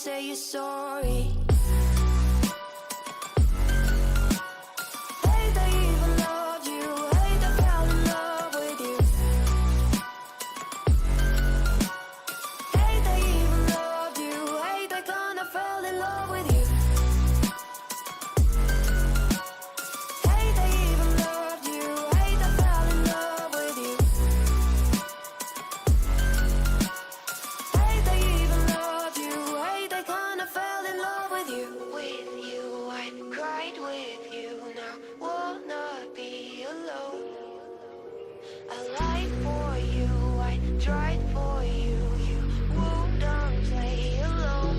say you're sorry. Hey, they even loved you. Hey, they fell in love with you. Hey, they even loved you. Hey, they kinda fell in love with you. Hey, they even loved you. Hey, they fell in love with you. Hey, they even loved you. Hey, they kinda fell in love with you. With you, I cried with you. Now wanna be alone. I lied for you, I tried for you. You wouldn't play alone.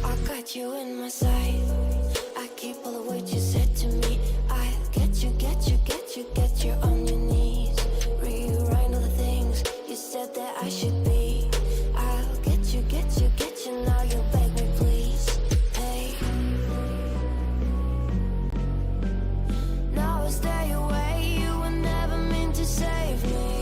I got you in my sight. I keep all of what you said to me. I get you, get you, get you, get you on your knees. Rewrite all the things you said that I should be. I'll get you, get you, get you. Now you beg me, please. Hey. Now I stay away. You were never meant to save me.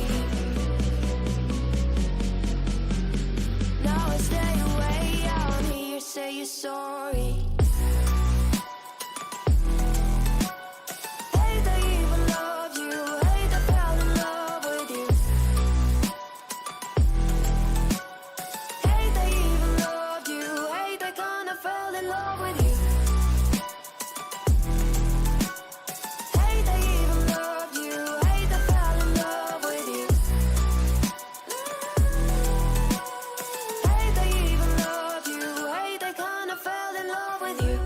Now I stay away. I don't hear you say you're sorry. Hey, they even loved you. Hey, they fell in love with you. Hey, they even loved you. Hey, they kinda fell in love with you. Hey, they even loved you. Hey, they fell in love with you. Hey, they even loved you. Hey, they kinda fell in love with you.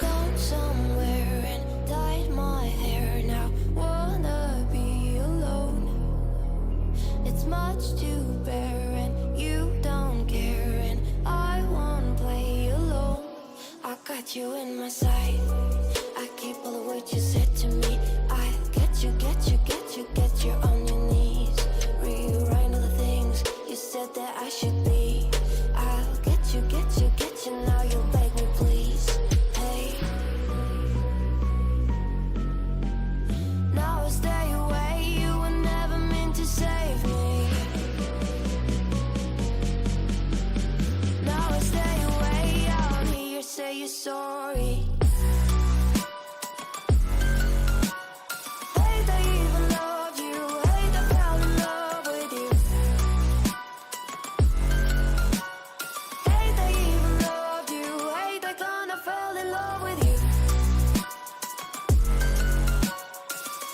Gone somewhere and dyed my hair. Now wanna be alone. It's much to bear and you don't care, and I won't play alone. I got you in my sight. I keep all of what you said to me. I get you, get you, get you, get you on your knees. Rewrite all the things you said that I should be. I'll get you, get you, get you. Now you beg me, please. Hey. Now I stay away. You were never meant to save me. Now I stay away. I don't hear you say you're sorry. Hey, they even loved you. Hey, they fell in love with you. Hey, they even loved you. Hey, they kinda fell in love with you.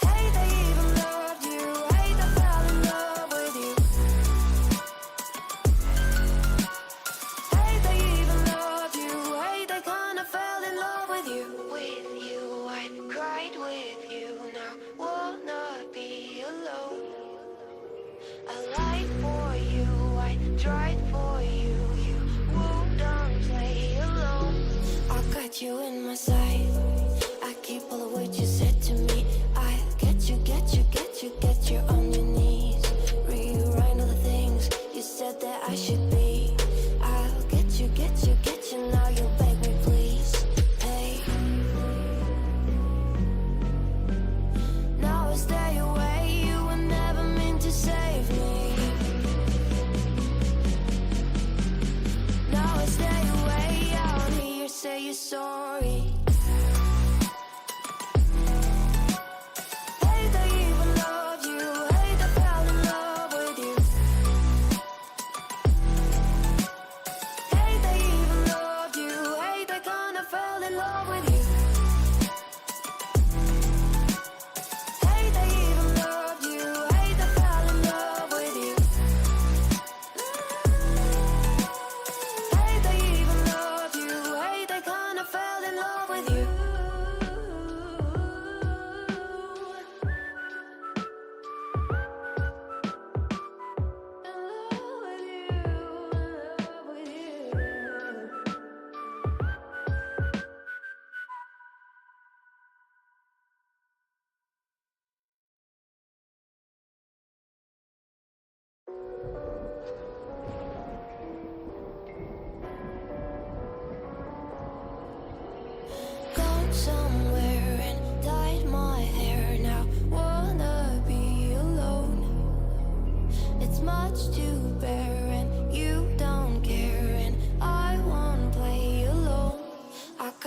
Hey, they even loved you. Hey, they fell in love with you. Hey, they even loved you. Hey, they kinda fell in love with you. With you, I cried with you. Now wanna be alone. I lied for you, I tried for you. You wouldn't play alone. I got you in my sight. I keep all of what you said to me. I get you, get you, get you, get you on your knees. Rewrite all the things you said that I should be. I'll get you, get you, get you. Now you beg me, please. Hey. Now I stay away. You were never meant to save me. Now I stay away. I don't hear you say you're sorry. Hey, they even loved you. Hey, they fell in love with you. Hey, they even loved you. Hey, they kinda fell in love with you. Hey, they even loved you. Hey, they fell in love with you. Hey, they even loved you. Hey, they kinda fell in love.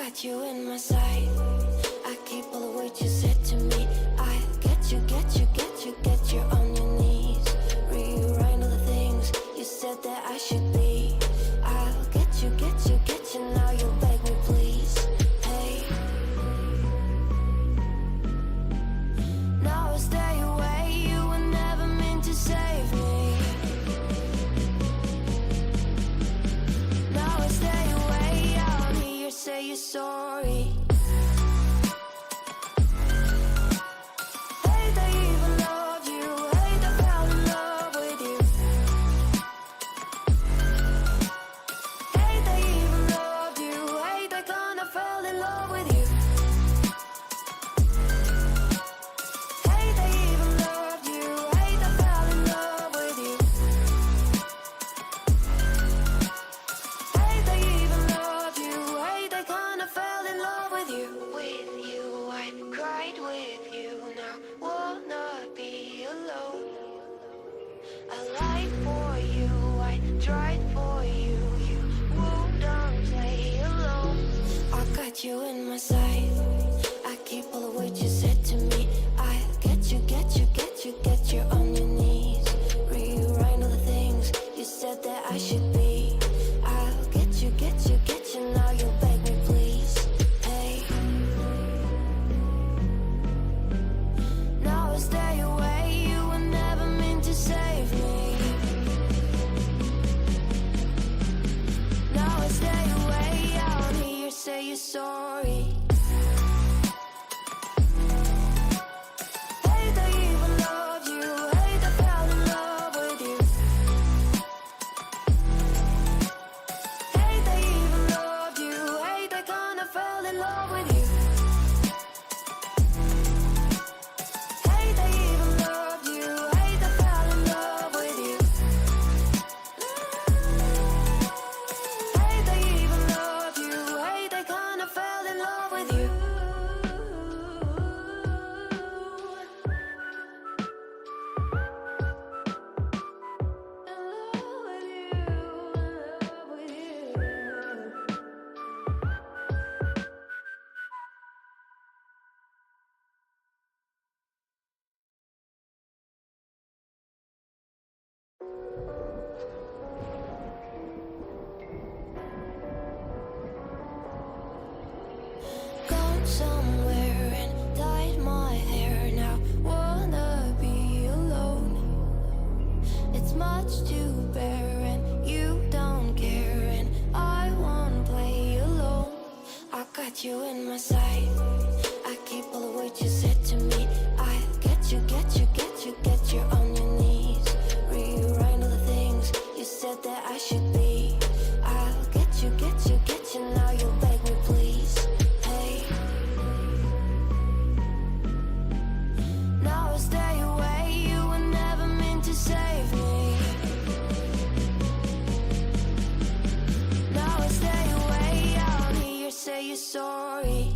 got you in my sight. I keep all the words you said to me. I get you, get you, get you, get you on your knees. Rewrite all the things you said that I should be. I'll get you, get you, get you. Now you beg me please. Hey, now I'll stay away. You were never meant to save me. Now I stay away. I'll hear you say you're sorry. Hate I even loved you. Hate I fell in love with you. Hate I even loved you. Hate I kinda fell in love with you. Hate I even loved you. Hate I fell in love with you. Hate I even loved you. Hate I kinda fell in love with you. With you, I cried with you. Now wanna be alone. I lied for you, I tried for you. You wouldn't play alone. I got you in my sight. I keep all the words you said to me. I get you, get you, get you, get you on your knees. Rewrite all the things you said that I should be. I'll get you, get you, get you. Now you beg me please. Hey, now I'll stay away. You were never meant to save me. Now I stay away. I'll hear you say you're sorry. Hate I even loved you. Hate I fell in love with you. Hate I even loved you. Hate I kinda fell in love with you. Hate I even loved you. Hate I fell in love with you. Hate I even loved you. Hate I kinda fell in love with you. Gone somewhere and dyed my hair. Now wanna be alone. It's much to bear and you don't care, and I won't play alone. I got you in my sight. I keep all the words you said to me. I get you, get you, get you, get you on your knees. Rewrite all the things you said that I should be. I'll get you, get you, get you. Now you beg me please. Hey, now I'll stay away. You were never meant to save me. Now I stay away. I'll hear you say you're sorry.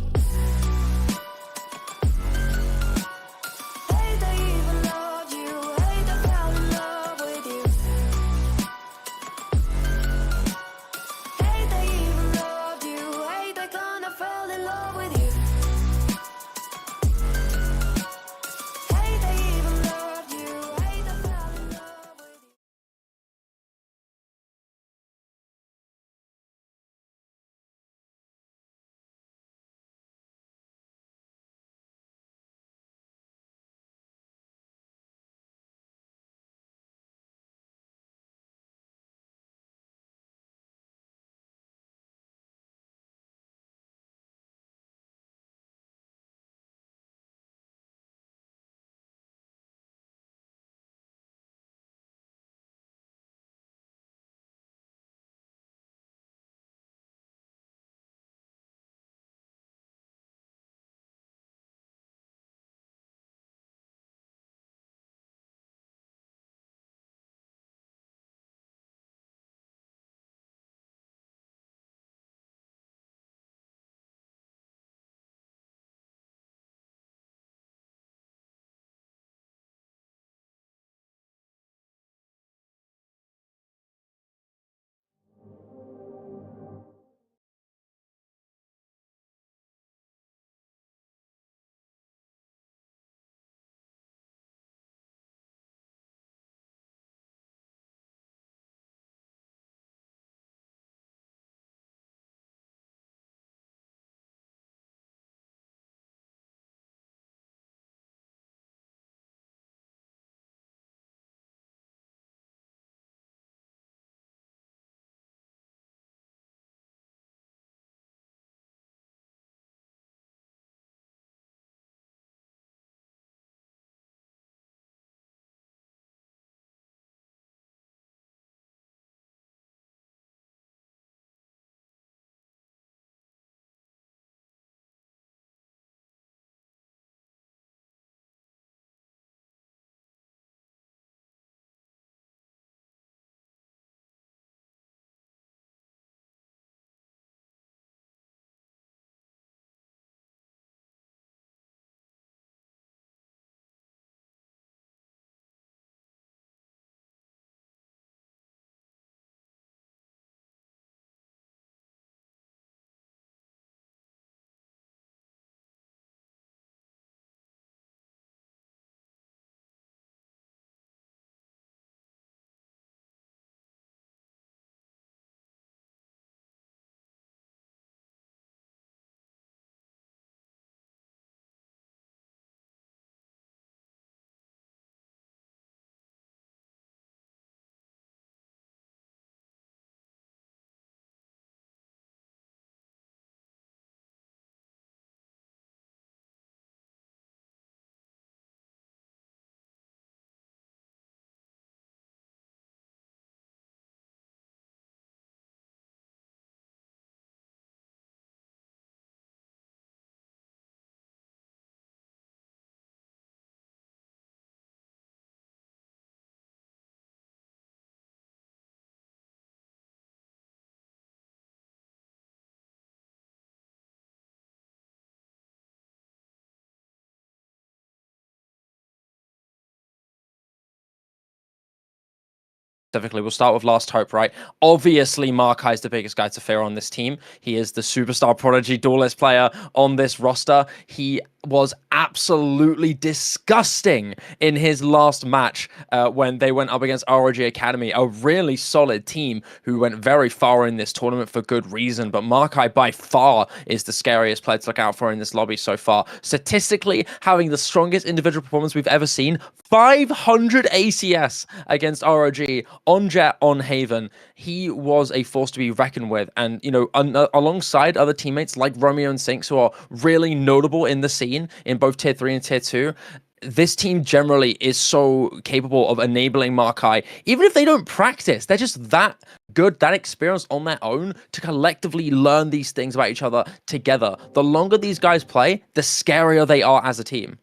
specifically, we'll start with Last Hope, right? Obviously, Markai is the biggest guy to fear on this team. He is the superstar prodigy duelist player on this roster. He was absolutely disgusting in his last match when they went up against ROG Academy, a really solid team who went very far in this tournament for good reason. But Markai by far is the scariest player to look out for in this lobby so far. Statistically, having the strongest individual performance we've ever seen, 500 ACS against ROG on Jet, on Haven. He was a force to be reckoned with. And, you know, alongside other teammates like Romeo and Sinks, who are really notable in the scene in both Tier 3 and Tier 2, this team generally is so capable of enabling Markai. Even if they don't practice, they're just that good, that experienced on their own to collectively learn these things about each other together. The longer these guys play, the scarier they are as a team.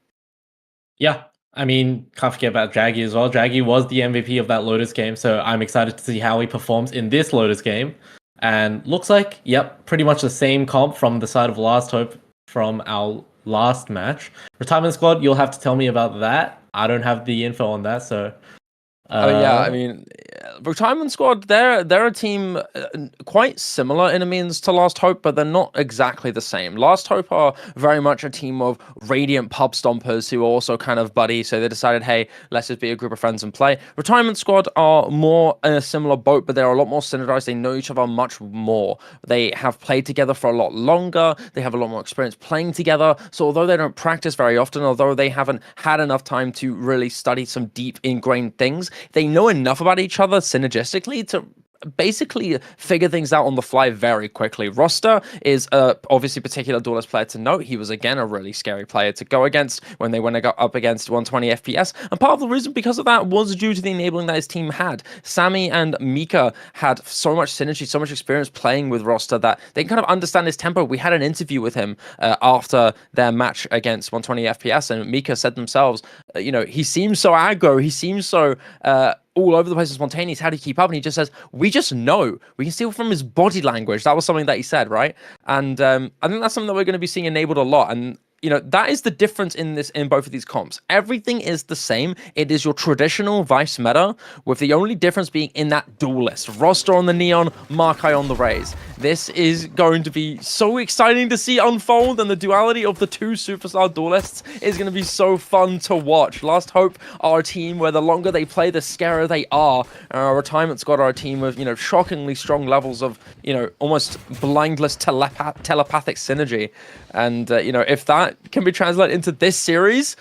Yeah. I mean, can't forget about Jaggy as well. Jaggy was the MVP of that Lotus game, so I'm excited to see how he performs in this Lotus game. And looks like, yep, pretty much the same comp from the side of Last Hope from our last match. Retirement Squad, you'll have to tell me about that. I don't have the info on that, so... yeah, I mean, Retirement Squad, they're a team quite similar in a means to Last Hope, but they're not exactly the same. Last Hope are very much a team of radiant pub stompers who are also kind of buddies, so they decided, hey, let's just be a group of friends and play. Retirement Squad are more in a similar boat, but they're a lot more synergized. They know each other much more. They have played together for a lot longer. They have a lot more experience playing together. So although they don't practice very often, although they haven't had enough time to really study some deep ingrained things, they know enough about each other synergistically to basically figure things out on the fly very quickly. Roster is obviously a particular duelist player to note. He was again a really scary player to go against when they went up against 120 FPS, and part of the reason because of that was due to the enabling that his team had. Sammy and Mika had so much synergy, so much experience playing with Roster that they can kind of understand his tempo. We had an interview with him after their match against 120 FPS, and Mika said themselves, you know, he seems so aggro, he seems so all over the place and spontaneous. How do you keep up? And he just says, we just know. We can see from his body language. That was something that he said, right? And I think that's something that we're going to be seeing enabled a lot. And you know, that is the difference in both of these comps. Everything is the same. It is your traditional Vice meta, with the only difference being in that duelist. Roster on the Neon, Markai on the Raze. This is going to be so exciting to see unfold, and the duality of the two superstar duelists is going to be so fun to watch. Last Hope are a team where the longer they play, the scarier they are. Our Retirement Squad are a team with, you know, shockingly strong levels of, you know, almost blindless telepathic synergy. And, you know, if that can be translated into this series,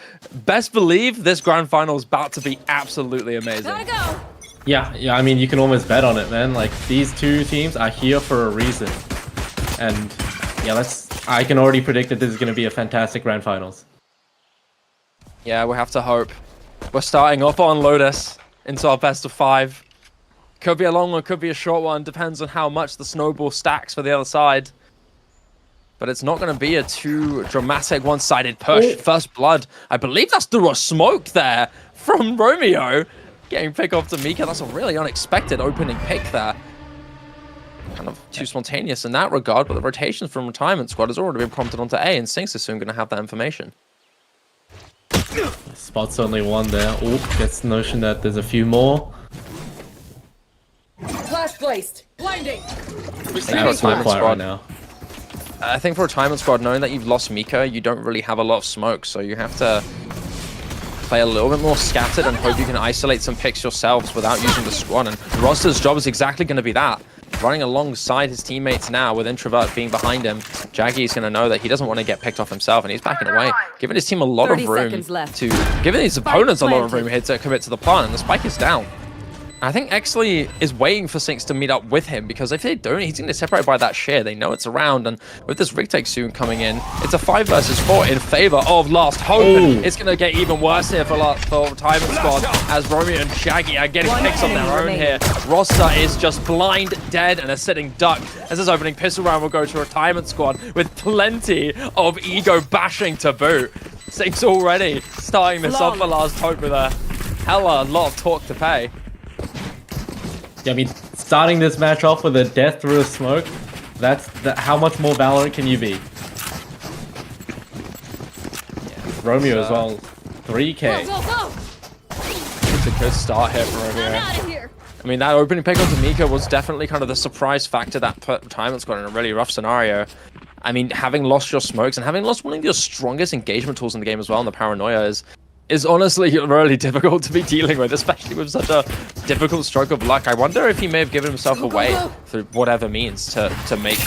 best believe this grand final is about to be absolutely amazing. Gotta go. Yeah, I mean, you can almost bet on it, man. Like, these two teams are here for a reason. And, yeah, I can already predict that this is going to be a fantastic grand finals. Yeah, we have to hope. We're starting off on Lotus into our best of 5. Could be a long one, could be a short one. Depends on how much the snowball stacks for the other side. But it's not going to be a too dramatic one-sided push. Oh. First blood. I believe that's through a smoke there from Romeo. Getting pick off to Mika. That's a really unexpected opening pick there. Kind of too spontaneous in that regard, but the rotations from Retirement Squad has already been prompted onto A, and Sinks is soon going to have that information. Spot's only one there. Oh, gets the notion that there's a few more. Flash placed. Blinding. Right now. I think for Retirement Squad, knowing that you've lost Mika, you don't really have a lot of smoke, so you have to play a little bit more scattered and hope you can isolate some picks yourselves without using the squad. And Roster's job is exactly going to be that. Running alongside his teammates now with Introvert being behind him, Jaggy's going to know that he doesn't want to get picked off himself, and he's backing away, giving his team a lot of room to... giving his opponents a lot of room here to commit to the plant, and the spike is down. I think Exley is waiting for Sinks to meet up with him, because if they don't, he's going to separate by that shear. They know it's around, and with this rig take soon coming in, it's a 5 versus 4 in favor of Last Hope. And it's going to get even worse here for Retirement Squad, as Romeo and Jaggy are getting picks on their own here. Roster is just blind, dead, and a sitting duck, as this opening pistol round will go to Retirement Squad with plenty of ego bashing to boot. Sinks already starting this off for Last Hope with a hella lot of talk to pay. Yeah, I mean, starting this match off with a death through a smoke, how much more Valorant can you be? Yeah, Romeo as well, 3K. Go, go, go. It's a good start here for Romeo. I mean, that opening pick onto Mika was definitely kind of the surprise factor that put Retirement Squad in a really rough scenario. I mean, having lost your smokes and having lost one of your strongest engagement tools in the game as well, and the paranoia is honestly really difficult to be dealing with, especially with such a difficult stroke of luck. I wonder if he may have given himself away through whatever means to make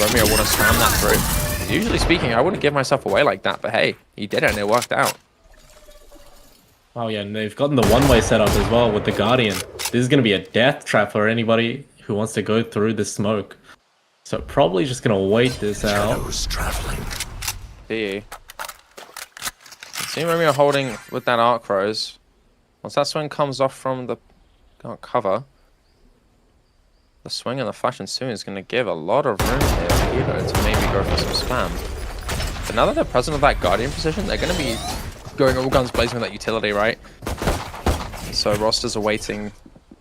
Romeo want to slam that through. Usually speaking, I wouldn't give myself away like that, but hey, he did it and it worked out. Oh yeah, and they've gotten the one-way setup as well with the Guardian. This is going to be a death trap for anybody who wants to go through the smoke. So probably just going to wait this out. See. See Romeo holding with that Arc Rose. Once that swing comes off from the cover, the swing and the flash and soon is going to give a lot of room here for Hilo to maybe go for some spam. But now that they're present with that Guardian position, they're going to be going all guns blazing with that utility, right? So Roster's awaiting.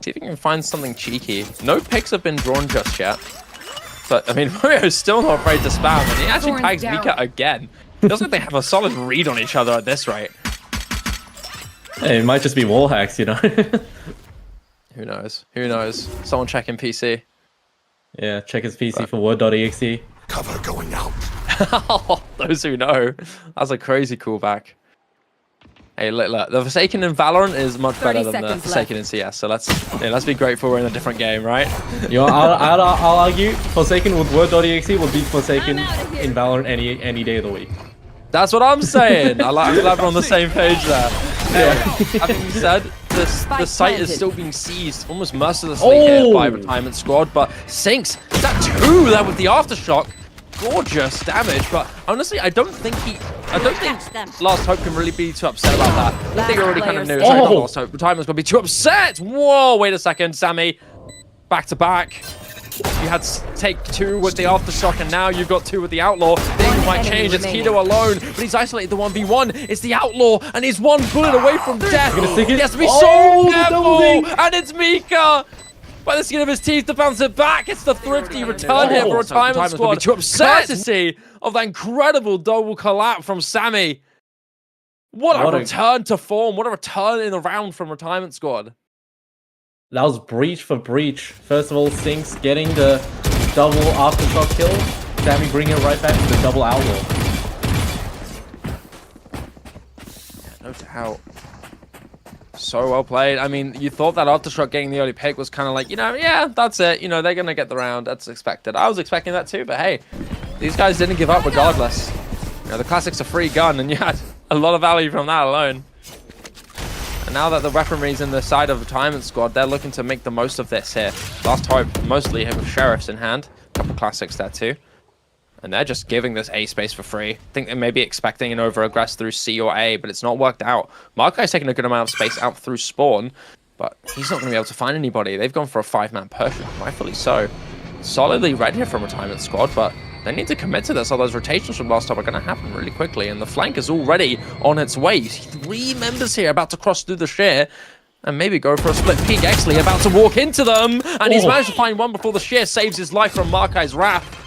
See if he can find something cheeky. No picks have been drawn just yet. But, I mean, Romeo is still not afraid to spam, and he actually tags Mika again. Feels like they have a solid read on each other at this rate. Hey, it might just be wall hacks, you know? Who knows? Who knows? Someone checking PC. Yeah, check his PC for word.exe. Cover going out. Those who know. That's a crazy callback. Hey, look, the Forsaken in Valorant is much better than the Forsaken in CS, so let's be grateful we're in a different game, right? You know, I'll argue Forsaken with word.exe will beat Forsaken in Valorant any day of the week. That's what I'm saying. I'm glad we're on the same page there. Yeah. Having said, the site is still being seized almost mercilessly here by Retirement Squad, but Sinks, is that two there with the Aftershock? Gorgeous damage, but honestly, I don't think Last Hope can really be too upset about that. I think he already kind of knew. Sorry, not Last Hope. Retirement's gonna be too upset. Whoa, wait a second, Sammy. Back to back. You had take two with the Aftershock, and now you've got two with the Outlaw. Things might change. It's Kido alone, but he's isolated the 1v1. It's the Outlaw, and he's one bullet away from death. He has to be so careful, and it's Mika. By the skin of his teeth to bounce it back. It's the thrifty return here for Retirement Squad. Too upset to see of that incredible double collapse from Sammy. What a return to form. What a return in the round from Retirement Squad. That was breach for breach. First of all, Sinks getting the double Aftershock kill. Sammy bringing it right back to the double Outlaw. Yeah, no doubt. So well played. I mean, you thought that Aftershock getting the early pick was kind of like, you know, yeah, that's it. You know, they're going to get the round. That's expected. I was expecting that too, but hey, these guys didn't give up regardless. You know, the Classic's a free gun, and you had a lot of value from that alone. And now that the weaponry's in the side of Retirement Squad, they're looking to make the most of this here. Last Hope, mostly with Sheriffs in hand. A couple Classics there too. And they're just giving this A space for free. I think they may be expecting an over-aggress through C or A, but it's not worked out. Markai's taking a good amount of space out through spawn, but he's not going to be able to find anybody. They've gone for a 5-man push, rightfully so. Solidly read here from Retirement Squad, but they need to commit to this, or those rotations from last time are going to happen really quickly, and the flank is already on its way. 3 members here about to cross through the sheer, and maybe go for a split peek. Exley about to walk into them, and he's managed to find one before the sheer saves his life from Markai's wrath.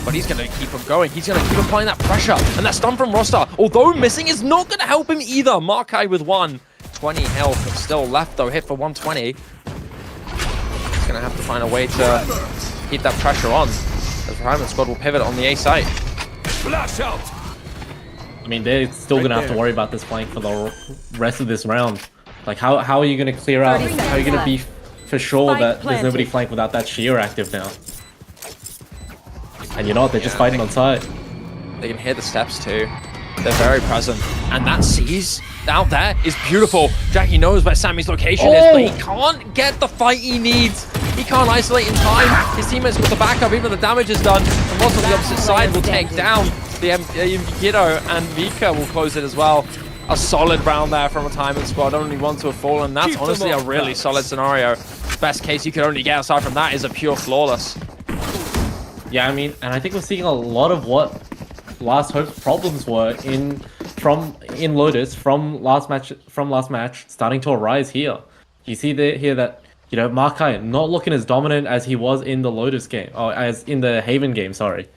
But he's going to keep him going. He's going to keep applying that pressure. And that stun from Roster, although missing, is not going to help him either. Markai with 120 health, still left though, hit for 120. He's going to have to find a way to keep that pressure on. The Retirement Squad will pivot on the A site. Flash out. I mean, they're still going to have to worry about this flank for the rest of this round. Like, how are you going to clear out? How are you going to be for sure that there's nobody flanked without that sheer active now? And you're not, they're just fighting on site. They can hear the steps too. They're very present. And that seize out there is beautiful. Jackie knows where Sammy's location is, but he can't get the fight he needs. He can't isolate in time. His teammates got the backup, even though the damage is done. And Ross on the opposite side will take down the Gido, and Mika will close it as well. A solid round there from Retirement Squad. Only one to have fallen. That's honestly a really solid scenario. Best case you could only get aside from that is a pure flawless. Yeah, I mean, and I think we're seeing a lot of what Last Hope's problems were in Lotus from last match starting to arise here. You see here that, you know, Markai not looking as dominant as he was in the Lotus game, or as in the Haven game, sorry.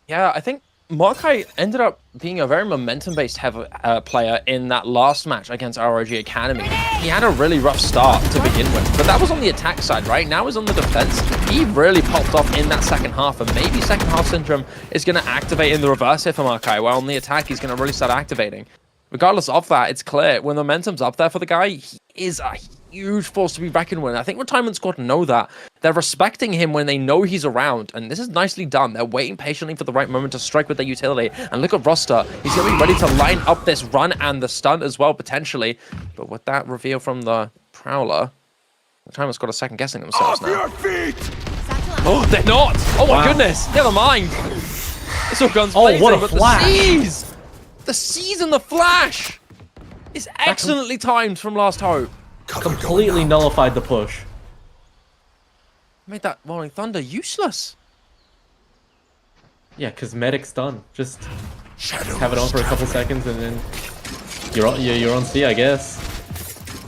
Yeah, I think Makai ended up being a very momentum-based player in that last match against ROG Academy. He had a really rough start to begin with, but that was on the attack side, right? Now he's on the defense. He really popped off in that second half, and maybe second half syndrome is going to activate in the reverse here for Makai, where on the attack he's going to really start activating. Regardless of that, it's clear when the momentum's up there for the guy, he is a huge force to be reckoned with. I think Retirement Squad know that. They're respecting him when they know he's around, and this is nicely done. They're waiting patiently for the right moment to strike with their utility. And look at Roster. He's going to be ready to line up this run and the stun as well, potentially. But with that reveal from the Prowler, Retirement Squad are second-guessing themselves Off now. your feet! Oh, they're not! Oh my Wow. goodness! Never mind! It's all guns Oh, blazing, what a but flash. the C's! The C's and the flash is excellently timed from Last Hope. Completely nullified the push. Made that Rolling Thunder useless. Yeah, because Medic's done. Just Shadows have it on for a couple seconds and then you're on C, I guess.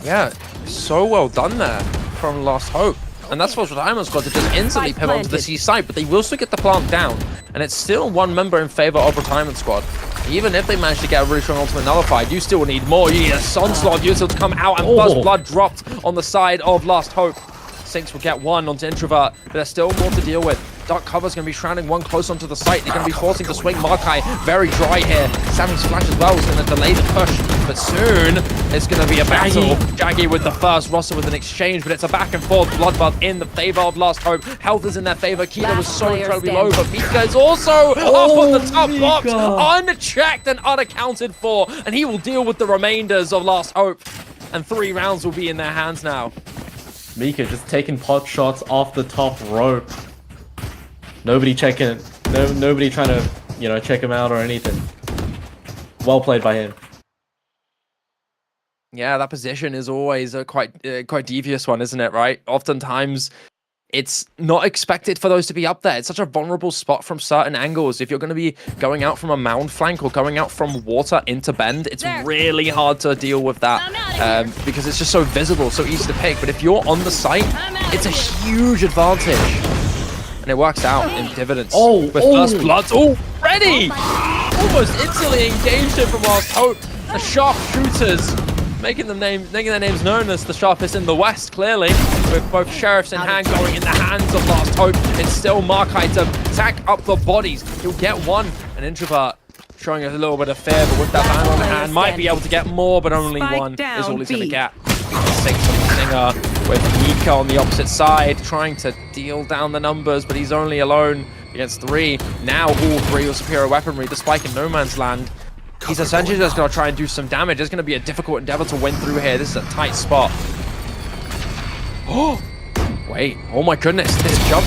Yeah, so well done there from Last Hope. And that's what Retirement Squad to just instantly Spike pivot onto the planted. C side, but they will still get the plant down. And it's still one member in favor of Retirement Squad. Even if they manage to get a really strong ultimate nullified, you still need more. You need a Sunslot Util to come out, and First Blood dropped on the side of Last Hope. Sinks will get one onto Introvert, but there's still more to deal with. Dark Cover's going to be shrouding one close onto the site. They're going to be forcing to swing Makai very dry here. Sammy's flash as well is going to delay the push, but soon it's going to be a battle. Jaggy with the first, Roster with an exchange, but it's a back and forth bloodbath in the favor of Last Hope. Health is in their favor. Kika was Last so player incredibly low, standing. but Mika is also up on the top box, Mika. unchecked and unaccounted for, and he will deal with the remainders of Last Hope. And 3 rounds will be in their hands now. Mika just taking pot shots off the top rope. Nobody checking, nobody trying to, check him out or anything. Well played by him. Yeah, that position is always a quite devious one, isn't it, right? Oftentimes, it's not expected for those to be up there. It's such a vulnerable spot from certain angles. If you're going to be going out from a mound flank or going out from water into bend, it's really hard to deal with that because it's just so visible, so easy to pick. But if you're on the site, it's a huge advantage. And it works out in dividends. With First Bloods already! Almost instantly engaged him from Last Hope. The sharpshooters making their names known as the sharpest in the West, clearly. With both sheriffs in hand going in the hands of Last Hope. It's still Makai to tack up the bodies. He'll get one. An Introvert showing a little bit of fear, but with that ban on hand, might be able to get more, but only Spike one down is all he's going to B. get. 6 from Singer with Mika on the opposite side, trying to deal down the numbers, but he's only alone against 3. Now all 3 with superior weaponry, the Spike in no man's land. He's essentially just going to try and do some damage. It's going to be a difficult endeavor to win through here. This is a tight spot. Oh, wait. Oh my goodness. This jump.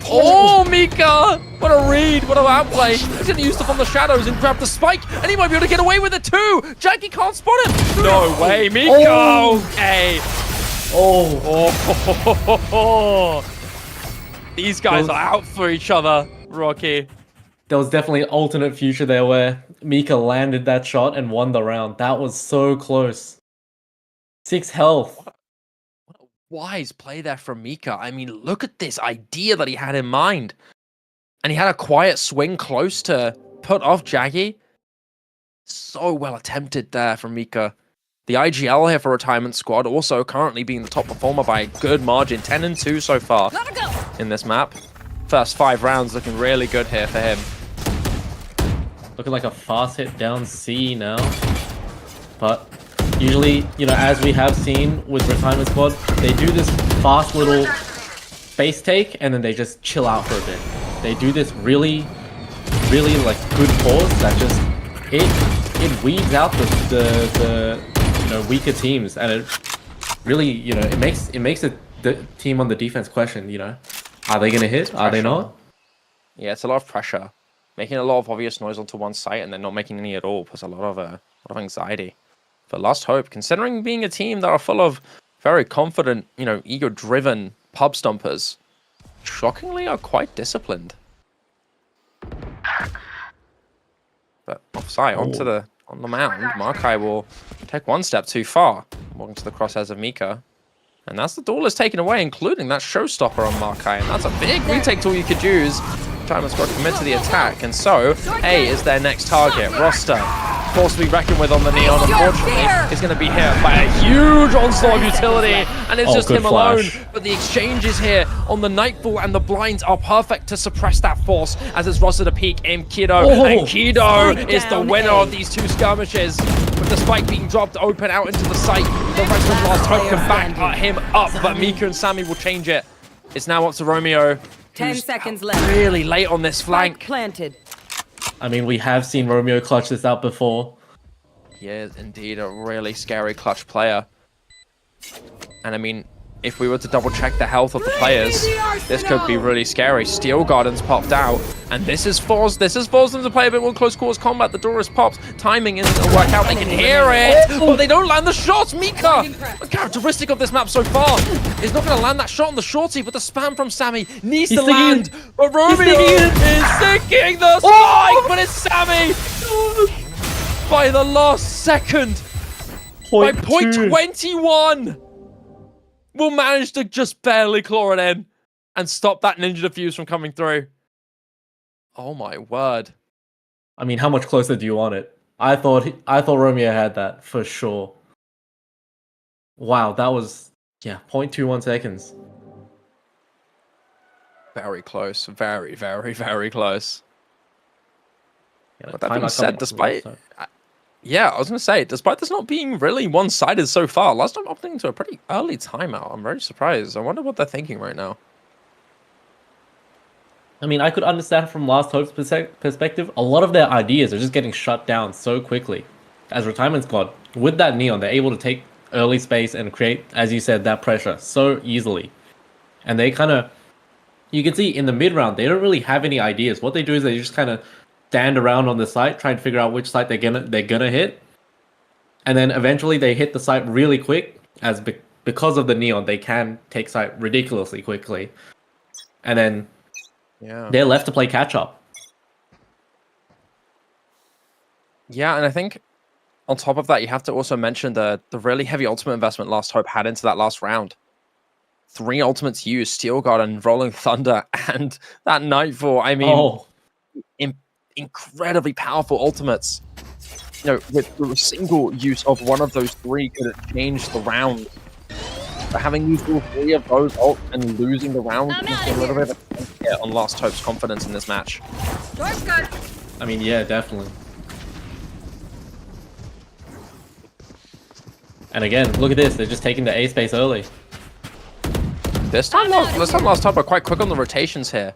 Oh, Mika! What a read. What a outplay. He's going to use stuff on the shadows and grab the Spike, and he might be able to get away with it too. Jackie can't spot him. No way, Mika. Okay. These guys are out for each other, Rocky. There was definitely an alternate future there where Mika landed that shot and won the round. That was so close. 6 health. What a wise play there from Mika. I mean, look at this idea that he had in mind. And he had a quiet swing close to put off Jaggy. So well attempted there from Mika. The IGL here for Retirement Squad also currently being the top performer by a good margin. 10-2 so far in this map. First 5 rounds looking really good here for him. Looking like a fast hit down C now. But usually, as we have seen with Retirement Squad, they do this fast little base take and then they just chill out for a bit. They do this really like good pause that just it weeds out the weaker teams, and it really it makes the team on the defense question, are they gonna hit? Are they not? Yeah, it's a lot of pressure. Making a lot of obvious noise onto one site and then not making any at all puts a lot of anxiety. But Last Hope, considering being a team that are full of very confident, ego-driven pub stompers, shockingly are quite disciplined. But offside, on the mound, Makai will take one step too far, walking to the crosshairs of Mika. And that's the duelist taken away, including that showstopper on Makai. And that's a big retake tool you could use. Diamond Squad commit to the attack, and so A is their next target. Roster, force to be reckoned with on the Neon, unfortunately, is going to be hit by a huge onslaught of utility, and it's just him alone. But the exchanges here on the Nightfall and the blinds are perfect to suppress that force, as it's Roster to peek in Kido, and Kido is the winner of these two skirmishes. With the spike being dropped open out into the site, the rest of Last Hope can back him up, but Miku and Sammy will change it. It's now up to Romeo. 10 seconds left. Really late on this flank. Planted. I mean, we have seen Romeo clutch this out before. He is indeed a really scary clutch player. And I mean, if we were to double check the health of the players, this could be really scary. Steel Garden's popped out, and this is forced them to play a bit more close quarters combat. The door is popped. Timing isn't going to work out. They can hear it, but they don't land the shots. Mika, a characteristic of this map so far, is not going to land that shot on the shorty, but the spam from Sammy needs to land. But Romeo is sinking the spike, but it's Sammy by the last second. By point 21. Will manage to just barely claw it in and stop that ninja defuse from coming through. Oh my word. I mean, how much closer do you want it? I thought Romeo had that for sure. Wow, that was 0.21 seconds. Very close. Very, very, very close. Yeah, But that being said, despite... Yeah, I was going to say, despite this not being really one-sided so far, last time opting into a pretty early timeout. I'm very surprised. I wonder what they're thinking right now. I mean, I could understand from Last Hope's perspective, a lot of their ideas are just getting shut down so quickly. As Retirement Squad, with that Neon, they're able to take early space and create, as you said, that pressure so easily. And they kind of... You can see in the mid-round, they don't really have any ideas. What they do is they just kind of stand around on the site, try and figure out which site they're gonna hit, and then eventually they hit the site really quick. Because of the Neon, they can take site ridiculously quickly, and then they're left to play catch up. Yeah, and I think on top of that, you have to also mention the really heavy ultimate investment Last Hope had into that last round. 3 ultimates used: Steel Garden, Rolling Thunder, and that Nightfall. I mean, incredibly powerful ultimates. You know, with a single use of one of those 3 could have changed the round. But having used all 3 of those ults and losing the round is a little bit of a hit on Last Hope's confidence in this match. I mean, yeah, definitely. And again, look at this. They're just taking the A space early. This time Last Hope are quite quick on the rotations here.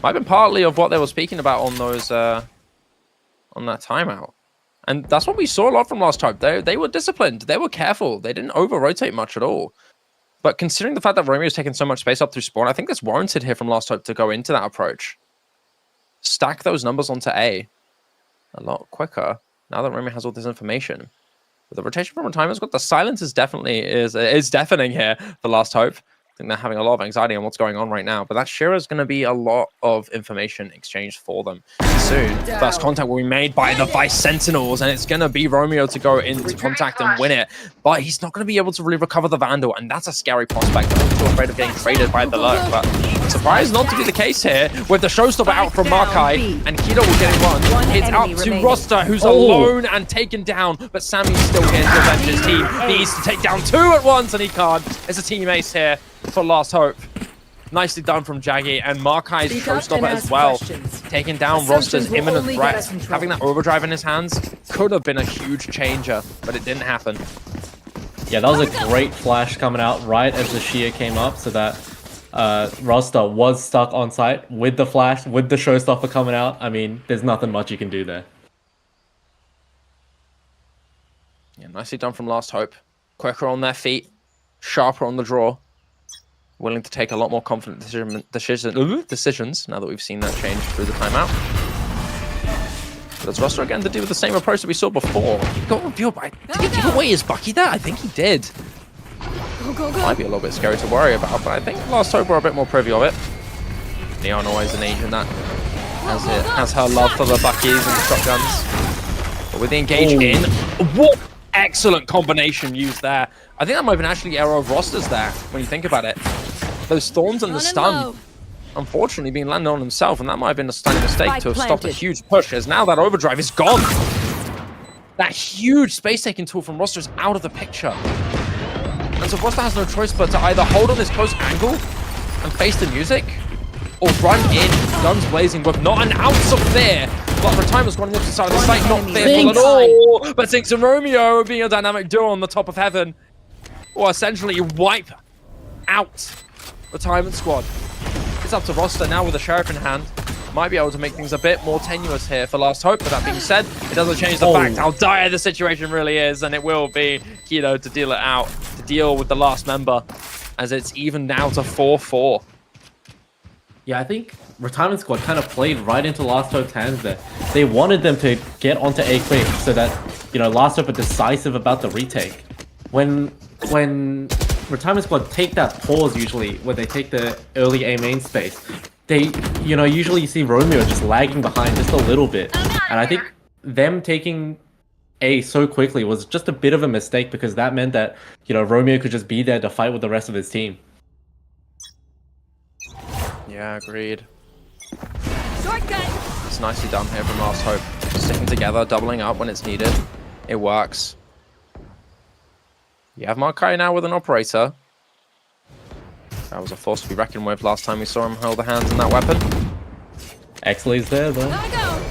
Might have been partly of what they were speaking about on those, on that timeout. And that's what we saw a lot from Last Hope. They were disciplined. They were careful. They didn't over-rotate much at all. But considering the fact that Romeo's taken so much space up through spawn, I think it's warranted here from Last Hope to go into that approach. Stack those numbers onto A a lot quicker now that Romeo has all this information. But the rotation from Retirement's got the silence is definitely is deafening here for Last Hope. I think they're having a lot of anxiety on what's going on right now, but that Shira is going to be a lot of information exchanged for them soon. First contact will be made by the Vice Sentinels, and it's going to be Romeo to go into contact and win it, but he's not going to be able to really recover the Vandal, and that's a scary prospect. I'm too afraid of getting traded by the Lurk, but surprised not to be the case here, with the Showstopper out from Markai, and Kido will get one. It's out to Roster, who's alone and taken down, but Sammy's still here to avenge his team. He needs to take down 2 at once, and he can't. It's a team ace here for Last Hope. Nicely done from Jaggy, and Markai's Showstopper as well. Taking down Roster's imminent threat. Having that overdrive in his hands could have been a huge changer, but it didn't happen. Yeah, that was a great flash coming out right as the Shear came up, so that Roster was stuck on site with the flash, with the Showstopper coming out. I mean, there's nothing much you can do there. Yeah, nicely done from Last Hope. Quicker on their feet, sharper on the draw. Willing to take a lot more confident decisions now that we've seen that change through the timeout. But does Roster again to do with the same approach that we saw before? He got revealed by... Did he give away his Bucky there? I think he did. Might be a little bit scary to worry about, but I think Last Hope are a bit more privy of it. Neon always an agent that has her love for the Buckies and the shotguns. But with the engage in... What excellent combination used there. I think that might have been actually error of Roster's there, when you think about it. Those thorns and the stun unfortunately being landed on himself, and that might have been a stunning mistake Spike to have stopped a planted. huge push, as now that overdrive is gone. That huge space-taking tool from Roster is out of the picture. And so Roster has no choice but to either hold on this close angle and face the music, or run in, guns blazing, with not an ounce of fear. But for time has gone on the opposite side of the site, not fearful at all. But Zinx and Romeo being a dynamic duo on the top of heaven, or essentially wipe out the Timon squad. It's up to Roster now with the Sheriff in hand. Might be able to make things a bit more tenuous here for Last Hope, but that being said, it doesn't change the fact how dire the situation really is, and it will be Kido to deal it out, to deal with the last member, as it's even now to 4-4. Yeah, I think Retirement Squad kind of played right into Last Hope's hands there. They wanted them to get onto A quick so that, you know, Last Hope are decisive about the retake. When Retirement Squad take that pause usually, where they take the early A main space, they, you know, usually you see Romeo just lagging behind just a little bit. And I think them taking A so quickly was just a bit of a mistake, because that meant that, you know, Romeo could just be there to fight with the rest of his team. Yeah, agreed. Shortcut. It's nicely done here from Last Hope. Sticking together, doubling up when it's needed. It works. You have Markai now with an operator. That was a force to be reckoned with last time we saw him hold the hands on that weapon. Exley's there though. Gotta go.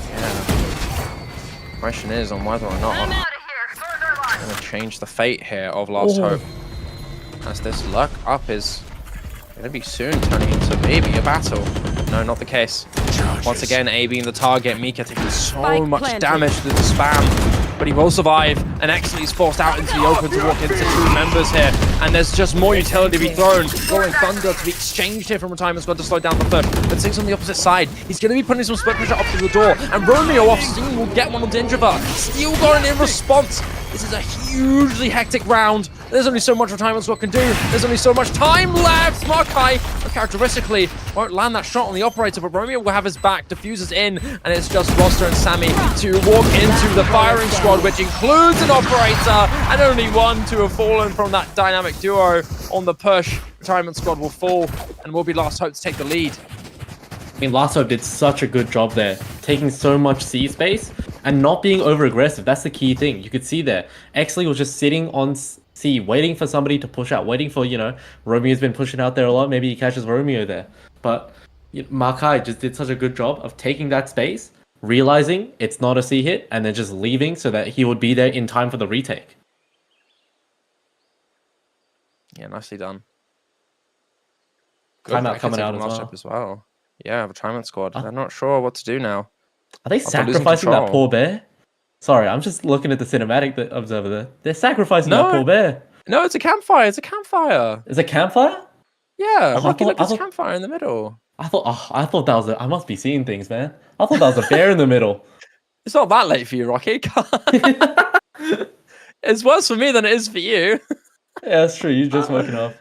Yeah. Question is on whether or not I'm out of here. going to change the fate here of Last Hope. As this luck up is going to be soon turning into maybe a battle. No, not the case. Once again, A being the target, Mika taking so Spike much planted. damage with the spam, but he will survive, and Exley's forced out into the open to walk into two members here, and there's just more utility to be thrown. Rolling Thunder to be exchanged here from Retirement Squad to slow down the push, but Zinx on the opposite side. He's going to be putting some split pressure up to the door, and Romeo off steam will get one on Dingiva. Steel going in response. This is a hugely hectic round. There's only so much Retirement Squad can do. There's only so much time left. Markai, uncharacteristically, won't land that shot on the operator, but Romeo will have his back, diffuses in, and it's just Roster and Sammy to walk into the firing squad, which includes an operator, and only one to have fallen from that dynamic duo on the push. Retirement Squad will fall, and will be Last Hope to take the lead. I mean, Last Hope did such a good job there, taking so much C space and not being over aggressive. That's the key thing. You could see there, Exley was just sitting on C, waiting for somebody to push out, waiting for, you know, Romeo's been pushing out there a lot. Maybe he catches Romeo there. But Markai just did such a good job of taking that space, realizing it's not a C hit, and then just leaving so that he would be there in time for the retake. Yeah, nicely done. Timeout coming out as well. Yeah, Retirement Squad. They're not sure what to do now. Are they After losing sacrificing that control. poor bear? Sorry, I'm just looking at the cinematic observer there. They're sacrificing No. that poor bear. No, it's a campfire. It's a campfire. Is it campfire? Yeah, Oh, Rocky, look, I there's a thought- campfire in the middle. I thought that was I must be seeing things, man. I thought that was a bear in the middle. It's not that late for you, Rocky. It's worse for me than it is for you. Yeah, that's true. You just woken up.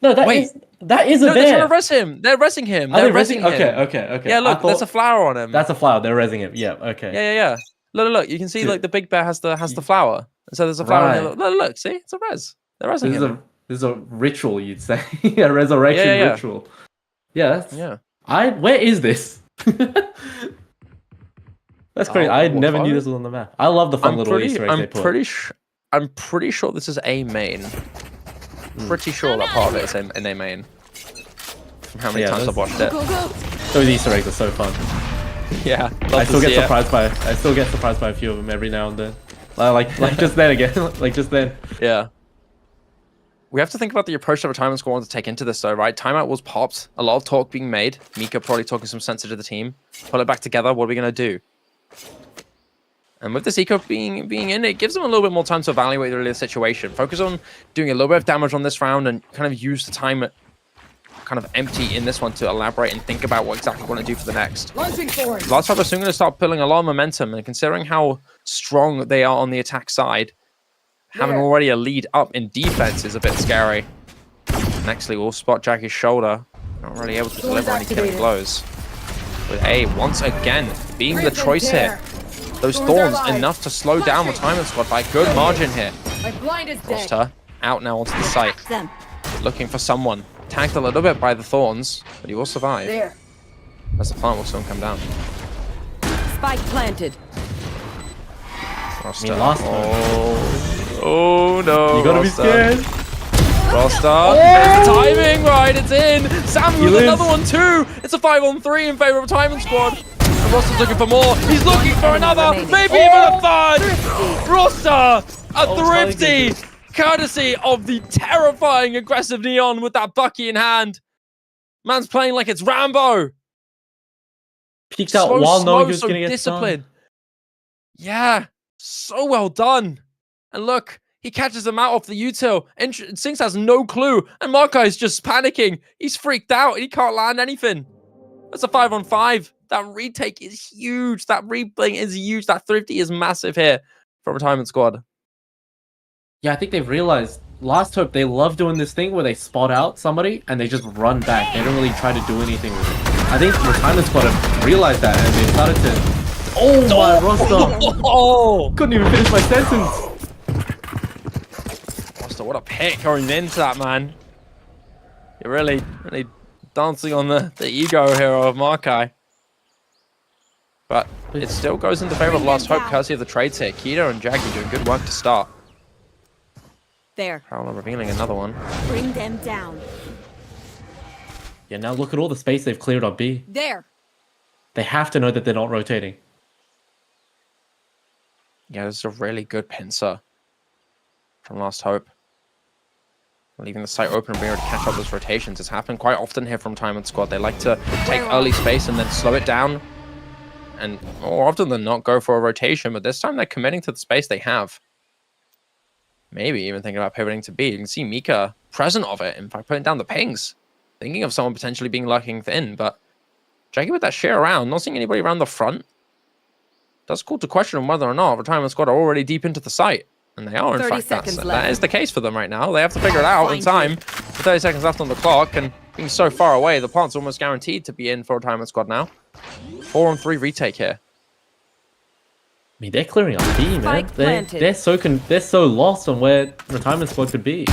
No, that Wait. is a No, they're bear. trying to res him. They're resing him. Are They're they resing him. Okay. Yeah, I look, thought- there's a flower on him. That's a flower. They're resing him. Yeah. Okay. Yeah. Look. You can see like the big bear has the flower. And so there's a flower. Right. In there. Look. See, it's a res. They're resing This him. is a ritual, you'd say. A resurrection Yeah. ritual. Yeah. That's. Yeah. Where is this? That's crazy. I what never knew fire? this was on the map. I love the fun little Easter eggs they put. I'm pretty sure this is a main. Pretty sure that part of it is in a main. From how many Yeah, times that's- I've watched it. Go, go. Those Easter eggs are so fun. Yeah. I still get surprised by a few of them every now and then. Like just then again. Like just then. Yeah. We have to think about the approach that Retirement Squad want to take into this, though, right? Timeout was popped. A lot of talk being made. Mika probably talking some sense to the team. Pull it back together. What are we going to do? And with this eco being in, it gives them a little bit more time to evaluate the situation. Focus on doing a little bit of damage on this round and kind of use the time kind of empty in this one to elaborate and think about what exactly we want to do for the next. Launching forward. Last time, we're soon going to start pulling a lot of momentum, and considering how strong they are on the attack side, having already a lead up in defense is a bit scary. Nextly will spot Jackie's shoulder. Not really able to deliver any killing activated. blows. With A, once again, being the Rip and choice tear. here. Those Thorns are thorns live. enough to slow down Flashing. Retirement Squad by a good margin here. My blind is dead. Roster out now onto the site, Them. looking for someone. tagged a little bit by the thorns, but he will survive. There. As the plant will soon come down. Spike planted. Roster. last time. Oh no. You gotta be Roster. scared. Roster. There's the timing, right? It's in. Sammy with lives. another one too. It's a 5-on-3 in favor of Timon Squad. And Roster's looking for more. He's looking for another, maybe even a third. Roster, a my thrifty, goodness. courtesy of the terrifying aggressive Neon with that Bucky in hand. Man's playing like it's Rambo. Peeked out while knowing he was gonna get disciplined. stunned. Yeah, so well done. And look, he catches him out off the util. Sinks has no clue, and Markai's just panicking. He's freaked out, and he can't land anything. That's a 5-on-5. That retake is huge. That rebling is huge. That thrifty is massive here for Retirement Squad. Yeah, I think they've realized Last Hope, they love doing this thing where they spot out somebody and they just run back. They don't really try to do anything with it. I think Retirement Squad have realized that and they started to... Oh my roster! Oh! Couldn't even finish my sentence! Roster, what a pick going into that, man. You're really dancing on the ego here of Markai. But it still goes into favor of Last Hope courtesy of the trades here. Keto and Jaggy doing good work to start. There. Prowler revealing another one. Bring them down. Yeah, now look at all the space they've cleared on B. There. They have to know that they're not rotating. Yeah, this is a really good pincer from Last Hope. Leaving the site open and being able to catch up those rotations. It's happened quite often here from Time and Squad. They like to take early space and then slow it down. And more often than not, go for a rotation. But this time they're committing to the space they have. Maybe even thinking about pivoting to B. You can see Mika present of it. In fact, putting down the pings. Thinking of someone potentially being lurking thin. But Jaggy with that sheer around. Not seeing anybody around the front. Does call to question whether or not Retirement Squad are already deep into the site. And they are, in 30 fact. seconds That left. is the case for them right now. They have to figure it out in time. With 30 seconds left on the clock. And being so far away, the plant's almost guaranteed to be in for Retirement Squad now. 4-on-3 retake here. I mean, they're clearing up B, man. Spike planted. They're so lost on where Retirement Squad could be.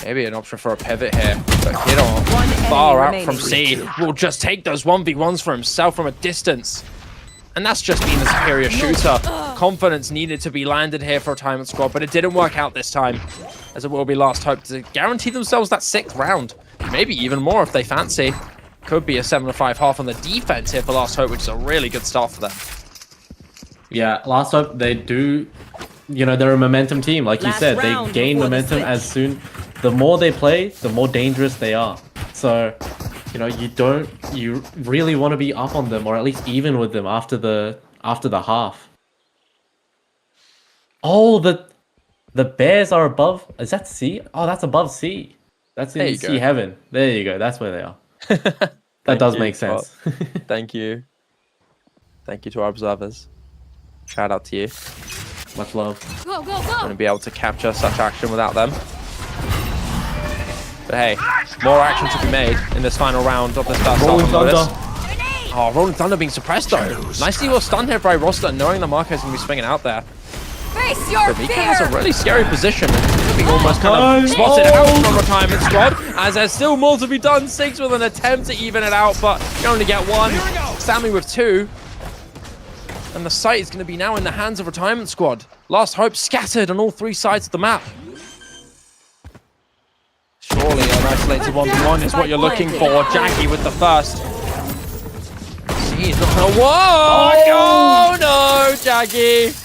Maybe an option for a pivot here. But Kiddo, One enemy far out remaining. from C, will just take those 1v1s for himself from a distance. And that's just being the superior shooter. Confidence needed to be landed here for Retirement Squad, but it didn't work out this time. As it will be Last Hope to guarantee themselves that 6th round. Maybe even more if they fancy. Could be a 7-5 half on the defense here for Last Hope, which is a really good start for them. Yeah, Last Hope, they do, you know, they're a momentum team. Like you Last said, they round gain before the momentum switch. as soon, the more they play, the more dangerous they are. So, you know, you really want to be up on them, or at least even with them after the half. Oh, the Bears are above, is that C? Oh, that's above C. That's There in you C go. heaven. There you go, that's where they are. That does make sense. Thank you. Thank you to our observers. Shout out to you. Much love. Go, go, Going go. to be able to capture such action without them. But hey, more action to be made in this final round of this first half Rolling of Lotus. Thunder. Oh, Rolling Thunder being suppressed though. Nicely well stunned here by Roster, knowing that Marco's going to be swinging out there. Face your But Mika has a fear. really scary position. And being almost kind of spotted out from Retirement Squad. As there's still more to be done. 6 with an attempt to even it out, but you only get 1. Sammy with 2. And the site is going to be now in the hands of Retirement Squad. Last Hope scattered on all 3 sides of the map. Surely an isolated 1v1 is what you're looking for. Jackie with the first. He's not gonna. Whoa! Oh no, Jaggy!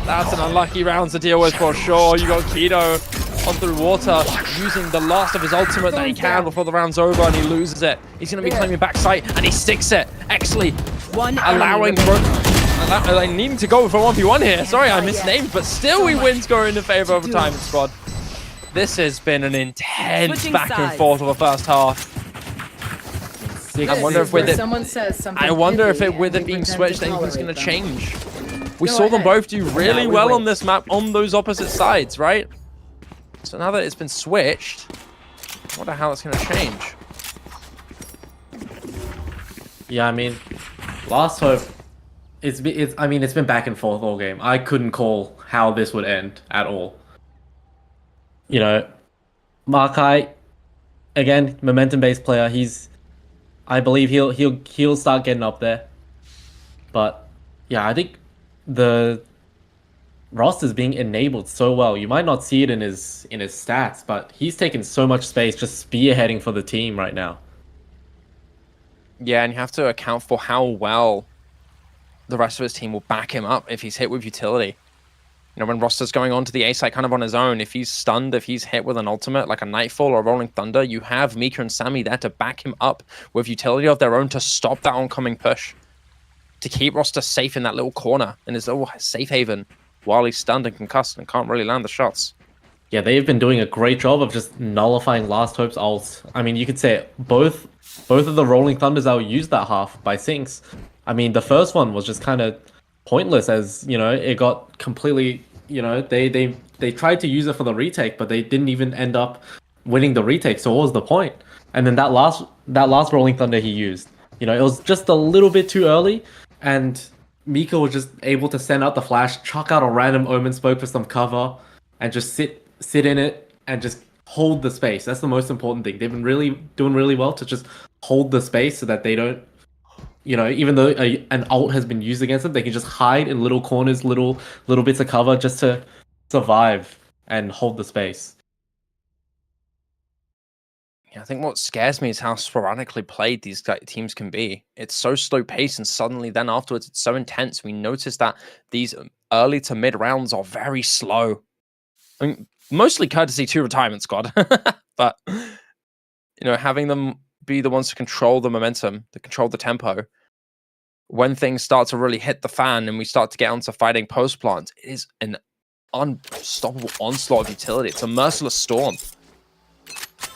That's an unlucky round to deal with for sure. You got Keto on through water, using the last of his ultimate that he can before the round's over, and he loses it. He's gonna be claiming backside, and he sticks it. Actually, One allowing needing to go for 1v1 here. Sorry, I misnamed, but still he wins going in favor of Retirement Squad. This has been an intense Switching back and sides. forth of the first half. I wonder if with it, someone says something I wonder if pithy it with and it we being pretend switched, to anything's going to tolerate them. change. We Go saw them ahead. both do really Now we well on wait. this map on those opposite sides, right? So now that it's been switched, I wonder how it's going to change. Yeah, I mean, Last Hope, it's been back and forth all game. I couldn't call how this would end at all. You know, Markai, again, momentum-based player. I believe he'll start getting up there. But yeah, I think the roster's being enabled so well. You might not see it in his stats, but he's taking so much space just spearheading for the team right now. Yeah, and you have to account for how well the rest of his team will back him up if he's hit with utility. You know, when Roster's going on to the A site kind of on his own, if he's stunned, if he's hit with an ultimate like a Nightfall or a Rolling Thunder, you have Mika and Sammy there to back him up with utility of their own to stop that oncoming push. To keep Roster safe in that little corner, in his little safe haven, while he's stunned and concussed and can't really land the shots. Yeah, they've been doing a great job of just nullifying Last Hope's ult. I mean, you could say both of the Rolling Thunders that were used that half by Sinks. I mean, the first one was just kind of pointless as, you know, it got completely, you know, they tried to use it for the retake, but they didn't even end up winning the retake. So what was the point? And then that last Rolling Thunder he used, you know, it was just a little bit too early, and Mika was just able to send out the flash, chuck out a random Omen Smoke for some cover, and just sit in it and just hold the space. That's the most important thing. They've been doing really well to just hold the space so that they don't, you know, even though an ult has been used against them, they can just hide in little corners, little bits of cover just to survive and hold the space. Yeah, I think what scares me is how sporadically played these teams can be. It's so slow paced, and suddenly then afterwards it's so intense. We notice that these early to mid rounds are very slow. I mean, mostly courtesy to Retirement Squad, but you know, having them be the ones to control the momentum, to control the tempo. When things start to really hit the fan and we start to get onto fighting post plant, it is an unstoppable onslaught of utility. It's a merciless storm.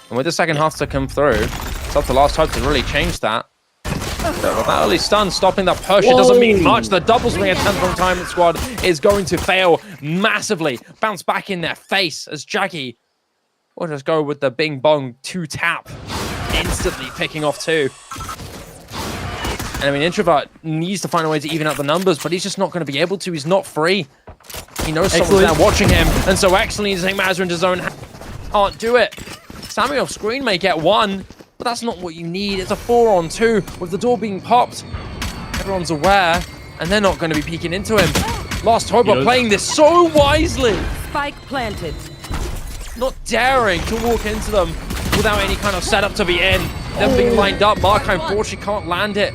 And with the second half to come through, it's up to Last Hope to really change that. But with that early stun stopping that push, it doesn't mean much. The double swing attempt from Retirement Squad is going to fail massively. Bounce back in their face as Jaggy will just go with the bing bong 2-tap. Instantly picking off 2. And I mean, Introvert needs to find a way to even out the numbers, but he's just not going to be able to. He's not free. He knows someone's there watching him, and so Excellent needs to take matters into his own hands. Can't do it. Sammy off screen may get 1, but that's not what you need. It's a 4-on-2 with the door being popped. Everyone's aware, and they're not going to be peeking into him. Last Hope are playing this so wisely. Spike planted. Not daring to walk into them without any kind of setup to be in. Them being lined up, Markai unfortunately can't land it.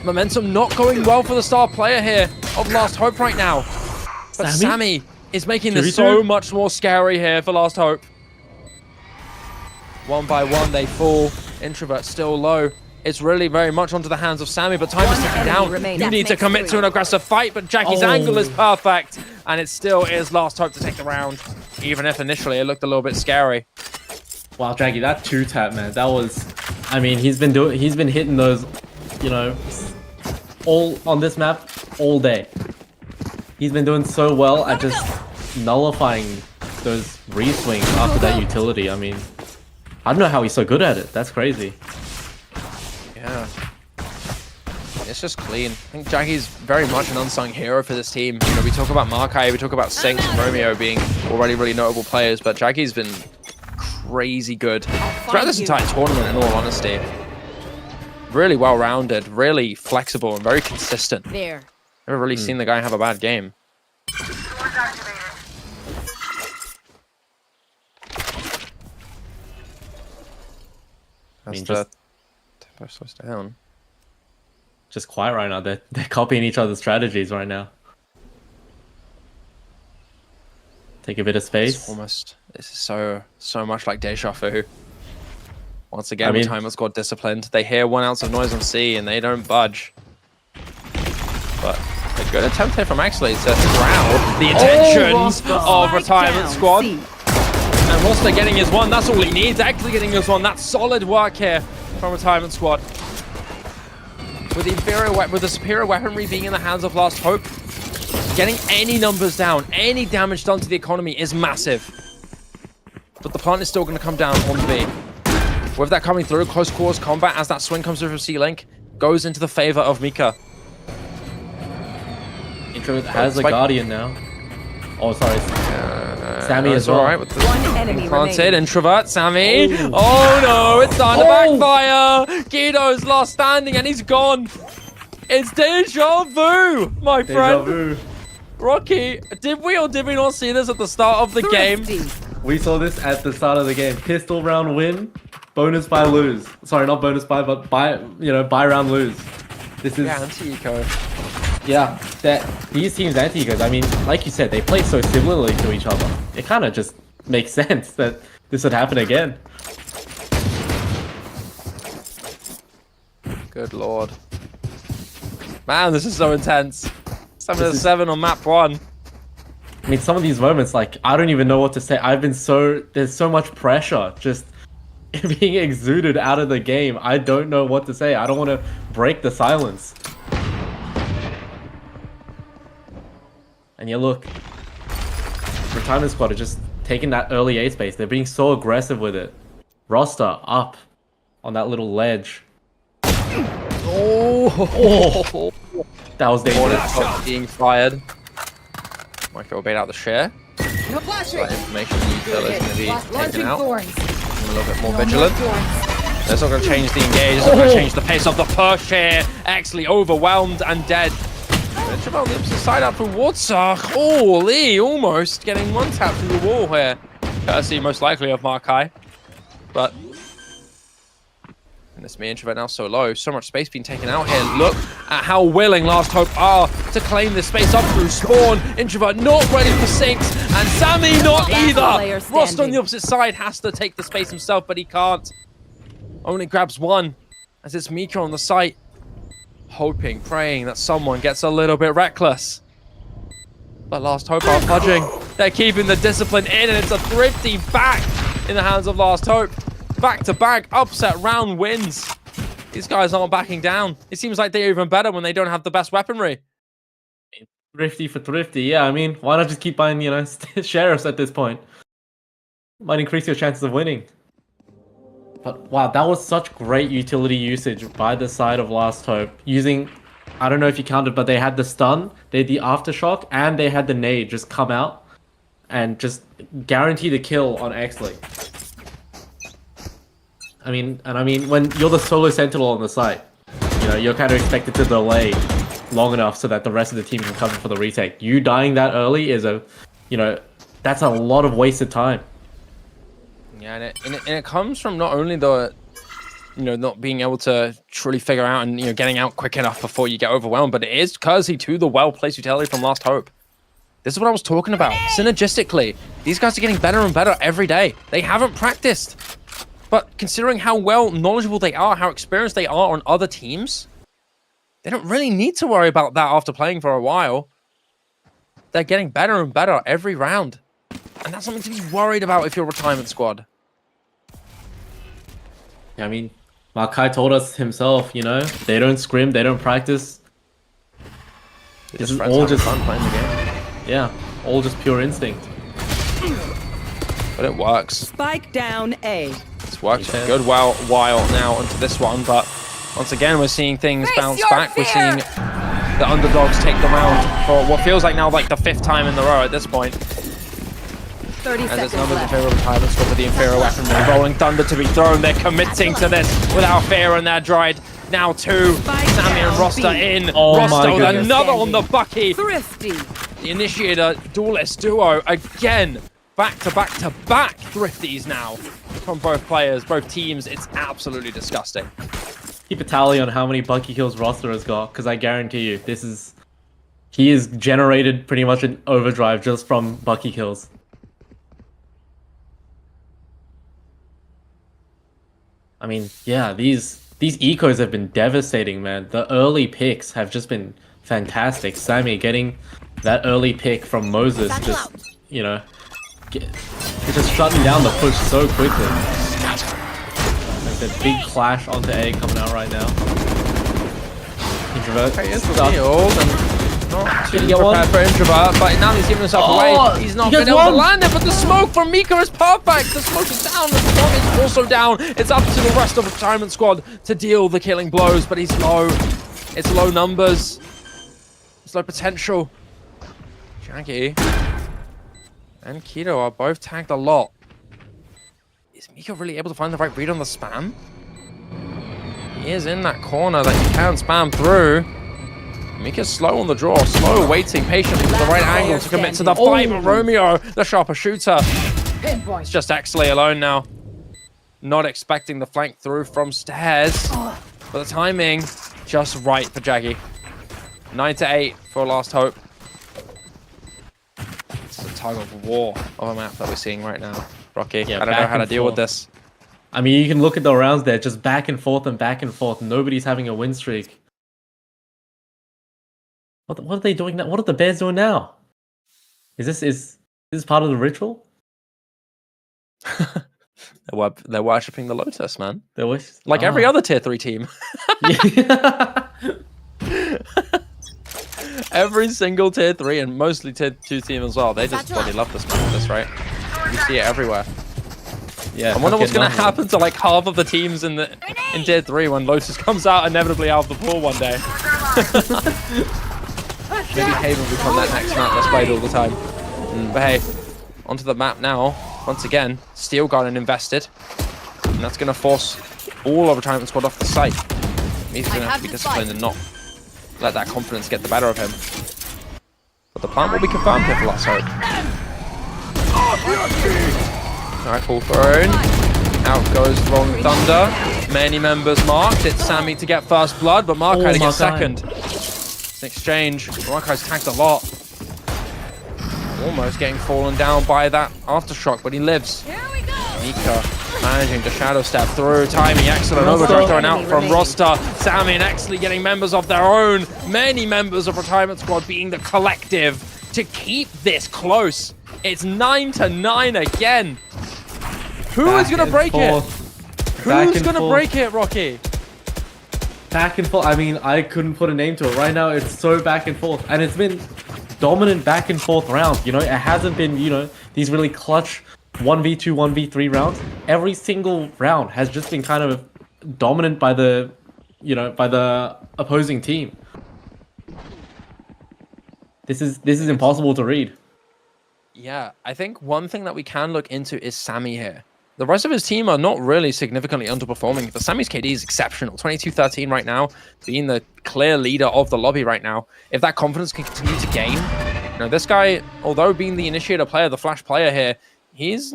Momentum not going well for the star player here of Last Hope right now. But Sammy is making this so much more scary here for Last Hope. One by one they fall. Introvert still low. It's really very much onto the hands of Sammy, but time is ticking down. You need to commit to an aggressive fight, but Jackie's angle is perfect. And it still is Last Hope to take the round, even if initially it looked a little bit scary. Wow, Jackie, that 2-tap, man, that was, I mean, he's been hitting those, you know, all on this map all day. He's been doing so well at just nullifying those re-swings after that utility. I mean, I don't know how he's so good at it. That's crazy. Yeah. It's just clean. I think Jackie's very much an unsung hero for this team. You know, we talk about Markai, we talk about Sinks and Romeo being already really notable players, but Jackie's been crazy good throughout this entire tournament, in all honesty. Really well-rounded, really flexible, and very consistent. There. Never really seen the guy have a bad game. I mean, That's the tempo slows down. Just quiet right now. They're copying each other's strategies right now. Take a bit of space. This is so much like Deja Vu. Once again, Retirement Squad disciplined. They hear 1 ounce of noise on C and they don't budge. But a good attempt here from Axley to ground the intentions of Retirement Squad. And Roster getting his 1, that's all he needs. Actually getting his 1, that's solid work here from Retirement Squad. With the superior weaponry being in the hands of Last Hope, getting any numbers down, any damage done to the economy is massive. But the plant is still going to come down on B. With that coming through, close quarters combat as that swing comes through from C-Link, goes into the favor of Mika. Intro has a Guardian now. Oh, sorry. Sammy as It's well. alright with the One enemy planted. remaining. Introvert, Sammy. Oh no, it's time to backfire. Guido's last standing and he's gone. It's deja vu, my Deja friend. vu. Rocky, did we or did we not see this at the start of the game? Thrifty. We saw this at the start of the game. Pistol round win, bonus by lose. Sorry, not bonus by, but by round lose. This is Yeah, anti-eco. yeah. That these teams anti-ecos. I mean, like you said, they play so similarly to each other. It kind of just makes sense that this would happen again. Good lord. Man, this is so intense. 7-7 on map 1. I mean, some of these moments, like, I don't even know what to say. There's so much pressure just being exuded out of the game. I don't know what to say. I don't want to break the silence. And you look, Retirement Squad are just taking that early A space. They're being so aggressive with it. Roster up on that little ledge. Oh, That was dangerous. shot being fired. Michael will bait out the share. No flashing. That information you feel is going to be taken Launching out. thorns. A little bit more No vigilant. thorns. That's not going to change the engage. It's not going to change the pace of the push here. Actually overwhelmed and dead. Chabal lips the side up for Wartsak. Holy, almost getting one tap through the wall here. Courtesy most likely of Markai. But and this me introvert now so low. So much space being taken out here. Look at how willing Last Hope are to claim this space up through spawn. Introvert not ready for sinks. And Sammy not Last player either. Rost on standing. the opposite side has to take the space himself, but he can't. Only grabs one as it's Mika on the site. Hoping, praying that someone gets a little bit reckless. But Last Hope are fudging. They're keeping the discipline in, and it's a thrifty back in the hands of Last Hope. Back-to-back upset round wins. These guys aren't backing down. It seems like they're even better when they don't have the best weaponry. Thrifty for thrifty. Yeah, I mean, why not just keep buying, sheriffs at this point? Might increase your chances of winning. But wow, that was such great utility usage by the side of Last Hope. Using, I don't know if you counted, but they had the stun, they had the aftershock, and they had the nade just come out and just guarantee the kill on Exley. I mean, when you're the solo sentinel on the site, you're kind of expected to delay long enough so that the rest of the team can cover for the retake. You dying that early is that's a lot of wasted time. Yeah, and it comes from not only the, not being able to truly figure out and, getting out quick enough before you get overwhelmed, but it is courtesy to the well-placed utility from Last Hope. This is what I was talking about. Synergistically, these guys are getting better and better every day. They haven't practiced. But considering how well knowledgeable they are, how experienced they are on other teams, they don't really need to worry about that after playing for a while. They're getting better and better every round. And that's something to be worried about if you're a Retirement Squad. I mean, Markai told us himself, they don't scrim, they don't practice. This is all just fun playing the game. Yeah, all just pure instinct. But it works. Spike down A. It's worked a good while now onto this one, but once again we're seeing things Face bounce your back. fear! We're seeing the underdogs take the round for what feels like now like the 5th time in the row at this point. 30 As seconds it's numbers in left. favor of the Tyrant Squad with the inferior weaponry. Rolling Thunder to be thrown. They're committing to this without fear, and they're dried. Now 2. Spike Sammy and down Rosta B. in. Oh my Rosta with goodness. another on the Bucky. Thrifty. The Initiator duelist duo again. Back-to-back thrifties now from both players, both teams. It's absolutely disgusting. Keep a tally on how many Bucky kills Roster has got, because I guarantee you, he is generated pretty much an overdrive just from Bucky kills. I mean, yeah, these ecos have been devastating, man. The early picks have just been fantastic. Sammy getting that early pick from Moses, just just shutting down the push so quickly. Like the big clash onto A coming out right now. Introvert. He is stuck. revealed and not too Did he get one? prepared for Introvert, but now he's giving himself Oh, away. He's not he been gets able to one. land it, but the smoke from Mika is perfect. The smoke is down, the smoke is also down. It's up to the rest of the Retirement Squad to deal the killing blows, but he's low. It's low numbers. It's low potential. Jaggy. and Keto are both tagged a lot. Is Mika really able to find the right read on the spam? He is in that corner that you can spam through. Mika's slow on the draw, slow, waiting patiently for the right angle to commit to the fight, but Romeo, the sharper shooter. It's just Exley alone now. Not expecting the flank through from stairs. But the timing, just right for Jaggy. 9-8 for Last Hope. It's a tug of war of a map that we're seeing right now. Rocky, Yeah, I don't know how to deal with forth. this. I mean, you can look at the rounds there, just back and forth and back and forth. Nobody's having a win streak. What are they doing now? What are the Bears doing now? Is this part of the ritual? They're worshipping the Lotus, man. They wish Like every other tier 3 team. Yeah. Every single tier 3 and mostly tier 2 team as well. They just bloody love this map, this, right? You see it everywhere. Yeah. I wonder what's going to happen to like half of the teams in tier 3 when Lotus comes out inevitably out of the pool one day. Maybe Haven will become that next map that's played all the time. But hey, onto the map now. Once again, Steel Garden invested. And that's going to force all of Retirement Squad off the site. He's going to have to be disciplined and not let that confidence get the better of him. But the plan will be confirmed here for Last Hope. Rifle thrown. Out goes Throng Thunder. Many members marked. It's Sammy to get first blood, but Markai to get second. It's an exchange. Markai's tagged a lot. Almost getting fallen down by that aftershock, but he lives. Mika managing to shadow step through. Timing excellent. Overdrive thrown out from roster. Sammy and Exley getting members of their own. Many members of Retirement Squad being the collective to keep this close. It's 9-9 again. Who is going to break it? Who's going to break it, Rocky? Back and forth. I mean, I couldn't put a name to it. Right now, it's so back and forth. And it's been dominant back and forth rounds. You know, it hasn't been, you know, these really clutch 1v2, 1v3 rounds. Every single round has just been kind of dominant by the, you know, by the opposing team. This is impossible to read. Yeah, I think one thing that we can look into is Sammy here. The rest of his team are not really significantly underperforming, but Sammy's KD is exceptional. 22-13 right now, being the clear leader of the lobby right now. If that confidence can continue to gain, you know, this guy, although being the initiator player, the flash player here, he's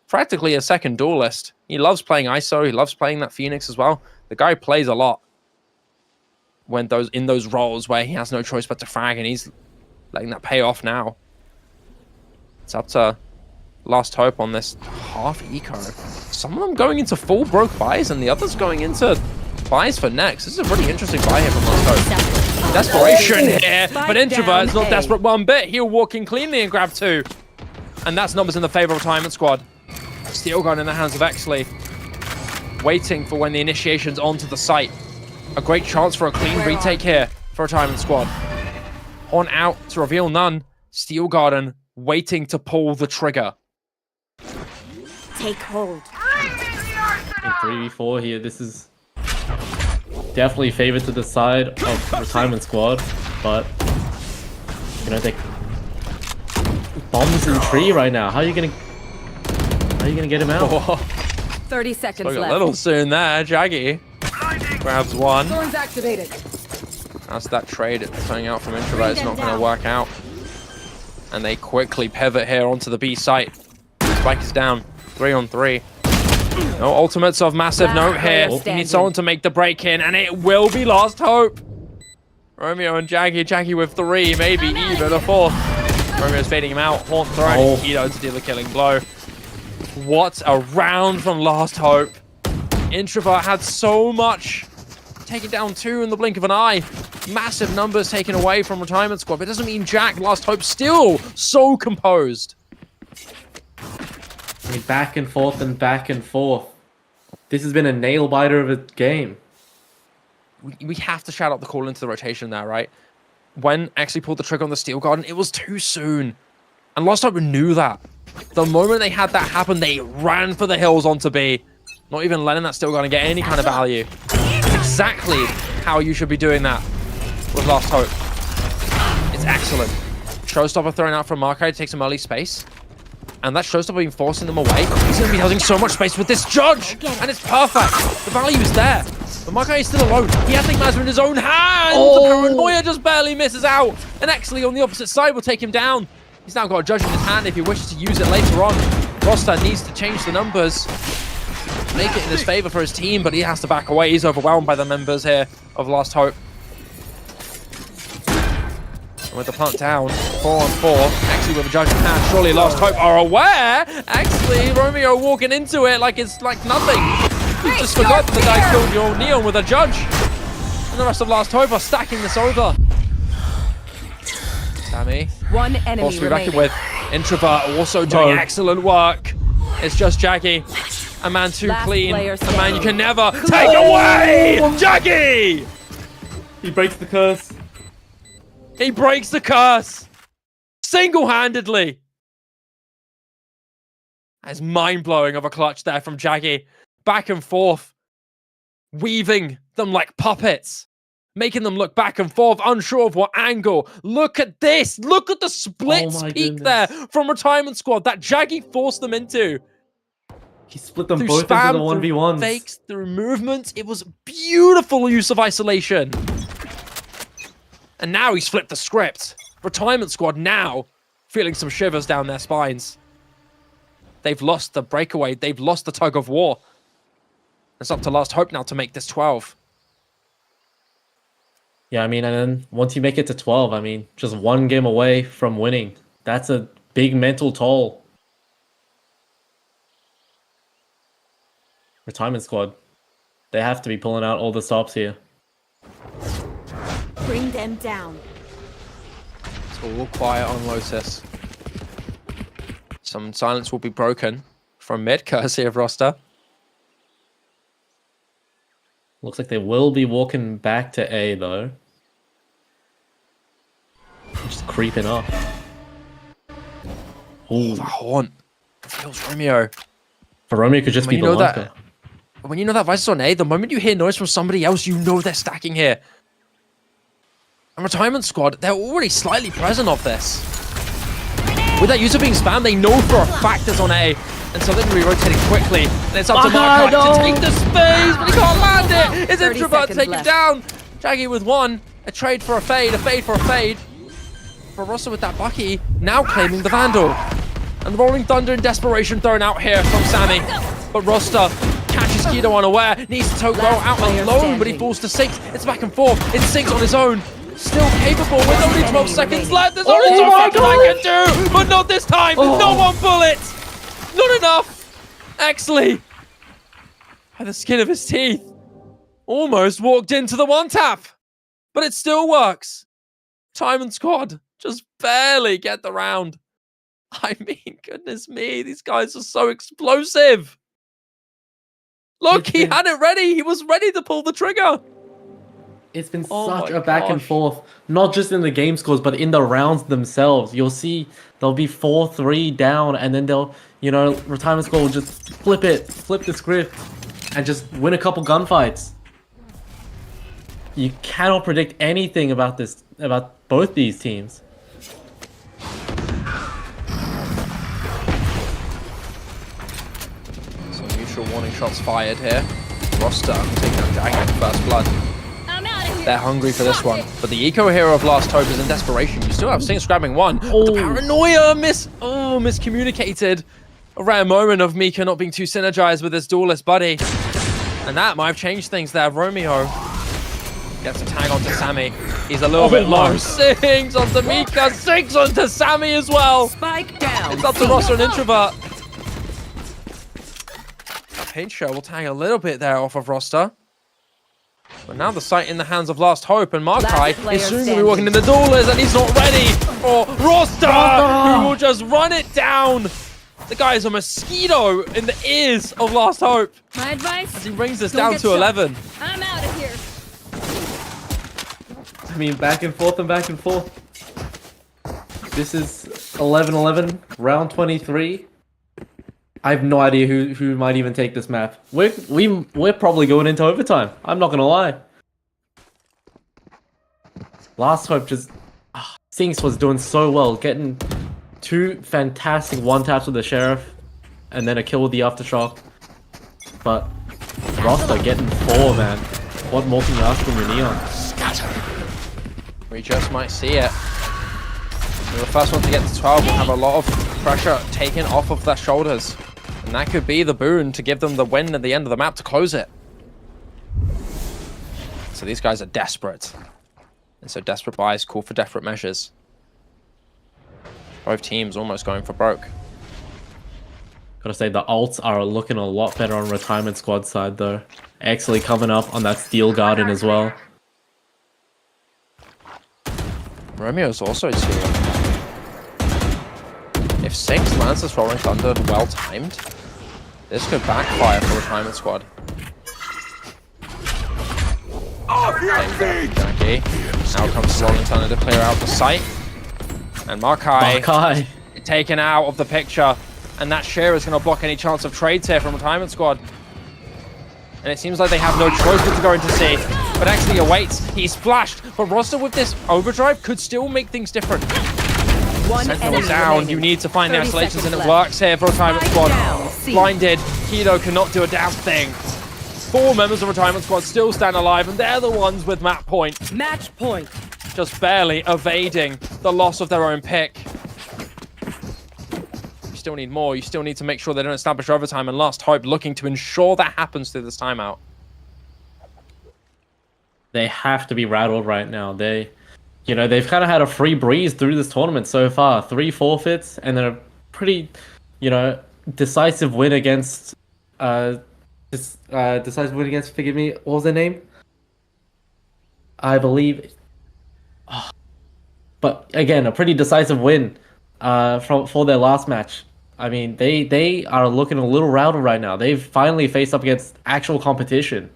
practically a second duelist. He loves playing ISO, he loves playing that Phoenix as well. The guy plays a lot when in those roles where he has no choice but to frag, and he's letting that pay off now. It's up to Last Hope on this half eco. Some of them going into full broke buys and the others going into buys for next. This is a really interesting buy here from Last Hope. Desperation here, but Introvert's not desperate one bit. He'll walk in cleanly and grab 2. And that's numbers in the favor of Retirement Squad. Steel Gun in the hands of Exley. Waiting for when the initiation's onto the site. A great chance for a clean retake here for Retirement Squad. Horn out to reveal none. Steel Garden waiting to pull the trigger. Take hold. In 3v4 here, this is definitely favored to the side of Retirement Squad, but you know, they bombs in tree right now. How are you gonna get him out? 30 seconds Spoke a left. little soon there. Jaggy grabs one. Thorns activated. As that trade coming out from Introvert is not going to work out. And they quickly pivot here onto the B site. Spike is down. 3-on-3. No ultimates of massive note here. He needs someone to make the break in, and it will be Last Hope. Romeo and Jaggy. Jaggy with 3, maybe even a 4th. Romeo's fading him out. Horn throwing Keto to deal the killing blow. What a round from Last Hope. Introvert had so much. Taking down 2 in the blink of an eye. Massive numbers taken away from Retirement Squad. But it doesn't mean Jack, Last Hope, still so composed. I mean, back and forth and back and forth. This has been a nail-biter of a game. We have to shout out the call into the rotation there, right? When actually pulled the trigger on the Steel Garden, it was too soon. And Last Hope knew that. The moment they had that happen, they ran for the hills onto B. Not even letting that Steel Garden get any kind of value. Exactly how you should be doing that with Last Hope. It's excellent. Showstopper thrown out from Markai to take some early space. And that Showstopper being forcing them away. He's going to be holding so much space with this Judge. And it's perfect. The value is there. But Markai is still alone. He has the Mazma in his own hands. The Paranoia just barely misses out. And Exley on the opposite side will take him down. He's now got a Judge in his hand if he wishes to use it later on. Roster needs to change the numbers. Make it in his favor for his team, but he has to back away. He's overwhelmed by the members here of Last Hope. And with the plant down, 4-on-4, Exley with a Judge in hand. Surely Last Hope are aware. Exley, Romeo walking into it like it's like nothing. You just forgot that the guy killed your Neon with a Judge. And the rest of Last Hope are stacking this over. Sammy. One enemy Also be remaining. back with Introvert also doing excellent work. It's just Jaggy. A man too Last clean. player A man you can standing. never take away! Jaggy! He breaks the curse. He breaks the curse! Single-handedly! That's mind-blowing of a clutch there from Jaggy. Back and forth. Weaving them like puppets. Making them look back and forth, unsure of what angle. Look at this! Look at the split Oh my peak goodness. there from Retirement Squad that Jaggy forced them into. He split them Through both into spam, the through 1v1s. fakes, through movements. It was beautiful use of isolation. And now he's flipped the script. Retirement Squad now feeling some shivers down their spines. They've lost the breakaway. They've lost the tug of war. It's up to Last Hope now to make this 12. Yeah, I mean, and then once you make it to 12, I mean, just one game away from winning. That's a big mental toll. Retirement Squad. They have to be pulling out all the stops here. Bring them down. It's all quiet on Lotus. Some silence will be broken from mid, courtesy of Roster. Looks like they will be walking back to A, though. Just creeping up. Ooh. The haunt feels Romeo. For Romeo could just When be you the know lunker. that, when you know that Vice is on A, the moment you hear noise from somebody else, you know they're stacking here. And Retirement Squad, they're already slightly present of this. With that user being spammed, they know for a fact it's on A. And so they're going to be rotating quickly. And it's up to Markai to take the space, but he can't land it. It's 30 Introvert to seconds take him left. down. Jaggy with one. A trade for a fade for a fade. For Rossa with that Bucky, now claiming the Vandal. And the Rolling Thunder in desperation thrown out here from Sammy. But Rosta catches Guido unaware, needs to go out player alone, but he standing. falls to Sinks. It's back and forth. It's Sinks on his own. Still capable with only 12 enemy seconds remaining. left. There's only so much I can do, but not this time. No one bullet. Not enough. Exley, by the skin of his teeth, almost walked into the one tap, but it still works. Time and Squad just barely get the round. I mean, goodness me, these guys are so explosive. Look, he had it ready. He was ready to pull the trigger. It's been Oh such my a back and gosh. forth, not just in the game scores, but in the rounds themselves. You'll see they'll be 4-3 down, and then they'll, Retirement Squad will just flip the script, and just win a couple gunfights. You cannot predict anything about both these teams. Some mutual warning shots fired here. Roster taking out Jagger in first blood. I'm out of here. They're hungry for this one. But the eco hero of Last Hope is in desperation. You still have Sinks grabbing one. But the paranoia miscommunicated. A rare moment of Mika not being too synergized with his duelist buddy. And that might have changed things there. Romeo gets a tag onto Sammy. He's a little bit low. Sinks onto Mika. Sinks onto Sammy as well. Spike down. It's up to Roster and Introvert. Paint Show will tag a little bit there off of Roster. But now the sight in the hands of Last Hope, and Last Markai player is soon going to be standing. walking in the duelers, and he's not ready for Roster, who will just run it down. The guy is a mosquito in the ears of Last Hope My advice? as he brings this Don't down get to shot. 11. I'm out of here. I mean, back and forth and back and forth. This is 11-11, round 23. I have no idea who might even take this map. We're probably going into overtime. I'm not gonna lie. Last Hope just Sinks was doing so well, getting 2 fantastic one-taps with the Sheriff, and then a kill with the Aftershock. But Roster getting 4, man. What more can you ask from your Neon? We just might see it. The first one to get to 12 will have a lot of pressure taken off of their shoulders. And that could be the boon to give them the win at the end of the map to close it. So these guys are desperate. And so desperate buys call for desperate measures. Both teams almost going for broke. Gotta say, the ults are looking a lot better on Retirement Squad side, though. Actually coming up on that Steel Garden as well. Romeo's also 2. If Sinks lands this Rolling Thunder well timed, this could backfire for Retirement Squad. Off your feet! Jackie. Now comes Rolling Thunder to clear out the site. And Makai taken out of the picture. And that Shear is going to block any chance of trades here from Retirement Squad. And it seems like they have no choice but to go into C. But actually awaits. He's flashed. But Roster with this overdrive could still make things different. Sentinel down. remaining. You need to find the 30 isolations, and seconds it left. works here for Retirement Spike Squad. down, C. Blinded. Kido cannot do a damn thing. 4 members of Retirement Squad still stand alive, and they're the ones with map point. Match point. Just barely evading the loss of their own pick. You still need more. You still need to make sure they don't establish overtime, and Last Hope looking to ensure that happens through this timeout. They have to be rattled right now. They've kind of had a free breeze through this tournament so far. 3 forfeits and then a pretty, decisive win against, forgive me, what was their name? I believe. But again, a pretty decisive win for their last match. I mean, they are looking a little rattled right now. They've finally faced up against actual competition.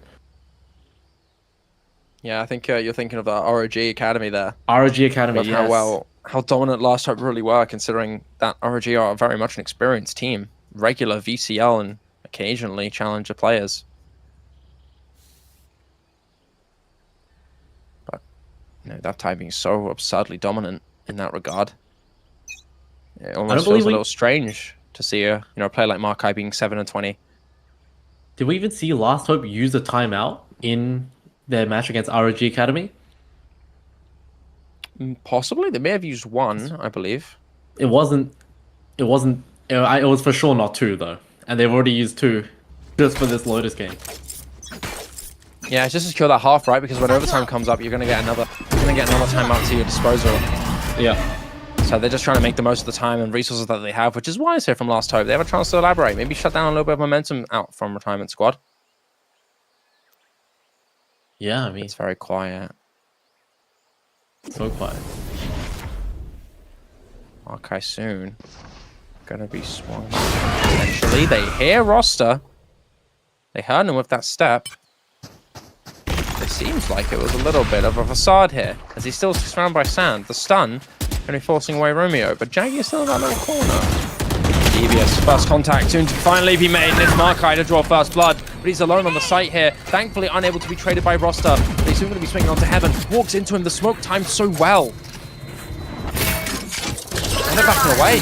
Yeah, I think you're thinking of the ROG Academy there. ROG Academy, Of yes. how dominant Last Hope really were, considering that ROG are very much an experienced team. Regular VCL and occasionally challenger players. But, that type being so absurdly dominant in that regard. It almost feels a little strange to see a player like Markai being 7-20. Did we even see Last Hope use a timeout in their match against ROG Academy? Possibly. They may have used 1, I believe. It was for sure not 2 though. And they've already used 2 just for this Lotus game. Yeah, just secure that half, right? Because when overtime comes up, you're gonna get another timeout to your disposal. Yeah. So they're just trying to make the most of the time and resources that they have, which is wise here from Last Hope. They have a chance to elaborate, maybe shut down a little bit of momentum out from Retirement Squad. Yeah, I mean, It's very quiet. so quiet. Okay, soon. Gonna be swung. Eventually, they hear Roster. They heard him with that step. It seems like it was a little bit of a facade here, as he's still surrounded by sand. The stun only forcing away Romeo, but Jaggy is still in that little corner. Devious. First contact soon to finally be made, and it's Markai to draw first blood, but he's alone on the site here. Thankfully unable to be traded by Roster. But he's soon going to be swinging onto Heaven. Walks into him. The smoke timed so well. And they're backing away.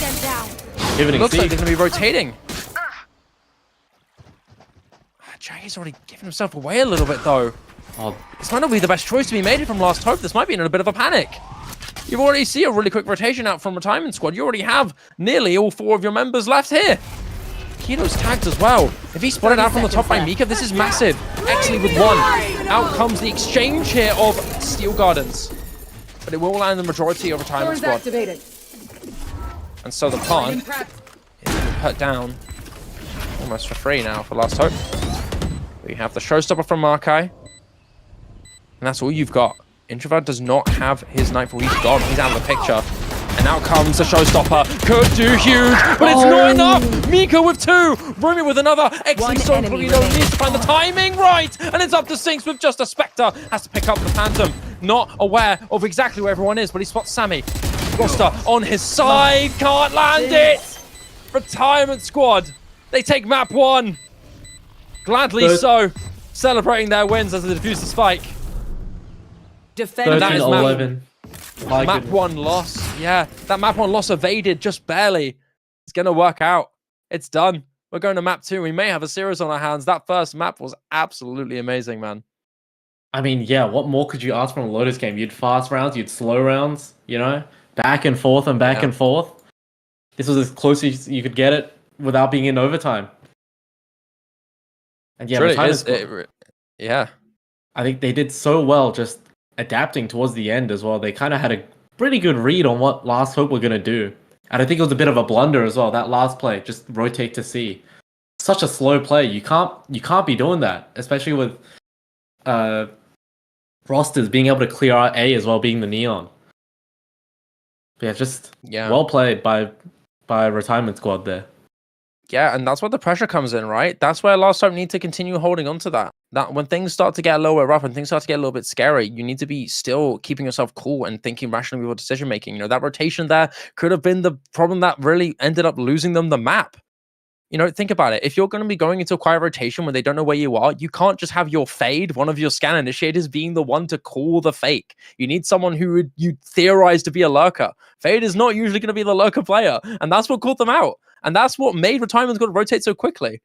Pivoting Looks C. like they're going to be rotating. Jaggy's already given himself away a little bit, though. Oh, This might not be the best choice to be made from Last Hope. This might be in a bit of a panic. You already see a really quick rotation out from Retirement Squad. You already have nearly all 4 of your members left here. Kido's tagged as well. If he's spotted out from the top by Mika, this is massive. Actually, with 1. Out comes the exchange here of Steel Gardens. But it will land the majority of Retirement Doors Squad. activated. And so the plant is put down almost for free now for Last Hope. We have the showstopper from Markai. And that's all you've got. Introvert does not have his Nightfall. He's gone. He's out of the picture. And out comes the showstopper. Could do huge, but it's not enough. Mika with 2. Rumi with another. One Excellent so enemy Polito remaining. needs to find the timing right. And it's up to Sinks with just a Spectre. Has to pick up the Phantom. Not aware of exactly where everyone is, but he spots Sammy. Roster on his side. Can't land it. Retirement Squad. They take map 1. Gladly so. Celebrating their wins as the diffuser spike. Defend that is 13-11. My Map goodness. 1 loss. Yeah, that map 1 loss evaded just barely. It's going to work out. It's done. We're going to map 2. We may have a series on our hands. That first map was absolutely amazing, man. I mean, yeah, what more could you ask from a Lotus game? You'd fast rounds, you'd slow rounds, you know? Back and forth and back Yeah. and forth. This was as close as you could get it without being in overtime. And yeah, It really Retirement is. Squad, Yeah. I think they did so well just adapting towards the end as well. They kind of had a pretty good read on what Last Hope were going to do. And I think it was a bit of a blunder as well, that last play, just rotate to C. Such a slow play. You can't be doing that, especially with rosters being able to clear out A as well, being the Neon. But yeah, just well played by Retirement Squad there. Yeah, and that's where the pressure comes in, right? That's where Last Hope need to continue holding on to that. That when things start to get a little bit rough and things start to get a little bit scary, you need to be still keeping yourself cool and thinking rationally before decision making. You know, that rotation there could have been the problem that really ended up losing them the map. You know, think about it. If you're going to be going into a quiet rotation when they don't know where you are, you can't just have your Fade, one of your scan initiators, being the one to call the fake. You need someone who you theorize to be a lurker. Fade is not usually going to be the lurker player, and that's what caught them out. And that's what made Retirement Squad rotate so quickly.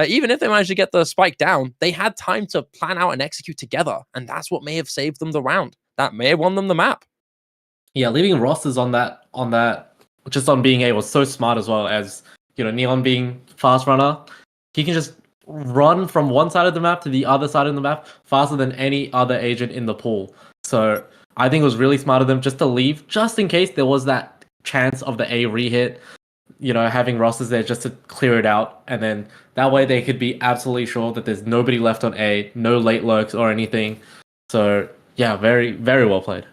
Even if they managed to get the spike down, they had time to plan out and execute together, and that's what may have saved them the round. That may have won them the map. Yeah, leaving rosters on that, just on being A was so smart as well. As you know, Neon being fast runner, he can just run from one side of the map to the other side of the map faster than any other agent in the pool. So I think it was really smart of them just to leave, just in case there was that chance of the A rehit. You know, having rosters there just to clear it out, and then that way they could be absolutely sure that there's nobody left on A, no late lurks or anything. So yeah, very, very well played.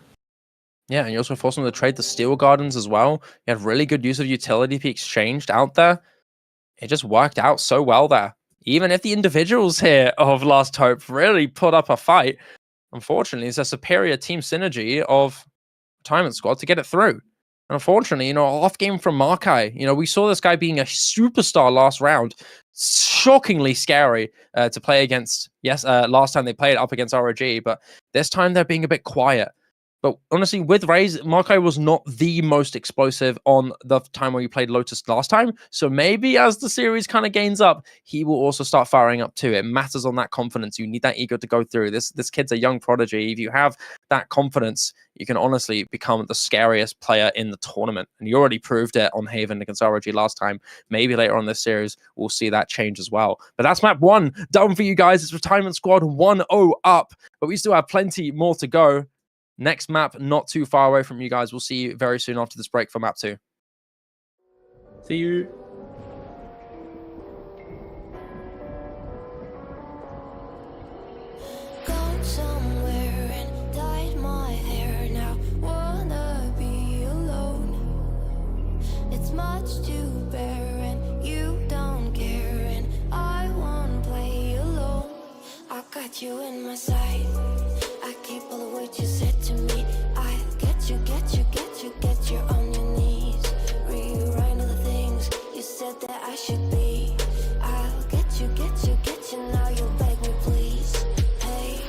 Yeah, and you also forced them to trade the Steel Gardens as well. You had really good use of utility to be exchanged out there. It just worked out so well there. Even if the individuals here of Last Hope really put up a fight, unfortunately, it's a superior team synergy of Retirement Squad to get it through. And unfortunately, you know, off game from Markai, you know, we saw this guy being a superstar last round. Shockingly scary to play against. Yes, last time they played up against ROG, but this time they're being a bit quiet. But honestly, with Raze, Markai was not the most explosive on the time where you played Lotus last time. So maybe as the series kind of gains up, he will also start firing up too. It matters on that confidence. You need that ego to go through. This kid's a young prodigy. If you have that confidence, you can honestly become the scariest player in the tournament. And you already proved it on Haven against ROG last time. Maybe later on this series, we'll see that change as well. But that's map 1 done for you guys. It's Retirement Squad 1-0 up. But we still have plenty more to go. Next map, not too far away from you guys. We'll see you very soon after this break for map 2. See you. Gone somewhere and dyed my hair now. Wanna be alone. It's much to bear and you don't care, and I won't play alone. I got you in my sight. I keep all the words you said to me. I get you, get you, get you, get you on your knees. Rewrite all the things you said that I should be. I'll get you, get you, get you. Now you'll beg me, please. Hey.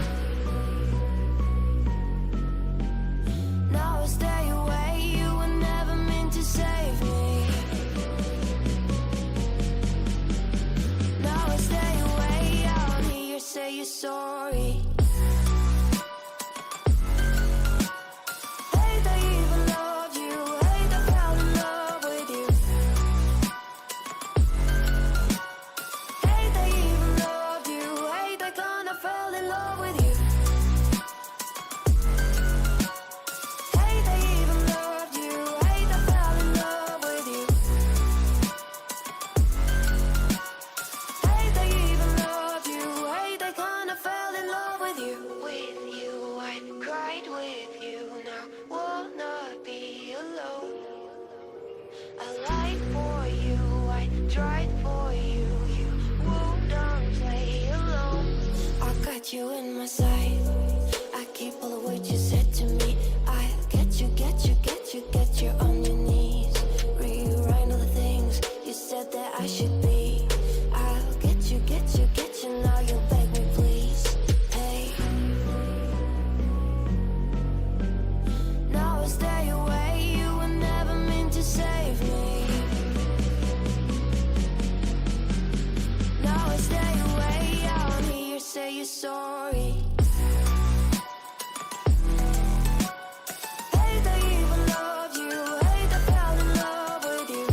Now I stay away. You were never meant to save me. Now I stay away. I'll hear you say you're sorry. You in my sight. I keep all the words you said to me. I get you, get you, get you, get you on your knees. Rewrite all the things you said that I should be. I'll get you, get you, get you. Now you'll beg me, please. Hey. Now I stay you're sorry. Hate they even loved you. Hate they fell in love with you.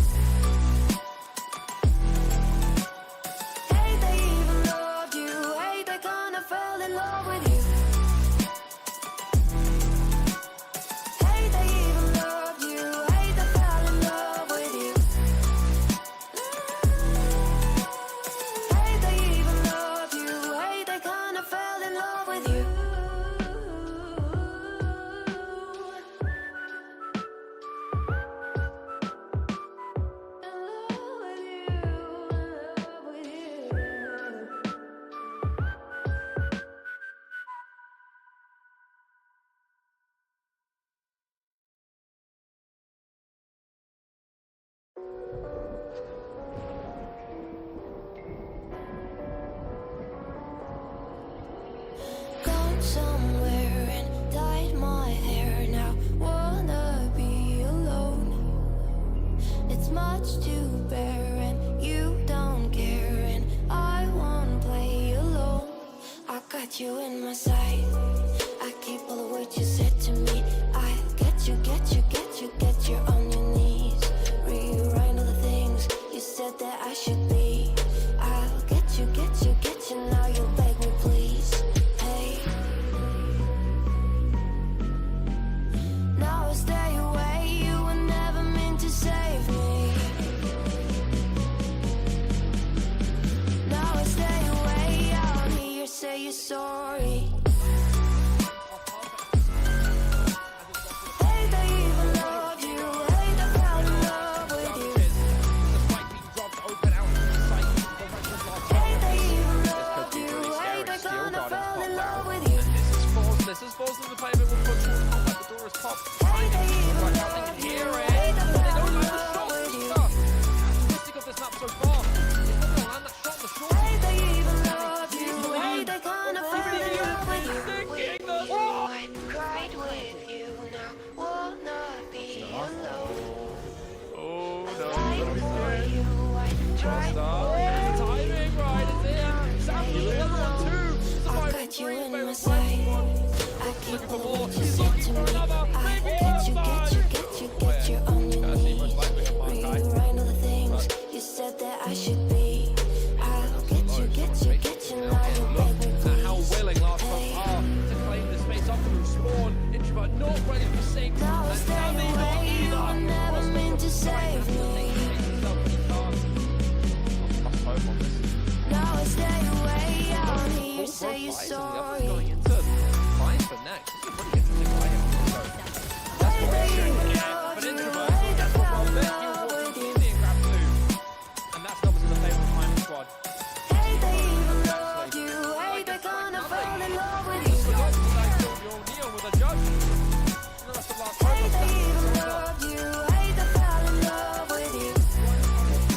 Hate they even loved you. Hate they kinda fell in love with you. Hate they even loved you. Hate they fell in love with you. Hate they even loved you. Hate they kinda fell in love with you. Gone somewhere and dyed my hair now. Wanna be alone. It's much to bear and you don't care and I won't play alone. I got you in my sight. I keep all the words you said to me. I get you, get you, get you, get you on your knees. Rewrite all the things you said that I should be. I'll get you, get you, get you. Now you'll beg me, please. Hey. Now I stay away. You were never meant to save me. Now I stay away. I'll hear you say you're sorry. Hate they even loved you. Hate they fell in love with you. Hate they even loved you. Hate they kinda fell in love with you. This is forced in the playbook with football. Like the door is popped. Hate they even Right now they loved can you. hear it. Hate they But they fell don't in know the love shot with you. stuff. Statistic of this map so far. If they're gonna land that shot on the short. Hate they even loved you. Hate they kinda fell in love with you. I cried with you. Now wanna be alone. Oh no. Fight for you. I tried for you. Timing right is in. Sam, you the other one too. I got you in my sight. I keep all the words you said to me. I get you, get you, get you, get you on your knees. Rewrite all the things you said that I should be. I'll get you, get you, get you. Now you beg me, please. How willing last month are to claim the space up through spawn. Introvert not ready for sync. Now I stay away. You were never meant to save me. Now I stay away. I'll hear you say you're sorry. Going into fine for next. This is a pretty interesting lineup. Hate they even But loved you. introvert, Hate they that's what fell I'll in bet love you with you. will grab two. And that's numbers in the favour of Time Squad. Hate they even loved you. Hate they kinda fell in love with you. So that's what I thought you'll deal with a judge. And the rest of last time, Hate they that's even what loved you. Hate they fell in love with you.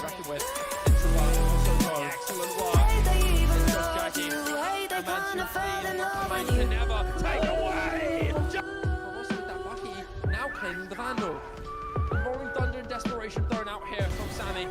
reckon with introvert also doing excellent work. Hate they even Just loved Jackie. you. Hate they kinda fell in love with Can you. never take away. Also with that Bucky now claiming the Vandal. Roaring Thunder and Desperation thrown out here from Sammy.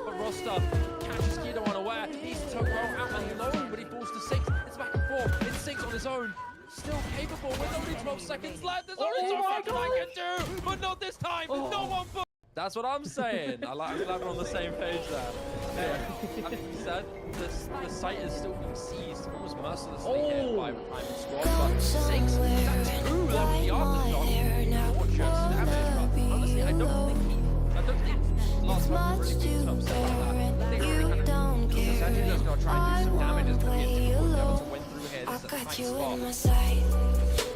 But Roster catches Kido unaware. He's so well out alone, but he falls to 6. It's back and forth. It sinks on his own. Still capable with only 12 seconds left. There's only so much I can do, but not this time. No one but. That's what I'm saying. I'm glad we're on the same page there. Yeah. I think we said the site is still being seized almost mercilessly here by Time Squad. But 6, that's 2 left in the aftershot. Gorgeous damage, but honestly, I don't think last month was really good upset about that. I think we're really kind of essentially just gonna try and do some damage as we get to win through here. I This is a got tight you spot. in my sight.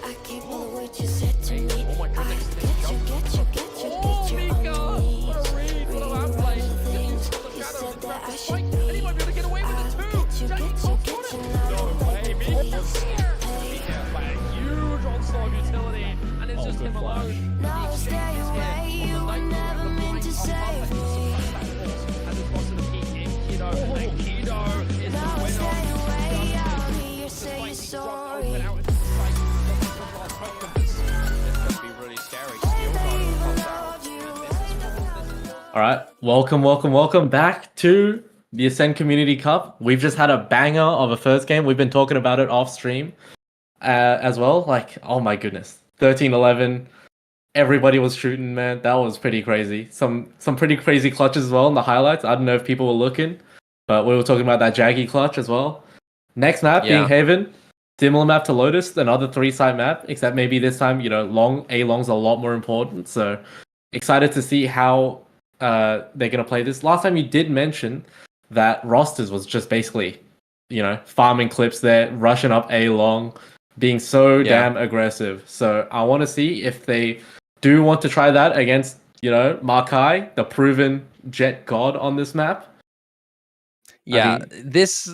I keep all the words you said to me. Oh my I goodness, this get you, jump. get you, get you, Oh, get you Mika! on your knees. What a read, what a Rewrite hand all play. the Just things used the you shadows said to that grab I the should spike, be. and he might be able to get away with it I'll too. get you, Jackie get you, Bolt get got you. it. Now No you way, beg me, Mika. please. Hey. Yeah, by a huge onslaught of utility, and it's just good him flash. alone. Now The stay exchange is here away. on the You were night never before meant to the save blind me. as it's lost to the peak in Kido, and Kido is the Now winner. stay away. I'll hear you Despite say you're being sorry. dropped open out into the sight of the last hope of this. It's going to be really scary. Steel Guard comes out, and this is All right, welcome back to the Ascend Community Cup. We've just had a banger of a first game. We've been talking about it off stream as well. Like, oh my goodness, 13-11. Everybody was shooting, man. That was pretty crazy. Some pretty crazy clutches as well in the highlights. I don't know if people were looking, but we were talking about that Jaggy clutch as well. Next map being Yeah. Haven. Similar map to Lotus, another 3-site map, except maybe this time, long's a lot more important. So excited to see how they're going to play this. Last time you did mention that rosters was just basically, farming clips there, rushing up A long, being so damn aggressive. So I want to see if they do want to try that against, Makai, the proven Jet God on this map. Yeah, this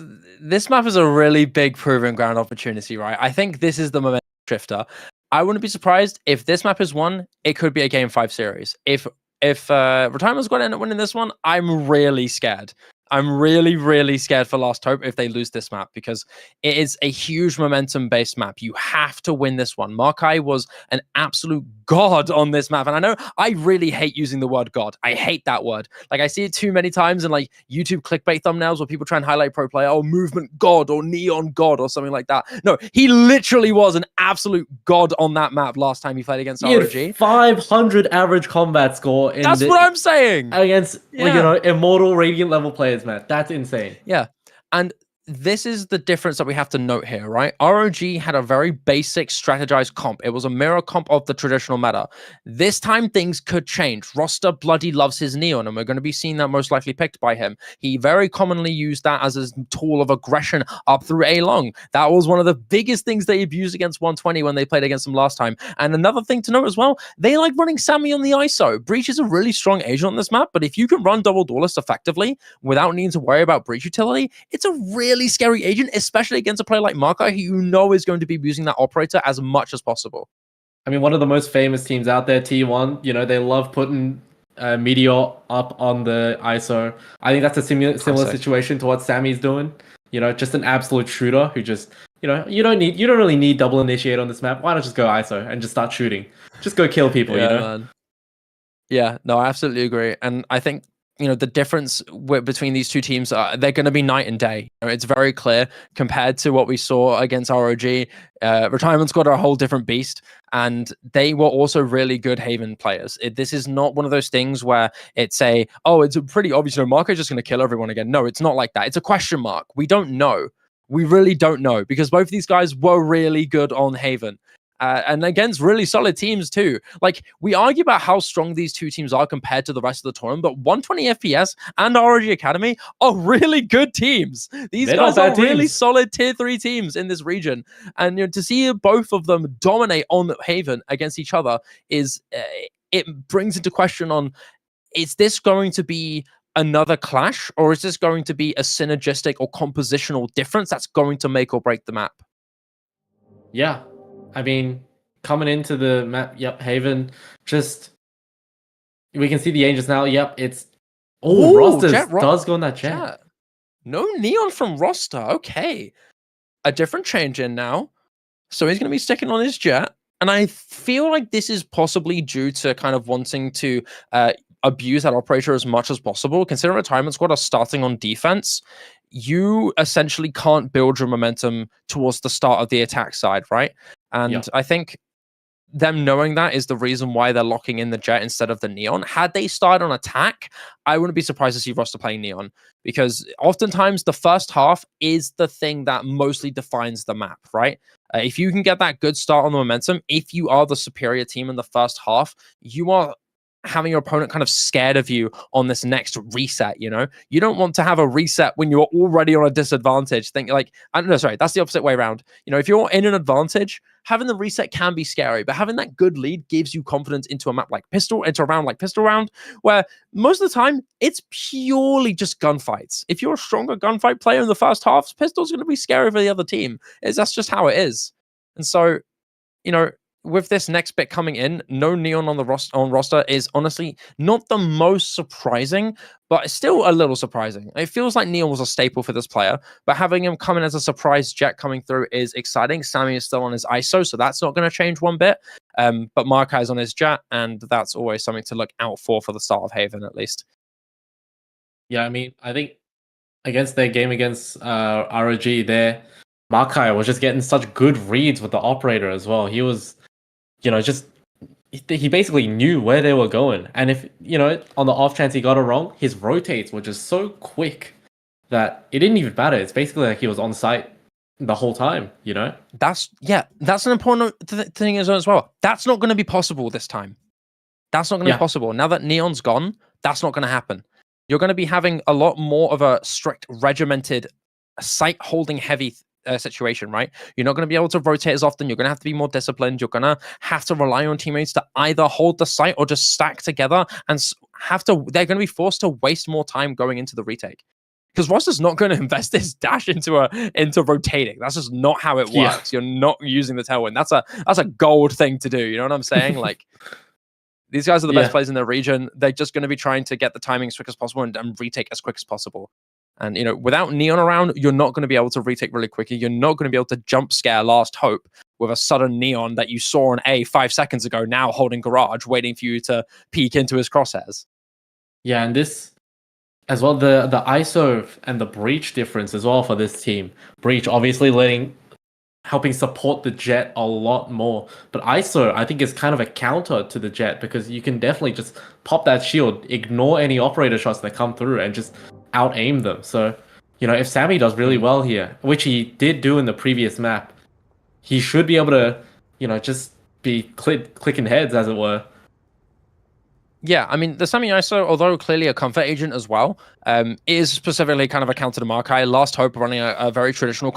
map is a really big proving ground opportunity, right? I think this is the momentum shifter. I wouldn't be surprised if this map is won. It could be a Game 5 series. If Retirement's going to end up winning this one, I'm really scared. I'm really, really scared for Last Hope if they lose this map, because it is a huge momentum-based map. You have to win this one. Makai was an absolute god on this map. And I know I really hate using the word god. I hate that word. Like, I see it too many times in like YouTube clickbait thumbnails where people try and highlight pro player, oh, movement god or neon god or something like that. No, he literally was an absolute god on that map last time he played against ROG. 500 average combat score. That's what I'm saying. Against, immortal Radiant level players, man. That's insane. Yeah. And this is the difference that we have to note here, right? ROG had a very basic strategized comp. It was a mirror comp of the traditional meta. This time things could change. Roster bloody loves his neon, and we're going to be seeing that most likely picked by him. He very commonly used that as his tool of aggression up through A long. That was one of the biggest things they abused against 120 when they played against him last time. And another thing to note as well, they like running Sammy on the ISO. Breach is a really strong agent on this map, but if you can run double duelist effectively without needing to worry about breach utility, it's a really scary agent, especially against a player like Makai, who you know is going to be using that operator as much as possible. I mean, one of the most famous teams out there, T1, they love putting Meteor up on the ISO. I think that's a similar situation to what Sammy's doing. Just an absolute shooter who just, you don't really need double initiate on this map. Why not just go ISO and just start shooting? Just go kill people, Man. Yeah, no, I absolutely agree. And I think the difference between these two teams, they're going to be night and day. It's very clear compared to what we saw against ROG. Retirement Squad are a whole different beast, and they were also really good Haven players. This is not one of those things where it's it's pretty obvious, Marco's just going to kill everyone again. No, it's not like that. It's a question mark. We don't know. We really don't know, because both of these guys were really good on Haven. And against really solid teams too. Like, we argue about how strong these two teams are compared to the rest of the tournament, but 120 FPS and ROG Academy are really good teams. These guys are really solid tier 3 teams in this region. And to see both of them dominate on Haven against each other is, it brings into question on, is this going to be another clash, or is this going to be a synergistic or compositional difference that's going to make or break the map? Yeah. I mean, coming into the map, Haven, we can see the Angels now. It's... Roster does go on that Jet. No neon from Roster. Okay. A different change in now. So he's going to be sticking on his Jet. And I feel like this is possibly due to kind of wanting to abuse that operator as much as possible. Considering Retirement Squad are starting on defense, you essentially can't build your momentum towards the start of the attack side, right? And I think them knowing that is the reason why they're locking in the Jet instead of the neon. Had they started on attack, I wouldn't be surprised to see Roster playing neon, because oftentimes the first half is the thing that mostly defines the map, right? If you can get that good start on the momentum, if you are the superior team in the first half, you are having your opponent kind of scared of you on this next reset. You don't want to have a reset when you're already on a disadvantage. That's the opposite way around. If you're in an advantage, having the reset can be scary, but having that good lead gives you confidence into a map like Pistol, into a round like Pistol Round, where most of the time it's purely just gunfights. If you're a stronger gunfight player in the first half, Pistol's going to be scary for the other team. That's just how it is. And so, with this next bit coming in, no neon on the roster is honestly not the most surprising, but it's still a little surprising. It feels like neon was a staple for this player, but having him come in as a surprise Jet coming through is exciting. Sammy is still on his ISO, so that's not going to change one bit. But Makai is on his Jet, and that's always something to look out for the start of Haven, at least. Yeah, I mean, I think against their game against ROG there, Makai was just getting such good reads with the operator as well. He was, just he basically knew where they were going. And if, on the off chance he got it wrong, his rotates were just so quick that it didn't even matter. It's basically like he was on site the whole time, That's an important thing as well. That's not going to be possible this time. That's not going to be possible. Now that Neon's gone, that's not going to happen. You're going to be having a lot more of a strict, regimented, site-holding heavy situation, right? You're not going to be able to rotate as often. You're going to have to be more disciplined. You're going to have to rely on teammates to either hold the site or just stack together and they're going to be forced to waste more time going into the retake. Because Ross is not going to invest his dash into rotating. That's just not how it works. You're not using the tailwind. That's a gold thing to do. You know what I'm saying? Like, these guys are the best players in their region. They're just going to be trying to get the timing as quick as possible and retake as quick as possible. And, without Neon around, you're not going to be able to retake really quickly. You're not going to be able to jump scare Last Hope with a sudden Neon that you saw on A 5 seconds ago, now holding Garage, waiting for you to peek into his crosshairs. Yeah, and this as well, the ISO and the Breach difference as well for this team. Breach obviously helping support the Jet a lot more. But ISO, I think, is kind of a counter to the Jet because you can definitely just pop that shield, ignore any operator shots that come through, and just out-aim them. So, if Sammy does really well here, which he did do in the previous map, he should be able to, just be clicking heads, as it were. Yeah, I mean, the Sammy ISO, although clearly a comfort agent as well, is specifically kind of a counter to Makai. Last Hope running a very traditional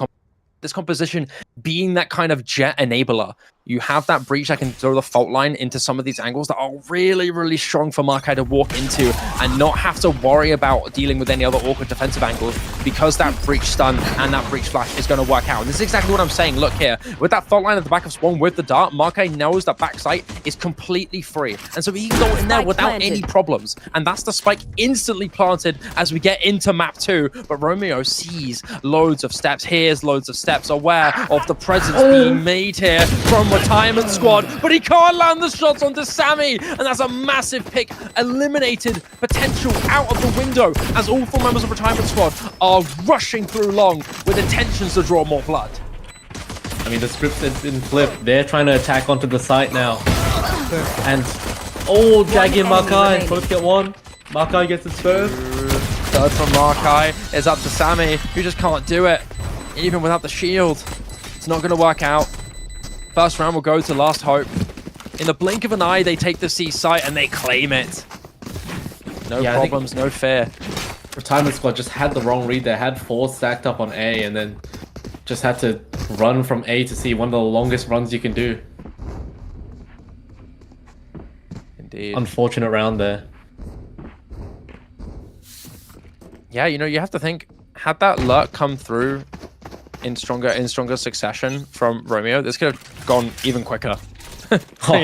this composition being that kind of Jet enabler. You have that Breach that can throw the fault line into some of these angles that are really, really strong for Makai to walk into and not have to worry about dealing with any other awkward defensive angles because that Breach stun and that Breach flash is going to work out. And this is exactly what I'm saying. Look here, with that fault line at the back of Spawn with the dart, Makai knows that backside is completely free. And so he can go in there without any problems. And that's the spike instantly planted as we get into map 2. But Romeo sees loads of steps, hears loads of steps, aware of the presence being made here from Retirement Squad, but he can't land the shots onto Sammy, and that's a massive pick, eliminated potential out of the window as all 4 members of Retirement Squad are rushing through long with intentions to draw more blood. I mean, the script has been flipped. They're trying to attack onto the site now. And, Jaggy and Makai both get one. Makai gets his first. Third from Makai is up to Sammy, who just can't do it, even without the shield. It's not going to work out. First round will go to Last Hope. In the blink of an eye, they take the C site and they claim it. No problems, no fear. Retirement Squad just had the wrong read. They had 4 stacked up on A and then just had to run from A to C. One of the longest runs you can do. Indeed. Unfortunate round there. Yeah, you have to think, had that lurk come through in stronger succession from Romeo, this could have gone even quicker. You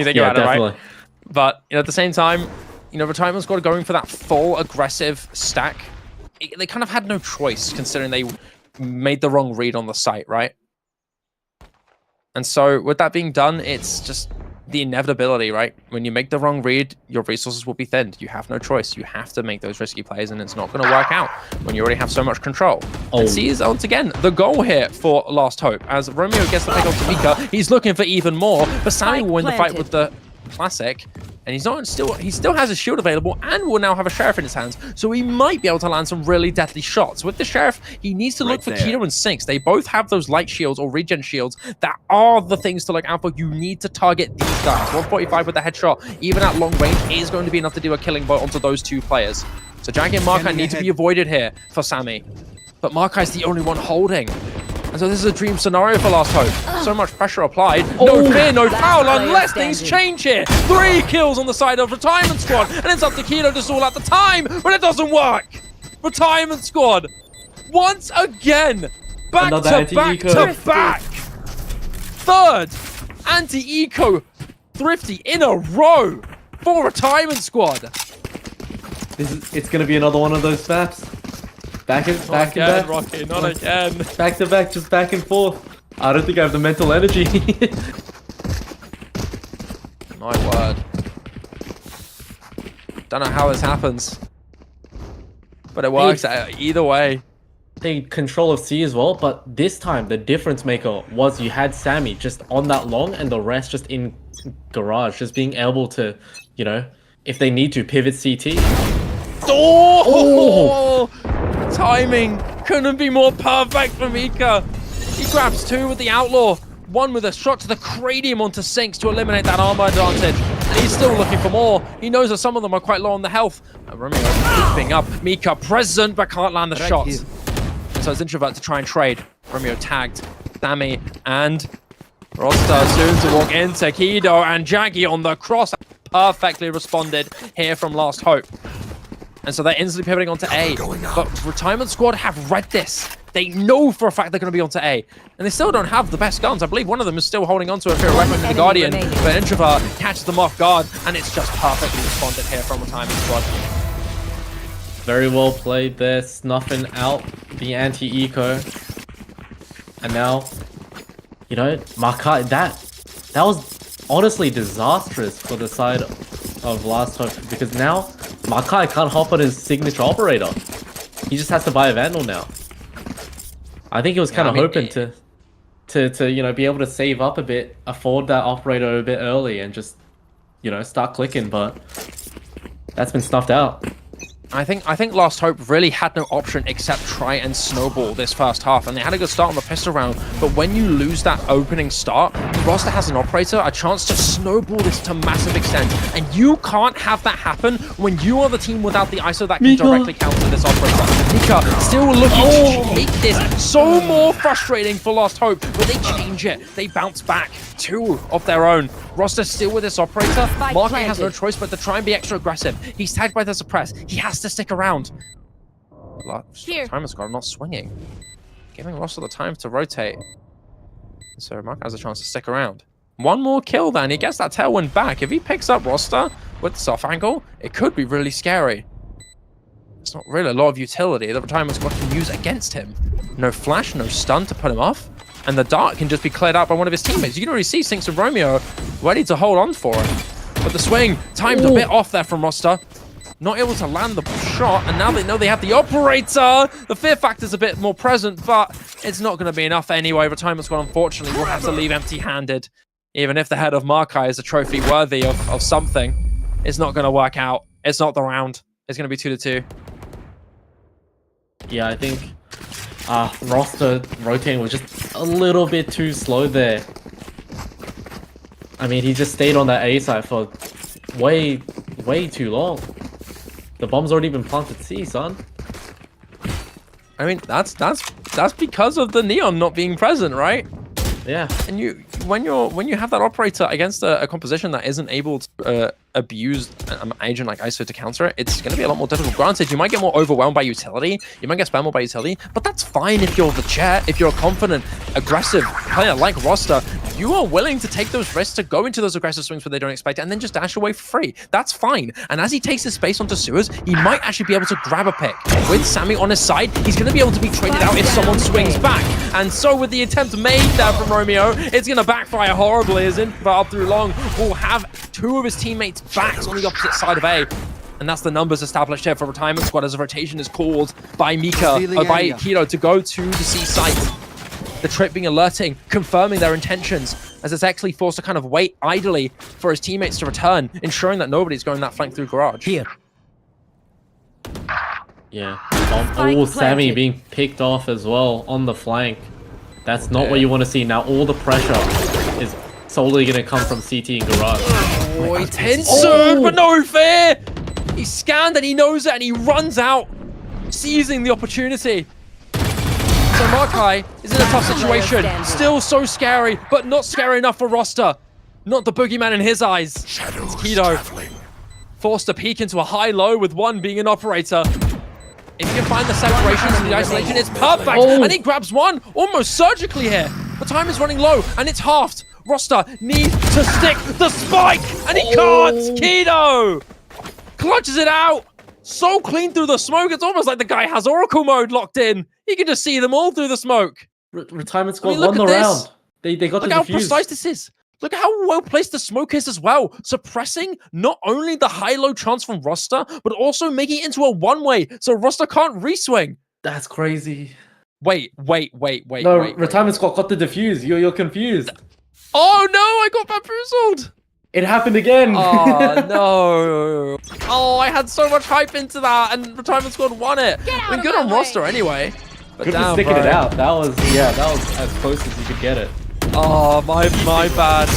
think about it, right? But at the same time, Retirement Squad going for that full aggressive stack. They kind of had no choice considering they made the wrong read on the site, right? And so with that being done, it's just the inevitability, right? When you make the wrong read, your resources will be thinned. You have no choice. You have to make those risky plays, and it's not going to work out when you already have so much control. And C is once again the goal here for Last Hope. As Romeo gets the pick off Tamika, he's looking for even more, but Sammy will win the fight with the classic. And he still has a shield available and will now have a Sheriff in his hands, so he might be able to land some really deadly shots. With the Sheriff, he needs to look for Keto and Sinks. They both have those light shields or regen shields that are the things to look out for. You need to target these guys. 145 with the headshot, even at long range, is going to be enough to do a killing blow onto those 2 players. So Jaggy and Makai need to be avoided here for Sammy. But Markai's the only one holding. And so this is a dream scenario for Last Hope. So much pressure applied. No fear, no foul, unless things change here. 3 kills on the side of Retirement Squad. And it's up to Kilo to stall out the time, but it doesn't work. Retirement Squad, once again, back to back to back. 3rd anti-eco thrifty in a row for Retirement Squad. It's going to be another one of those maps. Back and back. Rocky, not again. Back to back, just back and forth. I don't think I have the mental energy. My word. Don't know how this happens, but it works either way. they control of C as well, but this time the difference maker was you had Sammy just on that long and the rest just in garage, just being able to, you know, if they need to pivot CT. Oh! Timing couldn't be more perfect for Mika. He grabs 2 with the Outlaw, 1 with a shot to the cranium onto Sinks to eliminate that armor advantage. And he's still looking for more. He knows that some of them are quite low on the health. Romeo keeping up. Mika present but can't land the shots. So it's Introvert to try and trade. Romeo tagged Sammy and Rosta soon to walk into Kido and Jaggy on the cross. Perfectly responded here from Last Hope. And so they're instantly pivoting onto A. But Retirement Squad have read this. They know for a fact they're going to be onto A. And they still don't have the best guns. I believe one of them is still holding onto a fear weapon for the Guardian. But Introvert catches them off guard. And it's just perfectly responded here from Retirement Squad. Very well played there, snuffing out the anti-eco. And now, you know, Makai, that was honestly disastrous for the side of Last Hope, because now Makai can't hop on his signature operator. He just has to buy a Vandal now. I think he was kind of hoping to you know, be able to save up a bit, afford that operator a bit early, and just, you know, start clicking, but that's been snuffed out. I think Last Hope really had no option except try and snowball this first half, and they had a good start on the pistol round, but when you lose that opening start, the roster has an operator, a chance to snowball this to massive extent, and you can't have that happen when you are the team without the ISO that can directly counter this operator. Mika still looking to take this, so more frustrating for Last Hope, but they change it, they bounce back, 2 of their own. Roster still with this operator. Marky has no choice but to try and be extra aggressive. He's tagged by the suppress. He has to stick around. Timer Squad not swinging. Giving Roster the time to rotate. So Mark has a chance to stick around. 1 more kill then. He gets that tailwind back. If he picks up Roster with the soft angle, it could be really scary. It's not really a lot of utility that Retirement Squad can use against him. No flash, no stun to put him off. And the dart can just be cleared out by one of his teammates. You can already see Sinks and Romeo ready to hold on for him. But the swing timed a bit off there from Roster. Not able to land the shot, and now they know they have the operator. The fear factor's a bit more present, but it's not going to be enough anyway. Retirement Squad, unfortunately, will have to leave empty-handed. Even if the head of Markai is a trophy worthy of something, it's not going to work out. It's not the round. It's going to be 2-2. Yeah, I think Roster rotating was just a little bit too slow there. I mean, he just stayed on that A side for way too long. The bomb's already been planted C, son. I mean, that's because of the Neon not being present, right? Yeah. And when you have that operator against a composition that isn't able to abuse an agent like ISO to counter it, it's going to be a lot more difficult. Granted, you might get more overwhelmed by utility, you might get spammed more by utility, but that's fine if you're the chair, if you're a confident, aggressive player like Roster. You are willing to take those risks to go into those aggressive swings where they don't expect it and then just dash away for free. That's fine. And as he takes his space onto sewers, he might actually be able to grab a pick. With Sammy on his side, he's going to be able to be traded out if someone swings back. And so with the attempt made there from Romeo, it's going to backfire horribly as Infer through long will have 2 of his teammates back on the opposite side of A. And that's the numbers established here for Retirement Squad as a rotation is called by Mika, or by Kido to go to the C site. The trip being alerting, confirming their intentions, as it's actually forced to kind of wait idly for his teammates to return, ensuring that nobody's going that flank through garage. Here. Yeah. Oh, Sammy being picked off as well on the flank. That's not what you want to see. Now all the pressure is solely going to come from CT and garage. Oh, Tensu, but no fear! He's scanned and he knows it and he runs out, seizing the opportunity. So Markai is in a tough situation. Still so scary, but not scary enough for Roster. Not the boogeyman in his eyes. It's Kido. Forced to peek into a high-low with 1 being an operator. If you can find the separations and the isolation, it's perfect. And he grabs 1 almost surgically here. The time is running low and it's halved. Roster needs to stick the spike and he can't. Kido clutches it out. So clean through the smoke, it's almost like the guy has Oracle mode locked in. He can just see them all through the smoke. Retirement Squad won the round. They got Look the how defuse. precise this is. Look at how well placed the smoke is as well. Suppressing not only the high-low chance from Roster, but also making it into a one-way so Roster can't re-swing. That's crazy. Wait. No, retirement squad got the defuse. You're confused. Oh no, I got bamboozled. It happened again. Oh no. Oh, I had so much hype into that, and retirement squad won it. out We're of good my on way. roster anyway. But Good for damn, sticking bro. it out. That was as close as you could get it. Oh, my bad.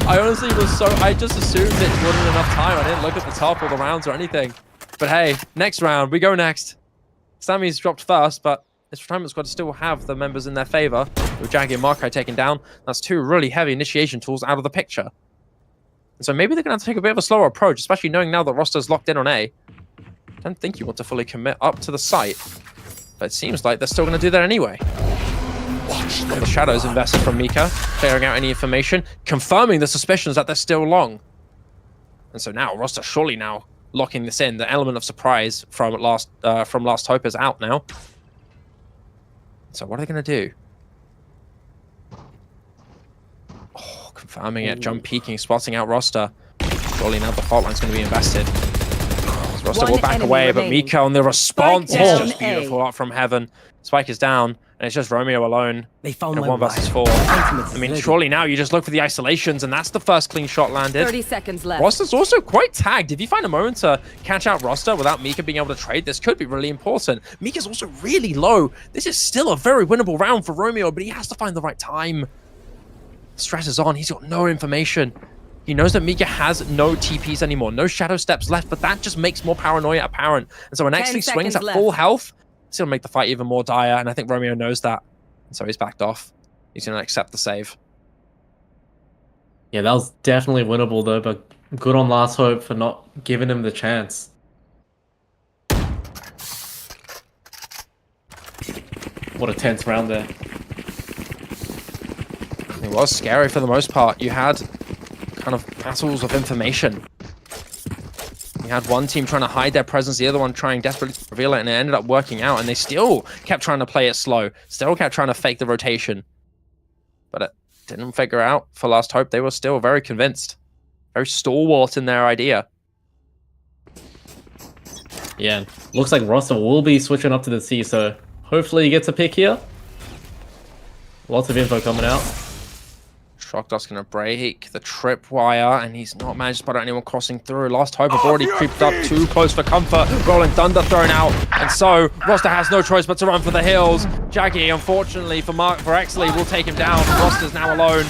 I honestly was I just assumed it wasn't enough time. I didn't look at the top or the rounds or anything. But hey, next round, we go next. Sammy's dropped first, but this retirement squad still have the members in their favor. With Jaggy and Marco taken down, that's two really heavy initiation tools out of the picture. And so maybe they're going to have to take a bit of a slower approach, especially knowing now that roster's locked in on A. I don't think you want to fully commit up to the site, but it seems like they're still going to do that anyway. Got the shadows invested from Mika, clearing out any information, confirming the suspicions that they're still long. And so now, roster surely now locking this in. The element of surprise from last hope is out now. So what are they going to do? Oh, confirming it, jump peeking, spotting out roster. Surely now the fault line's going to be invested. So roster will back away, but Mika on the response Spike is down just A. beautiful up from heaven. Spike is down, and it's just Romeo alone. They found In my 1 versus 4. I mean, surely now you just look for the isolations, and that's the first clean shot landed. 30 seconds left. Roster's also quite tagged. If you find a moment to catch out roster without Mika being able to trade, this could be really important. Mika's also really low. This is still a very winnable round for Romeo, but he has to find the right time. Stress is on. He's got no information. He knows that Mika has no TPs anymore, no shadow steps left, but that just makes more paranoia apparent. And so when 10 Exley swings at seconds full left. health, it's going to make the fight even more dire, and I think Romeo knows that. And so he's backed off. He's going to accept the save. Yeah, that was definitely winnable though, but good on Last Hope for not giving him the chance. What a tense round there. It was scary for the most part. You had kind of battles of information. You had one team trying to hide their presence, the other one trying desperately to reveal it, and it ended up working out, and they still kept trying to play it slow, still kept trying to fake the rotation. But it didn't figure out for Last Hope. They were still very convinced, very stalwart in their idea. Yeah, looks like Roster will be switching up to the C, so hopefully he gets a pick here. Lots of info coming out. Shockdot's going to break the tripwire, and he's not managed to spot out anyone crossing through. Last Hope have already creeped up too close for comfort. Rolling Thunder thrown out, and so Roster has no choice but to run for the hills. Jaggy, unfortunately for Exley, will take him down. Roster's now alone.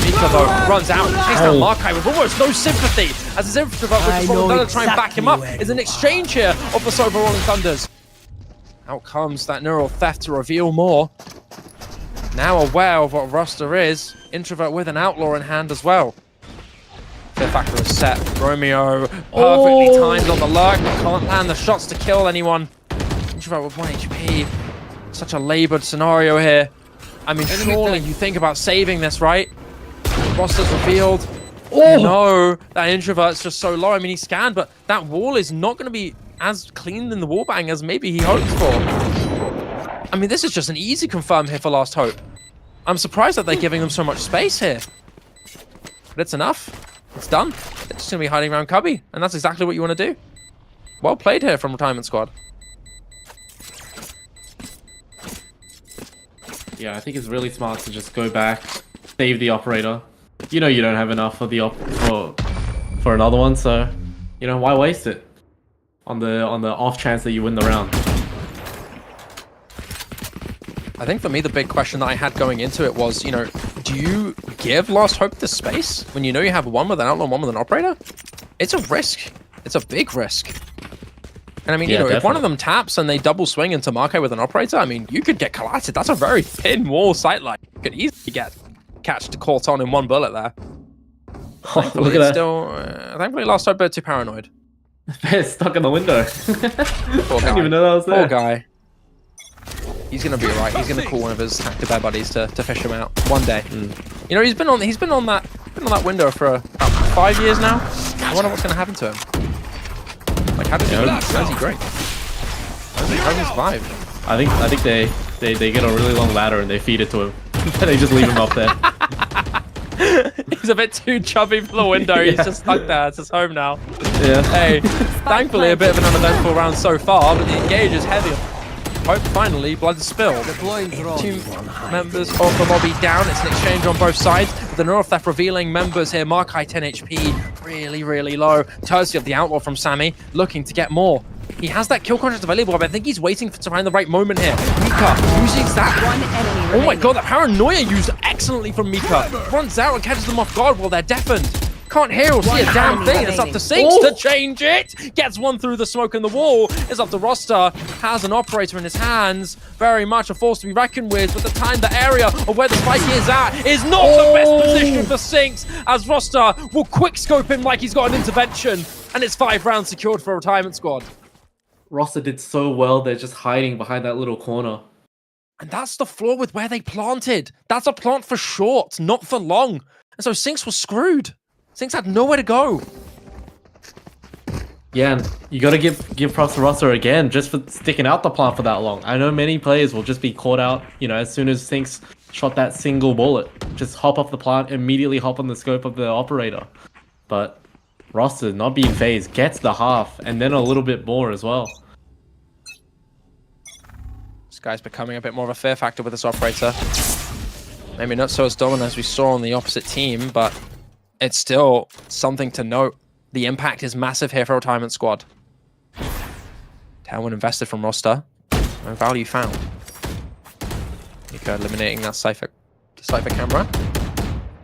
Mika, though, runs out and takes down Markai with almost no sympathy, as his infantry with just Rolling Thunder to try and back him up. It's an exchange here of the Sober Rolling Thunders. Out comes that neural theft to reveal more. Now aware of what roster is, Introvert with an outlaw in hand as well. Fear factor is set. Romeo perfectly timed on the lurk, but can't land the shots to kill anyone. Introvert with 1 HP. Such a labored scenario here. I mean, surely you think about saving this, right? Roster's revealed. You know that Introvert's just so low. I mean, he scanned, but that wall is not going to be as clean in the wallbang as maybe he hoped for. I mean, this is just an easy confirm here for Last Hope. I'm surprised that they're giving them so much space here. But it's enough. It's done. They're just going to be hiding around Cubby, and that's exactly what you want to do. Well played here from Retirement Squad. Yeah, I think it's really smart to just go back, save the operator. You know you don't have enough for the for another one, so you know why waste it on the off chance that you win the round. I think for me, the big question that I had going into it was, you know, do you give Last Hope the space when you know you have one with an outlaw and one with an operator? It's a risk. It's a big risk. And I mean, Yeah, you know, if one of definitely. them taps and they double swing into Marco with an operator, I mean, you could get collapsed. That's a very thin wall sightline. You could easily get catched caught on in one bullet there. Thankfully, Look at that. still, thankfully, Last Hope a bit too paranoid. It's stuck in the window. Poor I guy. didn't even know that was there. Poor guy. He's gonna be alright. He's gonna call one of his active bear buddies to fish him out one day. You know, he's been on that window for about 5 years now. I wonder what's gonna happen to him. Like, how does he great? How does he survive? I think they get a really long ladder and they feed it to him. They just leave him up there. He's a bit too chubby for the window. He's Yeah. just stuck there. It's his home now. Yeah. Hey, thankfully a bit of an uneventful round so far, but the engage is heavy. Last Hope, finally, blood is spilled. Deploying drone. Two members of the lobby down. It's an exchange on both sides. With the Nerf theft revealing members here. Markai 10 HP, really, really low. Courtesy of the Outlaw from Sammy, looking to get more. He has that kill contract available, but I think he's waiting to find the right moment here. Mika uses that. One enemy Oh my remaining. god, that paranoia used excellently from Mika. Runs out and catches them off guard while they're deafened. Can't hear or see a damn enemy thing. It's up to Sinks to change it. Gets one through the smoke and the wall. It's up to Roster. Has an operator in his hands. Very much a force to be reckoned with. But the time, the area of where the spike is at is not the best position for Sinks. As Roster will quick scope him like he's got an intervention. And it's 5 rounds secured for a retirement squad. Roster did so well. They're just hiding behind that little corner. And that's the flaw with where they planted. That's a plant for short, not for long. And so Sinks was screwed. Sinks had nowhere to go. Yeah, and you gotta give props to Roster again, just for sticking out the plant for that long. I know many players will just be caught out, you know, as soon as Sinks shot that single bullet. Just hop off the plant, immediately hop on the scope of the operator. But Roster, not being phased, gets the half, and then a little bit more as well. This guy's becoming a bit more of a fear factor with this operator. Maybe not so as dominant as we saw on the opposite team, but it's still something to note. The impact is massive here for retirement squad. Tailwind invested from Roster. No value found. Nico eliminating that Cypher camera.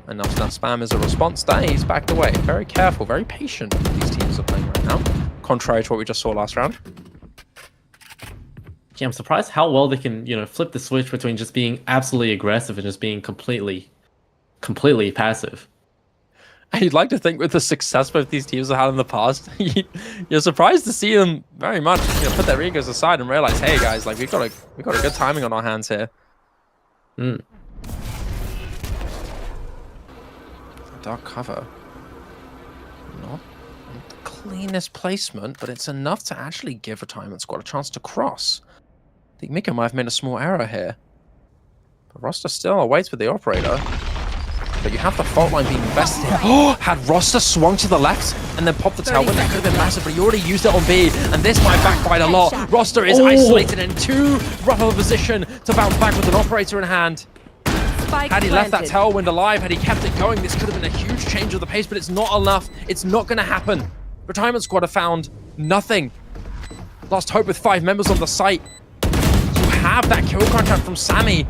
Enough spam is a response there. He's backed away. Very careful, very patient these teams are playing right now. Contrary to what we just saw last round. Yeah, I'm surprised how well they can, you know, flip the switch between just being absolutely aggressive and just being completely passive. You'd like to think with the success both these teams have had in the past, you're surprised to see them very much, you know, put their egos aside and realize, hey guys, like we've got a good timing on our hands here. Dark cover. Not the cleanest placement, but it's enough to actually give retirement squad a chance to cross. I think Mika might have made a small error here. But Roster still awaits with the operator. But you have the fault line being invested in. Oh, had Roster swung to the left and then popped the tailwind, that could have been massive, but he already used it on B, and this might backbite a lot. Roster is isolated in too rough of a position to bounce back with an operator in hand. Spike Had he left that planted. tailwind alive, had he kept it going, this could have been a huge change of the pace, but it's not enough. It's not going to happen. Retirement squad have found nothing. Lost hope with 5 members on the site. You have that kill contract from Sammy.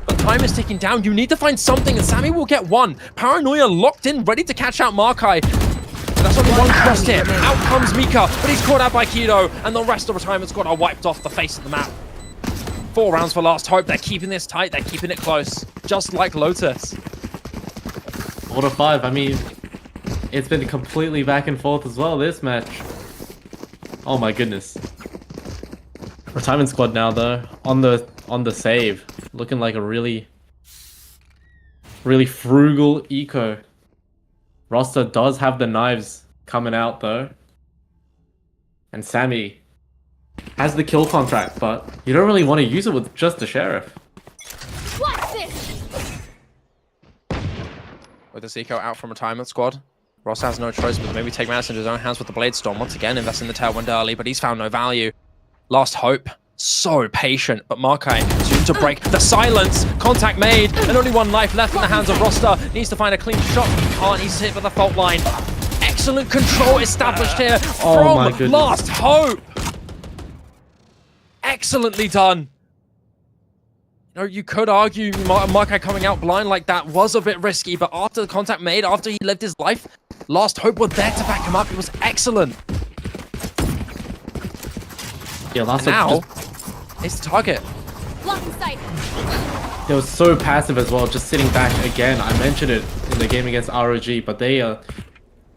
But time is ticking down. You need to find something, and Sammy will get one. Paranoia locked in, ready to catch out Markai. But that's only one cross here. Out comes Mika, but he's caught out by Kido, and the rest of retirement squad are wiped off the face of the map. 4 rounds for last hope. They're keeping this tight. They're keeping it close, just like Lotus. 4-5. I mean, it's been completely back and forth as well, this match. Oh my goodness. Retirement squad now though, on the save. Looking like a really frugal eco. Roster does have the knives coming out though. And Sammy has the kill contract, but you don't really want to use it with just the sheriff. Watch this! With this eco out from retirement squad, Ross has no choice but maybe take matters into his own hands with the Blade Storm. Once again, invest in the tailwind early, but he's found no value. Last hope. So patient, but Markai soon to break the silence. Contact made, and only 1 life left in the hands of Roster. Needs to find a clean shot. He can't. He's hit by the fault line. Excellent control established here Oh my from goodness. Last Hope. Excellently done. You know, you could argue Markai coming out blind like that was a bit risky, but after the contact made, after he lived his life, Last Hope was there to back him up. It was excellent. Yeah, Last Hope Now, just, it's the target. Blocking sight. they were so passive as well, just sitting back again. I mentioned it in the game against ROG, but they are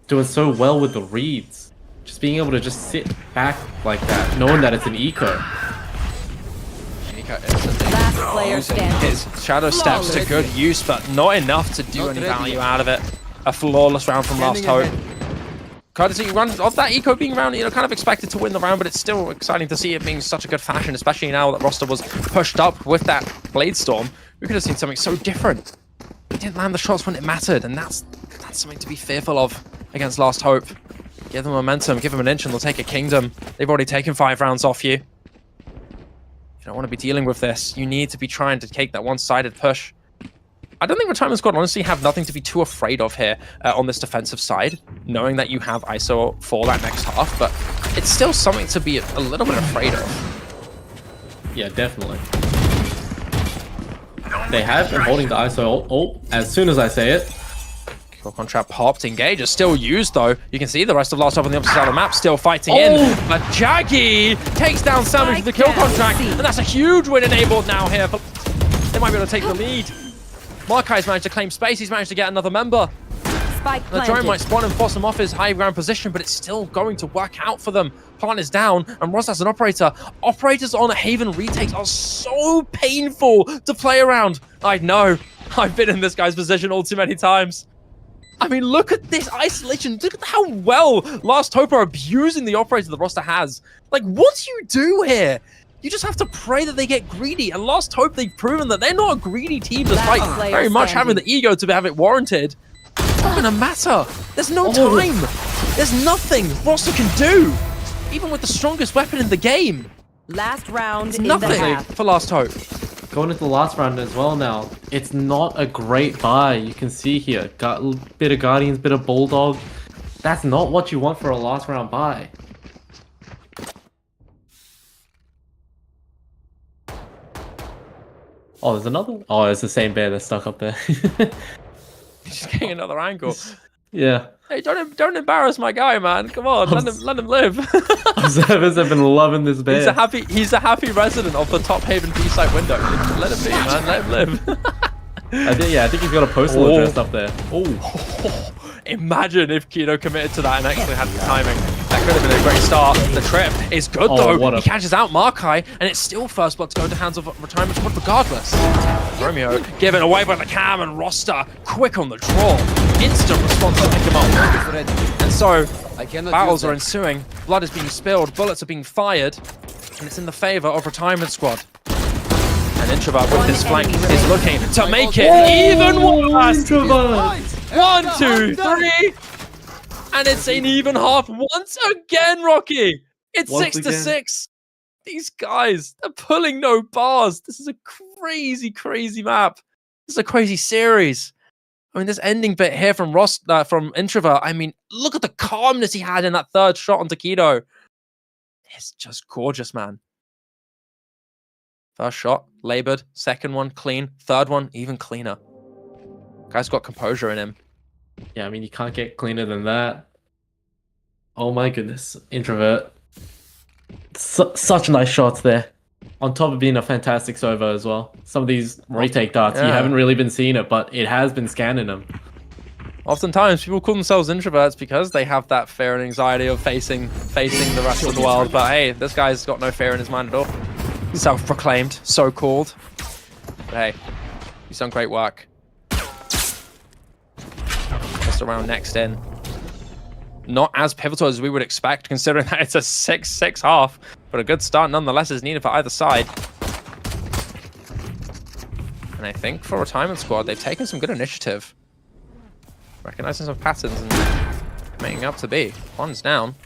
doing so well with the reads. Just being able to just sit back like that, knowing that it's an eco. Last player standing. His shadow steps to good use, but not enough to do any value out of it. A flawless round from Last Hope. Courtesy run of that eco being round, you know, kind of expected to win the round, but it's still exciting to see it being such a good fashion, especially now that Roster was pushed up with that Blade Storm. We could have seen something so different. He didn't land the shots when it mattered, and that's something to be fearful of against Last Hope. Give them momentum, give them an inch, and they'll take a kingdom. They've already taken 5 rounds off you. You don't want to be dealing with this. You need to be trying to take that one-sided push. I don't think Retirement Squad honestly have nothing to be too afraid of here on this defensive side, knowing that you have ISO for that next half, but it's still something to be a little bit afraid of. Yeah, definitely. They have been holding the ISO ult as soon as I say it. Kill contract popped. Engage is still used though. You can see the rest of Last Hope on the opposite side of the map still fighting in. But Jaggy takes down Sandwich with the kill contract, and that's a huge win enabled now here. They might be able to take the lead. Markai's managed to claim space. He's managed to get another member. Spike The drone planted. might spawn and force him off his high ground position, but it's still going to work out for them. Plant is down, and Ross has an operator. Operators on Haven retakes are so painful to play around. I know. I've been in this guy's position all too many times. I mean, look at this isolation. Look at how well Last Hope are abusing the operator the roster has. Like, what do you do here? You just have to pray that they get greedy. And Last Hope, they've proven that they're not a greedy team, despite player very much having standing. the ego to have it warranted. It's not gonna matter. There's no time. There's nothing roster can do. Even with the strongest weapon in the game. Last round in Nothing the half. for Last Hope. Going into the last round as well now. It's not a great buy. You can see here, got a bit of Guardians, bit of Bulldog. That's not what you want for a last round buy. Oh, there's another one? Oh, it's the same bear that's stuck up there. He's just getting another angle. Yeah. Hey, don't embarrass my guy, man. Come on, let him live. Observers have been loving this bear. He's a happy resident of the top Haven B site window. Let him be, man. Let him live. I think he's got a postal address up there. Oh, imagine if Kido committed to that and actually had the timing. That could have been a great start. The trip is good though. He catches out Markai, and it's still first blood to go into hands of Retirement Squad regardless. Romeo given away by the cam, and Roster quick on the draw. Instant response to pick him up. And so battles are ensuing. Blood is being spilled. Bullets are being fired, and it's in the favor of Retirement Squad. And Introvert with his flank is looking to make it even worse. 1, 2, 3. And it's an even half once again, Rocky. It's Once 6-6. These guys, they're pulling no bars. This is a crazy, crazy map. This is a crazy series. I mean, this ending bit here from from Introvert, I mean, look at the calmness he had in that third shot on Taquido. It's just gorgeous, man. First shot, labored. Second one, clean. Third one, even cleaner. Guy's got composure in him. Yeah, I mean, you can't get cleaner than that. Oh my goodness. Introvert. Such nice shots there. On top of being a fantastic server as well. Some of these retake darts, you haven't really been seeing it, but it has been scanning them. Oftentimes, people call themselves introverts because they have that fear and anxiety of facing the rest of the world. But hey, this guy's got no fear in his mind at all. He's self-proclaimed, so-called. But hey, he's done great work. Just around next in. Not as pivotal as we would expect, considering that it's a 6-6 half, but a good start nonetheless is needed for either side. And I think for Retirement Squad, they've taken some good initiative. Recognizing some patterns and making up to B. One's down.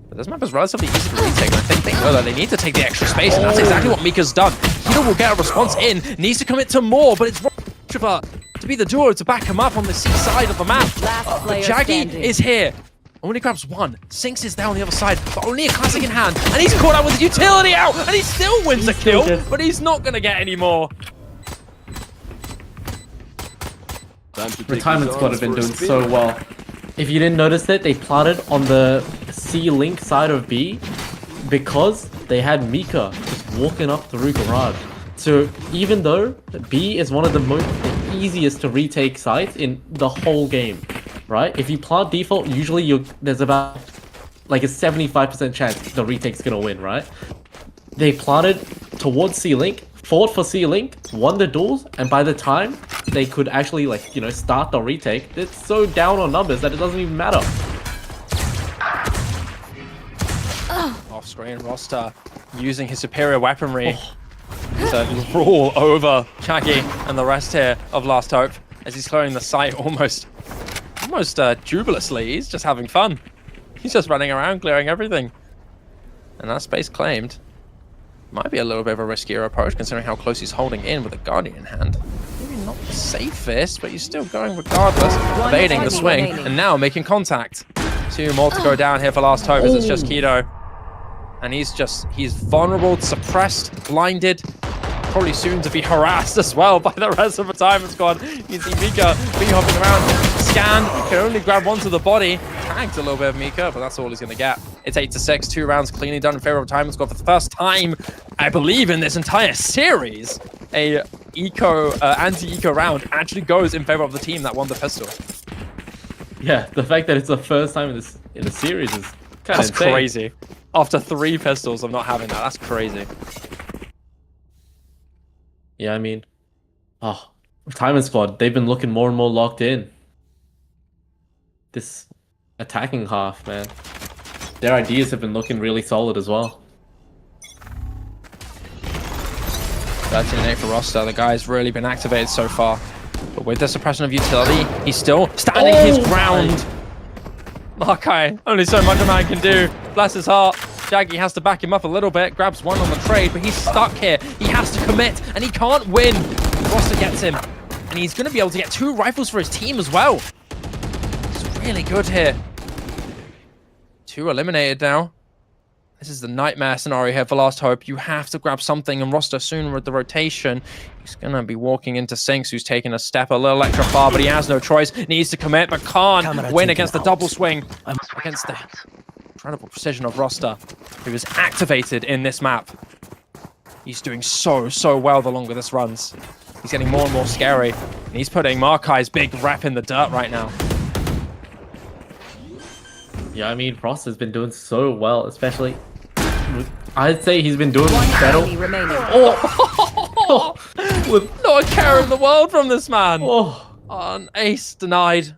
But this map is relatively easy to retake, and I think they know that they need to take the extra space, and that's exactly what Mika's done. Hito will get a response in, needs to commit to more, but it's Introvert to be the duo to back him up on the C side of the map. Last player Jaggy standing. is here. Only grabs one. Sinks is there on the other side, but only a classic in hand. And he's caught out with the utility out, and he still wins a kill, but he's not going to get any more. Retirement Squad have been doing so well. If you didn't notice it, they plotted on the C-Link side of B because they had Mika just walking up through garage. So even though B is one of the easiest to retake sites in the whole game, right? If you plant default, usually there's about like a 75% chance the retake's gonna win, right? They planted towards C-Link, fought for C-Link, won the duels, and by the time they could actually, like, you know, start the retake, it's so down on numbers that it doesn't even matter. Off-screen Roster using his superior weaponry to rule over Jaggy and the rest here of Last Hope as he's clearing the site almost jubilously. He's just having fun. He's just running around clearing everything. And that space claimed. Might be a little bit of a riskier approach considering how close he's holding in with a Guardian in hand. Maybe not the safest, but he's still going regardless, evading the swing and now making contact. 2 more to go down here for Last Hope as it's just Keto. And he's vulnerable, suppressed, blinded, probably soon to be harassed as well by the rest of the Retirement Squad. You see Mika hopping around, scanned, can only grab one to the body. Tagged a little bit of Mika, but that's all he's going to get. It's 8-6, 2 rounds cleanly done in favor of Retirement Squad for the first time, I believe, in this entire series. A anti-eco round actually goes in favor of the team that won the pistol. Yeah, the fact that it's the first time in the series is kind of insane. Crazy. After 3 pistols of not having that, that's crazy. Yeah, I mean, Retirement Squad, they've been looking more and more locked in. This attacking half, man. Their ideas have been looking really solid as well. 13-8 for Roster. The guy's really been activated so far. But with the suppression of utility, he's still standing his ground. Markai, only so much a man can do. Bless his heart. Jaggy has to back him up a little bit. Grabs one on the trade, but he's stuck here. He has to commit, and he can't win. Roster gets him. And he's going to be able to get 2 rifles for his team as well. It's really good here. 2 eliminated now. This is the nightmare scenario here for Last Hope. You have to grab something, and Roster soon with the rotation. He's going to be walking into Sinks, who's taking a step a little extra far, but he has no choice. Needs to commit, but can't win against the double swing. Against the incredible precision of Roster, who is activated in this map. He's doing so well the longer this runs. He's getting more and more scary. And he's putting Markai's big rep in the dirt right now. Yeah, I mean, Frost has been doing so well, especially... I'd say he's been doing better. With not a care in the world from this man. Oh, An ace denied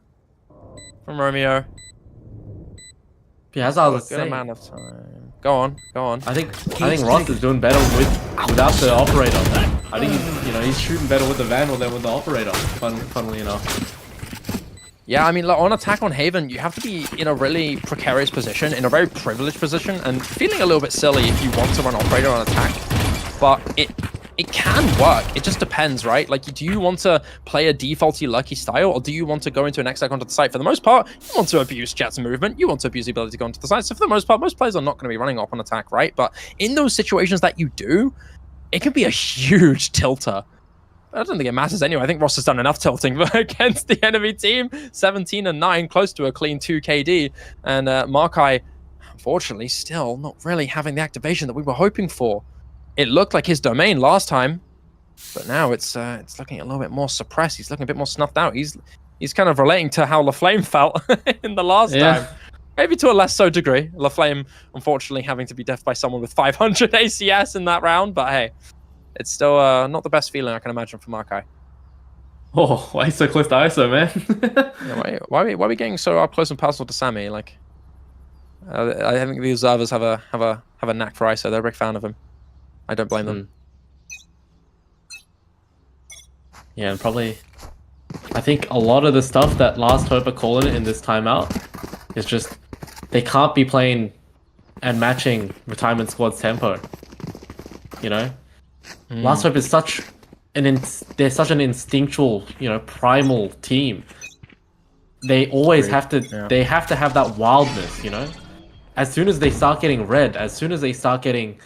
from Romeo. yeah, as I was Good saying, amount of time. Go on. I think Ross is doing better without the operator. I think he's shooting better with the Vandal than with the operator. Funnily enough. Yeah, I mean, like, on attack on Haven, you have to be in a really precarious position, in a very privileged position, and feeling a little bit silly if you want to run operator on attack. But it can work. It just depends, right? Like, do you want to play a defaulty lucky style, or do you want to go into an exec onto the site? For the most part, you want to abuse Jet's movement. You want to abuse the ability to go onto the site. So for the most part, most players are not going to be running op on attack, right? But in those situations that you do, it can be a huge tilter. I don't think it matters anyway. I think Ross has done enough tilting against the enemy team. 17-9, close to a clean 2 KD. And Markai, unfortunately, still not really having the activation that we were hoping for. It looked like his domain last time, but now it's looking a little bit more suppressed. He's looking a bit more snuffed out. He's kind of relating to how LaFlame felt in the last time. Maybe to a less so degree. LaFlame, unfortunately, having to be death by someone with 500 ACS in that round, but hey. It's still not the best feeling I can imagine for Markai. Oh, why so close to ISO, man? Yeah, why are we getting so up close and personal to Sammy? Like, I think the observers have a knack for ISO. They're a big fan of him. I don't blame them. Yeah, and probably, I think a lot of the stuff that Last Hope are calling it in this timeout is just they can't be playing and matching Retirement Squad's tempo. You know. Last Hope is they're such an instinctual, primal team. They always have to they have to have that wildness, As soon as they start getting red, as soon as they start getting,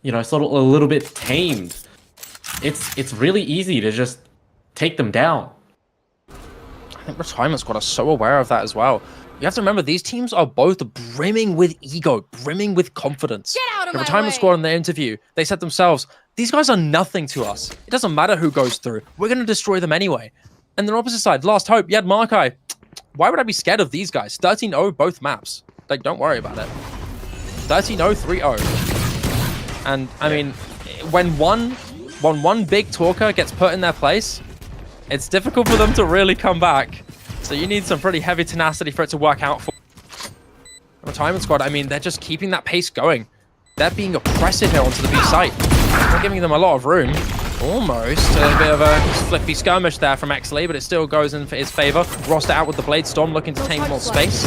sort of a little bit tamed, it's really easy to just take them down. I think Retirement Squad are so aware of that as well. You have to remember, these teams are both brimming with ego, brimming with confidence. Get out of the my Retirement way. Squad in their interview, they said themselves, these guys are nothing to us. It doesn't matter who goes through. We're going to destroy them anyway. And the opposite side, Last Hope, you had Markai. Why would I be scared of these guys? 13-0 both maps. Like, don't worry about it. 13-0, 3-0. And, I mean, when one big talker gets put in their place, it's difficult for them to really come back. So you need some pretty heavy tenacity for it to work out for Retirement Squad. I mean, they're just keeping that pace going. They're being oppressive here onto the B site. Not giving them a lot of room. Almost a bit of a flippy skirmish there from Exley, but it still goes in for his favor. Roster out with the Blade Storm, looking to take more space.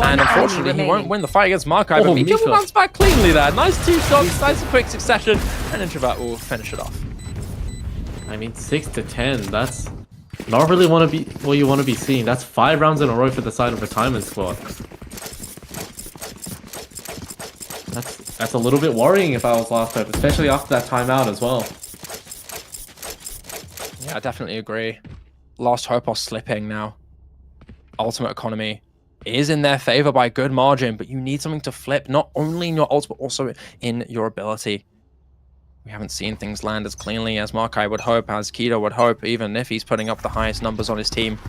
And unfortunately, he won't win the fight against Markai, but Mika will bounce back cleanly there. Nice 2 shots, nice and quick succession, and Introvert will finish it off. I mean, 6 to 10. That's not really what you want to be seeing. That's 5 rounds in a row for the side of Retirement Squad. That's a little bit worrying if I was Last Hope, especially after that timeout as well. Yeah, I definitely agree. Last Hope are slipping now. Ultimate economy is in their favor by a good margin, but you need something to flip, not only in your ult, but also in your ability. We haven't seen things land as cleanly as Markai would hope, as Keto would hope, even if he's putting up the highest numbers on his team.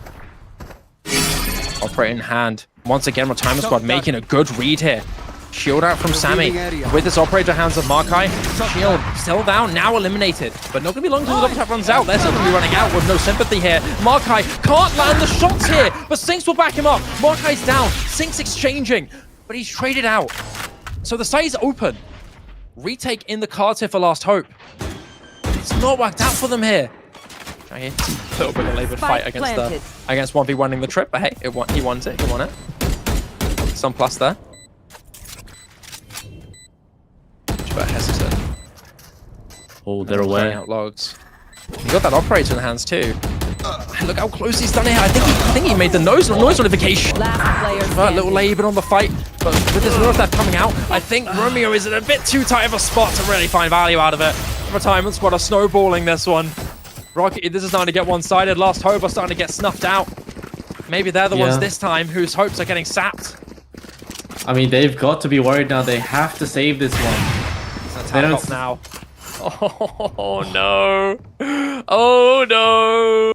Operate in hand. Once again, Retirement Squad making a good read here. Shield out from Sammy. With this operator hands of Markai. Shield still down, now eliminated. But not going to be long until the double tap runs out. They're still going to be running out with no sympathy here. Markai can't land the shots here, but Sinks will back him up. Markai's down. Sinks exchanging, but he's traded out. So the site is open. Retake in the cards here for Last Hope. It's not worked out for them here. Right here. A little bit of a laboured fight against 1v1ing the trip, but hey, he won it. He won it. Some plus there. Hesitant. Oh, they're away. Out logs. He got that operator in the hands too. Look how close he's done it. I think he made the noise notification. A little laboured on the fight, but with his North that coming out, I think Romeo is in a bit too tight of a spot to really find value out of it. Retirement Squad are snowballing this one. Rocket, this is starting to get one-sided. Last Hope are starting to get snuffed out. Maybe they're the ones this time whose hopes are getting sapped. I mean, they've got to be worried now. They have to save this one. They don't now. Oh no! Oh no!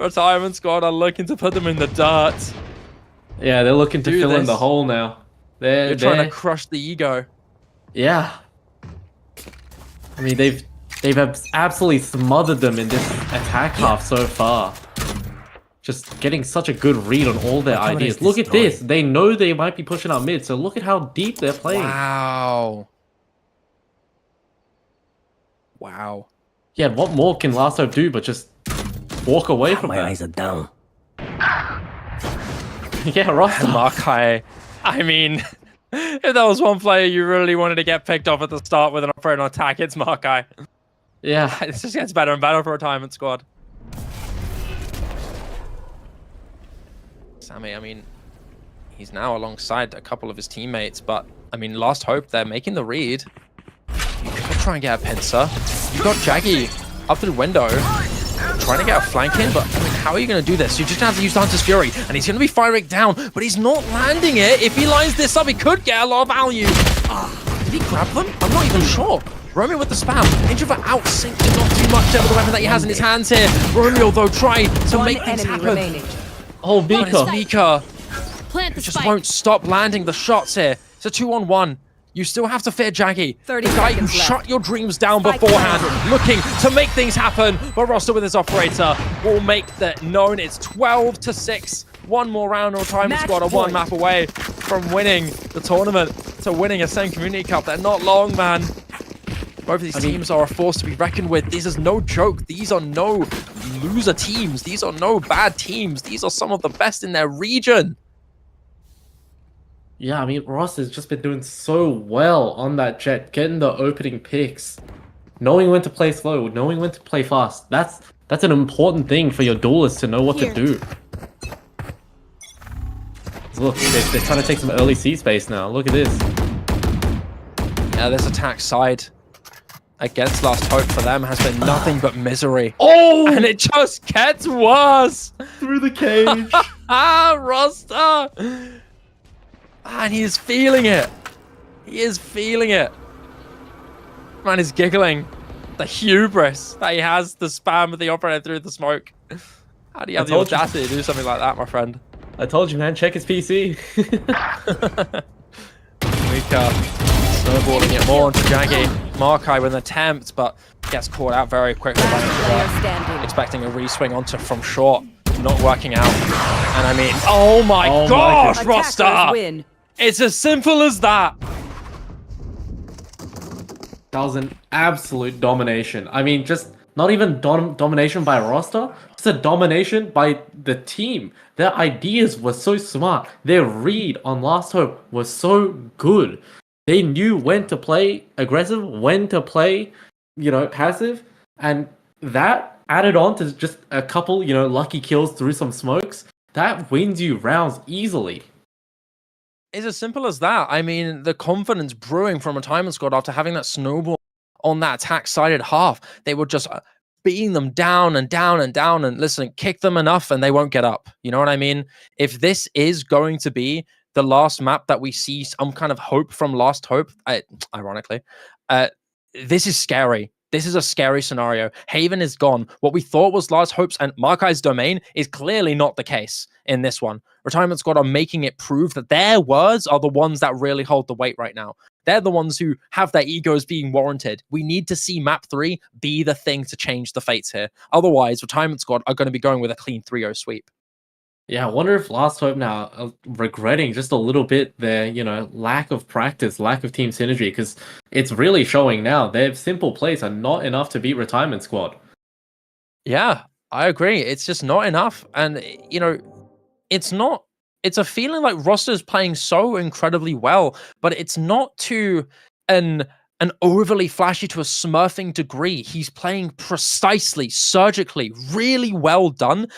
Retirement Squad are looking to put them in the dirt. Yeah, they're looking to fill in the hole now. You're trying to crush the ego. Yeah. I mean, they've absolutely smothered them in this attack half so far. Just getting such a good read on all their ideas. Look at this. They know they might be pushing out mid, so look at how deep they're playing. Wow. Wow. Yeah, what more can Last Hope do but just walk away from My that? eyes are down. Yeah, Ross. Markai. I mean, if there was one player you really wanted to get picked off at the start with an operator on attack, it's Markai. Yeah. It just gets better and better for Retirement Squad. Sammy, I mean, he's now alongside a couple of his teammates, but, I mean, Last Hope, they're making the read. You could try and get a pincer. You've got Jaggy up through window, trying to get a flank in, but I mean, how are you going to do this? You're just going to have to use Hunter's Fury, and he's going to be firing down, but he's not landing it. If he lines this up, he could get a lot of value. Did he grab them? I'm not even sure. Romeo with the spam. Introvert out, sinking not too much there with the weapon that he has in his hands here. Romeo, though, trying to make things happen. Oh, But it's Mika. Plant the Just spike. won't stop landing the shots here. It's a 2-on-1. You still have to fear Jaggy, 30 the guy who seconds left. shut your dreams down Spike beforehand, planted. looking to make things happen. But Roster with his operator will make that known. It's 12-6. One more round, or Retirement Squad are one map away from winning the tournament, to winning a Same Community Cup. They're not long, man. Both of these teams are a force to be reckoned with. This is no joke. These are no loser teams. These are no bad teams. These are some of the best in their region. Yeah, I mean, Ross has just been doing so well on that jet, getting the opening picks, knowing when to play slow, knowing when to play fast. That's an important thing for your duelists to know what to do. Look, they're trying to take some early C space now. Look at this. Yeah, this attack side against Last Hope for them has been nothing but misery. Oh! And it just gets worse. Through the cage. Roster. And he is feeling it. He is feeling it. Man is giggling. The hubris that he has to spam the operator through the smoke. How do you have the audacity to do something like that, my friend? I told you, man. Check his PC. Mika snowballing it more onto Jaggy. Markai with an attempt, but gets caught out very quickly by Introvert. Standing. Expecting a re-swing onto from short. Not working out. And I mean, oh my gosh, Attackers Roster! win. It's as simple as that. That was an absolute domination. I mean, just not even domination by Roster, just It's a domination by the team. Their ideas were so smart. Their read on Last Hope was so good. They knew when to play aggressive, when to play, passive, and that added on to just a couple, lucky kills through some smokes, that wins you rounds easily. It's as simple as that. I mean, the confidence brewing from Retirement Squad after having that snowball on that attack-sided half. They were just beating them down and down and down, and listen, kick them enough and they won't get up. You know what I mean? If this is going to be the last map that we see some kind of hope from Last Hope, ironically, this is scary. This is a scary scenario. Haven is gone. What we thought was Last Hope's and Markai's domain is clearly not the case in this one. Retirement Squad are making it prove that their words are the ones that really hold the weight right now. They're the ones who have their egos being warranted. We need to see map 3 be the thing to change the fates here. Otherwise, Retirement Squad are going to be going with a clean 3-0 sweep. Yeah, I wonder if Last Hope now are regretting just a little bit their, lack of practice, lack of team synergy, because it's really showing now. Their simple plays are not enough to beat Retirement Squad. Yeah, I agree. It's just not enough. And, it's a feeling like roster's playing so incredibly well, but it's not to an overly flashy to a smurfing degree. He's playing precisely, surgically, really well done.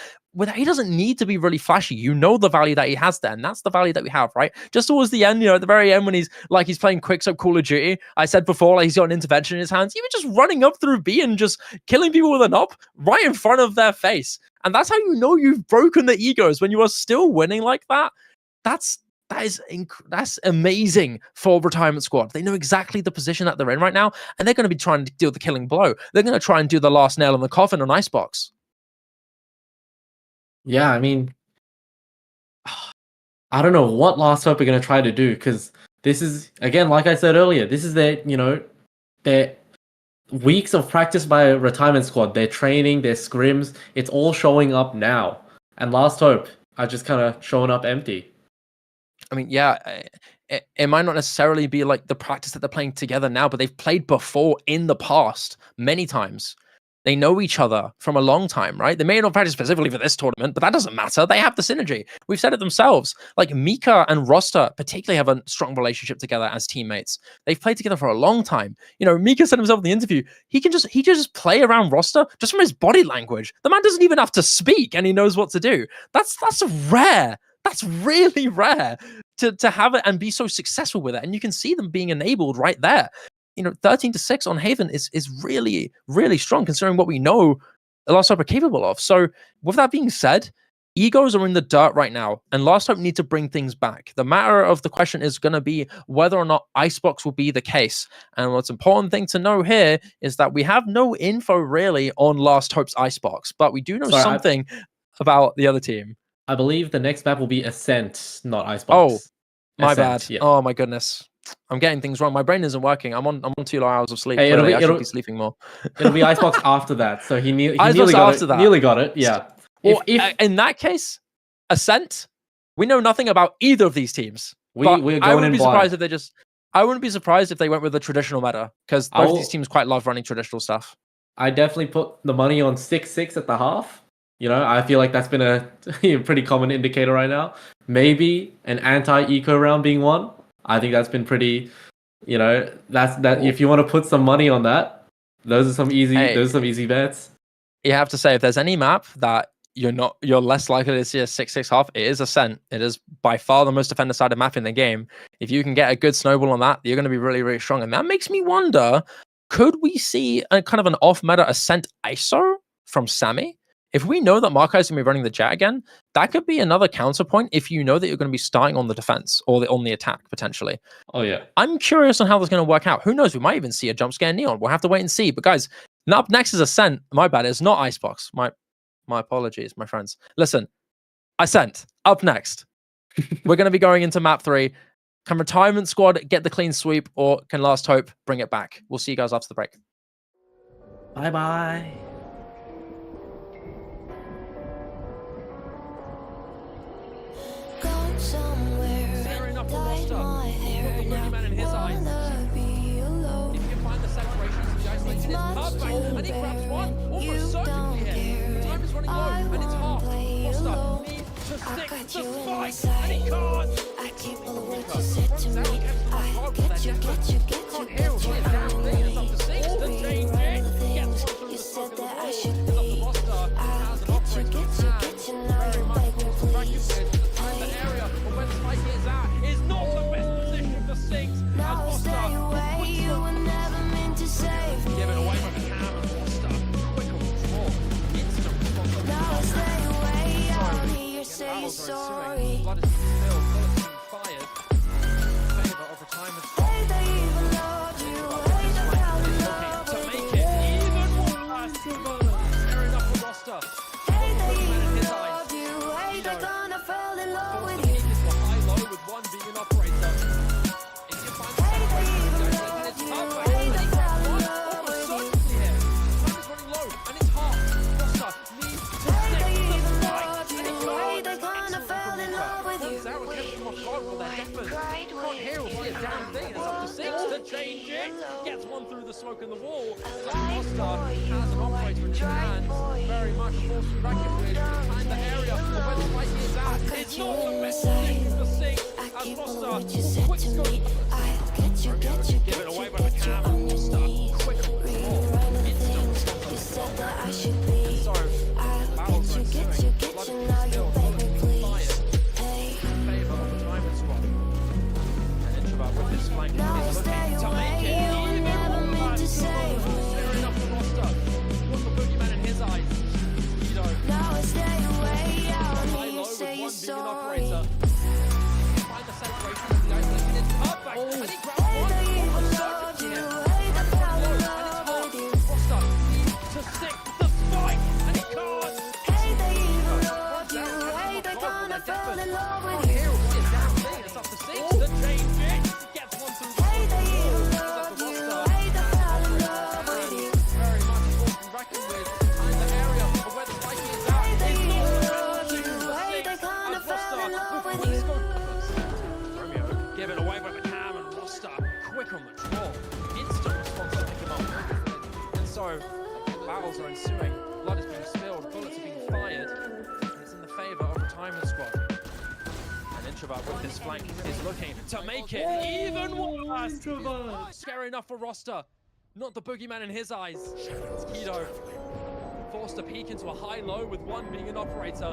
He doesn't need to be really flashy. You know the value that he has there, and that's the value that we have, right? Just towards the end, at the very end when he's playing Quickscope Call of Duty, I said before, he's got an intervention in his hands. He was just running up through B and just killing people with an up right in front of their face. And that's how you know you've broken the egos when you are still winning like that. That's amazing for Retirement Squad. They know exactly the position that they're in right now, and they're going to be trying to deal the killing blow. They're going to try and do the last nail in the coffin on Icebox. Yeah, I mean, I don't know what Last Hope are going to try to do, because this is, again, like I said earlier, this is their weeks of practice by Retirement Squad, their training, their scrims, it's all showing up now. And Last Hope are just kind of showing up empty. I mean, yeah, it might not necessarily be like the practice that they're playing together now, but they've played before in the past many times. They know each other from a long time, right? They may not practice specifically for this tournament, but that doesn't matter. They have the synergy. We've said it themselves. Like Mika and Roster particularly have a strong relationship together as teammates. They've played together for a long time. Mika said himself in the interview, he can just play around Roster just from his body language. The man doesn't even have to speak and he knows what to do. That's rare. That's really rare to have it and be so successful with it. And you can see them being enabled right there. 13-6 on Haven is really, really strong considering what we know Last Hope are capable of. So with that being said, egos are in the dirt right now, and Last Hope need to bring things back. The matter of the question is going to be whether or not Icebox will be the case. And what's important thing to know here is that we have no info really on Last Hope's Icebox, but we do know something about the other team. I believe the next map will be Ascent, not Icebox. Oh, my Ascent, bad. yeah. Oh my goodness. I'm getting things wrong. My brain isn't working. I'm on 2 hours of sleep. Hey, I should be sleeping more. It'll be Icebox after that. So he nearly got it. Yeah. Well, in that case, Ascent, we know nothing about either of these teams. We're going I wouldn't in be blind. surprised if they just. I wouldn't be surprised if they went with the traditional meta, because both of these teams quite love running traditional stuff. I definitely put the money on 6-6 at the half. I feel like that's been a pretty common indicator right now. Maybe an anti-eco round being won. I think that's been pretty, that's that. If you want to put some money on that, those are some easy bets. You have to say, if there's any map that you're less likely to see a 6-6 half, it is Ascent. It is by far the most defender-sided map in the game. If you can get a good snowball on that, you're going to be really, really strong. And that makes me wonder, could we see a kind of an off-meta Ascent ISO from Sammy? If we know that Markai is going to be running the jet again, that could be another counterpoint if you know that you're going to be starting on the defense or on the attack, potentially. Oh, yeah. I'm curious on how that's going to work out. Who knows? We might even see a jump scare Neon. We'll have to wait and see. But guys, up next is Ascent. My bad. It's not Icebox. My apologies, my friends. Listen, Ascent, up next. We're going to be going into map 3. Can Retirement Squad get the clean sweep, or can Last Hope bring it back? We'll see you guys after the break. Bye-bye. Gone somewhere, Fair enough for dyed Roster. my hair, The now boogeyman in his eyes. wanna be alone. If you can find the saturation, the isolation is Much perfect. too And he grabs one, barren, almost you surgically don't here. care. Time is running running low, I and it's won't half. play Foster alone. needs to I stick got the you in my spike, and he sight. can't. I keep all the words you said to me. I'll get you, get you, get you, Can't get hear you what on damn your thing is up to knees. 6 to change Rewrite it. the Gets things one through you the said smoke of the that I wall. should Is up be. to Foster. I'll Has an get operator you, in get his you, hand. get you, now Very you much beg me forced to reckon please. with. The time, the area, and where the spike is at is not the best position for 6. Now As stay Foster away, you were never meant to save me. give it away from the cam and Foster. Quick on control. Instant response. Now stay away, I'll hear you say you're sorry. Blood is being spilled, bullets being fired. In favor of retirement. Hey, they even loved you. Hey, they fell in love To with make you. it even worse. Fair enough for Roster. Hey, they Man in even his loved eyes. you. Hey, they gonna fall in love Forced with to you. peak into a high-low with one being an operator. If you find the Hey, they separation, even it's loved you. perfect. Hey, And they he fell grabs in one. love Almost with you. certainly here. Time is running low, and it's half. Roster needs to Hey, stick they the even spike, loved and you. he Hey, can't. they gonna Excellent fall from in Luca. love with you. Runs out and catches them off guard while they're deafened. Can't hear or see a damn thing. It's up to 6 to change it. Gets one through the smoke in the wall. Foster has an operator in his hands. Very much forced to reckon with. Behind the area of where the spike is at. It's not the best position for 6. I As keep all the Foster words you will said quick to scope. me. I'll get you, get you, Give it get away you, by the get you cam. on your Foster knees. quick on control. Rewrite the Instant things response. you said that I should be. So, I'll battles are get you, ensuing. get Blood you, is now you spilled, beg me bullets being please. fired. Hey, In favor of retirement squad. And Introvert with this flank now is stay looking to away, make it you were even never meant to worse. save me. Fair enough for Foster. What's the boogeyman in his eyes? Tito. now stay away, I'll High hear you low say with you're one being an sorry. operator. Find the separation of the isolation. It's perfect. And he grabs Hey, one. they even Almost loved you. certainly. Hey, they fell in And it's love half. with you. Foster needs to stick the spike. And he can't. Hey, they even loved you. Hey, they gonna fall in love with you. Here will be a damn thing. It's up to 6 to change it. Gets one through the Hey, they smoke. even Is up loved to you. Foster. Hey, they fell in love with you. Very much forced to reckon with. Behind the area of where the spike is at. Hey, they It's not even the best loved you. position for Hey, 6. they gonna As fall in Foster love will with quick you. scope. Romeo give it away by the cam and Roster quick on the draw. Instant response to pick him up. And so battles are ensuing. Blood is being spilled. Bullets are being fired. And it's in the favor of retirement squad. And Introvert with this flank is looking to make it even worse. Scary enough for Roster. Not the boogeyman in his eyes. It's Keto. Forced to peek into a high-low with one being an operator.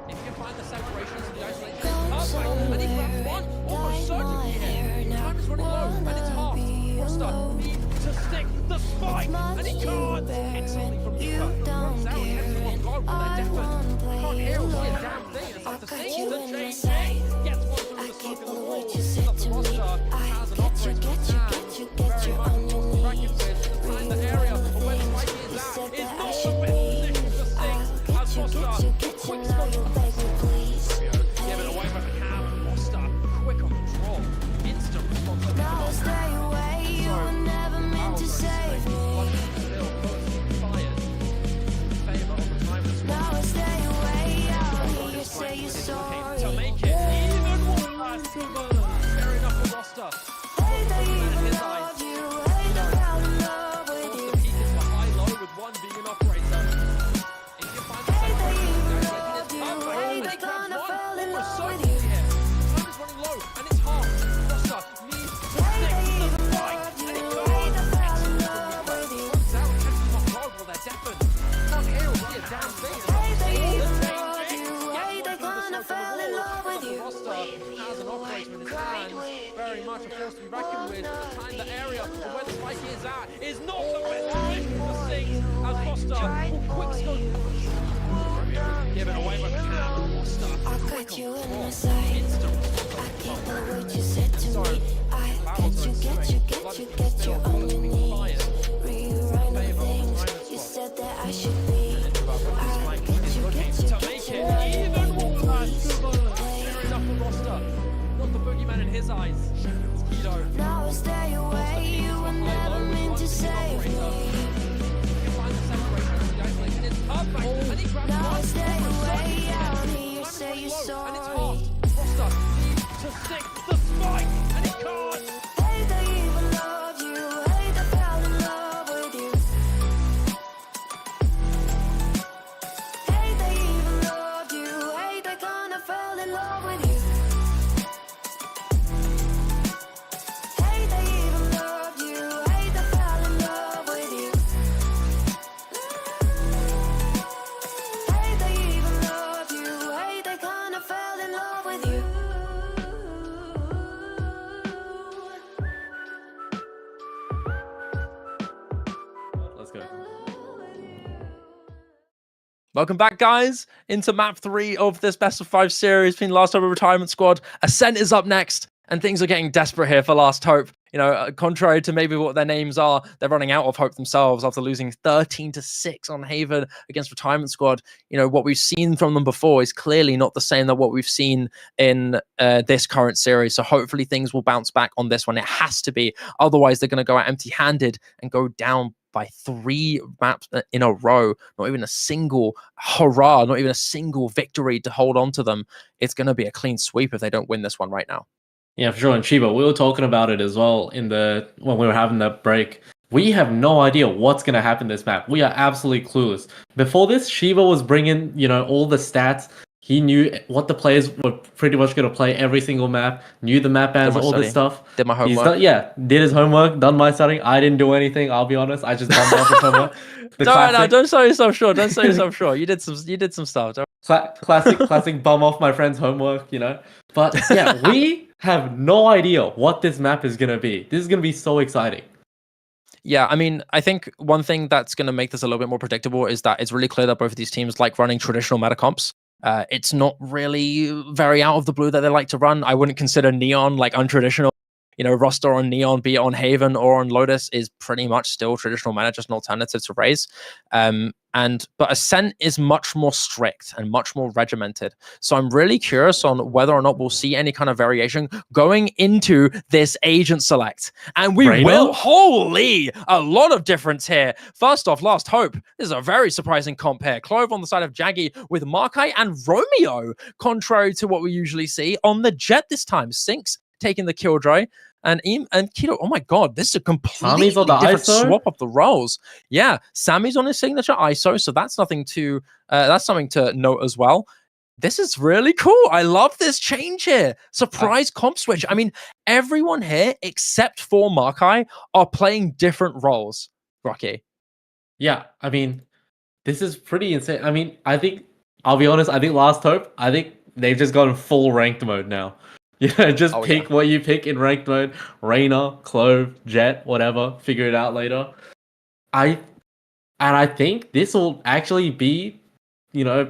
If you can find the separations and the isolation, it's perfect. And he grabs one, almost certainly here. Time is running low, and it's half. Roster needs to stick the spike, and he can't. Excellently from Luca. Runs out and catches him off guard while they're deafened. Can't hear or see a damn thing. It's up to 6 to change it. Gets one through the smoke in the wall. It's up to Roster. Has an operator in his hand. Very much forced to reckon with. Behind the area of where the spike is at is not the best position for 6. As Roster quick scope. Give it away by the cam and Roster quick on the draw. Instant response. Now stay away, you were never meant to save me. Now stay away, I'll hear you say you're sorry. To make it even worse. Fair enough for Roster. Hey, they Man in even his loved eyes. you. Hey, they fell in love with Forced you. to peek into a high-low with one being an operator. If you find the Hey, they separation, even it's loved you. perfect. Hey, And they he grabs gonna one, fall in almost love with certainly you. here. Time is running low, and it's half. Roster needs to Hey, stick they the even spike, loved and you. he Hey, they can't. fell in love with you. Runs out and catches them off guard while they're deafened. Can't hear or see a damn thing. It's up Hey, to they 6 even to change loved it. you. Gets Hey, one they through the gonna smoke in fall in the love wall. with you. Roster has an operator in his hands. Very much a force to be reckoned with. Behind the area of where the spike is at is not the best position for 6. As Foster will quick scope. Give it away by the cam. Foster I quick got you on in the my draw. sight. Instant I keep all the words you said to So, me. I'll battles get are you, get ensuing. you, Blood get is you, being get you spilled. on Bullets your being knees. fired. Rewrite the Favor of things retirement you squad. said that I should be. Introvert with this I'll flank get is you, looking get you, to get make you, it now you even beg me worse. please. Fair enough for Roster. Not the boogeyman in his eyes. It's Keto. Now stay away, you were never meant to save me. You find the separation of the isolation. It's perfect. And he grabs Now one. stay away, I'll hear you Time is say running you're low, and it's sorry. half. Roster needs to stick the spike, and he can't. Hey, they even loved you. Hey, they fell in love with you. Welcome back, guys, into map 3 of this best of 5 series between Last Hope and Retirement Squad. Ascent is up next, and things are getting desperate here for Last Hope. You know, contrary to maybe what their names are, they're running out of hope themselves after losing 13-6 on Haven against Retirement Squad. You know, what we've seen from them before is clearly not the same that what we've seen in this current series. So hopefully things will bounce back on this one. It has to be. Otherwise, they're going to go out empty-handed and go down by 3 maps in a row. Not even a single hurrah, not even a single victory to hold on to them. It's going to be a clean sweep if they don't win this one right now. Yeah, for sure. And Shiba, we were talking about it as well when we were having that break. We have no idea what's going to happen this map. We are absolutely clueless. Before this, Shiba was bringing, all the stats. He knew what the players were pretty much going to play every single map, knew the map bans, all this stuff. Did my homework. Did his homework, done my studying. I didn't do anything, I'll be honest. I just done my homework. Don't sell yourself short. Don't sell yourself short. You did some stuff. Classic bum off my friend's homework, But yeah, we have no idea what this map is going to be. This is going to be so exciting. Yeah, I mean, I think one thing that's going to make this a little bit more predictable is that it's really clear that both of these teams like running traditional meta comps. It's not really very out of the blue that they like to run. I wouldn't consider Neon like untraditional. Roster on Neon, be it on Haven or on Lotus, is pretty much still traditional meta, just an alternative to Raze. But Ascent is much more strict and much more regimented. So I'm really curious on whether or not we'll see any kind of variation going into this agent select. And we will. Holy, a lot of difference here. First off, Last Hope. This is a very surprising comp here. Clove on the side of Jaggy with Markai and Romeo, contrary to what we usually see on the Jet this time. Sinks taking the Killjoy. And Keto, oh my god, this is a completely different swap of the roles. Yeah, Sammy's on his signature ISO, so that's something to note as well. This is really cool. I love this change here. Surprise comp switch. I mean, everyone here except for Markai are playing different roles. Rocky. Yeah, I mean, this is pretty insane. I mean, I'll be honest, I think Last Hope, they've just gone full ranked mode now. Pick what you pick in ranked mode. Reyna, Clove, Jet, whatever. Figure it out later. I think this will actually be,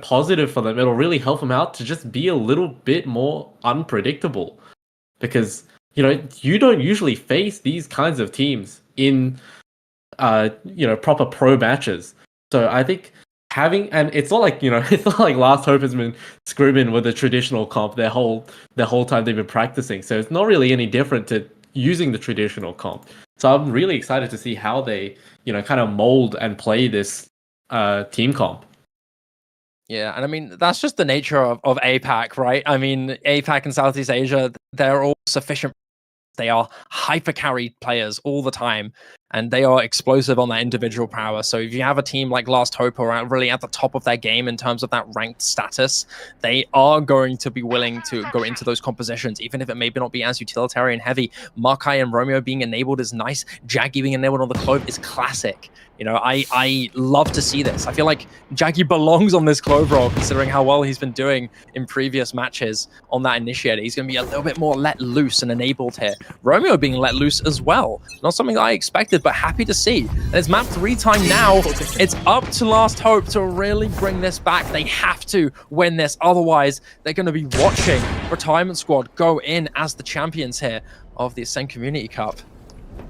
positive for them. It'll really help them out to just be a little bit more unpredictable. Because, you don't usually face these kinds of teams in, proper pro matches. So I think and it's not like Last Hope has been scrimming with a traditional comp their whole time they've been practicing. So it's not really any different to using the traditional comp. So I'm really excited to see how they, kind of mold and play this team comp. Yeah, and I mean, that's just the nature of APAC, right? I mean, APAC and Southeast Asia, they're all sufficient. They are hyper carried players all the time, and they are explosive on that individual power. So if you have a team like Last Hope who are really at the top of their game in terms of that ranked status, they are going to be willing to go into those compositions, even if it may not be as utilitarian heavy. Markai and Romeo being enabled is nice. Jaggy being enabled on the Clove is classic. I love to see this. I feel like Jaggy belongs on this Clove role, considering how well he's been doing in previous matches on that Initiator. He's going to be a little bit more let loose and enabled here. Romeo being let loose as well. Not something I expected, but happy to see. And it's map 3 time now. It's up to Last Hope to really bring this back. They have to win this. Otherwise, they're going to be watching Retirement Squad go in as the champions here of the Ascent Community Cup.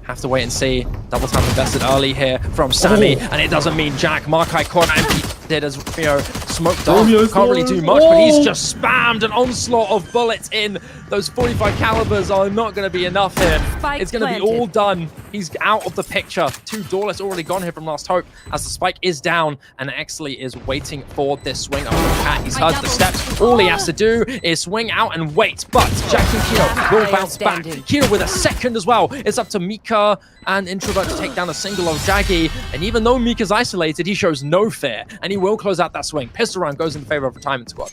Have to wait and see. Double tap invested early here from Sammy, and it doesn't mean Jack. Markai caught and he did as smoked off. Can't really do much, but he's just spammed an onslaught of bullets in. Those 45 calibers are not going to be enough here. It's going to be all done. He's out of the picture. 2 Doorless already gone here from Last Hope as the spike is down, and Exley is waiting for this swing up from Cat. He's heard the steps. All he has to do is swing out and wait, but Jack and Kino will bounce back. Kino with a second as well. It's up to Mika and Introvert to take down a single of Jaggy, and even though Mika's isolated, he shows no fear, and he will close out that swing. Pistol round goes in favor of Retirement Squad.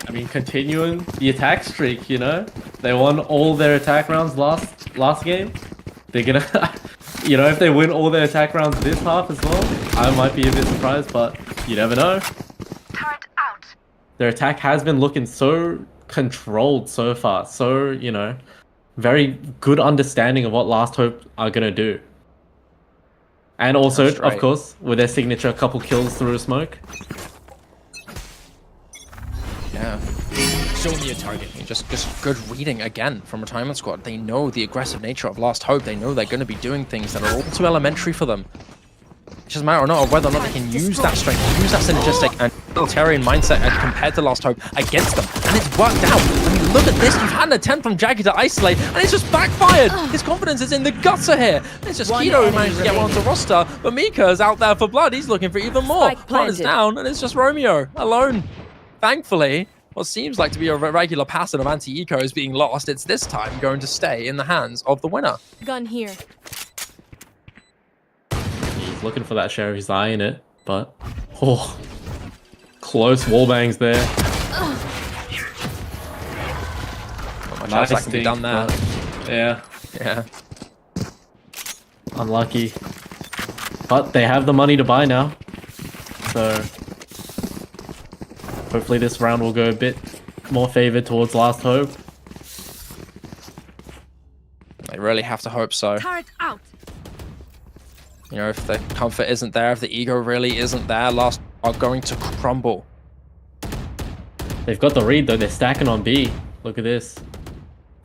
I mean, continuing the attack streak, They won all their attack rounds last game. They're gonna, if they win all their attack rounds this half as well, I might be a bit surprised, but you never know. Turret out. Their attack has been looking so controlled so far, so, very good understanding of what Last Hope are gonna do. And also, of course, with their signature couple kills through smoke. Yeah. Show me a target. Just good reading again from Retirement Squad. They know the aggressive nature of Last Hope. They know they're going to be doing things that are all too elementary for them. It's just a matter of whether or not they can use that strength, use that synergistic and utilitarian mindset compared to Last Hope against them. And it's worked out. I mean, look at this. You've had an attempt from Jaggy to isolate, and it's just backfired. His confidence is in the gutter here. It's just Keto who managed to get one onto roster, but Mika is out there for blood. He's looking for even more. One is down, and it's just Romeo alone. Thankfully, what seems like to be a regular pattern of anti-eco is being lost. It's this time going to stay in the hands of the winner. Gun here. He's looking for that share. He's eyeing it, but close wallbangs there. Not much else that can be done there. Yeah. Unlucky. But they have the money to buy now, so hopefully this round will go a bit more favored towards Last Hope. They really have to hope so. Turret out. You know, if the comfort isn't there, if the ego really isn't there, Last are going to crumble. They've got the read though, they're stacking on B. Look at this.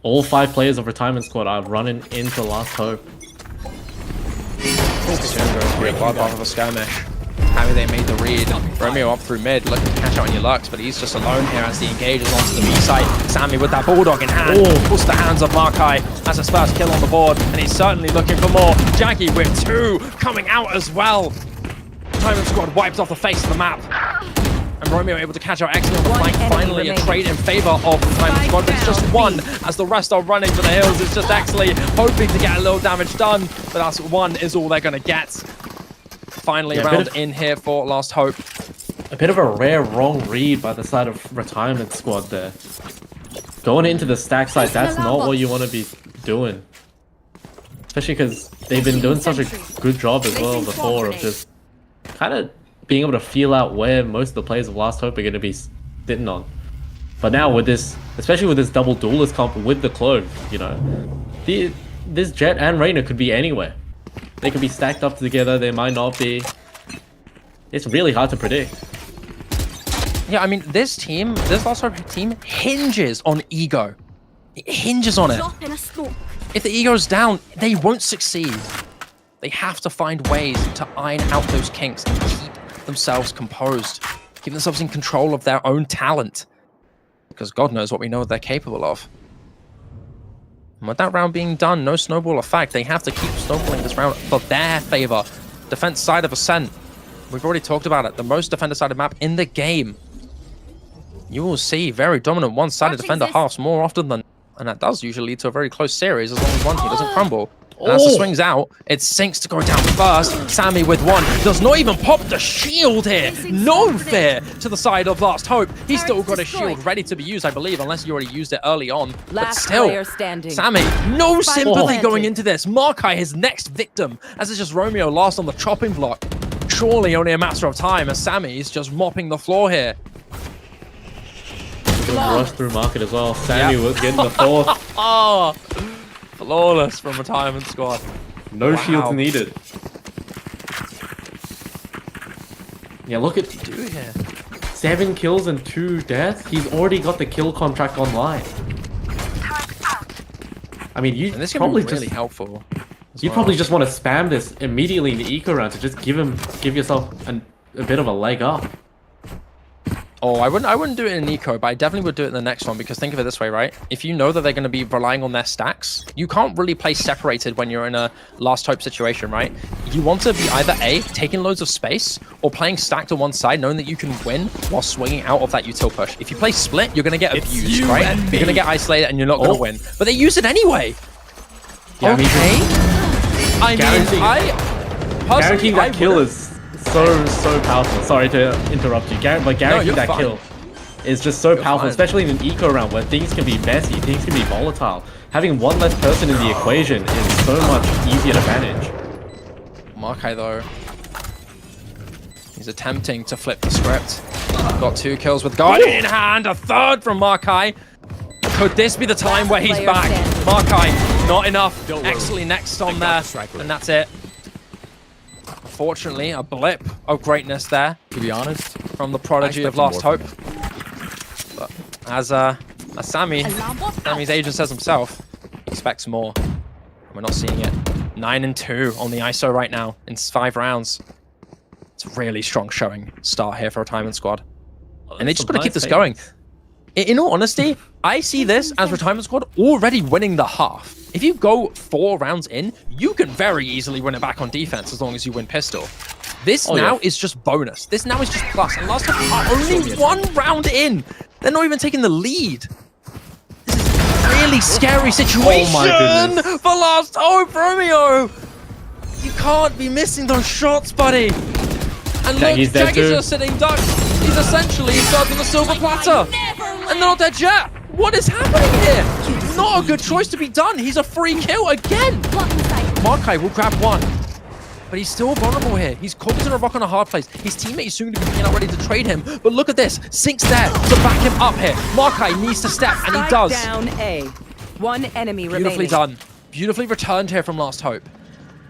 All 5 players of Retirement Squad are running into Last Hope. Bloodbath of a skirmish. Happy they made the read. Romeo up through mid, looking to catch out on your Lux, but he's just alone here as he engages onto the B site. Sammy with that Bulldog in hand, pulls the hands of Markai, has his first kill on the board, and he's certainly looking for more. Jaggy with 2 coming out as well. Retirement Squad wiped off the face of the map. And Romeo able to catch out Exley on the flank. Finally, a trade in favor of the Retirement Squad. But it's just 1 as the rest are running for the hills. It's just Exley hoping to get a little damage done, but that's 1 is all they're going to get. Finally, round in here for Last Hope. A bit of a rare wrong read by the side of Retirement Squad there. Going into the stack side, that's not what you want to be doing. Especially because they've been doing such a good job as well before of just kind of being able to feel out where most of the players of Last Hope are going to be sitting on. But now with this, especially with this double duelist comp with the Clove, you know, this Jet and Reyna could be anywhere. They could be stacked up together, they might not be. It's really hard to predict. Yeah, I mean, this Last Hope team hinges on ego. It hinges on it. If the ego's down, they won't succeed. They have to find ways to iron out those kinks and keep themselves composed. Keep themselves in control of their own talent. Because God knows what we know they're capable of. And with that round being done, no snowball effect. They have to keep snowballing this round for their favor. Defense side of Ascent. We've already talked about it. The most defender-sided map in the game. You will see very dominant one-sided defender halves more often than... And that does usually lead to a very close series as long as one team doesn't crumble. And as the swings out, it sinks to go down first. Sammy with 1 does not even pop the shield here. No fear to the side of Last Hope. He's still got a shield ready to be used, I believe, unless you already used it early on. But still, Sammy, no sympathy going into this. Markai, his next victim, as it's just Romeo last on the chopping block. Surely only a matter of time as Sammy's just mopping the floor here. Good rush through market as well. Sammy was getting the 4th. Oh, flawless from Retirement Squad. No shields needed. Yeah, look at Do here. 7 kills and 2 deaths. He's already got the kill contract online. I mean, you probably really helpful. You probably just want to spam this immediately in the eco round to just give yourself a bit of a leg up. Oh, I wouldn't do it in eco, but I definitely would do it in the next one, because think of it this way, right? If you know that they're going to be relying on their stacks, you can't really play separated when you're in a Last Hope situation, right? You want to be either A, taking loads of space, or playing stacked to one side, knowing that you can win while swinging out of that util push. If you play split, you're going to get abused, right? You're going to get isolated and you're not going to win. But they use it anyway. Yeah, okay. Guaranteeing that kill is so powerful. Sorry to interrupt you, but guaranteeing that kill is just so powerful, especially in an eco round where things can be messy, things can be volatile. Having 1 less person in the equation is so much easier to manage. Markai though, he's attempting to flip the script. Got 2 kills with Guardian in hand, a 3rd from Markai. Could this be the time where he's back? Markai, not enough. Actually next on there, and that's it. Unfortunately, a blip of greatness there, To be honest, from the prodigy of Last Hope. As Sammy's agent says himself, he expects more. We're not seeing it. 9-2 on the ISO right now in 5 rounds. It's a really strong showing start here for Retirement Squad. And they just got to keep this going. In all honesty, I see this as Retirement Squad already winning the half. If you go 4 rounds in, you can very easily win it back on defense as long as you win pistol. This now is just bonus. This now is just plus. And last time are only 1 round in. They're not even taking the lead. This is a really scary situation for Last Hope, Romeo. You can't be missing those shots, buddy. And look, Jaggy's just sitting duck. He's essentially starting the silver platter. And they're not dead yet. What is happening here? Not a good choice to be done. He's a free kill again. Markai will grab 1. But he's still vulnerable here. He's caught in a rock on a hard place. His teammate is soon to be ready to trade him. But look at this. Sync's there to back him up here. Markai needs to step, and he does. Down A. 1 enemy remaining. Beautifully done. Beautifully returned here from Last Hope.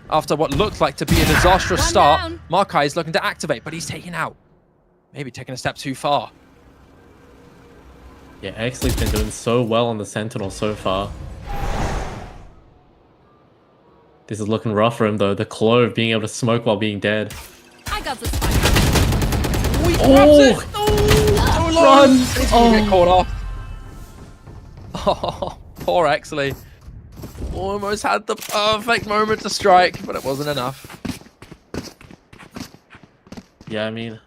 After what looked like to be a disastrous start, Markai is looking to activate, but he's taken out. Maybe taking a step too far. Yeah, Exley's been doing so well on the Sentinel so far. This is looking rough for him though. The Clove being able to smoke while being dead. I got this spike. Run! He's gonna get caught off. Oh, poor Exley. Almost had the perfect moment to strike, but it wasn't enough. Yeah, I mean,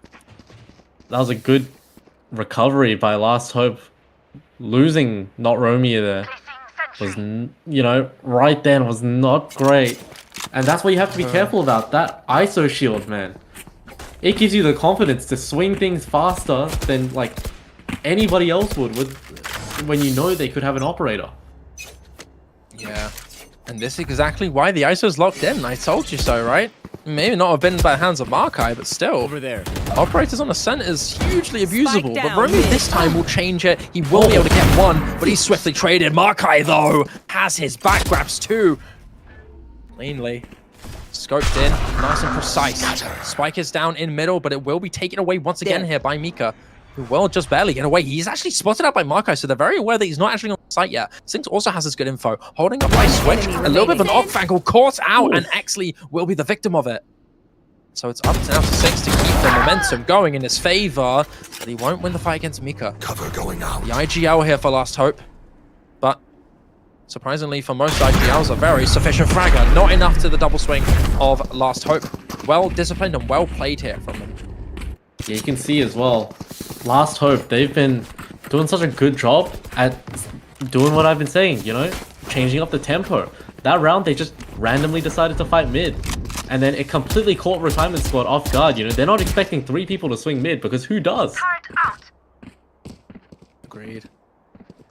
that was a good recovery by Last Hope. Losing not Romeo there was, you know, right then was not great. And that's what you have to be careful about. That ISO shield, man. It gives you the confidence to swing things faster than, like, anybody else would when you know they could have an operator. Yeah. And this is exactly why the ISO's locked in. I told you so, right? Maybe not have been by the hands of Markai, but still. Over there. Operators on the center is hugely abusable. But down. Romeo this time will change it. He will be able to get 1, but he's swiftly traded. Markai, though, has his back grabs too. Cleanly. Scoped in, nice and precise. Spike is down in middle, but it will be taken away once again here by Mika, who will just barely get away. He's actually spotted out by Markai, so they're very aware that he's not actually on site yet. Sinks also has his good info. Holding up by Switch, a little bit of an off angle, caught out, and Exley will be the victim of it. So it's up to now to Sinks to keep the momentum going in his favor, but he won't win the fight against Mika. Cover going out. The IGL here for Last Hope, but surprisingly for most IGLs, a very sufficient fragger. Not enough to the double swing of Last Hope. Well disciplined and well played here from them. Yeah, you can see as well, Last Hope, they've been doing such a good job at doing what I've been saying, you know, changing up the tempo. That round, they just randomly decided to fight mid. And then it completely caught Retirement Squad off guard, you know. They're not expecting 3 people to swing mid, because who does? Agreed.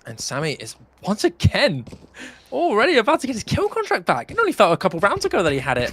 And Sammy is once again already about to get his kill contract back. It only felt a couple rounds ago that he had it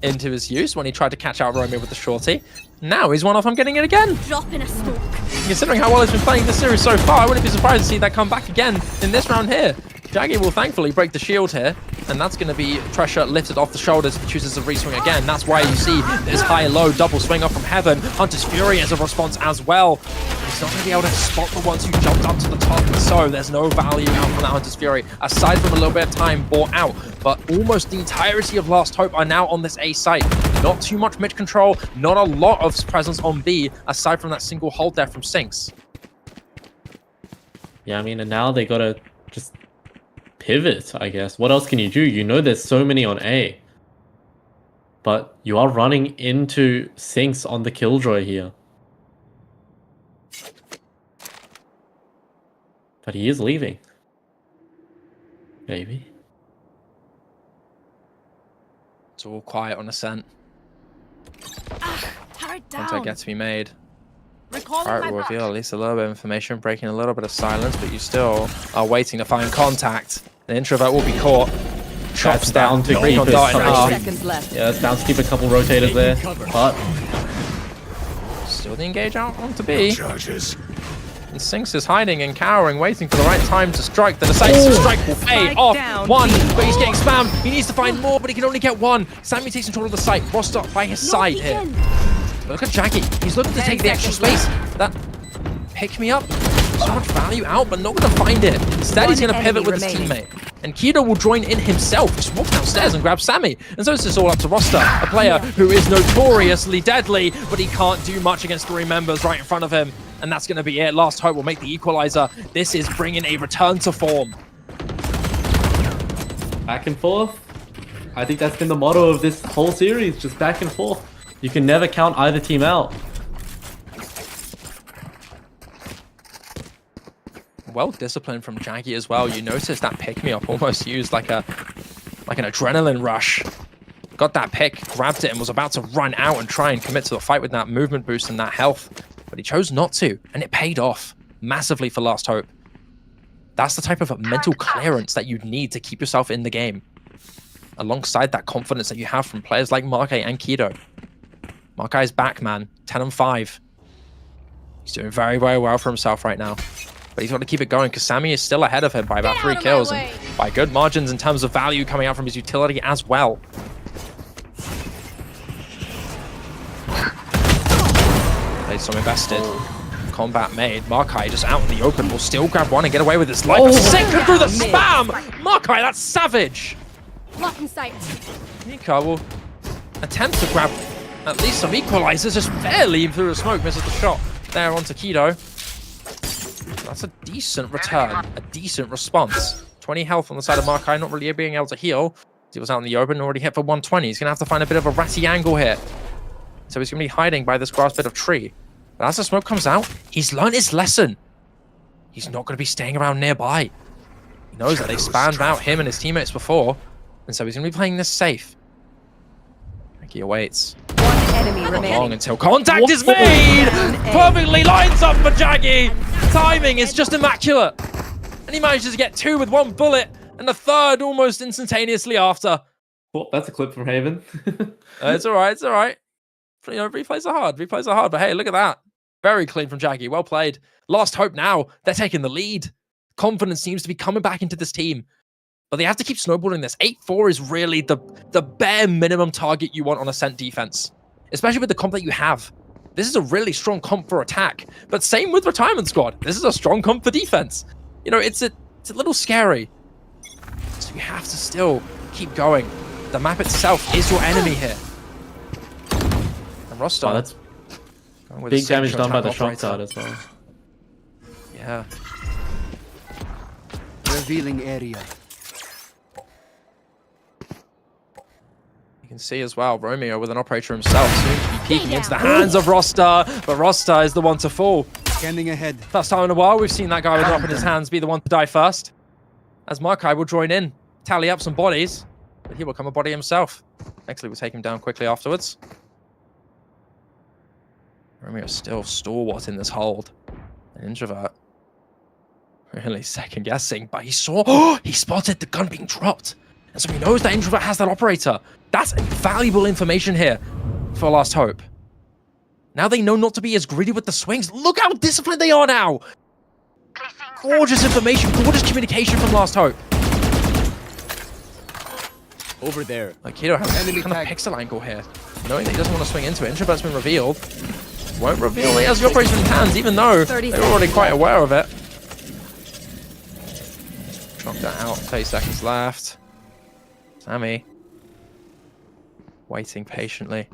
into his use when he tried to catch out Romeo with the shorty. Now he's one off on getting it again. Drop in a smoke. Considering how well he's been playing this series so far, I wouldn't be surprised to see that come back again in this round here. Jaggy will thankfully break the shield here, and that's going to be pressure lifted off the shoulders if he chooses to reswing again. That's why you see this high-low double swing up from heaven. Hunter's Fury as a response as well. He's not going to be able to spot the ones who jumped up to the top, and so there's no value out from that Hunter's Fury, aside from a little bit of time bought out. But almost the entirety of Last Hope are now on this A site. Not too much mid control, not a lot of presence on B, aside from that single hold there from Sinks. Yeah, I mean, and now they gotta just pivot, I guess. What else can you do? You know there's so many on A. But you are running into Sinks on the Killjoy here. But he is leaving. Maybe. It's all quiet on Ascent. Turret down. Contact gets to be made. Recalling Alright, my we'll back. reveal at least a little bit of information, breaking a little bit of silence, but you still are waiting to find contact. The introvert will be caught. Chops down to Creepers. Recon Dart in 30 half. seconds left. Yeah, it's bound to keep a couple rotators there. But Still the engage out onto B. Charges. And Sinks is hiding and cowering, waiting for the right time to strike. The decisive strike will pay Spike off. down. 1, but he's getting spammed. He needs to find more, but he can only get 1. Sammy takes control of the site. Rostock by his side here. Look at Jaggy. He's looking to 10 take the extra seconds space. That pick me up. so much value out, but not going to find it. Instead, he's One going to pivot enemy with his remaining. teammate. And Kido will join in himself, just walk downstairs and grab Sammy. And so it's just all up to Roster, a player who is notoriously deadly, but he can't do much against 3 members right in front of him. And that's going to be it. Last Hope will make the equalizer. This is bringing a return to form. Back and forth. I think that's been the motto of this whole series, just back and forth. You can never count either team out. Well disciplined from Jaggy as well. You notice that pick-me-up almost used like an adrenaline rush. Got that pick, grabbed it, and was about to run out and try and commit to the fight with that movement boost and that health. But he chose not to, and it paid off massively for Last Hope. That's the type of mental clearance that you need to keep yourself in the game, alongside that confidence that you have from players like Markai and Kido. Markai's back, man. 10 and 5. He's doing very, very well for himself right now. But he's got to keep it going because Sammy is still ahead of him by about 3 kills and by good margins in terms of value coming out from his utility as well. Played some invested. Combat made. Markai just out in the open will still grab one and get away with his life. Second through the spam! Markai, that's savage! Lock in sight. Mika will attempt to grab at least some equalizers, just barely through the smoke, misses the shot. There onto Kido. That's a decent return, a decent response. 20 health on the side of Markai, not really being able to heal. He was out in the open, already hit for 120. He's going to have to find a bit of a ratty angle here. So he's going to be hiding by this grass bit of tree. But as the smoke comes out, he's learned his lesson. He's not going to be staying around nearby. He knows that they spammed out him and his teammates before. And so he's going to be playing this safe. He awaits. One enemy Not long remaining. until contact is made! Perfectly lines up for Jaggy! Timing is just immaculate. And he manages to get 2 with 1 bullet, and the 3rd almost instantaneously after. Oh, that's a clip from Haven. It's alright, it's alright. You know, replays are hard, but hey, look at that. Very clean from Jaggy, well played. Last Hope now, they're taking the lead. Confidence seems to be coming back into this team. But they have to keep snowballing this. 8-4 is really the bare minimum target you want on Ascent defense, especially with the comp that you have. This is a really strong comp for attack, but same with Retirement Squad. This is a strong comp for defense. You know, it's a little scary. So you have to still keep going. The map itself is your enemy here. And Rostov. Oh, that's going with big a damage signature done by the attack shot operator. card as well. Yeah. Revealing area. You can see as well, Romeo with an operator himself soon to be peeking into the hands of Rosta, but Rosta is the one to fall. Scanning ahead. First time in a while we've seen that guy with a drop in his hands be the one to die first. As Markai will join in, tally up some bodies, but he will come a body himself. Nextly will take him down quickly afterwards. Romeo still stalwart in this hold. An introvert. Really second guessing, but he saw, he spotted the gun being dropped. And so he knows that introvert has that operator. That's valuable information here for Last Hope. Now they know not to be as greedy with the swings. Look how disciplined they are now. Gorgeous information, gorgeous communication from Last Hope. Over there. Like Kido has Enemy kind of tag. pixel angle here. Knowing that he doesn't want to swing into it. Introvert's been revealed. Won't reveal he has the operation in his hands, even though 30 they're already seconds quite left. aware of it. Chop that out, 30 seconds left. Sammy. Waiting patiently.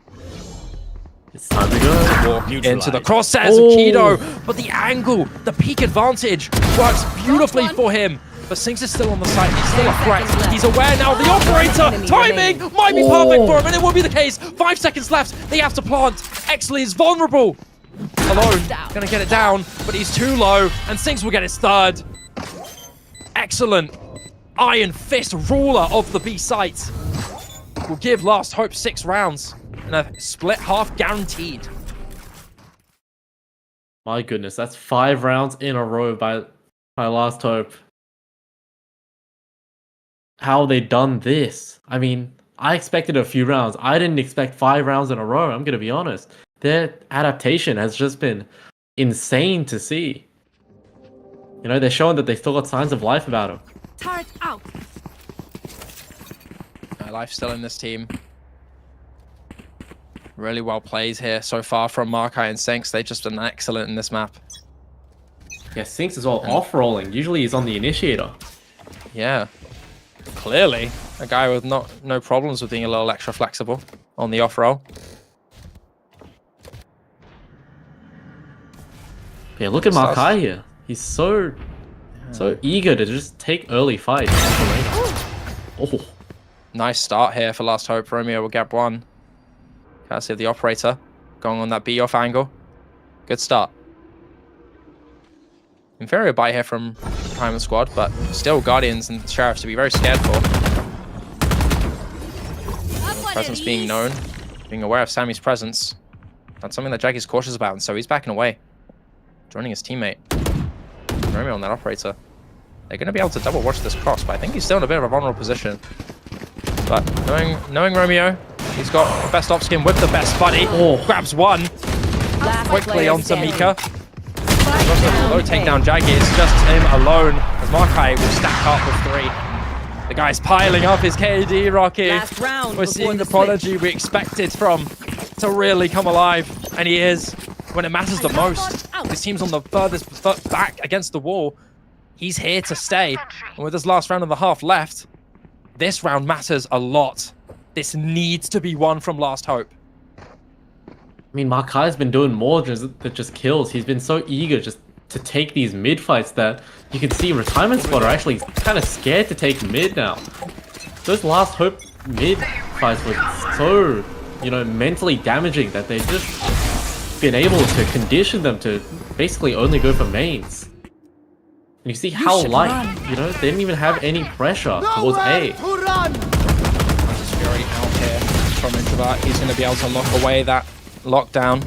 It's time to go. Walk into the Neutralized. crosshairs of Kido, but the angle, the peak advantage works beautifully for him. But Sinks is still on the site, he's still a 10 threat. seconds left. He's aware now, the operator, Enemy timing remaining. might be perfect for him, and it will be the case. 5 seconds left, they have to plant. Exley is vulnerable. Alone, gonna get it down, but he's too low, and Sinks will get his 3rd. Excellent. Iron Fist ruler of the B site. Will give Last Hope 6 rounds, and a split half guaranteed. My goodness, that's 5 rounds in a row by Last Hope. How they done this? I mean, I expected a few rounds. I didn't expect 5 rounds in a row, I'm gonna be honest. Their adaptation has just been insane to see. You know, they're showing that they still got signs of life about them. Turret out. Life still in this team. Really well plays here so far from Markai and Sinks. They've just been excellent in this map. Yeah, Sinks as well, off-rolling. Usually he's on the initiator. Yeah. Clearly, a guy with no problems with being a little extra flexible on the off-roll. Yeah, look at Markai here. He's so eager to just take early fights. Oh. Nice start here for Last Hope. Romeo will get one. Courtesy of the operator. Going on that B-off angle. Good start. Inferior buy here from Diamond Squad, but still Guardians and Sheriffs to be very scared for. Presence being known. Being aware of Sammy's presence. That's something that Jaggy's cautious about, and so he's backing away. Joining his teammate. Romeo on that operator. They're going to be able to double watch this cross, but I think he's still in a bit of a vulnerable position. But knowing Romeo, he's got the best off skin with the best buddy. Grabs one. Quickly onto Mika. Low takedown Jaggy. It's just him alone as Markai will stack up with 3. The guy's piling up his KD, Rocky. Last round We're seeing the prodigy we expected from to really come alive, and he is when it matters the most. His team's on the furthest back against the wall. He's here to stay, and with this last round and a half left, this round matters a lot. This needs to be won from Last Hope. I mean, Markai's been doing more than just kills. He's been so eager just to take these mid fights that you can see Retirement Squad are actually kind of scared to take mid now. Those Last Hope mid fights were so, mentally damaging that they've just been able to condition them to basically only go for mains. And you see how light, they didn't even have any pressure towards A. Just Fury out here from Introvert. He's going to be able to lock away that lockdown,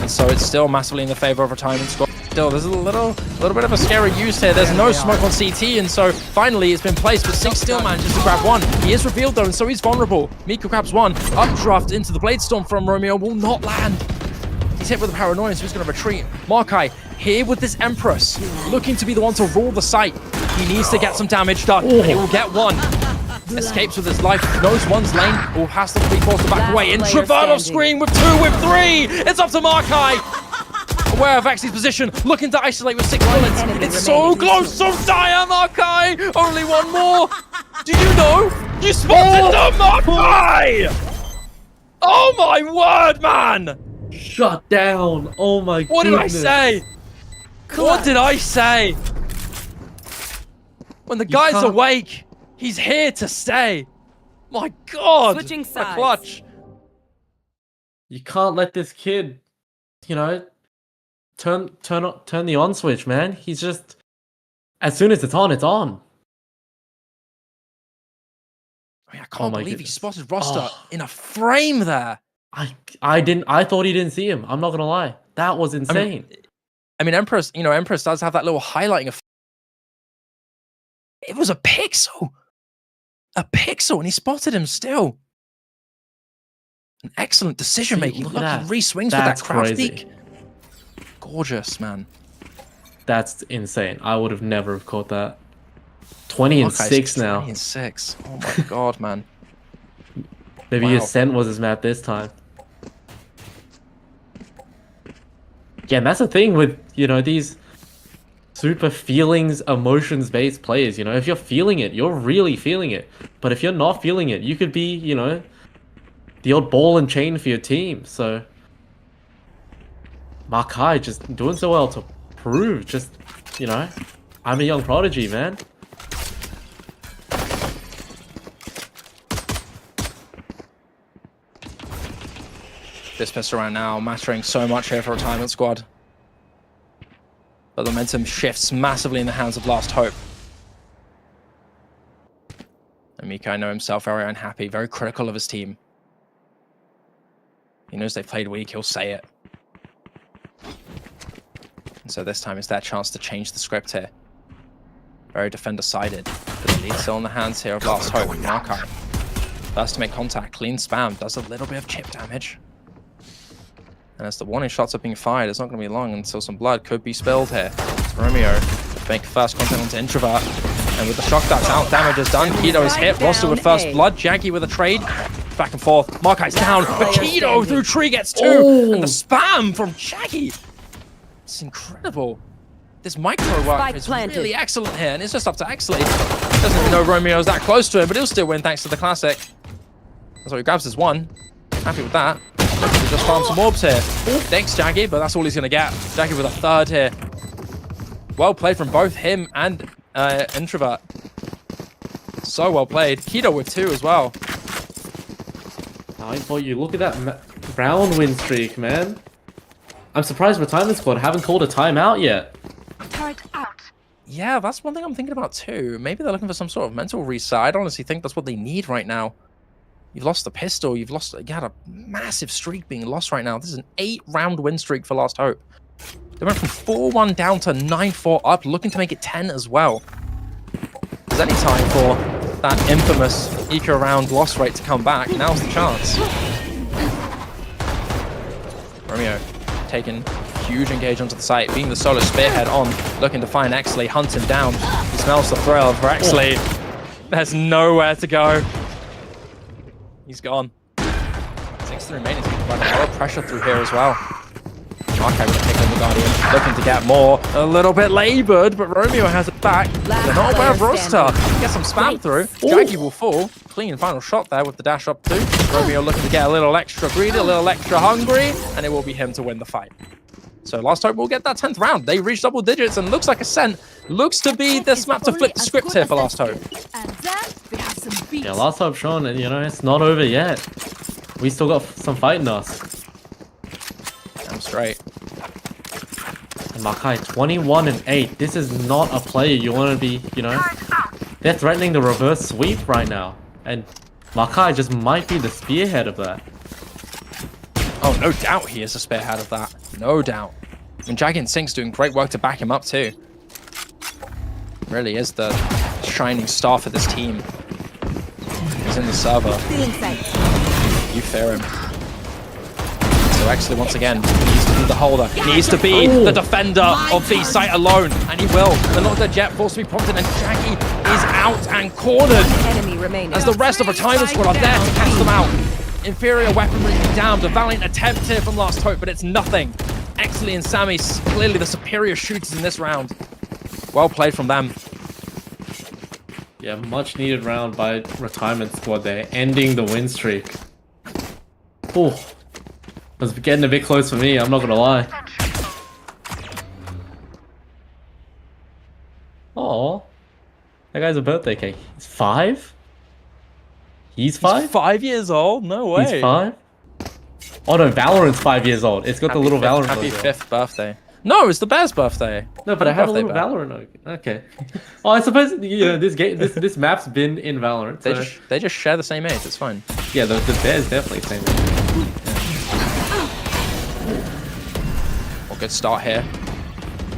and so it's still massively in the favor of Retirement Squad. Still, there's a little bit of a scary use here. There's no smoke on CT, and so finally it's been placed, but Sink still manages to grab one. He is revealed though, and so he's vulnerable. Mika grabs one. Updraft into the Blade Storm from Romeo will not land. He's hit with a Paranoia, so he's going to retreat. Markai here with this Empress, looking to be the one to rule the site. He needs to get some damage done, and he will get one. Escapes with his life, knows one's lane, will has to be forced to back away. Introvert off screen with 2, with 3! It's up to Markai! Aware of Vaxi's position, looking to isolate with 6 bullets. It's so close, so dire, Markai! Only one more! Do you know? You spotted the Markai! Oh my word, man! Shut down! Oh my god! What did I say? What did I say? When the guy's awake, he's here to stay. My god! Switching The sides. clutch. You can't let this kid, turn the on switch, man. He's just, as soon as it's on, it's on. I mean, I can't believe he goodness. spotted Roster in a frame there. I thought he didn't see him. I'm not gonna lie. That was insane. I mean, Empress, Empress does have that little highlighting effect. It was a pixel. A pixel, and he spotted him still. An excellent decision making. look Look, at he that. re-swings with that That's crouch crazy. peek. Gorgeous, man. That's insane. I would have never have caught that. 20 and Markai's 6 now. 20 and 6. Oh my god, man. Maybe Wow. Ascent was his map this time. Yeah, and that's the thing with, these super feelings, emotions-based players. If you're feeling it, you're really feeling it. But if you're not feeling it, you could be, the odd ball and chain for your team. So, Markai just doing so well to prove just, I'm a young prodigy, man. This pistol right now mattering so much here for Retirement Squad. But the momentum shifts massively in the hands of Last Hope. And Mika, I know himself, very unhappy, very critical of his team. He knows they've played weak, he'll say it. And so this time it's their chance to change the script here. Very defender-sided. But the lead's still in the hands here of Last Hope. Markai. First to make contact, clean spam, does a little bit of chip damage. And as the warning shots are being fired, it's not going to be long until some blood could be spilled here. Romeo make first contact onto Introvert. And with the shock darts out, damage is done. Keto is hit. Roster with first blood. Jaggy with a trade. Back and forth. Markai's down. But Keto through tree gets 2. And the spam from Jaggy. It's incredible. this micro work Spike is planted. really excellent here, and it's just up to Exley. Doesn't even know Romeo's that close to him, but he'll still win thanks to the classic. So he grabs his one. Happy with that. Looking to just farm some orbs here. Thanks, Jaggy, but that's all he's going to get. Jaggy with a third here. Well played from both him and Introvert. So well played. Keto with 2 as well. I thought you look at that round win streak, man. I'm surprised Retirement Squad haven't called a timeout yet. Turret out. Yeah, that's one thing I'm thinking about too. Maybe they're looking for some sort of mental reset. I honestly think that's what they need right now. You've lost the pistol. You had a massive streak being lost right now. This is an 8-round win streak for Last Hope. They went from 4-1 down to 9-4 up, looking to make it 10 as well. There's any time for that infamous eco round loss rate to come back. Now's the chance. Romeo taking huge engage onto the site, being the solo spearhead on, looking to find Exley, hunt him down. He smells the thrill for Exley. There's nowhere to go. He's gone. 6 remaining, so providing a lot of pressure through here as well. Marco will take on the Guardian, looking to get more. A little bit laboured, but Romeo has it back. They're not aware of Roster. Get some spam through. Draggy will fall. Clean final shot there with the dash up too. Romeo looking to get a little extra greedy, a little extra hungry, and it will be him to win the fight. So Last Hope will get that 10th round. They reach double digits and looks like Ascent looks to be this map to flip the script here for Last Hope. And then we have some beats. Yeah, Last Hope shown, and you know, it's not over yet. We still got some fight in us. Damn straight. And Makai, 21-8. This is not a player you want to be, you know. They're threatening the reverse sweep right now. And Makai just might be the spearhead of that. Oh, no doubt he is a spearhead of that. No doubt. I mean, Jagged Sync's doing great work to back him up too. Really is the shining star for this team. He's in the server. You fear him. So Exley once again needs to be the holder. Needs to be the defender of B site alone. And he will. The not the jet force to be prompted, and Jaggy is out and cornered. Enemy remaining. As the rest of Retirement Squad are there to catch them out. Inferior weaponry be damned. A valiant attempt here from Last Hope, but it's nothing. Exley and Sammy clearly the superior shooters in this round. Well played from them. Yeah, much needed round by Retirement Squad there, ending the win streak. Ooh, was getting a bit close for me, I'm not gonna lie. Oh, that guy's a birthday cake. He's 5? He's 5? He's 5 years old? No way. He's 5? Oh no, Valorant's 5 years old. It's got the little Valorant Happy logo. 5th birthday. No, it's the bear's birthday. No, but I have a Birthday little bear. Valorant logo. Okay. Oh, I suppose this game, this map's been in Valorant. So They just share the same age. It's fine. yeah, the bear's definitely the same. Well, good start here.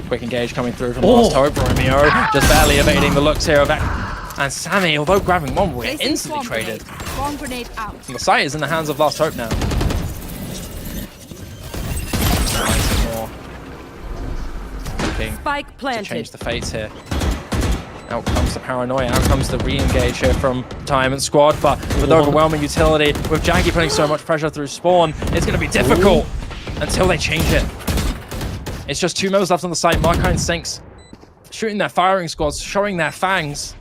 Quick engage coming through from Last Hope. Romeo just barely evading the looks here of and Sammy, although grabbing one, we're Placing instantly swarm traded. grenade. Swarm grenade out. And the site is in the hands of Last Hope now. More. Looking Spike to planted. change the fates here. Out comes the paranoia, out comes the re-engage here from Retirement Squad, but with overwhelming utility, with Jaggy putting so much pressure through spawn, it's going to be difficult until they change it. It's just 2 members left on the site. Markine Sinks shooting their firing squads, showing their fangs.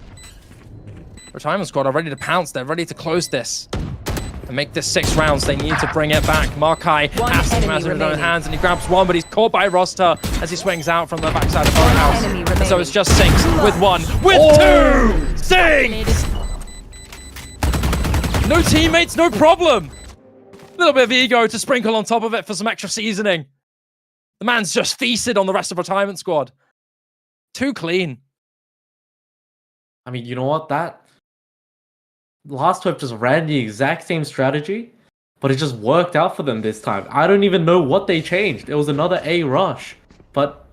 Retirement Squad are ready to pounce. They're ready to close this and make this 6 rounds. They need to bring it back. Markai has the massive in his own hands, and he grabs one, but he's caught by Roster as he swings out from the backside of our house. enemy And so remaining. it's just Sinks with 1, with 2! Sinks! No teammates, no problem. A little bit of ego to sprinkle on top of it for some extra seasoning. The man's just feasted on the rest of Retirement Squad. Too clean. I mean, you know what? That Last Hope just ran the exact same strategy, but it just worked out for them this time. I don't even know what they changed. It was another A rush, but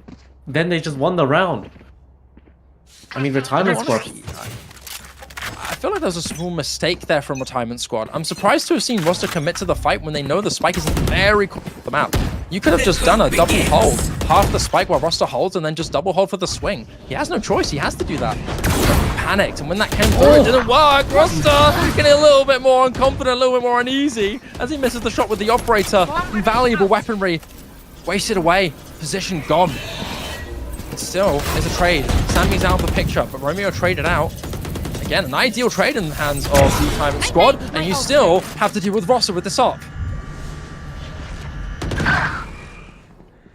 then they just won the round. I mean, Retirement Squad. I feel like there's a small mistake there from Retirement Squad. I'm surprised to have seen Roster commit to the fight when they know the spike isn't very quick for them out. You could have just done a double hold, half the spike while Roster holds, and then just double hold for the swing. He has no choice. He has to do that. Panicked, and when that came through, it didn't work. Roster getting a little bit more unconfident, a little bit more uneasy as he misses the shot with the operator. Invaluable weaponry wasted away. Position gone. It still is a trade. Sammy's out of the picture, but Romeo traded out. Again, an ideal trade in the hands of the Time squad, and you still have to deal with Roster with this up.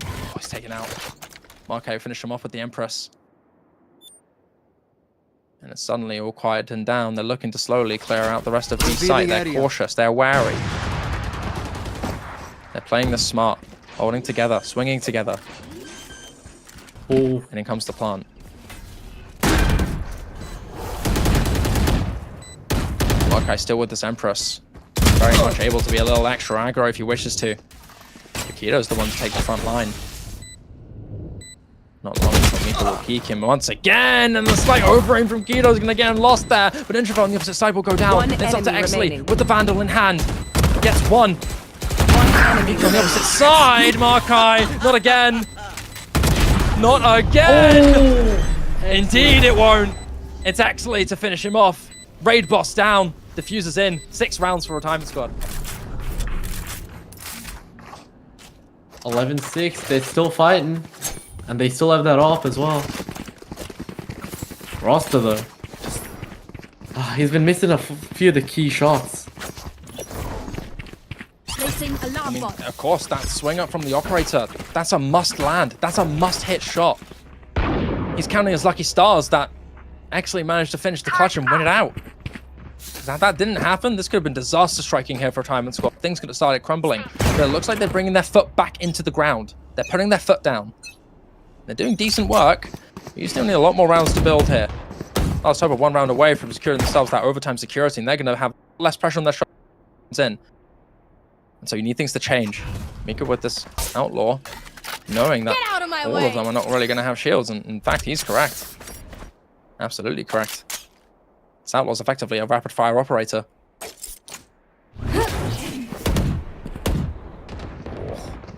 Oh, he's taken out. Marco finished him off with the Empress. And it's suddenly all quietened down. They're looking to slowly clear out the rest of the site. They're cautious. They're wary. They're playing this smart. Holding together. Swinging together. Oh. And in comes the plant. Marco still with this Empress. Very much able to be a little extra aggro if he wishes to. Akito's the one to take the front line. Not long until Mika will peek him once again, and the slight overaim from Kito is going to get lost there, but Introvert on the opposite side will go down. One It's up to enemy Exley remaining. with the Vandal in hand. Gets one. Enemy Mika on the opposite side, Markai. Not again. Not again. Oh. Indeed it won't. It's Exley to finish him off. Raid boss down. Diffuser's in. 6 rounds for a Time squad. 11-6. They're still fighting. And they still have that off as well. Roster though. He's been missing a few of the key shots. Placing alarm bot. Of course, that swing up from the operator. That's a must land. That's a must hit shot. He's counting his lucky stars that actually managed to finish the clutch and win it out. If that didn't happen, this could have been disaster striking here for a Time squad. Things could have started crumbling. But it looks like they're bringing their foot back into the ground. They're putting their foot down. They're doing decent work. You still need a lot more rounds to build here. Last hope are 1 round away from securing themselves that overtime security, and they're going to have less pressure on their shots in. And so you need things to change. Mika with this Outlaw, knowing that Get out of my all way. of them are not really going to have shields, and in fact, he's correct. Absolutely correct. This Outlaw's effectively a rapid-fire operator. Oh,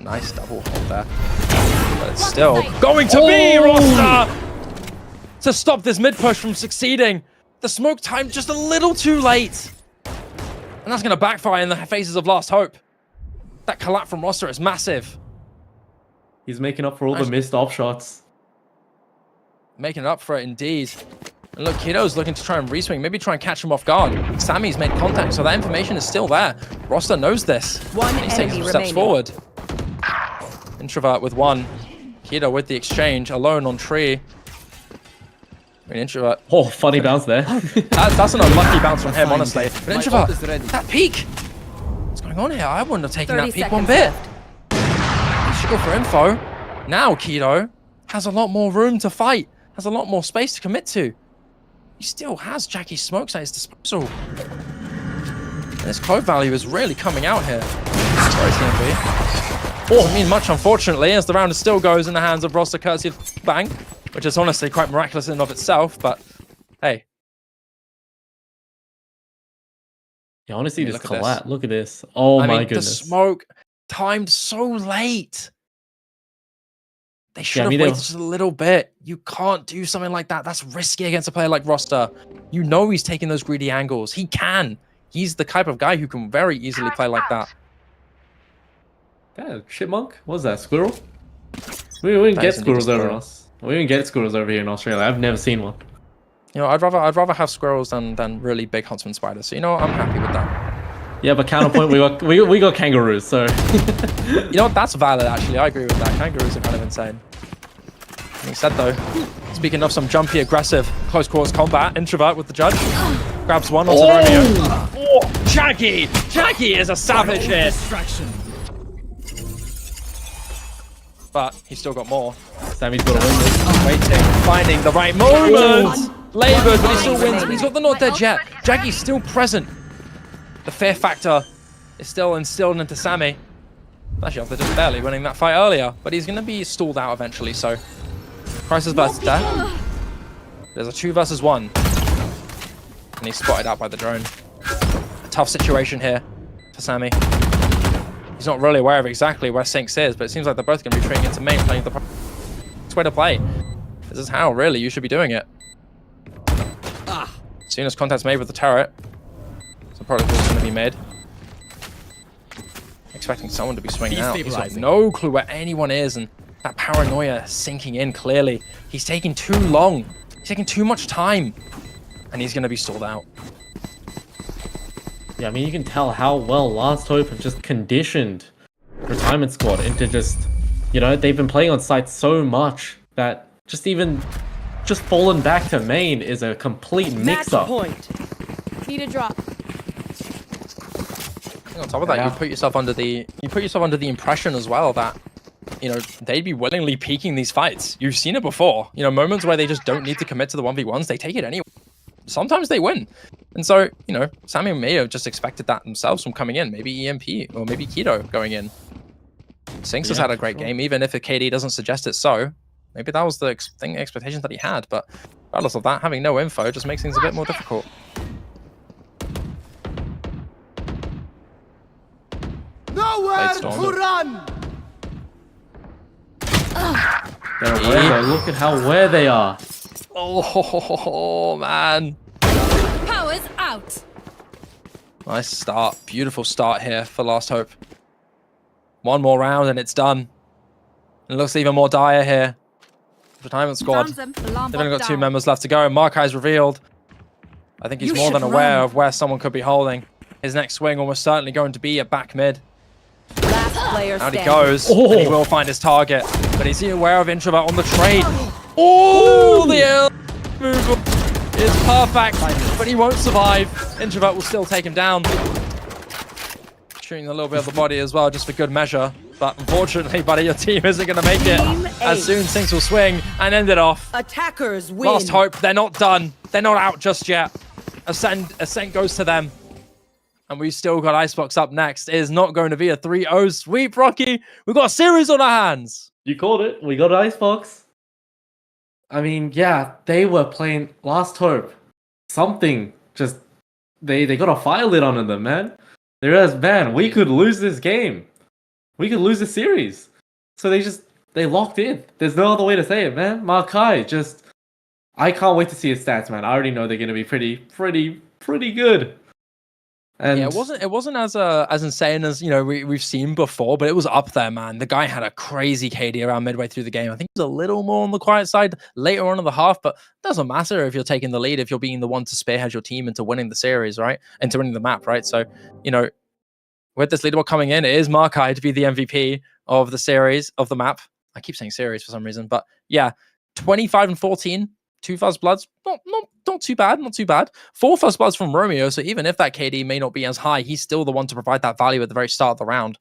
nice double hold there. But it's still going to be Roster to stop this mid-push from succeeding. The smoke time just a little too late. And that's going to backfire in the faces of Last Hope. That collapse from Roster is massive. He's making up for all the missed off shots. Making up for it indeed. And look, Kiddo's looking to try and reswing, maybe try and catch him off guard. Sammy's made contact, so that information is still there. Roster knows this. One and he's taking enemy some steps remaining. forward. Introvert with 1. Kiddo with the exchange, alone on tree. I mean, Introvert. Oh, funny bounce there. That's an unlucky bounce from him, honestly. But My ult Introvert, is ready. that peak. What's going on here? I wouldn't have taken 30 that peak one seconds bit. left. You should go for info. Now Kiddo has a lot more room to fight, has a lot more space to commit to. He still has Jackie's smokes at his disposal. And this code value is really coming out here. Sorry, TMB. Doesn't mean much, unfortunately, as the round still goes in the hands of Roster courtesy of Bang, which is honestly quite miraculous in and of itself, but hey. Yeah, honestly, this Look at this. collapse. Look at this. Oh I my mean, goodness. the smoke timed so late. They should I have mean, waited just a little bit. You can't do something like that. That's risky against a player like Roster. You know he's taking those greedy angles. He can. He's the type of guy who can very easily play like that. Yeah, chipmunk? What was that? Squirrel? We wouldn't That get is indeed a squirrels over squirrel. us. We wouldn't get squirrels over here in Australia. I've never seen one. You know, I'd rather have squirrels than really big huntsman spiders. So you know what? I'm happy with that. Yeah, but counterpoint, we got kangaroos, so You know what? That's valid, actually. I agree with that. Kangaroos are kind of insane. He said, though, speaking of some jumpy, aggressive, close quarters combat, Introvert with the judge. Grabs one onto Romeo. Oh, Jackie! Jackie is a savage here. Distraction. But he's still got more. Sammy's got to win this. Waiting, finding the right moment. Labored, but he still wins. He's got the not dead yet. Jackie's still present. The fear factor is still instilled into Sammy. Actually, after just barely winning that fight earlier. But he's going to be stalled out eventually, so... Crisis versus death. There's a 2 versus 1. And he's spotted out by the drone. A tough situation here for Sammy. He's not really aware of exactly where Sinks is, but it seems like they're both going to be retreating into main, playing the way to play. This is how, really, you should be doing it. As soon as contact's made with the turret, some protocol is going to be made. Expecting someone to be swinging out. He's got Destabilizing. no clue where anyone is, and That paranoia sinking in clearly. He's taking too long. He's taking too much time. And he's going to be stalled out. Yeah, I mean, you can tell how well Last Hope have just conditioned Retirement Squad into just, you know, they've been playing on site so much that just falling back to main is a complete Match mix-up. point. Need a drop. On top of that, Yeah. you put yourself under the impression as well that, you know, they'd be willingly peaking these fights. You've seen it before. You know, moments where they just don't need to commit to the 1v1s, they take it anyway. Sometimes they win. And so, you know, Sammy may have just expected that themselves from coming in. Maybe EMP or maybe Keto going in. Sinks has Yeah, had a for great sure. game, even if a KD doesn't suggest it so. Maybe that was the expectations that he had, but regardless of that, having no info just makes things a bit more difficult. Nowhere Storm. to run! They're aware though. Look at how aware they are. Oh, man. Power's out. Nice start. Beautiful start here for Last Hope. One more round and it's done. It looks even more dire here. Retirement Squad. Found them. Alarm They've only bot got 2 down. members left to go. Markai's revealed. I think he's You more should than aware run. of where someone could be holding. His next swing almost certainly going to be a back mid. Last player Out he standing. goes. Oh. And he will find his target. But is he aware of Introvert on the trade? Oh, the L move is perfect. But he won't survive. Introvert will still take him down. Shooting a little bit of the body as well, just for good measure. But unfortunately, buddy, your team isn't going to make it. Team As eight. soon Sinks will swing and end it off. Attackers win. Last Hope, they're not done. They're not out just yet. Ascent goes to them. And we've still got Icebox up next. It is not going to be a 3-0 sweep, Rocky. We've got a series on our hands. You called it. We got Icebox. I mean, yeah, they were playing Last Hope. Something just they got a fire lit on them, man. They realized, man, we could lose this game. We could lose the series. So they locked in. There's no other way to say it, man. Markai I can't wait to see his stats, man. I already know they're gonna be pretty good. And Yeah, it wasn't as insane as, you know, we've seen before, but it was up there, man. The guy had a crazy KD around midway through the game. I think he was a little more on the quiet side later on in the half, but it doesn't matter if you're taking the lead, if you're being the one to spearhead your team into winning the series, right? Into winning the map, right? So, you know, with this leaderboard coming in, it is Markai to be the MVP of the series, of the map. I keep saying series for some reason, but yeah, 25 and 14. 2 First Bloods, not too bad, not too bad. 4 First Bloods from Romeo, so even if that KD may not be as high, he's still the one to provide that value at the very start of the round.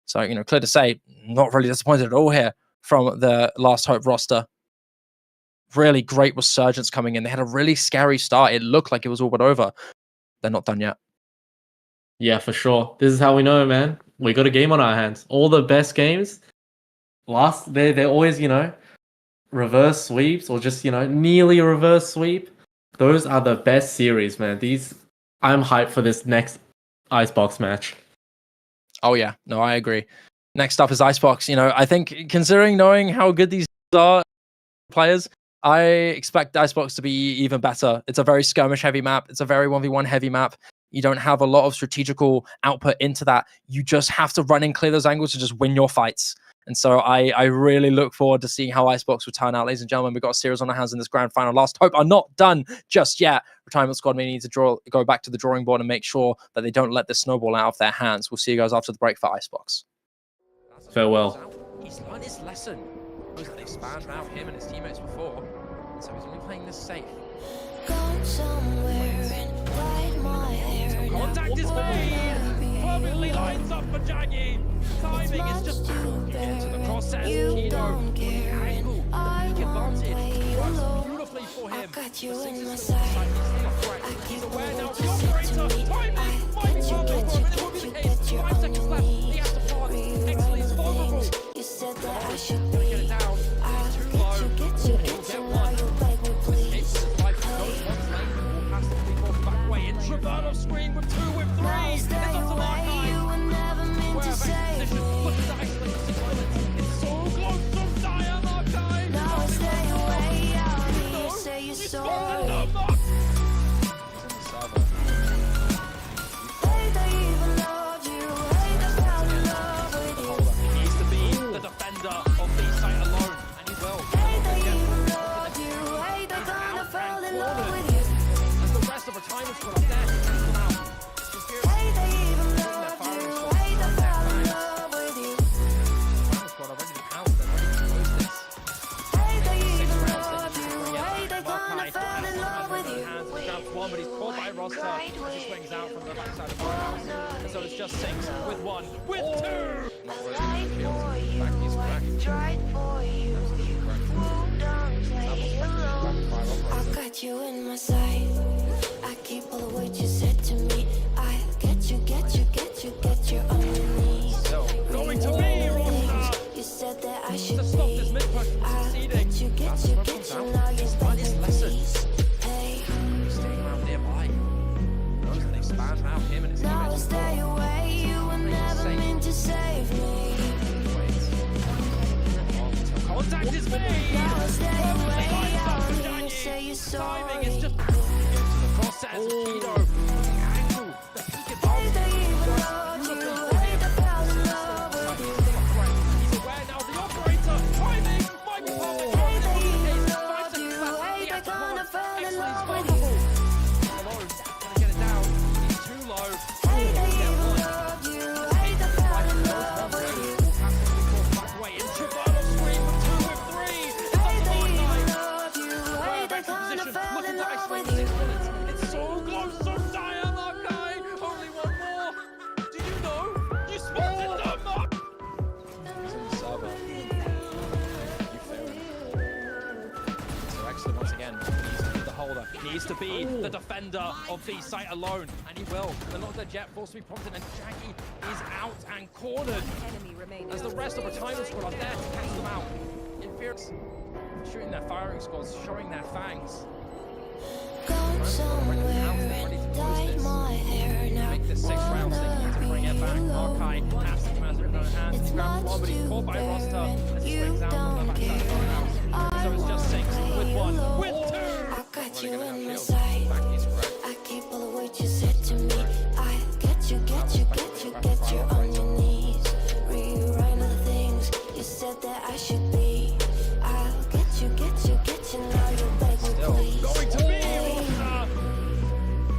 So, you know, clear to say, not really disappointed at all here from the Last Hope roster. Really great resurgence coming in. They had a really scary start. It looked like it was all but over. They're not done yet. yeah, for sure. This is how we know, man. We got a game on our hands. All the best games, they're always, you know, reverse sweeps or just, you know, nearly a reverse sweep. Those are the best series, man. I'm hyped for this next Icebox match. Oh yeah, no, I agree. Next up is Icebox. You know, I think considering knowing how good these are players, I expect Icebox to be even better. It's a very skirmish heavy map. It's a very 1v1 heavy map. You don't have a lot of strategical output into that. You just have to run and clear those angles to just win your fights. And so I really look forward to seeing how Icebox will turn out. Ladies and gentlemen, we've got a series on our hands in this grand final. Last Hope are not done just yet. Retirement Squad may need to go back to the drawing board and make sure that they don't let this snowball out of their hands. We'll see you guys after the break for Icebox. Farewell. He's learned his lesson. They spanned around him and his teammates before. So he's only playing this safe. Go somewhere and ride my hair. Contact is made! Perfectly lines up for Jaggy! Timing is just into the process. You Kino, don't care, angle, and I peak won't advantage. play Works alone. beautifully for him. I got you The Six in is my still sight. inside, he's still a threat. I He's can't aware wait now. to The sit operator, to me. timing I might be get you, perfect for him, and it will be the case. get you 5 on seconds your left. He knees. has to pass. Exley is vulnerable. You said that I should Gotta be. get it down. I He's too get low. you, get you, He'll get get you. one. Now you beg me, please. Escapes his life. Goes once lane. Will pass the big ball back away. Introvert off screen with 2 with 3. Now It's stay up to away. Markai. You were never meant Square to base save position. me. Looking to isolate the situation. It's so close from dire Markai. Now stay away. I hear you say you're sorry. Hey, they even loved you. Hey, they fell in love with you. He needs to be the defender of the site there to cancel them out. Hey, they even love you. Hey, they fell in love with you. Final squad are ready to pounce. They're ready to close this. Hey, they Six even rounds, they love need to you. bring it Hey, back. they kinda Markai fell in love with you. hands, he grabs one, but he's caught by Roster as he swings out from the backside of the house. And so it's just 6 with 1, with 2! I lied for you, I tried for you. Woo, don't play alone. I got you in my sight. I keep all the words you said to me. I get you, get you, get you, get you on your knees. Going to be Roster! You said that I should To stop this be. mid-push from I succeeding. get you, get you, get you. Now you're begging please. Hey, Staying around nearby. Knows that they spam out him and his now teammates. stay away. You were never meant to save me. Contact is made! Now stay away. Lines up I'm for here to Jackie. say you're Timing is sorry. just into the crosshairs of Keto. The angle, the peak advantage. They even works love you. beautifully for Hey, him. they fell in love with you. He's aware now, the operator. Timing might be perfect. Hey, they It even is 5 love seconds you. left. Hey, He they has to kinda punt. fell in Exley's love with vulnerable. you. Alone, gonna get it down. He's too low. Hey, they even love you. Hey, they fell in love with you. Away in Tribunal screen with 2 with 3. It's up Hey, to they even Markai. love you. Hey, they kinda fell in love with Looking you. to isolate 6 minutes. It's so close, so dire, Markai. Only one more. Did you know? You spotted them, Mark. He's in the server. You failed. So Exley once again needs to be the holder. Needs to be the defender of the site alone. And he will. They're not the jet force to be prompted, and Jackie is out and cornered. Enemy remaining. As the rest of the Retirement Squad are there to catch them out. Interference, shooting their firing squads, showing their fangs. Gone somewhere and dyed my hair. Now Make this 6 rounds, they need to bring it back. Markai has the commander in their hands. It's He grabs much one, but he's too caught by Roster as he you swings out from the don't backside of the care. house. So it's just 6 with 1, with 2! I got you in my sight. I keep all the words you said to me. I get you, get you, get you, get you on your knees. Rewrite all the things you said that I should be. I'll get you, get you, get you. Now you're begging please. Going to be Roster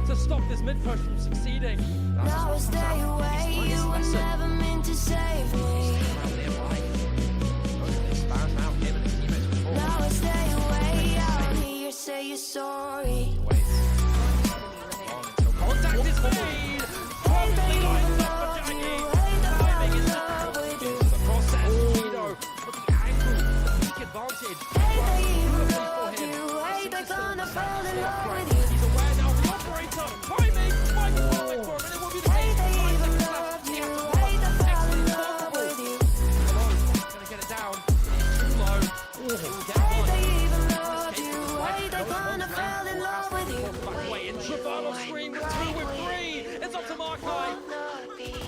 to stop this mid-push from succeeding. Now stay away. You were never meant to save me. Now stay away. I'll hear you say you're sorry. Contact is made! Perfectly lined up for Jackie! Timing is just into the process. Keto, but the angle, the peak advantage. Works beautifully for him. Hey, they Seems to still kinda understand fell in the love threat. with you. He's aware now of the operator. Timing might be perfect for him, and it will be the Hey, case. they 5 even seconds love left. He you. has to Hey, they run. fell in Exley's love vulnerable. with you. Alone, gonna get it down. He's too low. He will get Hey, one. they even In love this case, you. it's Hey, they goes kinda one fell in love with you. back away in Tribunal screen with 2 with 3. It's up to Markai.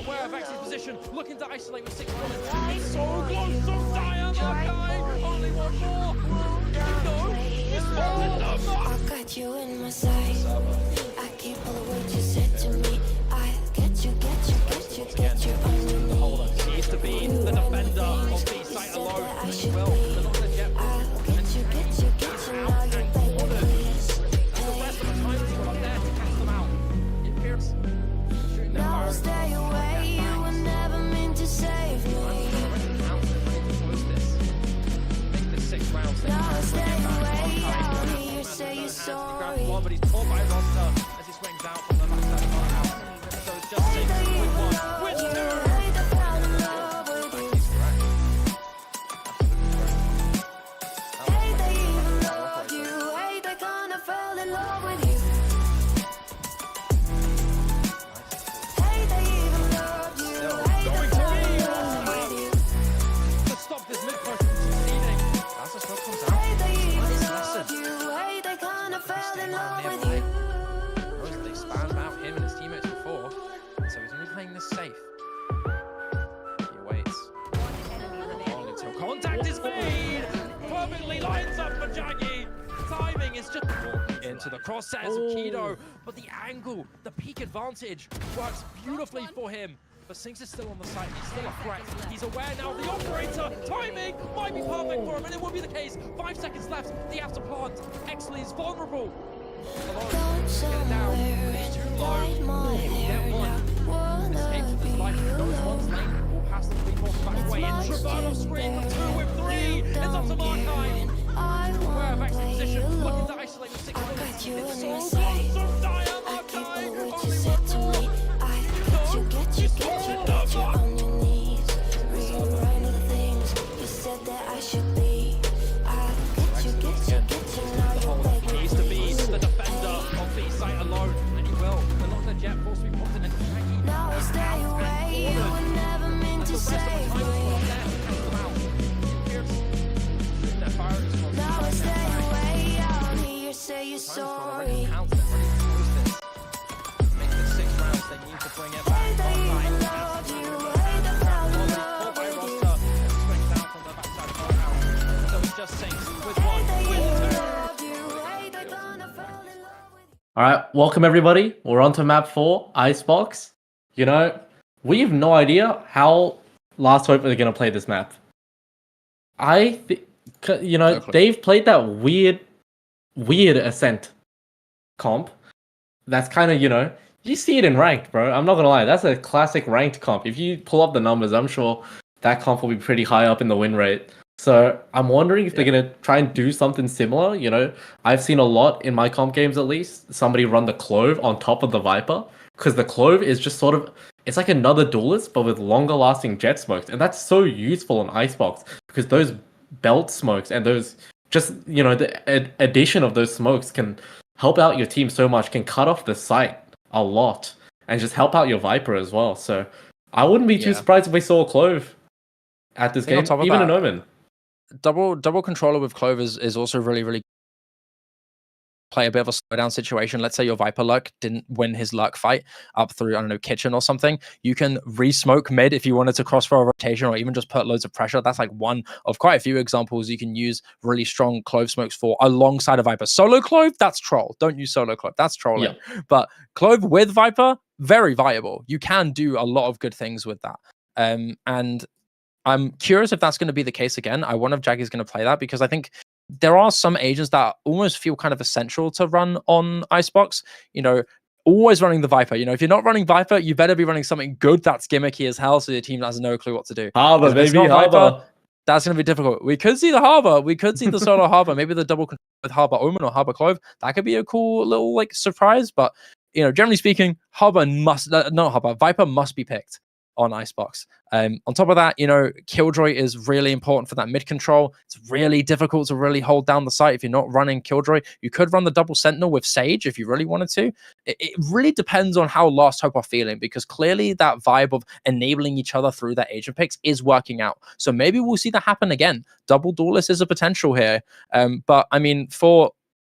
Aware of X's position, looking to isolate with 6 bullets. It's so close, so dire, Markai. Only one more. You know, you spotted them, Mark. I got you in my sight. I keep all the words you said to me. I get you, get you, get you, get you on your knees. Needs to be the defender of the site alone. I He should will. be. They're not the jet I'll get you, get you, get you. Now you're begging please. As the rest of the time squad are there to catch them out. Interference, shooting their Now firing stay squads, away. their You were fangs. never meant to save me. Make this 6 rounds. They Now can stay bring it back. away. Markai I'll has hear you the say commander in you're their hands. He grabs sorry. one, but he's caught by Roster as he swings out from the backside of our house. So it's just 6 with 1, with 2. Hey, they fell in love with you. Hey, they even love you. Hey, they kinda fell in love with you. Hey, they even love you. Hey, they fell in love with you. To stop this mid-push from succeeding. As the smoke comes out, Hey, they even nice love lesson. you. Hey, they kinda fell in love with nearby. you. Knows that they spammed out him and his teammates before, so he's only playing this safe. He awaits. Long until contact is made! Perfectly lines up for Jackie! Timing is just into the crosshairs of Keto, but the angle, the peak advantage, works beautifully for him. But Sinks is still on the site, he's still a threat. He's aware now of the operator. Timing might be perfect for him, and it will be the case. 5 seconds left, they have to plant. Exley is vulnerable. Alone, Gone get it down. somewhere He's too and low. right screen. there. 2 with 3. You It's up to don't Markai. care. I Where wanna back to play position. you Looking to low. isolate with 6 I bullets. got you It's in so my close, sight. so dire, I keep Markai. all what you Only said one to more. me. I get you on your knees. Rewrite the things you said that I should be. I get you, now you're begging, He needs to be please. the defender of the site alone, and he will. A lot of the jet force we popped in and Shaggy. Now I stay away, you were never meant to save me. Now I stay away, I don't hear you say you're sorry. Hate that you even loved you, hate that fell in love with you. Hate that you even loved you, hate that gonna fall in love with you. All right, welcome everybody. We're on to map 4, Icebox. You know, we have no idea how Last Hope are going to play this map. No clue. They've played that weird Ascent comp. That's kind of, you see it in ranked, bro. I'm not going to lie. That's a classic ranked comp. If you pull up the numbers, I'm sure that comp will be pretty high up in the win rate. So I'm wondering if they're going to try and do something similar. I've seen a lot in my comp games, at least, somebody run the Clove on top of the Viper, because the Clove is just sort of, it's like another duelist, but with longer lasting jet smokes. And that's so useful in Icebox, because those belt smokes and those, just, the addition of those smokes can help out your team so much, can cut off the site a lot, and just help out your Viper as well. So I wouldn't be too Yeah. surprised if we saw a Clove at this I think on game, top of even that, an Omen. double controller with Clove is also really play a bit of a slowdown situation. Let's say your Viper Lurk didn't win his Lurk fight up through, I don't know, kitchen or something. You can re-smoke mid if you wanted to cross for a rotation, or even just put loads of pressure. That's like one of quite a few examples you can use really strong Clove smokes for alongside a Viper. Solo Clove, that's troll. Don't use solo Clove. That's trolling. Yeah. But Clove with Viper, very viable. You can do a lot of good things with that. And I'm curious if that's going to be the case again. I wonder if Jaggy's going to play that, because I think there are some agents that almost feel kind of essential to run on Icebox. Always running the Viper. If you're not running Viper, you better be running something good that's gimmicky as hell, so your team has no clue what to do. Harbor, 'Cause if it's baby, not Viper, Harbor. that's going to be difficult. We could see the Harbor. We could see the solo Harbor. Maybe the double with Harbor Omen or Harbor Clove. That could be a cool little surprise. But generally speaking, Viper must be picked on Icebox. On top of that, Killjoy is really important for that mid control. It's really difficult to really hold down the site if you're not running Killjoy. You could run the double Sentinel with Sage if you really wanted to. It really depends on how Last Hope are feeling, because clearly that vibe of enabling each other through their agent picks is working out. So maybe we'll see that happen again. Double duelist is a potential here. But I mean, for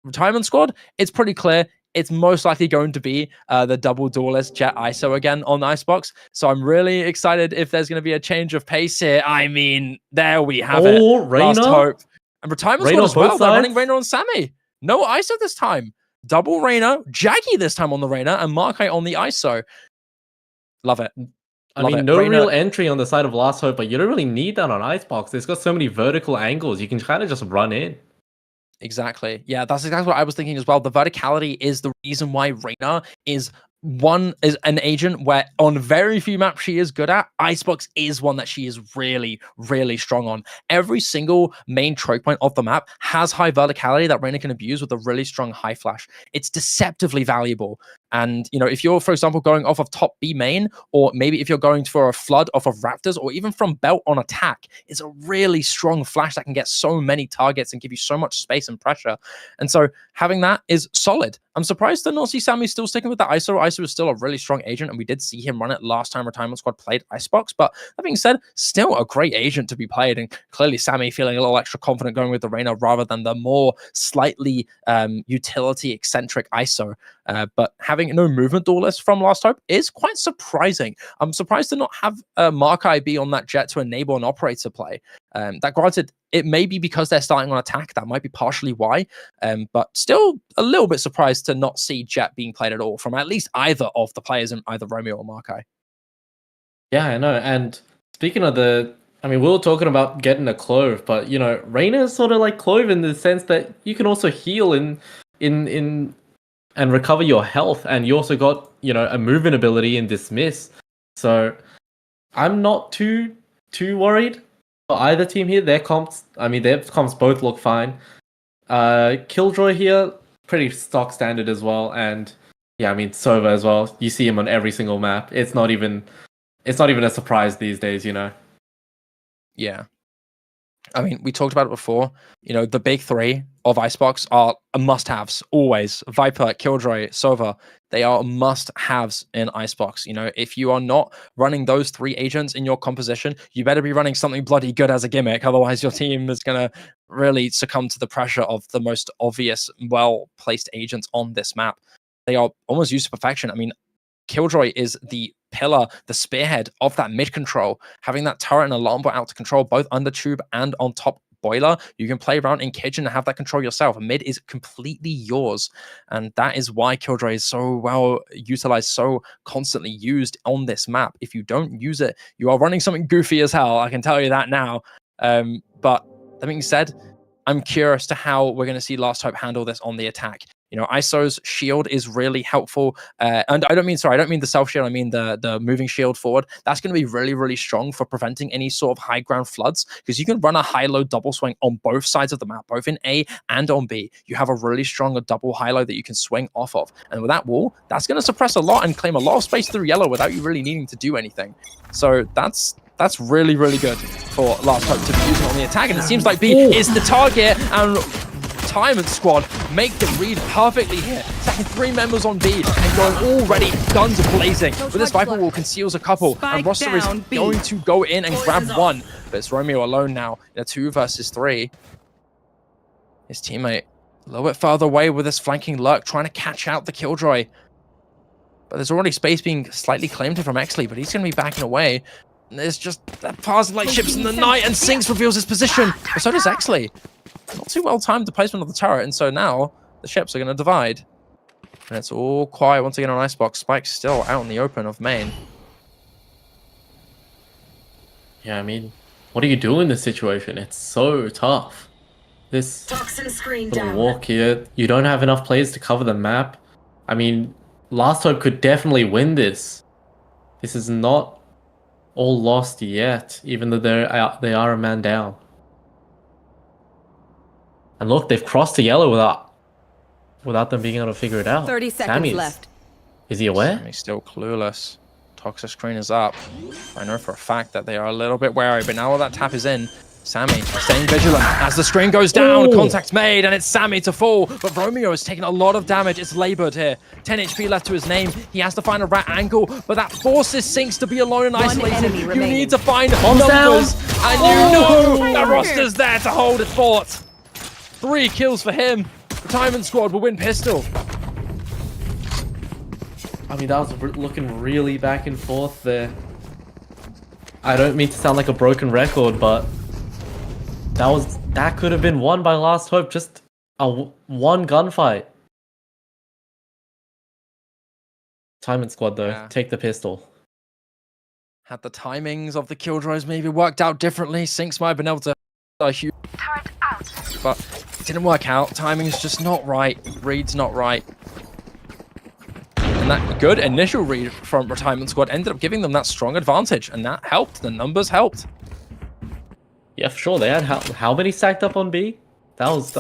Retirement Squad, it's pretty clear. It's most likely going to be the double duelist Jet ISO again on Icebox. So I'm really excited if there's going to be a change of pace here. I mean, there we have it. Reyna? Last Hope. And Retirement Reyna Squad as well. both They're running sides? Reyna on Sammy. No ISO this time. Double Reyna. Jaggy this time on the Reyna. And Markai on the ISO. Love it. I Love mean, it. no Reyna- real entry on the side of Last Hope, but you don't really need that on Icebox. It's got so many vertical angles. You can kind of just run in. Exactly. Yeah, that's exactly what I was thinking as well. The verticality is the reason why Reyna is an agent where on very few maps she is good at. Icebox is one that she is really, really strong on. Every single main choke point of the map has high verticality that Reyna can abuse with a really strong high flash. It's deceptively valuable. And, if you're, for example, going off of top B main, or maybe if you're going for a flood off of Raptors, or even from belt on attack, it's a really strong flash that can get so many targets and give you so much space and pressure. And so having that is solid. I'm surprised to not see Sammy still sticking with the ISO. ISO is still a really strong agent, and we did see him run it last time Retirement Squad played Icebox. But that being said, still a great agent to be played, and clearly Sammy feeling a little extra confident going with the Reyna rather than the more slightly utility eccentric ISO. But having no movement duelist from Last Hope is quite surprising. I'm surprised to not have Markai be on that Jet to enable an operator play. That granted, it may be because they're starting on attack. That might be partially why. But still a little bit surprised to not see Jet being played at all from at least either of the players in either Romeo or Markai. Yeah, I know. And speaking of we were talking about getting a Clove, but Reyna is sort of like Clove in the sense that you can also heal in and recover your health, and you also got a movement ability in Dismiss. So I'm not too worried for either team here, their comps both look fine. Killjoy here, pretty stock standard as well, and yeah, I mean Sova as well. You see him on every single map. It's not even a surprise these days, you know. Yeah. I mean, we talked about it before. You know, the big three of Icebox are must-haves always. Viper, Killjoy, Sova. They are must-haves in Icebox. You know, if you are not running those three agents in your composition, you better be running something bloody good as a gimmick. Otherwise, your team is going to really succumb to the pressure of the most obvious, well-placed agents on this map. They are almost used to perfection. I mean, Killjoy is the pillar, the spearhead of that mid control. Having that turret and alarm bot out to control both under tube and on top boiler, you can play around in kitchen and have that control yourself. Mid is completely yours, and that is why Killjoy is so well utilized, so constantly used on this map. If you don't use it, you are running something goofy as hell. I can tell you that now. But that being said, I'm curious to how we're going to see Last Hope handle this on the attack. You know, ISO's shield is really helpful. And I don't mean the self shield, I mean the moving shield forward. That's going to be really, really strong for preventing any sort of high ground floods, because you can run a high-low double swing on both sides of the map, both in A and on B. You have a really strong double high-low that you can swing off of. And with that wall, that's going to suppress a lot and claim a lot of space through yellow without you really needing to do anything. So that's really, really good for Last Hope to be using on the attack. And it seems like B is the target, and Retirement Squad make the read perfectly here. Stacking 3 members on B and going already guns blazing. With this Viper wall conceals a couple, and Roster is going to go in and grab one. But it's Romeo alone now in a 2 versus 3. His teammate a little bit further away with this flanking lurk, trying to catch out the Killjoy. But there's already space being slightly claimed from Exley, but he's going to be backing away. And there's just that pass like ships in the night, and Sinks reveals his position. But so does Exley. Not too well timed the placement of the turret, and so now the ships are going to divide. And it's all quiet once again on Icebox. Spike's still out in the open of main. Yeah, I mean, what do you do in this situation? It's so tough. This little walk here, you don't have enough players to cover the map. I mean, Last Hope could definitely win this. This is not all lost yet, even though they are a man down. And look, they've crossed to yellow without them being able to figure it out. 30 seconds left. Is he aware? He's still clueless. Toxic screen is up. I know for a fact that they are a little bit wary, but now that tap is in, Sammy staying vigilant as the screen goes down. Contact's made, and it's Sammy to fall. But Romeo is taking a lot of damage. It's labored here. 10 HP left to his name. He has to find a rat angle, but that forces Sinks to be alone and isolated. You need to find numbers, and you know that Roster's there to hold it fort. 3 kills for him. Retirement Squad will win pistol. I mean, that was looking really back and forth there. I don't mean to sound like a broken record, but that could have been won by Last Hope. Just one gunfight. Retirement Squad though, take the pistol. Had the timings of the killjoys maybe worked out differently, Sinks might have been able to a huge, but it didn't work out. Timing's just not right. Read's not right. And that good initial read from Retirement Squad ended up giving them that strong advantage, and that helped. The numbers helped. Yeah, for sure. They had how many stacked up on B? That was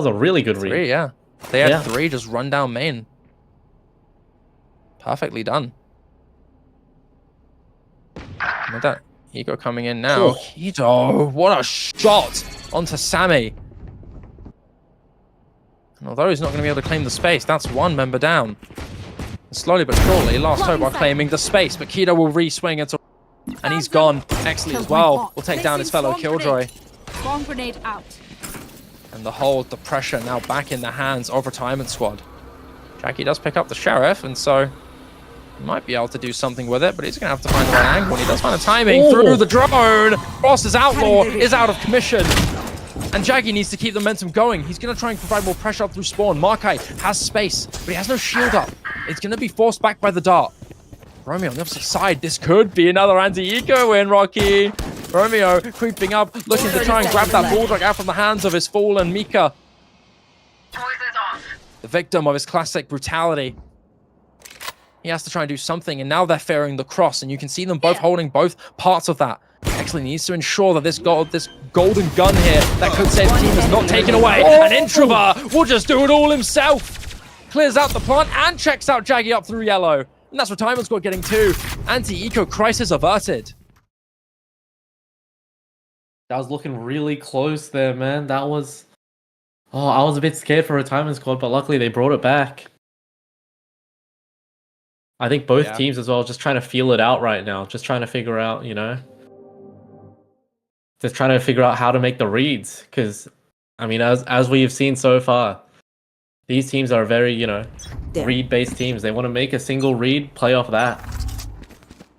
a really good read. 3, yeah. They had 3 just run down main. Perfectly done. With that Ego coming in now. Kido, what a shot onto Sammy. And although he's not going to be able to claim the space, that's 1 member down. And slowly but surely, Last Hope are claiming the space, but Kido will re-swing until... And he's gone. Exley as well will take down his fellow Killjoy. Bomb grenade out. And the hold, the pressure now back in the hands of Retirement Squad. Jackie does pick up the Sheriff, and so he might be able to do something with it, but he's going to have to find the right angle. And he does find a timing through the drone. Frost's Outlaw is out of commission. And Jaggy needs to keep the momentum going. He's going to try and provide more pressure up through spawn. Markai has space, but he has no shield up. It's going to be forced back by the dart. Romeo on the opposite side. This could be another anti-eco win, Rocky. Romeo creeping up, looking to try and grab that bulldog out from the hands of his fallen Mika. The victim of his classic brutality. He has to try and do something, and now they're fearing the cross, and you can see them both holding both parts of that. Axley needs to ensure that this golden gun here that could save the team is not taken away. And Introver will just do it all himself. Clears out the plant and checks out Jaggy up through yellow. And that's Retirement Squad getting 2. Anti-eco crisis averted. That was looking really close there, man. That was... Oh, I was a bit scared for Retirement Squad, but luckily they brought it back. I think both teams as well just trying to feel it out right now. Just trying to figure out, you know... Just trying to figure out how to make the reads. Because, I mean, as we've seen so far, these teams are very, you know, read-based teams. They want to make a single read, play off that.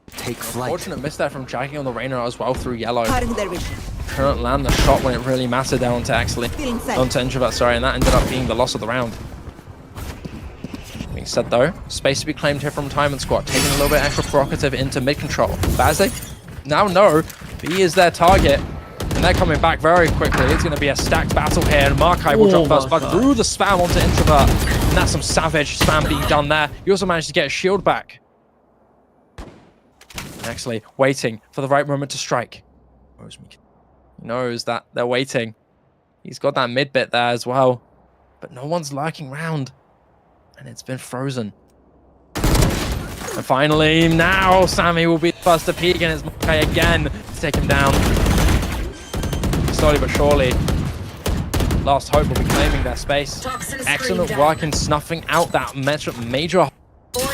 Take flight. Fortunate miss there from Jaggy on the Reyna as well through yellow. Cutting their vision. Couldn't land the shot when it really mattered down to Axley. Feeling safe. Onto Introvert, sorry, and that ended up being the loss of the round. Being said though, space to be claimed here from Retirement Squad, taking a little bit extra prerogative into mid control. But as they now know, B is their target, and they're coming back very quickly. It's going to be a stacked battle here, and Markai will drop first, but through the spam onto Introvert, and that's some savage spam being done there. He also managed to get a shield back. Actually, waiting for the right moment to strike. He knows that they're waiting. He's got that mid bit there as well, but no one's lurking round, and it's been frozen. And finally, now Sammy will be the first to peek, and it's Markai again to take him down. Slowly but surely, Last Hope will be claiming their space. Excellent work in snuffing out that major,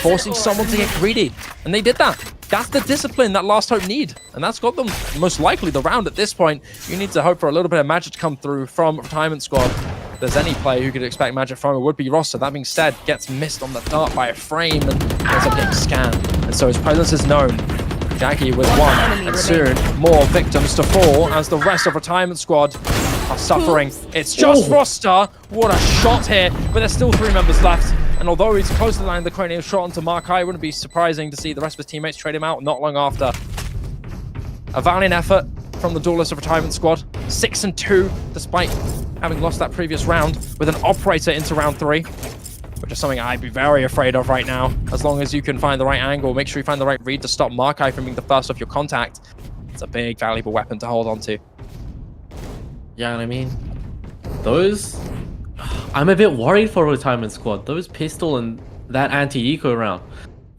forcing someone to get greedy, and they did that. That's the discipline that Last Hope need, and that's got them most likely the round at this point. You need to hope for a little bit of magic to come through from Retirement Squad. If there's any player who could expect magic from it, would be Roster. That being said, gets missed on the dart by a frame and ends up getting scanned, and so his presence is known. Jaggy with 1, and soon more victims to fall as the rest of Retirement Squad are suffering. It's just Roster. What a shot here, but there's still 3 members left. And although he's close to landing the cranial shot onto Markai, it wouldn't be surprising to see the rest of his teammates trade him out not long after. A valiant effort from the duelist of Retirement Squad. 6-2, despite having lost that previous round, with an operator into round 3. Which is something I'd be very afraid of right now. As long as you can find the right angle, make sure you find the right read to stop Markai from being the first off your contact. It's a big, valuable weapon to hold on to. Yeah, I mean, those... I'm a bit worried for Retirement Squad. Those pistol and that anti-eco round,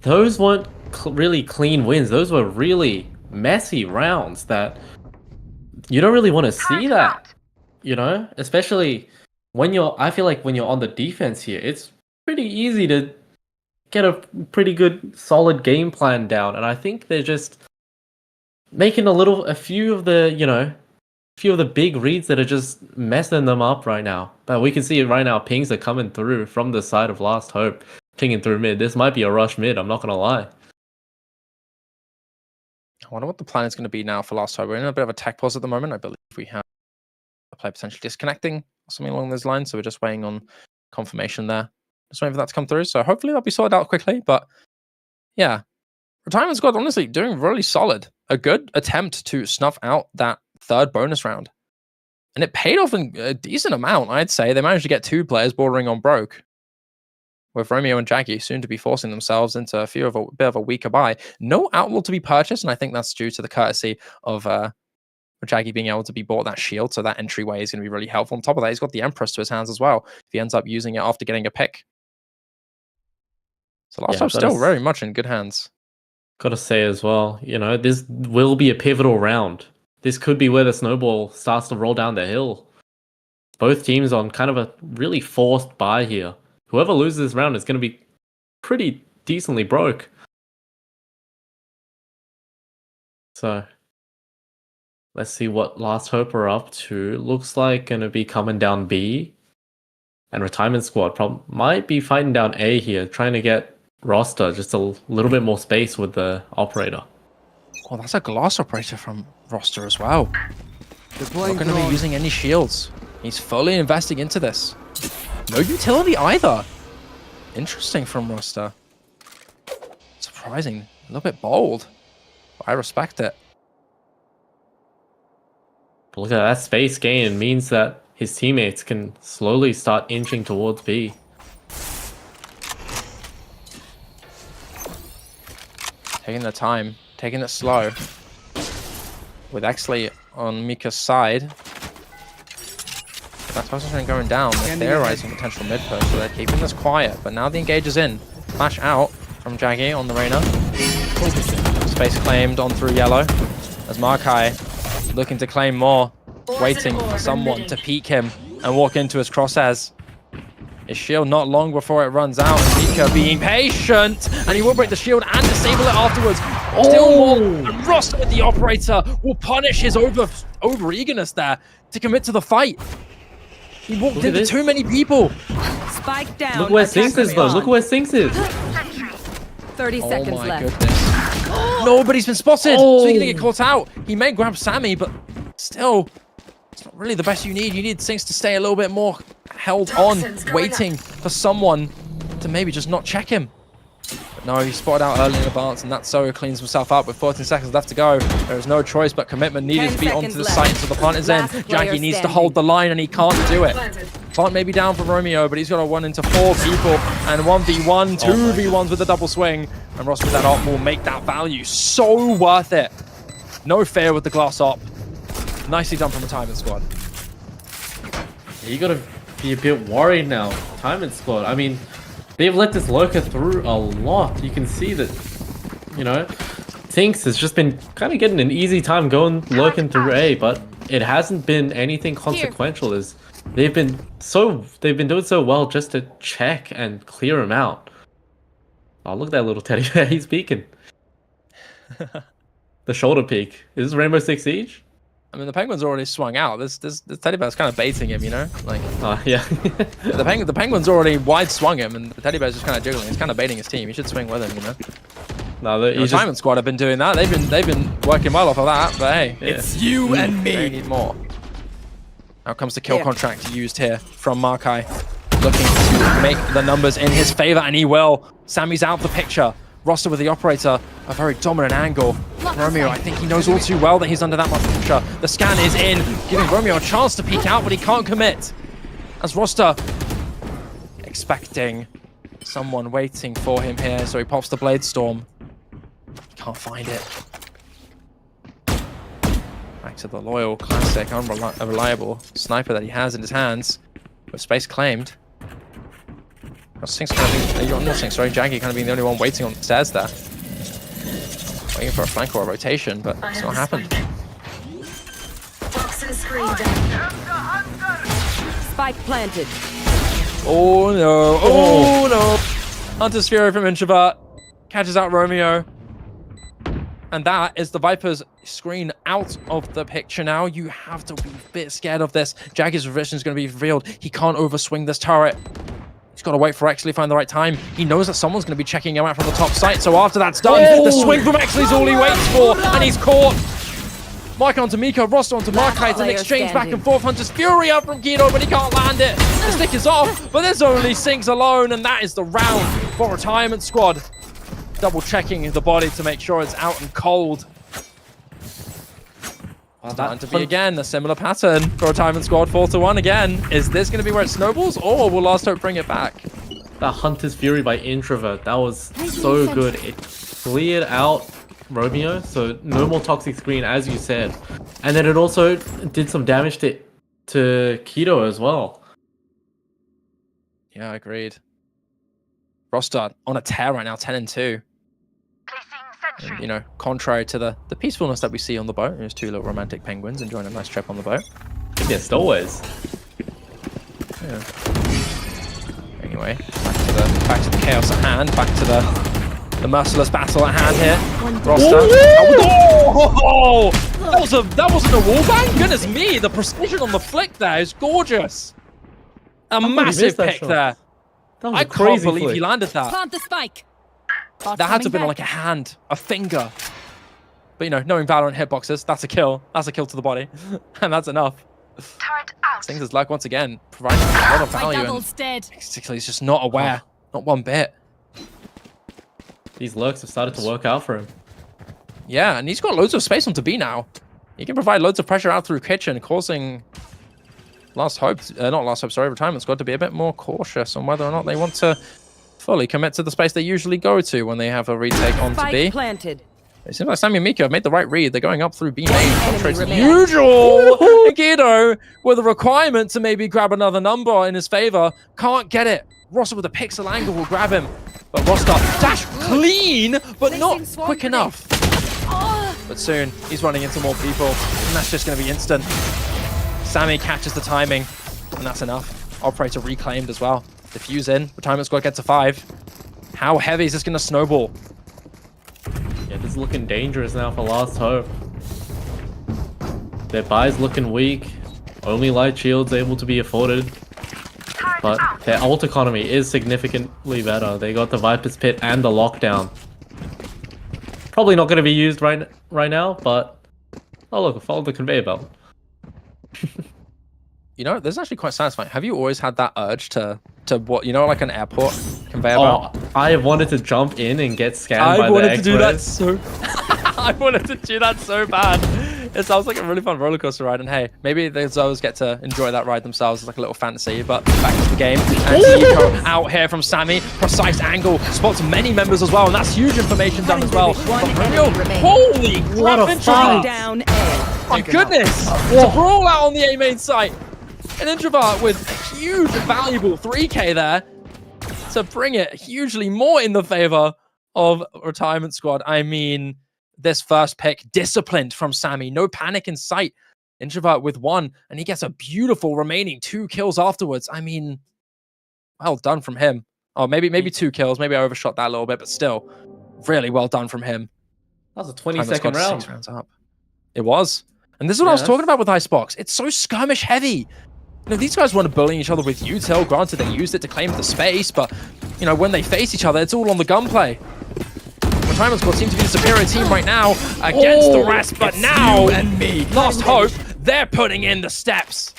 those weren't really clean wins. Those were really messy rounds that you don't really want to see that, you know? Especially when I feel like when you're on the defense here, it's pretty easy to get a pretty good, solid game plan down. And I think they're just making a few of the big reads that are just messing them up right now. But we can see it right now. Pings are coming through from the side of Last Hope, pinging through mid. This might be a rush mid, I'm not going to lie. I wonder what the plan is going to be now for Last Hope. We're in a bit of a tech pause at the moment. I believe we have a player potentially disconnecting or something along those lines. So we're just waiting on confirmation there. Just waiting for that to come through. So hopefully that'll be sorted out quickly. But yeah, Retirement Squad, honestly, doing really solid. A good attempt to snuff out that 3rd bonus round. And it paid off in a decent amount, I'd say. They managed to get 2 players bordering on broke. With Romeo and Jaggy soon to be forcing themselves into a bit of a weaker buy. No Outlaw to be purchased, and I think that's due to the courtesy of Jaggy being able to be bought that shield, so that entryway is going to be really helpful. On top of that, he's got the Empress to his hands as well, if he ends up using it after getting a pick. So Last Hope's still very much in good hands. Gotta say as well, you know, this will be a pivotal round. This could be where the snowball starts to roll down the hill. Both teams on kind of a really forced buy here. Whoever loses this round is going to be pretty decently broke. So, let's see what Last Hope are up to. Looks like going to be coming down B. And Retirement Squad might be fighting down A here, trying to get Roster just a little bit more space with the operator. Oh, that's a glass operator from Roster as well. Not going to be using any shields. He's fully investing into this. No utility either. Interesting from Roster. Surprising. A little bit bold. But I respect it. But look at that space gain. It means that his teammates can slowly start inching towards B. Taking their time. Taking it slow. with Exley on Mika's side. That's why going down. They're theorizing potential mid push, so they're keeping this quiet. But now the engage is in. Flash out from Jaggy on the Reyna. Space claimed on through yellow. As Markai looking to claim more, waiting for someone to peek him and walk into his crosshairs. His shield not long before it runs out. Mika being patient, and he will break the shield and disable it afterwards. Still more, and Ross with the operator will punish his over eagerness there to commit to the fight. He walked into too many people. Spike down. Look where Sinks is though. Look where Sinks is. 30 seconds Oh my left. goodness. Nobody's been spotted, so he's gonna get caught out. He may grab Sammy, but still, it's not really the best you need. You need Sinks to stay a little bit more held on, waiting for someone to maybe just not check him. But no, he spotted out early in advance, and that so cleans himself up with 14 seconds left to go. There is no choice but commitment needed to be onto the site until the plant is in. Jackie needs to hold the line, and he can't do it. Plant may be down for Romeo, but he's got to run into 4 people, and 1v1, 2v1s with a double swing. And Ross with that op will make that value so worth it. No fear with the glass op. Nicely done from the Timing Squad. You gotta be a bit worried now. Timing Squad. I mean, they've let this lurker through a lot. You can see that, you know, Tinks has just been kind of getting an easy time going lurking through A, but it hasn't been anything consequential. As they've been doing so well just to check and clear him out. Oh, look at that little teddy bear. He's peeking. The shoulder peek. Is this Rainbow Six Siege? I mean, the Penguin's already swung out. This teddy bear's kind of baiting him, you know? Like, Yeah. the Penguin's already wide swung him, and the teddy bear's just kind of jiggling. He's kind of baiting his team. He should swing with him, you know? No, The Timing Squad have been doing that. They've been working well off of that, but hey, It's you and they me. need more. Now comes the kill contract used here from Markai, looking to make the numbers in his favor, and he will. Sammy's out of the picture. Roster with the operator, a very dominant angle. Romeo, I think he knows all too well that he's under that much pressure. The scan is in, giving Romeo a chance to peek out, but he can't commit. As Roster expecting someone waiting for him here, so he pops the Blade Storm. He can't find it. Back to the loyal, classic, unreliable sniper that he has in his hands. With space claimed. Sink's kind of being, not Sink, sorry, Jaggy kind of being the only one waiting on the stairs there. Waiting for a flank or a rotation, but it's not happened. Spike planted. Oh no, oh no. Hunter's Fury from Introvert catches out Romeo. And that is the Viper's screen out of the picture now. You have to be a bit scared of this. Jaggy's revision is going to be revealed. He can't overswing this turret. He's got to wait for Exley to find the right time. He knows that someone's going to be checking him out from the top site. So after that's done, the swing from Exley's all he waits for. And he's caught. Mike onto Mika, Roster onto Markai. It's an exchange back and forth. Hunter's Fury up from Guido, but he can't land it. The stick is off, but there's only Sinks alone. And that is the round for Retirement Squad. Double checking the body to make sure it's out and cold. Starting to be again a similar pattern for Retirement Squad, 4-1 again. Is this going to be where it snowballs, or will Last Hope bring it back? That Hunter's Fury by Introvert, that was so good. It cleared out Romeo, so no more toxic screen, as you said. And then it also did some damage to Keto as well. Yeah, agreed. Roster on a tear right now, 10-2. And, you know, contrary to the peacefulness that we see on the boat, there's 2 little romantic penguins enjoying a nice trip on the boat. Yeah, stowaways. Yeah. Anyway, back to the chaos at hand, back to the merciless battle at hand here. Roster. Oh! That wasn't a wallbang? Goodness me, the precision on the flick there is gorgeous. A massive pick there. I can't believe he landed that. Plant the spike. That had to have been like a hand, a finger. But you know, knowing Valorant hitboxes, that's a kill. That's a kill to the body. And that's enough. Stings his luck once again, providing a lot of value. Double's dead. Basically, he's just not aware. Not one bit. These lurks have started to work out for him. Yeah, and he's got loads of space onto B now. He can provide loads of pressure out through kitchen, causing Retirement Squad to be a bit more cautious on whether or not they want to fully commit to the space they usually go to when they have a retake onto B. Planted. It seems like Sammy and Mika have made the right read. They're going up through B main. Contrary to the remaining. usual. Guido with a requirement to maybe grab another number in his favor. Can't get it. Roster with a pixel angle will grab him. But Roster dash clean, but not quick enough. But soon, he's running into more people. And that's just going to be instant. Sammy catches the timing. And that's enough. Operator reclaimed as well. Defuse in. Retirement squad gets a 5. How heavy is this going to snowball? Yeah, this is looking dangerous now for Last Hope. Their buy's looking weak. Only light shields able to be afforded. But their ult economy is significantly better. They got the Viper's Pit and the lockdown. Probably not going to be used right now, but... Oh look, follow the conveyor belt. You know, this is actually quite satisfying. Have you always had that urge to what, you know, like an airport conveyor belt? I wanted to jump in and get scanned by I the wanted to do that X-rays. so... I wanted to do that so bad. It sounds like a really fun roller coaster ride, and hey, maybe the Zoes get to enjoy that ride themselves as like a little fantasy, but back to the game. And Nico out here from Sammy. Precise angle. Spots many members as well, and that's huge information done as well. One But enemy Romeo, remaining. holy What a crap, fight. Down A. my goodness! It's a brawl out on the A main site. An introvert with a huge, valuable 3k there to bring it hugely more in the favor of Retirement Squad. I mean, this first pick, disciplined from Sammy. No panic in sight. Introvert with 1, and he gets a beautiful remaining 2 kills afterwards. I mean, well done from him. Oh, maybe 2 kills. Maybe I overshot that a little bit, but still, really well done from him. That was a Retirement 20-second Squad round. 6 rounds up. It was. And this is what I was talking about with Icebox. It's so skirmish heavy. You know, these guys want to bully each other with util. Granted, they used it to claim the space, but, you know, when they face each other, it's all on the gunplay. Retirement Squad seem to be the superior team right now against the rest, but now, Last Hope, they're putting in the steps.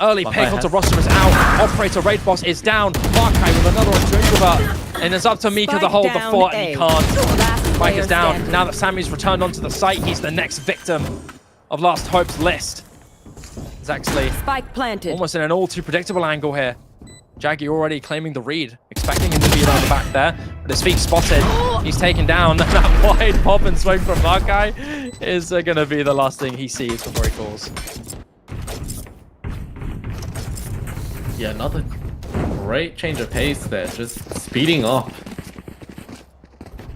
Early pick onto Roster is out. Operator Raid Boss is down. Markai with another one to Introvert. And it's up to Mika to hold the Spike fort, down and he A. can't. Last Mike player is down. standing. Now that Sammy's returned onto the site, he's the next victim of Last Hope's list. It's actually Spike planted. almost in an all too predictable angle here. Jaggy already claiming the read, expecting him to be around the back there, but his feet spotted. He's taken down. That wide pop and smoke from Markai is going to be the last thing he sees before he falls. Yeah, another great change of pace there, just speeding up.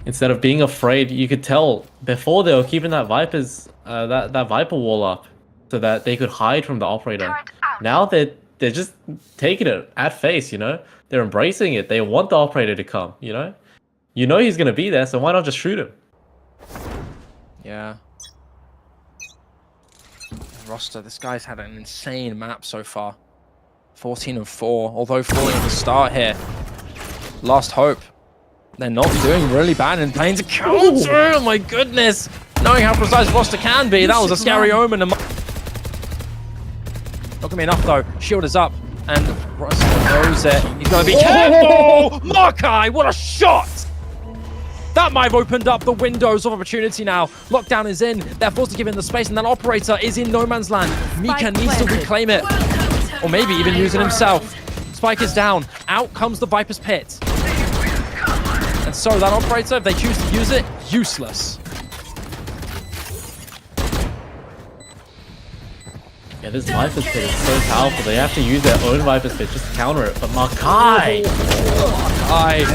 Instead of being afraid, you could tell before they were keeping that Viper's that Viper wall up so that they could hide from the operator. Now they're just taking it at face, you know? They're embracing it. They want the operator to come, you know? You know he's gonna be there, so why not just shoot him? Yeah. Roster, this guy's had an insane map so far. 14 and 4, although falling at the start here. Last Hope. They're not doing really bad in playing to counter. Oh my goodness. Knowing how precise Roster can be, that was a scary omen. Not gonna be enough though. Shield is up, and Roster knows it. He's gonna be careful. Markai, what a shot! That might have opened up the windows of opportunity now. Lockdown is in. They're forced to give in the space, and that operator is in no man's land. Mika needs to reclaim it. Or maybe even use it himself. Spike is down. Out comes the Viper's Pit. And so that operator, if they choose to use it, useless. Yeah, this Viper's Pit is so powerful. They have to use their own Viper's Pit just to counter it. But Markai! Markai,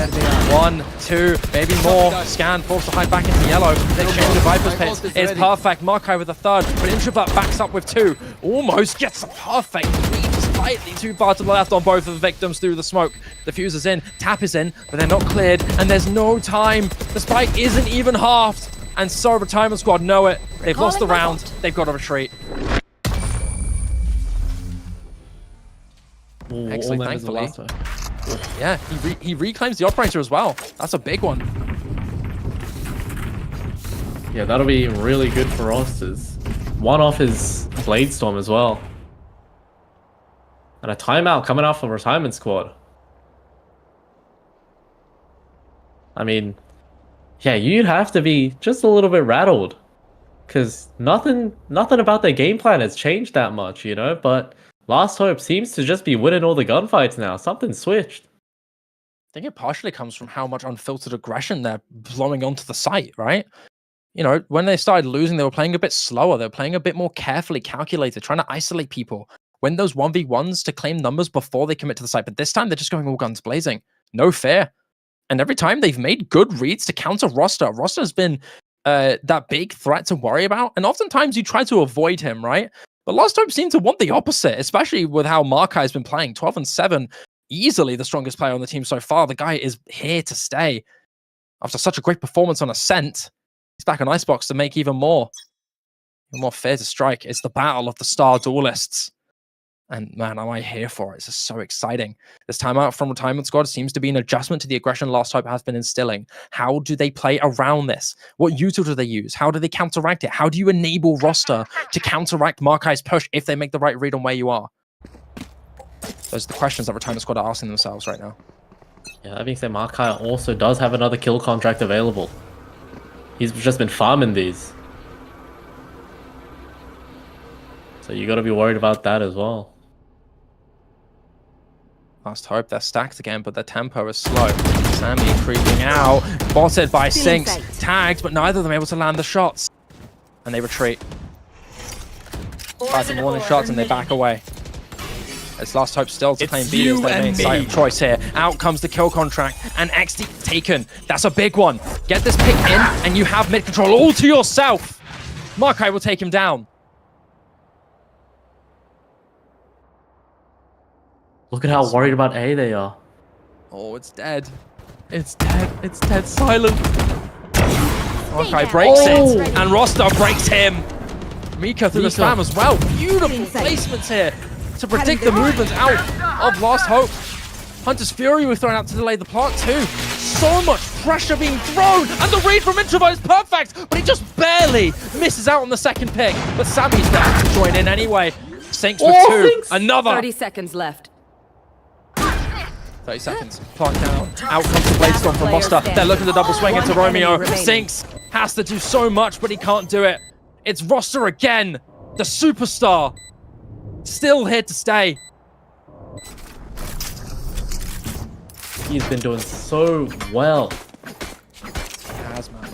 1, 2, maybe more. Scan, forced to hide back into yellow. They change the Viper's Pit. It's perfect. Markai with a 3rd, but Introvert backs up with 2. Almost gets a perfect 3, slightly too far to the left on both of the victims through the smoke. The fuse is in, tap is in, but they're not cleared, and there's no time. The spike isn't even halved, and so Retirement Squad know it. They've lost the round. They've got to retreat. Ooh, Excellent, all members of thankfully. Last Hope. Yeah, he reclaims the operator as well. That's a big one. Yeah, that'll be really good for Rosters. One off his Blade Storm as well. And a timeout coming out for Retirement Squad. I mean, yeah, you'd have to be just a little bit rattled. Because nothing about their game plan has changed that much, you know? But Last Hope seems to just be winning all the gunfights now. Something switched. think it partially comes from how much unfiltered aggression they're blowing onto the site, right? You know, when they started losing, they were playing a bit slower. They were playing a bit more carefully calculated, trying to isolate people, win those 1v1s to claim numbers before they commit to the site. But this time, they're just going all guns blazing. No fear. And every time they've made good reads to counter Roster. Roster's been that big threat to worry about. And oftentimes you try to avoid him, right? But Lost Hope seem to want the opposite, especially with how Markai's been playing. 12-7, easily the strongest player on the team so far. The guy is here to stay. After such a great performance on Ascent, he's back on Icebox to make even more fair to strike. It's the battle of the star duelists. And man, am I here for it. It's just so exciting. This timeout from Retirement Squad seems to be an adjustment to the aggression Lost Hope has been instilling. How do they play around this? What util do they use? How do they counteract it? How do you enable Roster to counteract Markai's push if they make the right read on where you are? Those are the questions that Retirement Squad are asking themselves right now. Yeah, that being said, Markai also does have another kill contract available. He's just been farming these. So you got to be worried about that as well. Lost Hope, they're stacked again, but their tempo is slow. Sammy creeping out, botted by Sinks, tagged, but neither of them able to land the shots. And they retreat. Try some warning shots and they back away. It's Lost Hope still to claim B as their main site of choice here. Out comes the kill contract, and XD taken. That's a big one. Get this pick in, and you have mid control all to yourself. Markai will take him down. Look at how worried about A they are. Oh, it's dead. It's dead. It's dead silent. Markai breaks it, and Roster breaks him. Mika through the spam as well. Beautiful placements here to predict the movement out of Lost Hope. Hunter's Fury was thrown out to delay the plot too. So much pressure being thrown, and the read from Introvert is perfect, but he just barely misses out on the second pick. But Sammy's there to join in anyway. Sinks with two. Sinks. Another. 30 seconds left. 30 seconds. Plant down. Out comes the Blade Storm from Roster. They're looking to double swing into Romeo. Sinks has to do so much, but he can't do it. It's Roster again. The superstar. Still here to stay. He's been doing so well. He has, man.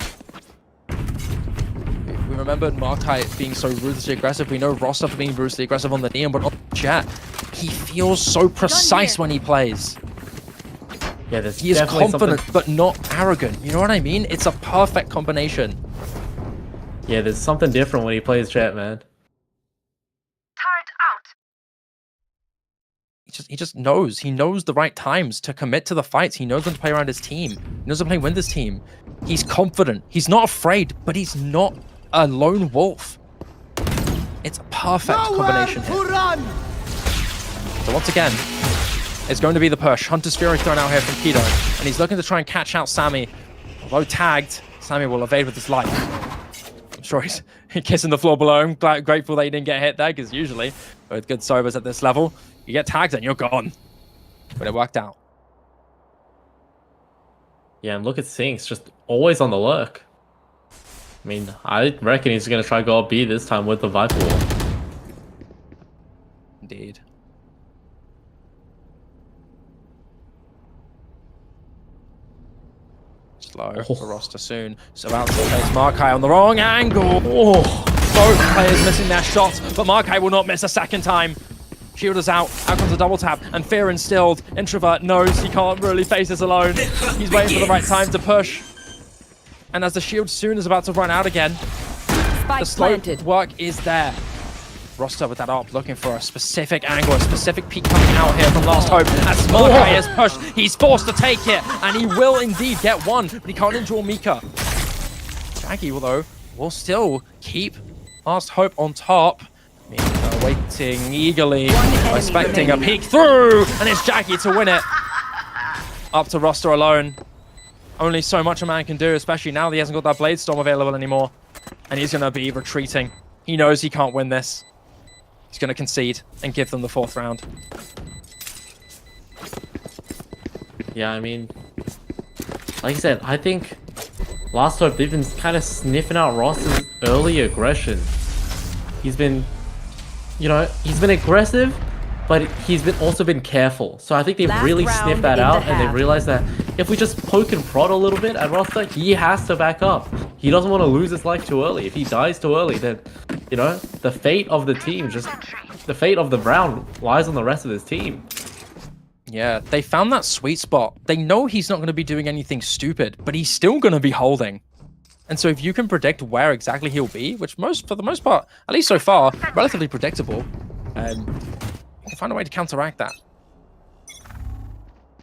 We remembered Markai being so ruthlessly aggressive. We know Roster for being ruthlessly aggressive on the Neon, but on the chat, he feels so precise when he plays. Yeah, there's He is definitely confident, something... but not arrogant. You know what I mean? It's a perfect combination. Yeah, there's something different when he plays Jet, man. He just knows. He knows the right times to commit to the fights. He knows when to play around his team. He knows when to play with his team. He's confident. He's not afraid, but he's not a lone wolf. It's a perfect combination here. So once again, it's going to be the push. Hunter's Fury thrown out here from Kido, and he's looking to try and catch out Sammy. Although tagged, Sammy will evade with his life. I'm sure he's kissing the floor below. I'm grateful that he didn't get hit there, because usually with good sobers at this level, you get tagged and you're gone. But it worked out. Yeah, and look at Sinks, just always on the lurk. I mean, I reckon he's going to try go up B this time with the Viper Wall. Indeed. Slow for Roster soon. So out to face Markai on the wrong angle. Oh, both players missing their shots, but Markai will not miss a second time. Shield is out. Out comes a double tap, and fear instilled. Introvert knows he can't really face this alone. He's waiting for the right time to push. And as the shield soon is about to run out again, the slow work is there. Roster with that up, looking for a specific angle, a specific peek coming out here from Lost Hope. As Markai is pushed, he's forced to take it, and he will indeed get one, but he can't endure Mika. Jaggy, though, will still keep Lost Hope on top. Mika waiting eagerly, expecting a peek through, and it's Jaggy to win it. Up to Roster alone. Only so much a man can do, especially now that he hasn't got that Blade Storm available anymore. And he's going to be retreating. He knows he can't win this. He's going to concede and give them the 4th round. Yeah, I mean, like I said, I think Last Hope, they've been kind of sniffing out Ross's early aggression. He's been, you know, he's been aggressive, but he's also been careful. So I think they've Last really round sniffed that in the out, and they half. realized that if we just poke and prod a little bit at Roster, he has to back up. He doesn't want to lose his life too early. If he dies too early, then, you know, the fate of the team, the fate of the round lies on the rest of his team. Yeah, they found that sweet spot. They know he's not going to be doing anything stupid, but he's still going to be holding. And so if you can predict where exactly he'll be, which for the most part, at least so far, relatively predictable, you can find a way to counteract that.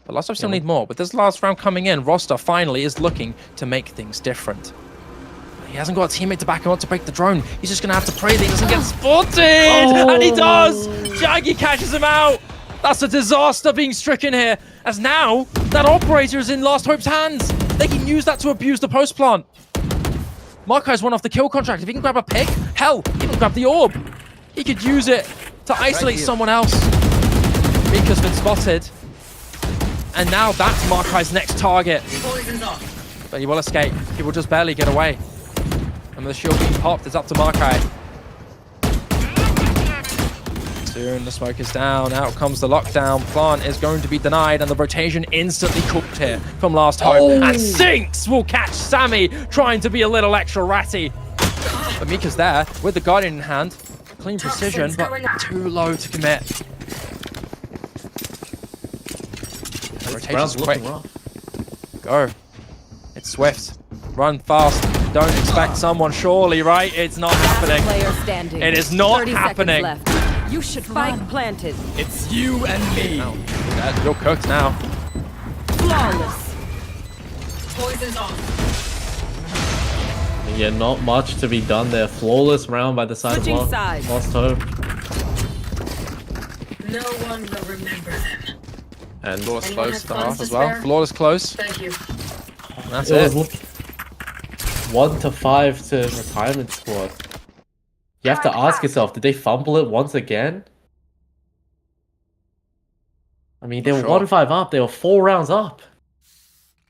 But Lost still need more. But this last round coming in, Roster finally is looking to make things different. He hasn't got a teammate to back him up to break the drone. He's just going to have to pray that he doesn't get spotted! And he does! Jaggy catches him out! That's a disaster being stricken here, as now that operator is in Last Hope's hands. They can use that to abuse the post plant. Markai's won off the kill contract. If he can grab a pick, hell, he can grab the orb. He could use it to isolate someone else. Mika's been spotted. And now that's Markai's next target. But he will escape. He will just barely get away. And with the shield being popped, it's up to Markai. Soon the smoke is down. Out comes the lockdown. Plant is going to be denied, and the rotation instantly cooked here from Last Hope. And Sinks will catch Sammy, trying to be a little extra ratty. But Mika's there with the Guardian in hand. Clean precision, but too low to commit. The rotation's quick. Go. It's swift. Run fast. Don't expect someone, surely, right? It's not happening. Player standing. It is not 30 happening. seconds left. You should Spike planted. It's you and me. You're cooked now. Flawless. Poison's off. Yeah, not much to be done there. Flawless round by the side Switching of sides. Lost Hope. No one will remember them. And Flawless Anyone close have to the plans half to as well. spare? Flawless close. Thank you. And that's it it. was 1-5 to retirement squad. You have to ask yourself, did they fumble it once again? I mean, they were Sure. 1-5 up. They were 4 rounds up.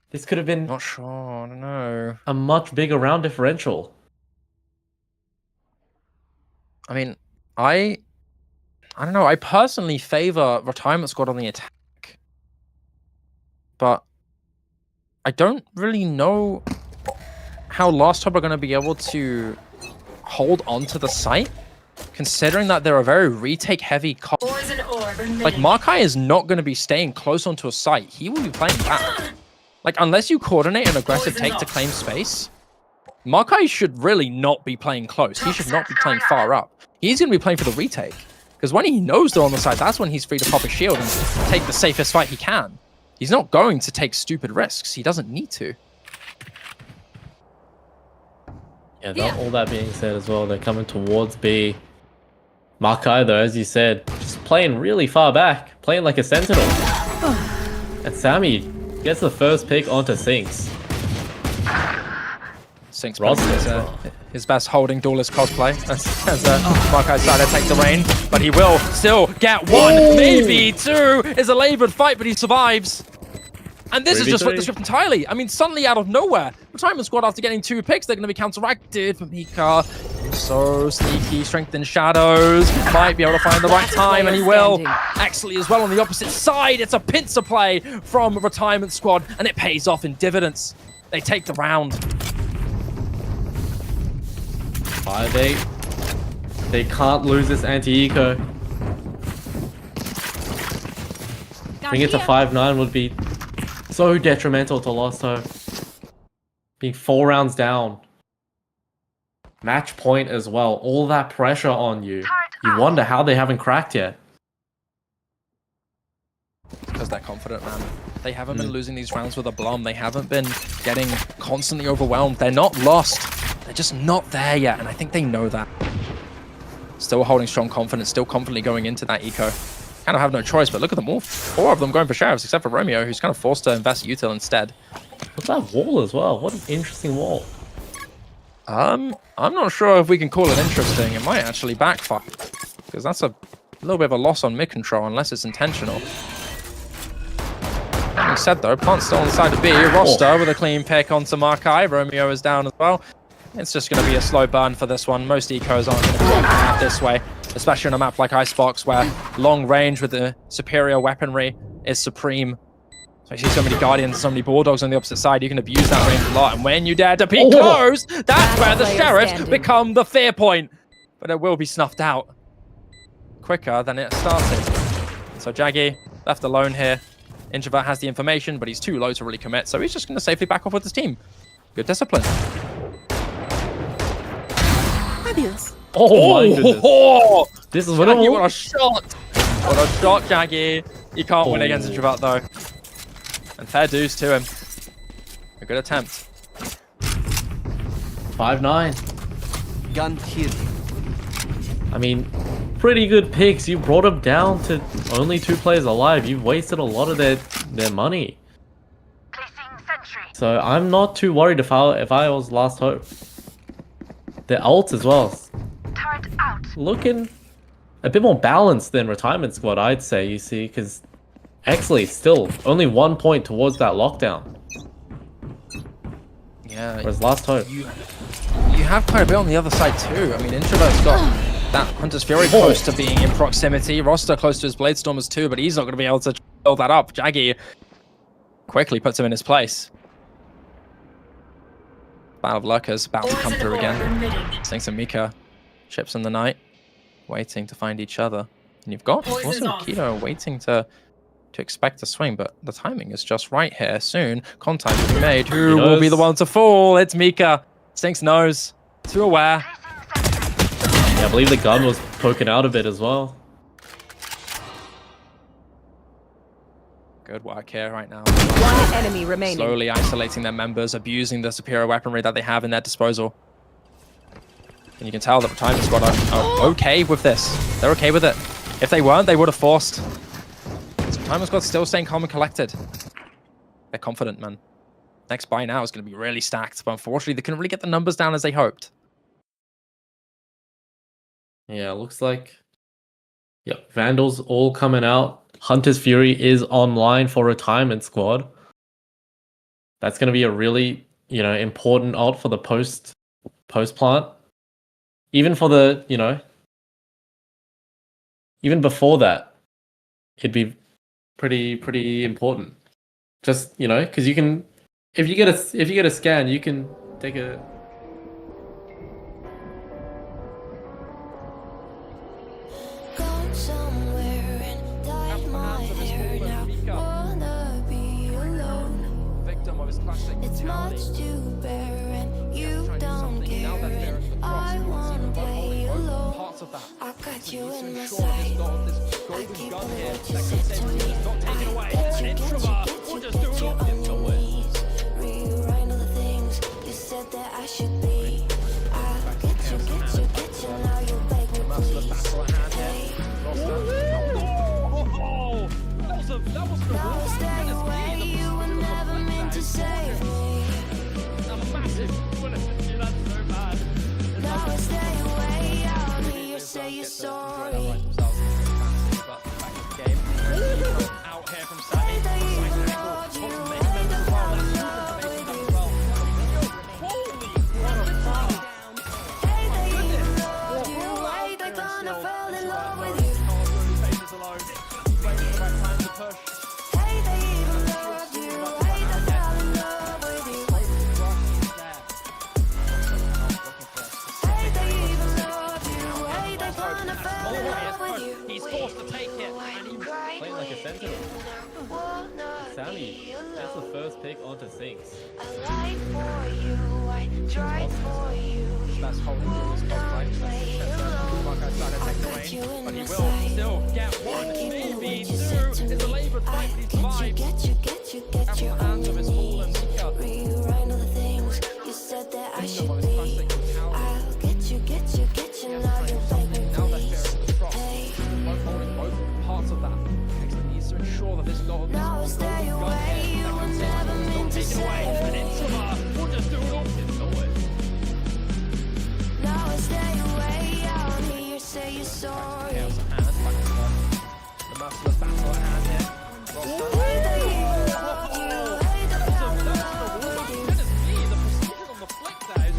This could have been Not sure. I don't know. a much bigger round differential. I mean, I don't know. I personally favor retirement squad on the attack, but I don't really know how Last Hope are going to be able to hold on to the site, considering that they're a very retake-heavy. Poison orb emitted. Like, Markai is not going to be staying close onto a site. He will be playing back. Like, unless you coordinate an aggressive take to claim space, Markai should really not be playing close. He should not be playing far up. He's going to be playing for the retake. Because when he knows they're on the side, that's when he's free to pop a shield and take the safest fight he can. He's not going to take stupid risks. He doesn't need to. Yeah, all that being said as well, they're coming towards B. Markai, though, as you said, just playing really far back, playing like a sentinel. And Sammy gets the first pick onto Sinks. Sinks Roster. his best holding duelist cosplay as Markai decided to take the reign, but he will still get one, maybe two. It's a labored fight, but he survives. And this has just flipped the script entirely. I mean, suddenly out of nowhere, retirement squad, after getting 2 picks, they're going to be counteracted. But Mika, so sneaky, strength in shadows, might be able to find the right time, and he will. Actually, as well on the opposite side, it's a pincer play from retirement squad, and it pays off in dividends. They take the round. 5-8. They can't lose this anti-eco. Bring it to 5-9 would be so detrimental to Lost Hope. Being 4 rounds down. Match point as well. All that pressure on you. You wonder how they haven't cracked yet. Because they're confident, man. They haven't been losing these rounds with a blum. They haven't been getting constantly overwhelmed. They're not lost. They're just not there yet, and I think they know that. Still holding strong confidence, still confidently going into that eco. Kind of have no choice, but look at them all. 4 of them going for sheriffs, except for Romeo, who's kind of forced to invest util instead. What's that wall as well? What an interesting wall. I'm not sure if we can call it interesting. It might actually backfire, because that's a little bit of a loss on mid control, unless it's intentional. That being said, though, Plant's still on the side of B. Roster with a clean pick onto Markai. Romeo is down as well. It's just going to be a slow burn for this one. Most ecos aren't going to be working out this way. especially on a map like Icebox, where long range with the superior weaponry is supreme. So you see so many Guardians, so many Bulldogs on the opposite side, you can abuse that range a lot. And when you dare to peek close, that's where the player Sheriffs standing. become the fear point. But it will be snuffed out quicker than it started. So Jaggy left alone here. Introvert has the information, but he's too low to really commit, so he's just going to safely back off with his team. Good discipline. Oh my goodness. Oh, This is Jaggy, winnable. what a shot! What a shot, Jaggy. You can't win against Introvert, though. And fair dues to him. A good attempt. 5-9. Gun here. I mean, pretty good picks. You brought them down to only 2 players alive. You've wasted a lot of their money. So I'm not too worried if I was Last Hope. Their ults as well. Looking a bit more balanced than Retirement Squad, I'd say, you see, because Exley still only 1 point towards that lockdown. Yeah, Whereas Last Hope. you have quite a bit on the other side, too. I mean, Introvert's got that Hunter's Fury close to being in proximity. Roster close to his Bladestormers, too, but he's not going to be able to build that up. Jaggy quickly puts him in his place. Battle of Lurkers about to come through again. Stinks and Mika chips in the night, waiting to find each other. And you've got also Keto waiting to expect a swing, but the timing is just right here. Soon, contact will be made. Who will be the one to fall? It's Mika. Stinks knows. Too aware. Yeah, I believe the gun was poking out a bit as well. Good work here right now. One enemy remaining. Slowly isolating their members, abusing the superior weaponry that they have in their disposal. And you can tell that Retirement Squad are okay with this. They're okay with it. If they weren't, they would have forced. So Retirement Squad's still staying calm and collected. They're confident, man. Next buy now is going to be really stacked, but unfortunately, they couldn't really get the numbers down as they hoped. Yeah, looks like... Yep, Vandals all coming out. Hunter's Fury is online for Retirement Squad. That's going to be a really, important ult for the post plant. Even for the, even before that, it'd be pretty important. Just, because you can, if you get a scan, you can take a... Gone somewhere and dyed my hair now. Wanna be alone. Victim of his classic It's much to bear and you don't care. And I wanna play alone. parts of that. I got you in my Ensure this sight. goal, this I golden keep gun on here what you that said could to save me. us, not taken away. Get An you, introvert will just do get you it. on your knees. Rewrite all the things you said that I should be. I'll get you, now you beg me please. Hey, now stay away, you were never meant to save me. Now stay away, I'll hear you say you're sorry. Out here from Hey, they even loved you, hey, they fell in love with you. Hey, they even loved you, hey, they kinda fell in love with you. Hey, they even loved you, hey, they fell in love with you. Hey, they even loved you, hey, they kinda fell in love with you. He's forced to take it, and he Playing like a sentinel. Sammy, that's the first pick onto Sinks. I lied for you, I tried for you. that's holding through his contract. Like I started taking away, but he will still get one, maybe two. It's a laboured fight, but he's live. At the hands of his fallen Mika. Rewrite all the things you said that I should be. I'll get you, now you beg me Now that please. they're across, Hey, both holding both parts of that. Excellent needs to ensure that this goal is now stay away, you were never meant to taken away. save And me. Introvert will just do it all. It's no way. Now stay away, I'll hear you say you're sorry. Chaos at hand, back to the merciless battle at hand here. Roster. Hey, they even loved you, hey, they fell in love with you. Goodness me, the precision on the flick there is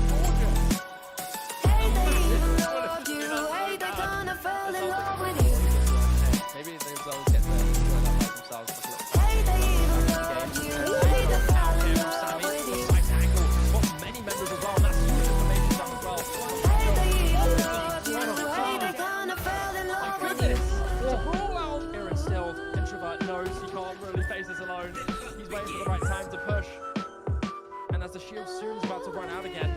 about to run out again.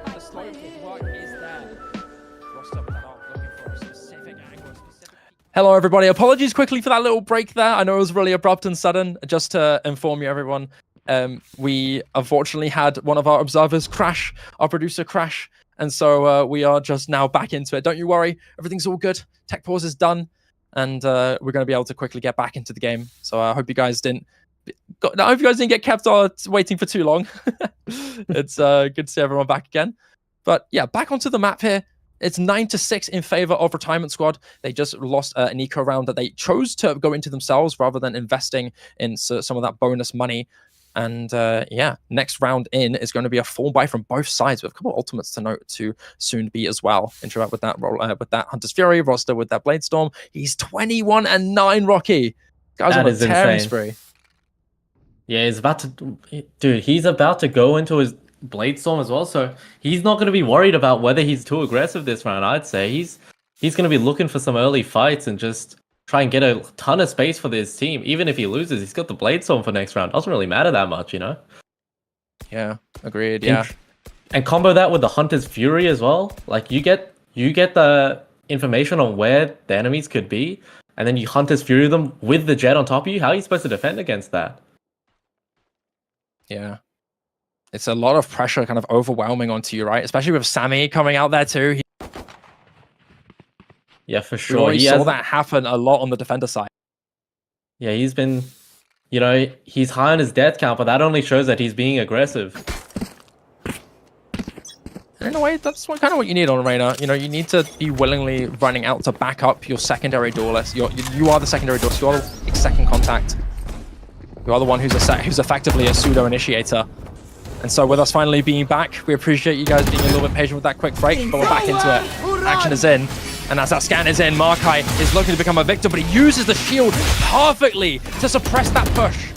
The slow work is there. Roster put up looking for a specific angle, Hello, everybody. Apologies quickly for that little break there. I know it was really abrupt and sudden. Just to inform you, everyone, we unfortunately had one of our observers crash, our producer crash, and so we are just now back into it. Don't you worry. Everything's all good. Tech pause is done, and we're going to be able to quickly get back into the game. So I hope you guys didn't get kept waiting for too long. It's good to see everyone back again. But yeah, back onto the map here. It's 9-6 in favor of Retirement Squad. They just lost an eco round that they chose to go into themselves rather than investing in some of that bonus money. And yeah, next round in is going to be a full buy from both sides with a couple of ultimates to note to soon be as well. Interact with that roll with that Hunter's Fury roster with that Bladestorm. He's 21-9, Rocky. Guys on a tearing spree. Yeah, he's about to, dude. He's about to go into his Bladestorm as well, so he's not going to be worried about whether he's too aggressive this round. I'd say he's going to be looking for some early fights and just try and get a ton of space for this team. Even if he loses, he's got the Bladestorm for next round. Doesn't really matter that much, you know. Yeah, agreed. Yeah, and combo that with the Hunter's Fury as well. Like you get the information on where the enemies could be, and then you Hunter's Fury them with the Jet on top of you. How are you supposed to defend against that? Yeah. It's a lot of pressure kind of overwhelming onto you, right? Especially with Sammy coming out there too. Yeah, for We sure. already saw that happen a lot on the defender side. Yeah, he's been, you know, he's high on his death count, but that only shows that he's being aggressive. In a way, that's kind of what you need on Reyna. You know, you need to be willingly running out to back up your secondary duelist. You are the secondary duelist. You are the second contact. You are the one who's effectively a pseudo-initiator. And so with us finally being back, we appreciate you guys being a little bit patient with that quick break, but we're back into it. Action is in. And as that scan is in, Markai is looking to become a victor, but he uses the shield perfectly to suppress that push.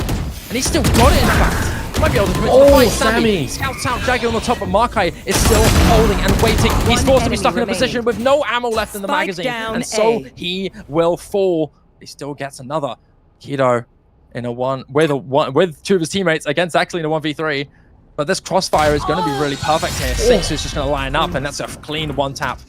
And he's still got it, in fact. He might be able to commit to the fight. Sammy scouts out Jagger on the top, but Markai is still holding and waiting. He's forced to be stuck in a position with no ammo left in the magazine. And so he will fall. He still gets another. Kido in a with two of his teammates against actually in a 1v3. But this crossfire is going to be really perfect here. Six is just going to line up, and that's a clean one tap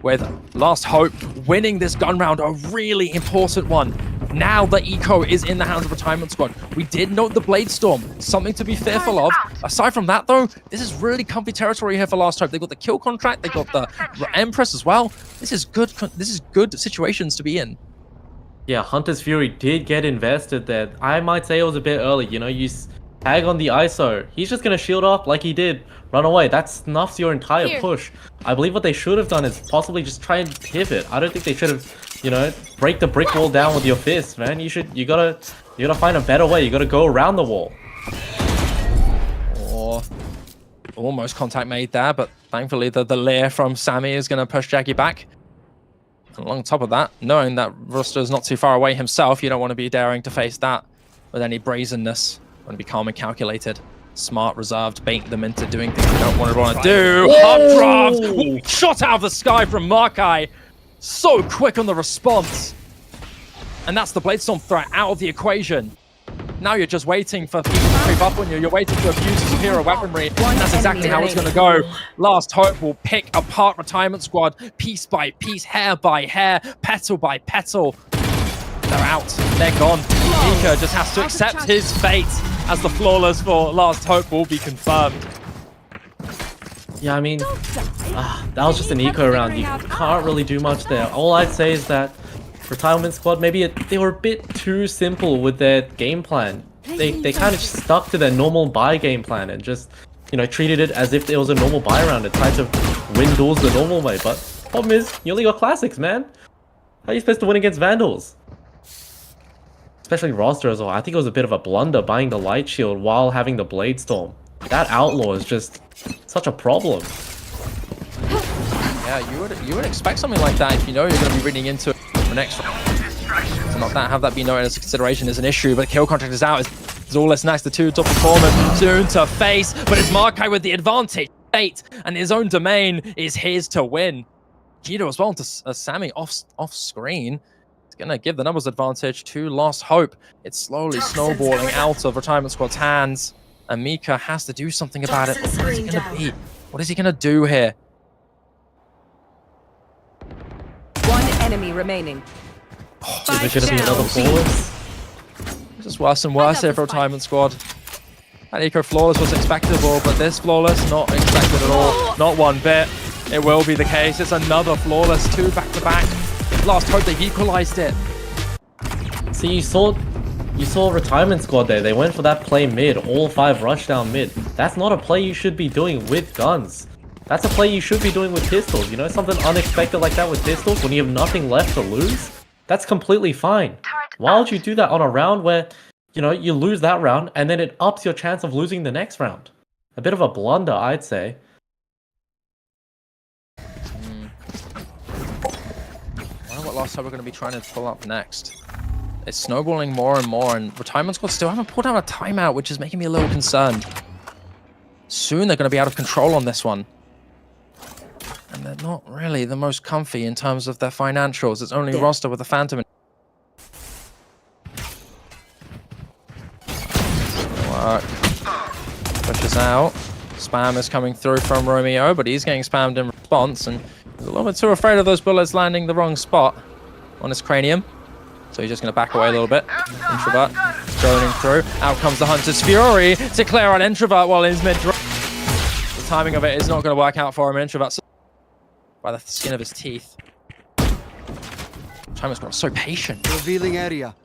with Last Hope winning this gun round, a really important one. Now the eco is in the hands of Retirement Squad. We did note the Bladestorm, something to be fearful of. Aside from that, though, this is really comfy territory here for Last Hope. They got the kill contract, they got the Empress as well. This is good. This is good situations to be in. Yeah, Hunter's Fury did get invested there. I might say it was a bit early. You know, you tag on the ISO. He's just going to shield off like he did. Run away. That snuffs your entire push. I believe what they should have done is possibly just try and pivot. I don't think they should have, you know, break the brick wall down with your fists, man. You gotta find a better way. You gotta go around the wall. Or almost contact made there, but thankfully the lair from Sammy is going to push Jaggy back. And on top of that, knowing that Ruster is not too far away himself, you don't want to be daring to face that with any brazenness. You want to be calm and calculated. Smart, reserved, bait them into doing things you don't want to do. Updraft! Shot out of the sky from Markai. So quick on the response. And that's the Bladestorm threat out of the equation. Now you're just waiting for people to creep up on you. You're waiting to abuse your superior weaponry. And that's exactly how it's going to go. Last Hope will pick apart Retirement Squad piece by piece, hair by hair, petal by petal. They're out. They're gone. Mika just has to accept his fate as the flawless for Last Hope will be confirmed. Yeah, I mean, that was just an eco round. You can't really do much there. All I'd say is that Retirement Squad, maybe they were a bit too simple with their game plan. They kind of stuck to their normal buy game plan and just, you know, treated it as if it was a normal buy round and tried to win duels the normal way. But the problem is, you only got classics, man. How are you supposed to win against Vandals? Especially roster as well. I think it was a bit of a blunder buying the Light Shield while having the Bladestorm. That Outlaw is just such a problem. Yeah, you would expect something like that if you know you're going to be reading into it the next round. To not have that be noted as a consideration is an issue, but kill contract is out. Zorless next to two top performance soon to face, but it's Markai with the advantage. 8 and his own domain is his to win. Kido as well to Sammy off screen. It's going to give the numbers advantage to Last Hope. It's slowly snowballing out of Retirement Squad's hands. And Mika has to do something about it. Toxin What is he screen going to down. be? What is he going to do here? One enemy remaining. Is it going to be another flawless? This is worse and worse here for Retirement Squad. That Eco Flawless was expectable, but this Flawless, not expected at all. Not one bit. It will be the case. It's another Flawless, 2 back-to-back. Last hope they've equalized it. See, you saw Retirement Squad there. They went for that play mid. All 5 rush down mid. That's not a play you should be doing with guns. That's a play you should be doing with pistols. You know, something unexpected like that with pistols when you have nothing left to lose? That's completely fine. Why would you do that on a round where, you know, you lose that round and then it ups your chance of losing the next round? A bit of a blunder, I'd say. I wonder what last time we're going to be trying to pull up next. It's snowballing more and more, and Retirement Squad still haven't pulled out a timeout, which is making me a little concerned. Soon they're going to be out of control on this one. And they're not really the most comfy in terms of their financials. It's only roster with a Phantom. Work. Pushes out. Spam is coming through from Romeo, but he's getting spammed in response, and he's a little bit too afraid of those bullets landing the wrong spot on his cranium. So he's just going to back away a little bit. Introvert droning through. Out comes the Hunter's Fury to clear out Introvert while he's mid-drop. The timing of it is not going to work out for him. Introvert by the skin of his teeth. Timer's got so patient. Revealing area.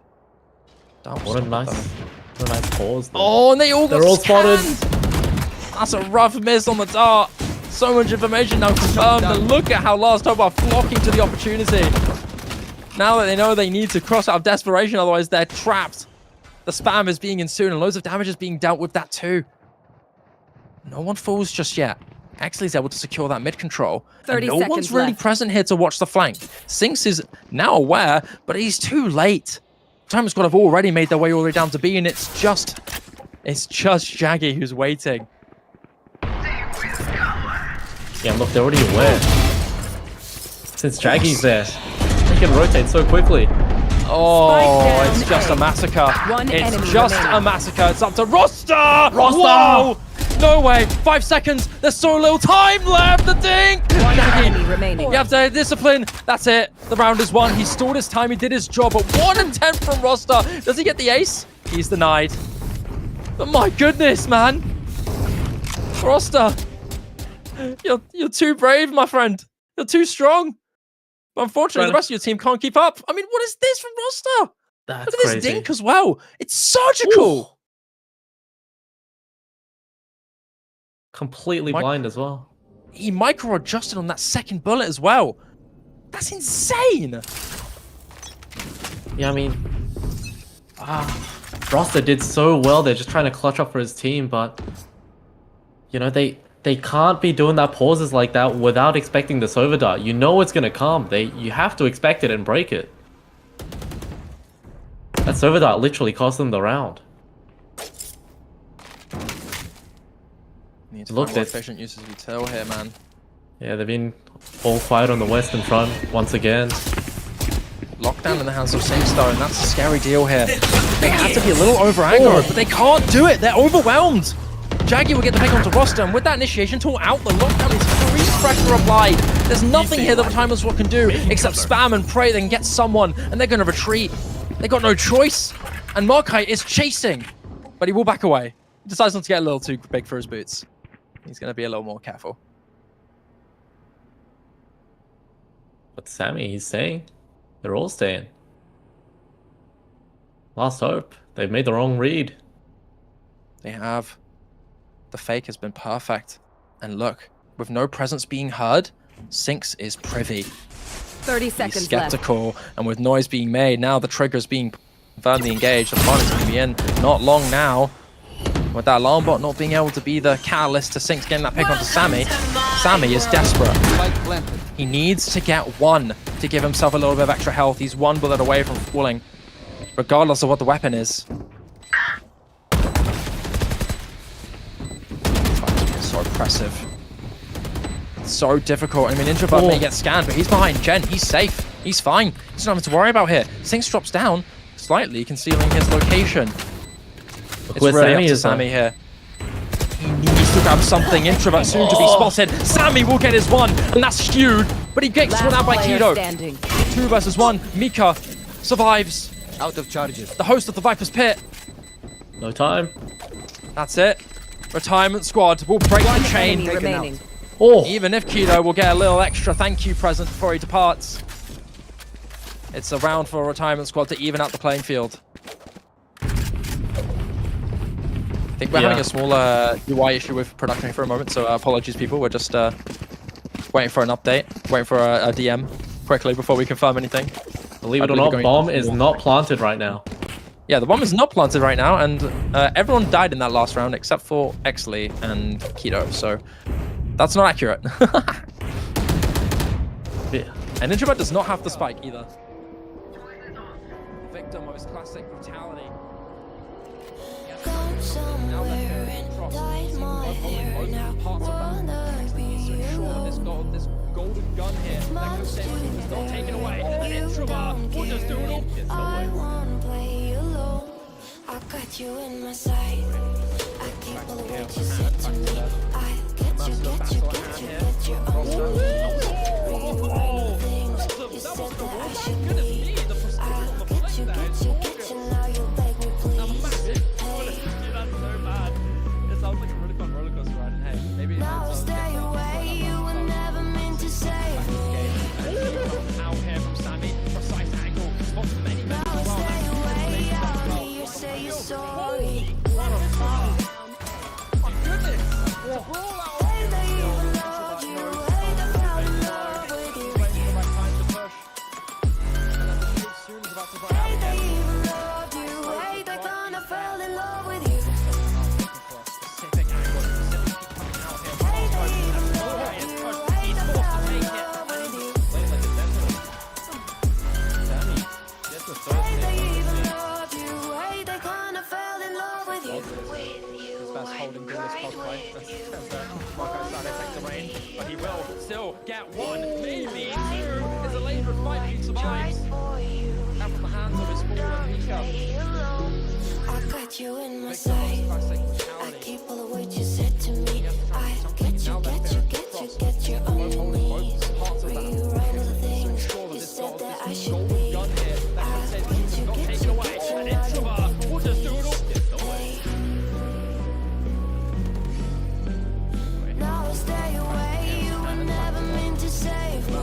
What a nice pause. There. Oh, and they're all spotted. That's a rough miss on the dart. So much information now confirmed. And look at how Last Hope are flocking to the opportunity. Now that they know they need to cross out of desperation, otherwise they're trapped. The spam is being ensued and loads of damage is being dealt with that too. No one falls just yet. Exley's able to secure that mid control. 30 no seconds one's really left. present here to watch the flank. Sinks is now aware, but he's too late. Timer Squad have already made their way all the way down to B, and it's just Jaggy who's waiting. Yeah, look, they're already aware. Since Jaggy's there, they can rotate so quickly. Oh, it's just a massacre. One It's enemy just remaining. a massacre. It's up to Roster! Whoa! No way. 5 seconds. There's so little time left. The dink. One enemy Jaggy, remaining. you have to discipline. That's it. The round is won. He stalled his time. He did his job. But 1 and 10 from Roster. Does he get the ace? He's denied. But my goodness, man. Roster. You're too brave, my friend. You're too strong. But unfortunately, the rest of your team can't keep up. I mean, what is this from Roster? That's Look at this crazy. dink as well. It's surgical. Ooh. Completely blind as well. He micro-adjusted on that second bullet as well. That's insane. Yeah, I mean, Roster did so well. They're just trying to clutch up for his team, but you know they can't be doing that pauses like that without expecting this overdart. You know it's gonna come. You have to expect it and break it. That overdart literally cost them the round. Need to Look, find more that- efficient uses of util here, man. Yeah, they've been all quiet on the western front once again. Lockdown in the hands of Singstar, and that's a scary deal here. They have to be a little over-angered, but they can't do it. They're overwhelmed. Jaggy will get the pick onto Roster, and with that initiation tool out, the lockdown is free pressure applied. There's nothing here that Retirement Squad can do except spam and pray they can get someone, and they're going to retreat. They got no choice. And Markai is chasing, but he will back away. He decides not to get a little too big for his boots. He's going to be a little more careful. But Sammy, he's staying. They're all staying. Last hope. They've made the wrong read. They have. The fake has been perfect. And look, with no presence being heard, Sinks is privy. 30 He's seconds skeptical, and with noise being made, now the trigger's being firmly engaged. The opponent's going to be in not long now. With that alarm bot not being able to be the catalyst to Sinks getting that pick onto Sammy, Sammy is desperate. Spike planted. He needs to get one to give himself a little bit of extra health. He's 1 bullet away from falling, regardless of what the weapon is. It's so oppressive. It's so difficult. I mean, Introvert may get scanned, but he's behind Jen. He's safe. He's fine. There's nothing to worry about here. Sinks drops down, slightly concealing his location. It's where really Sammy up to is, Sammy here. to grab something. Introvert soon to be spotted. Sammy will get his one, and that's huge. But he gets one out by Player Kido. standing. 2 versus 1. Mika survives. Out of charges. The host of the Viper's Pit. No time. That's it. Retirement squad will break the chain. Enemy remaining. Oh, Even if Kido will get a little extra thank you present before he departs. It's a round for a retirement squad to even out the playing field. I think we're having a small UI issue with production for a moment, so apologies, people. We're just waiting for an update, waiting for a DM quickly before we confirm anything. believe it or not, bomb is not planted right now. Yeah, the bomb is not planted right now, and everyone died in that last round except for Exley and Kido, so that's not accurate. Yeah. And Introvert does not have the spike either. Victim of his classic brutality. Gone somewhere and dyed my hair. Now wanna be alone. This golden gun here that could save us is not taken away. And Introvert will just do it all. I wanna play alone. I got you in my sight. I keep all the words you said to me. I get you on your knees. Rewrite the things you said that I should be. I get you, now you beg me please. Hey, now stay away, you were never meant to save me. Now stay away, I'll hear you say you're sorry. Hey, they even loved you, hey, they fell in love with you. Hey, they even loved you, hey, they kinda fell in love with you. Hey, they even loved you, hey, they fell in love with you. Hey, they even loved you, hey, they kinda fell in love with you. Best holding during this cosplay. Marco Sane takes the reign, but he will still get one, maybe two. It's a labored fight, he survives. Out from the hands of his fallen Mika. I got you in my sight. I keep all the words you said to me. I get you on your knees. Rewrite all the things you said that I should be. I get you, now you hey. Now stay away, you were never meant to save me.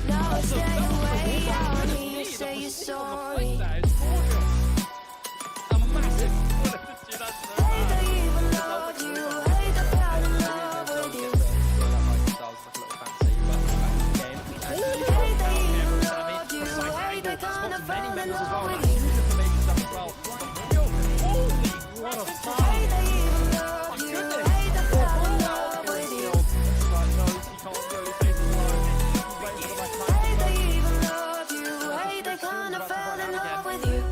Now stay away, I'll hear you say you're sorry. Hey, they even loved you, hey, they fell in love with you. Hey, they even loved you, hey, they kinda fell in love with you. Hey, they even loved you, hey, they fell in love with you. Hey, they even loved you, hey, they kinda fell in love with you.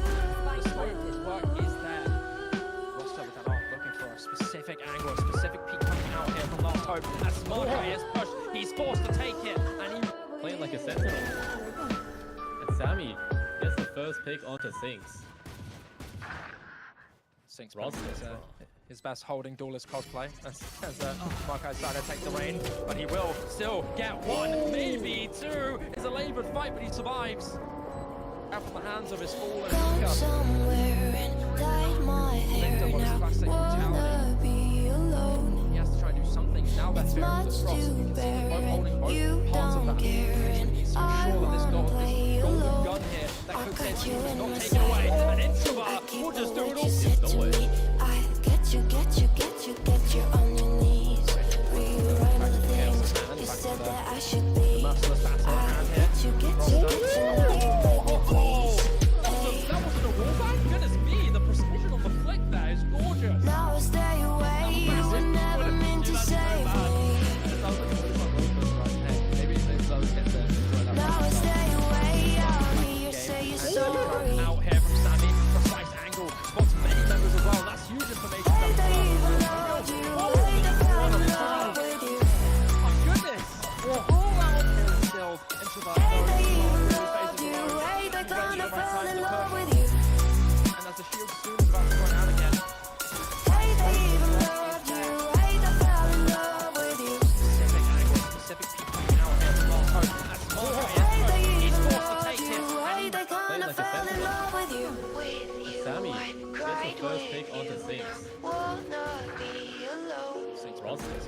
Looking for a specific angle, a specific peak coming out here from last hope. As Marco is pushed, he's forced to take it, and he Playing like a sentinel. And Sammy gets the first pick onto Sinks. sinks Ross his best holding duelist cosplay as Marco decided to take the reign, but he will still get one, maybe two. It's a labored fight, but he survives. Out from the hands of his fallen Gone Mika. somewhere and dyed my hair. Now wanna be alone. He has to try and do something now that It's much too barren. You don't care, and I wanna play alone. gun here that I could got save you him, in not my taken away. sight. An I introvert keep will just all do it what all. you said to me. I get you on your knees. Rewrite all the things you said that I should be. I get you now you beg me please. Hey, That wasn't a wallbang? Goodness me, the precision of the flick there is gorgeous. now stay away. You were never meant to save me. Now stay away. I'll hear you say you're sorry. Out here from Sammy, precise angle, spots many members as well. That's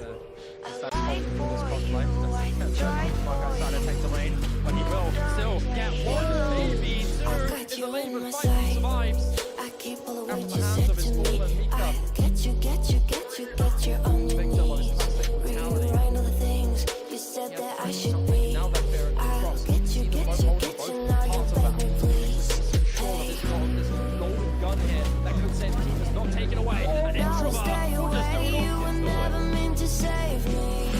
I fight for you, I tried for you. Take the lane, but he will still get one, maybe two. I got Is you the lane in with my fight, he sight. survives. I keep all the Out words of the you hands said of his to me. fallen Mika. I get you on your Victim of his knees. plastic brutality. Rewrite all the things you said that I should be. Now that they're in the I'll cross, get see you, them both holding both now you parts of beg that. me please. Sure that this golden gun here that could send team is not taken away. An Now introvert stay will just do away, it you all. were never meant to save me.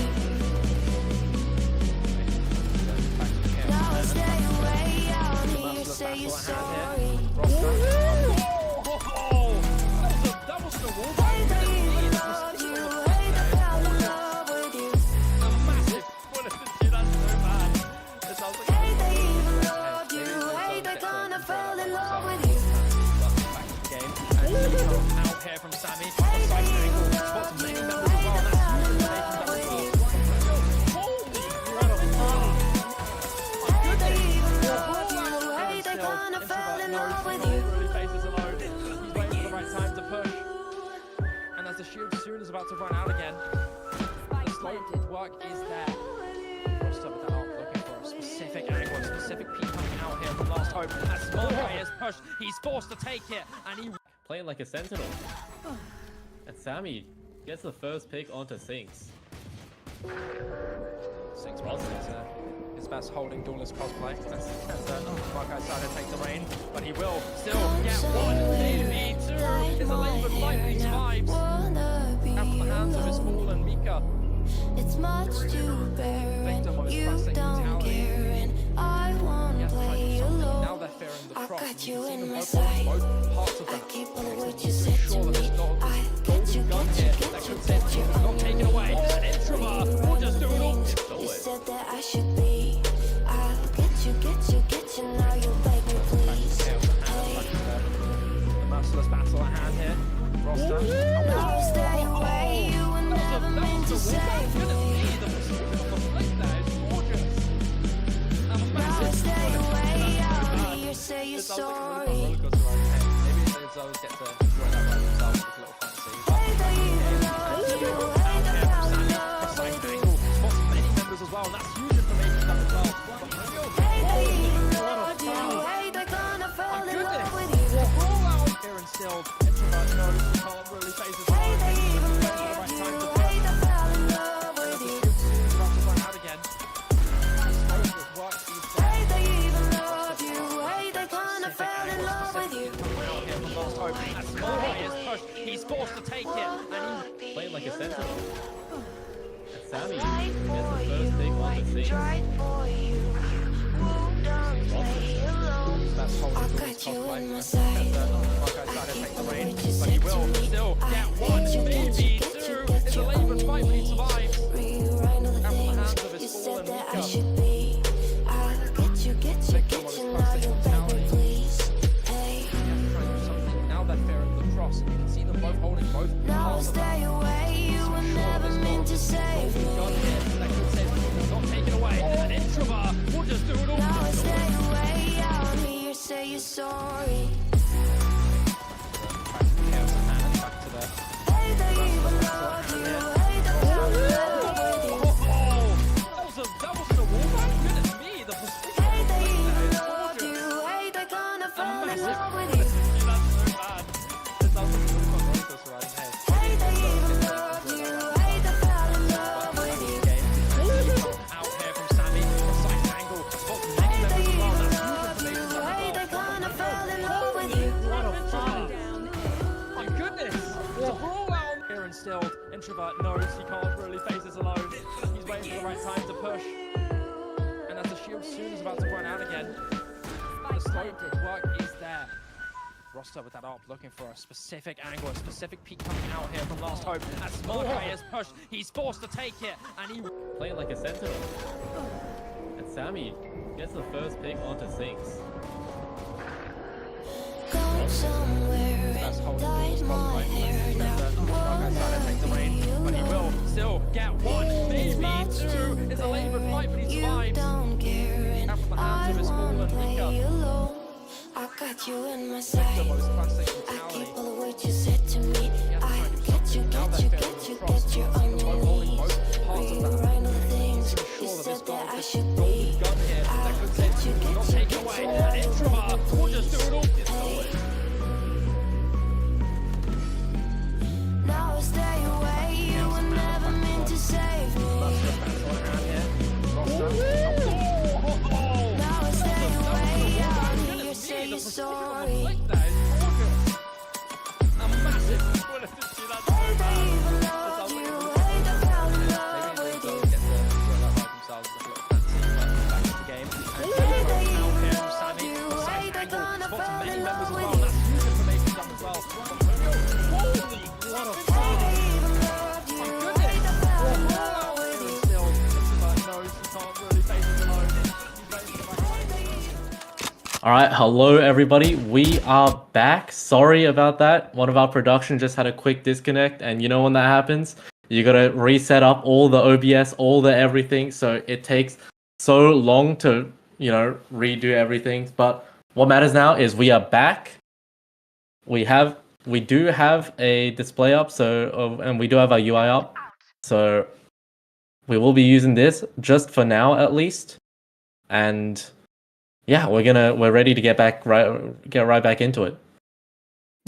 Now stay away, out here, say you're sorry. That was the wall. Hate that you love you, hate that I fell in love with you. A massive bullet. That's so bad. It sounds like Hate that you loved you, hate that kinda fell in love with you. game. And he comes out here from Sammy. A side angle. Spots many members as well. That's huge for making that as well. Hate that you loved you, hate that kinda fell in love with you. Really faces alone. He's waiting for the right time to push. And as the shield soon is about to run out again, the slow work is there. Crossed up with that arc, looking for a specific angle, a specific peak coming out here from Last Hope. As Small Guy is pushed, he's forced to take it, and he Playing like a sentinel. And Sammy gets the first pick onto Sinks. 6 months is his best holding duelist cosplay. That's Mark outside to take the reign, but he will still get one, maybe two. Is a lane with fight these vibes. Out from the hands of his fallen Mika. It's much to bear Victim of and his you plastic don't brutality. care and I won't Yes, play now alone. they're fearing the I cross. got You you can see in them my both holding sight. both parts of I that. keep all the words To you said ensure to that me. it's not I this golden gun here that could send teams not taken away. An introvert will just do it all. You said that I should be. I'll get you, now you beg me please. Hey. The merciless battle at hand here. Roster. Now stay away, you were never meant to save me. Now stay away, out here, say you're sorry. Hate that you love you, hate that I fell in love with you. As well, and that's huge information as well. Hate that you loved you, hate that kinda fell in love with you. Here and still, introvert knows he can't really face his Hate that own. you Waiting for the loved right you, time to hate that fell in love with you. about to run out again. Work these Hate that you loved you, hate that kinda fell in love with you. out here from Last Hope. As Small Guy is pushed, he's forced to take it, and he Playing like a sentinel. And Sammy Fight gets for the first pick you, I onto Sinks. tried for you. Moved on, play alone. best holding I duelist got you cosplay. in my sight. Mark I outside to keep take all the the reign, words you but he said will to me. still I get one, maybe two. It's a lane with fight, but he survives. Rewrite all the Out from the hands of things his you fallen said that I Mika. should be. I'll get you, now you beg me please. Hey. Now they're fearing the cross, and you can see them both holding both Now parts of that. stay away, you were never meant to save Gun me. here that could save teams not taken away. An introvert will just do it all. Now stay away, out here, say you're sorry. Chaos and man back to the Hate that you loved you, hate that fell in love with you. That wasn't a wallbang? Goodness me, the perspective. Hate that you loved you, hate that kinda fell in love with you. That's so bad. This sounds like a really fun roller coaster ride ahead. Hate that you loved you, hate that fell in love with you. Out here from Sammy, a side angle, spots many Hate that members as you well. That's loved huge you, information hate as that well. kinda fell in love with you. My goodness! It's a brawl out here and still. Introvert knows he can't really face this alone. He's waiting for the right time to push. And as the shield soon is about to run out again, the slow work is there. Roster with that up, looking for a specific angle, a specific peak coming out here from Last Hope. As Small Guy is pushed, he's forced to take it, and he Playing like a sentinel. And Sammy gets the first pick onto Sinks. Go somewhere and dye my hair now. Mark outside to take the reign, but he will still get one, maybe two. It's a lane with fight, but he You survives. don't care and Out from the hands I of his won't fallen play Mika. alone. I got you in my The sight. most classic I brutality. keep all the words you said to me. I get you, Now they're fearing the cross. on Both your holding knees. golden gun here that could take, not take away. And Introvert will just do it all. Now I stay away. You were never meant to save me. Now I stay away. I hear you say you're sorry. A massive bullet into that. Hey, they even loved you. Hey, they fell in love with you. Hey, they even loved you. Hey, they gonna fall in love with you. Hey, they even loved you. Hey, they fell in love with you. All right, hello everybody. We are back. Sorry about that. One of our production just had a quick disconnect, and you know when that happens, you gotta reset up all the OBS, all the everything. So it takes so long to, redo everything. But what matters now is we are back. We do have a display up, and we do have our UI up. So we will be using this just for now, at least. And yeah, we're ready to get right back into it.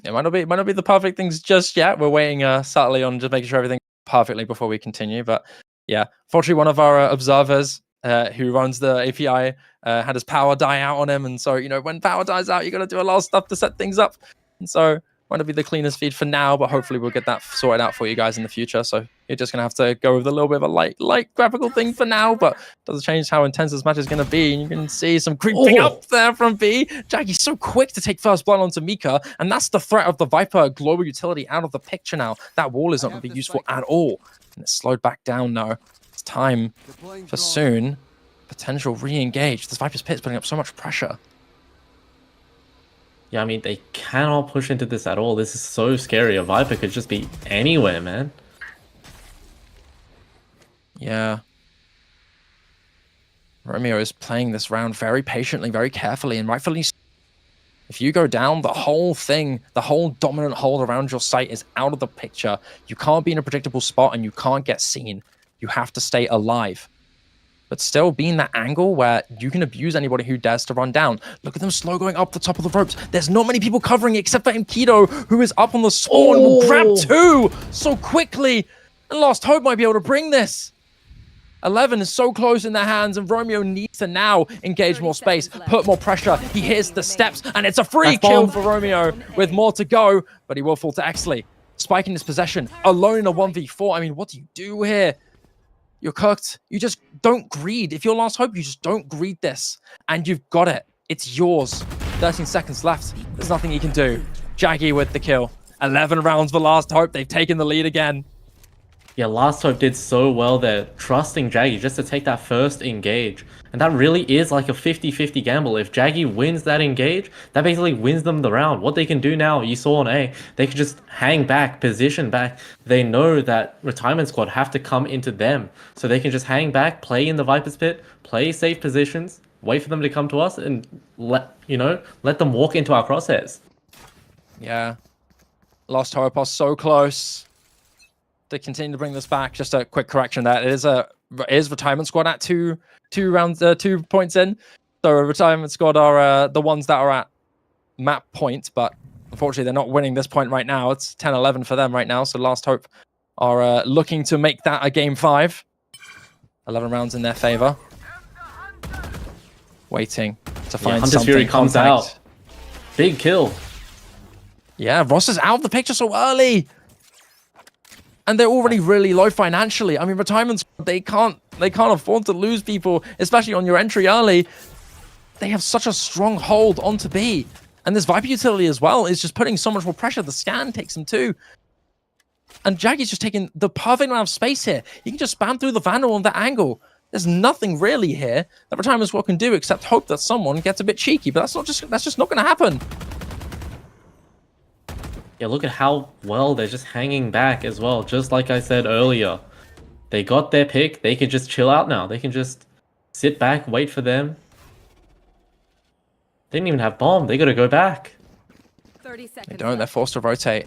It might not be the perfect things just yet. We're waiting subtly on just making sure everything perfectly before we continue. But yeah, fortunately, one of our observers who runs the API had his power die out on him, and so when power dies out, you got to do a lot of stuff to set things up, and so might not be the cleanest feed for now, but hopefully we'll get that sorted out for you guys in the future. So you're just gonna have to go with a little bit of a light graphical thing for now, but doesn't change how intense this match is gonna be. And you can see some creeping up there from B. Jaggy's so quick to take first blood onto Mika, and that's the threat of the Viper global utility out of the picture now. That wall is not gonna be useful at all, and it's slowed back down now. It's time for soon potential re-engage. This Viper's Pit's putting up so much pressure. Yeah, I mean, they cannot push into this at all. This is so scary. A Viper could just be anywhere, man. Yeah. Romeo is playing this round very patiently, very carefully, and rightfully so. If you go down, the whole thing, the whole dominant hold around your site is out of the picture. You can't be in a predictable spot, and you can't get seen. You have to stay alive. But still be in that angle where you can abuse anybody who dares to run down. Look at them slow going up the top of the ropes. There's not many people covering except for Imkido, who is up on the spawn. Will grab two so quickly. And Lost Hope might be able to bring this. 11 is so close in their hands, and Romeo needs to now engage more space, put more pressure. He hears the steps, and it's a free kill for Romeo with more to go, but he will fall to Exley. Spike in his possession, alone in a 1v4. I mean, what do you do here? You're cooked. You just don't greed. If you're Last Hope, you just don't greed this. And you've got it. It's yours. 13 seconds left. There's nothing you can do. Jaggy with the kill. 11 rounds for Last Hope. They've taken the lead again. Yeah, Last Hope did so well there, trusting Jaggy just to take that first engage. And that really is like a 50-50 gamble. If Jaggy wins that engage, that basically wins them the round. What they can do now, you saw on A, they can just hang back, position back. They know that Retirement Squad have to come into them. So they can just hang back, play in the Viper's Pit, play safe positions, wait for them to come to us, and let them walk into our crosshairs. Yeah. Lost Hope are so close to continue to bring this back. Just a quick correction there. It is Retirement Squad at 2 points in. So Retirement Squad are the ones that are at map point, but unfortunately they're not winning this point right now. It's 10-11 for them right now. So Last Hope are looking to make that a game 5. 11 rounds in their favor. Waiting to find Hunter's something. Fury comes out. Big kill. Yeah, Ross is out of the picture so early. And they're already really low financially. I mean, Retirement Squad, they can't afford to lose people, especially on your entry early. They have such a strong hold onto B. And this Viper utility as well is just putting so much more pressure. The scan takes him too. And Jaggy's just taking the perfect amount of space here. He can just spam through the Vandal on that angle. There's nothing really here that Retirement Squad can do except hope that someone gets a bit cheeky. But that's just not going to happen. Yeah, look at how well they're just hanging back as well. Just like I said earlier. They got their pick. They can just chill out now. They can just sit back, wait for them. They didn't even have bomb. They got to go back. 30 seconds. They don't. They're forced to rotate.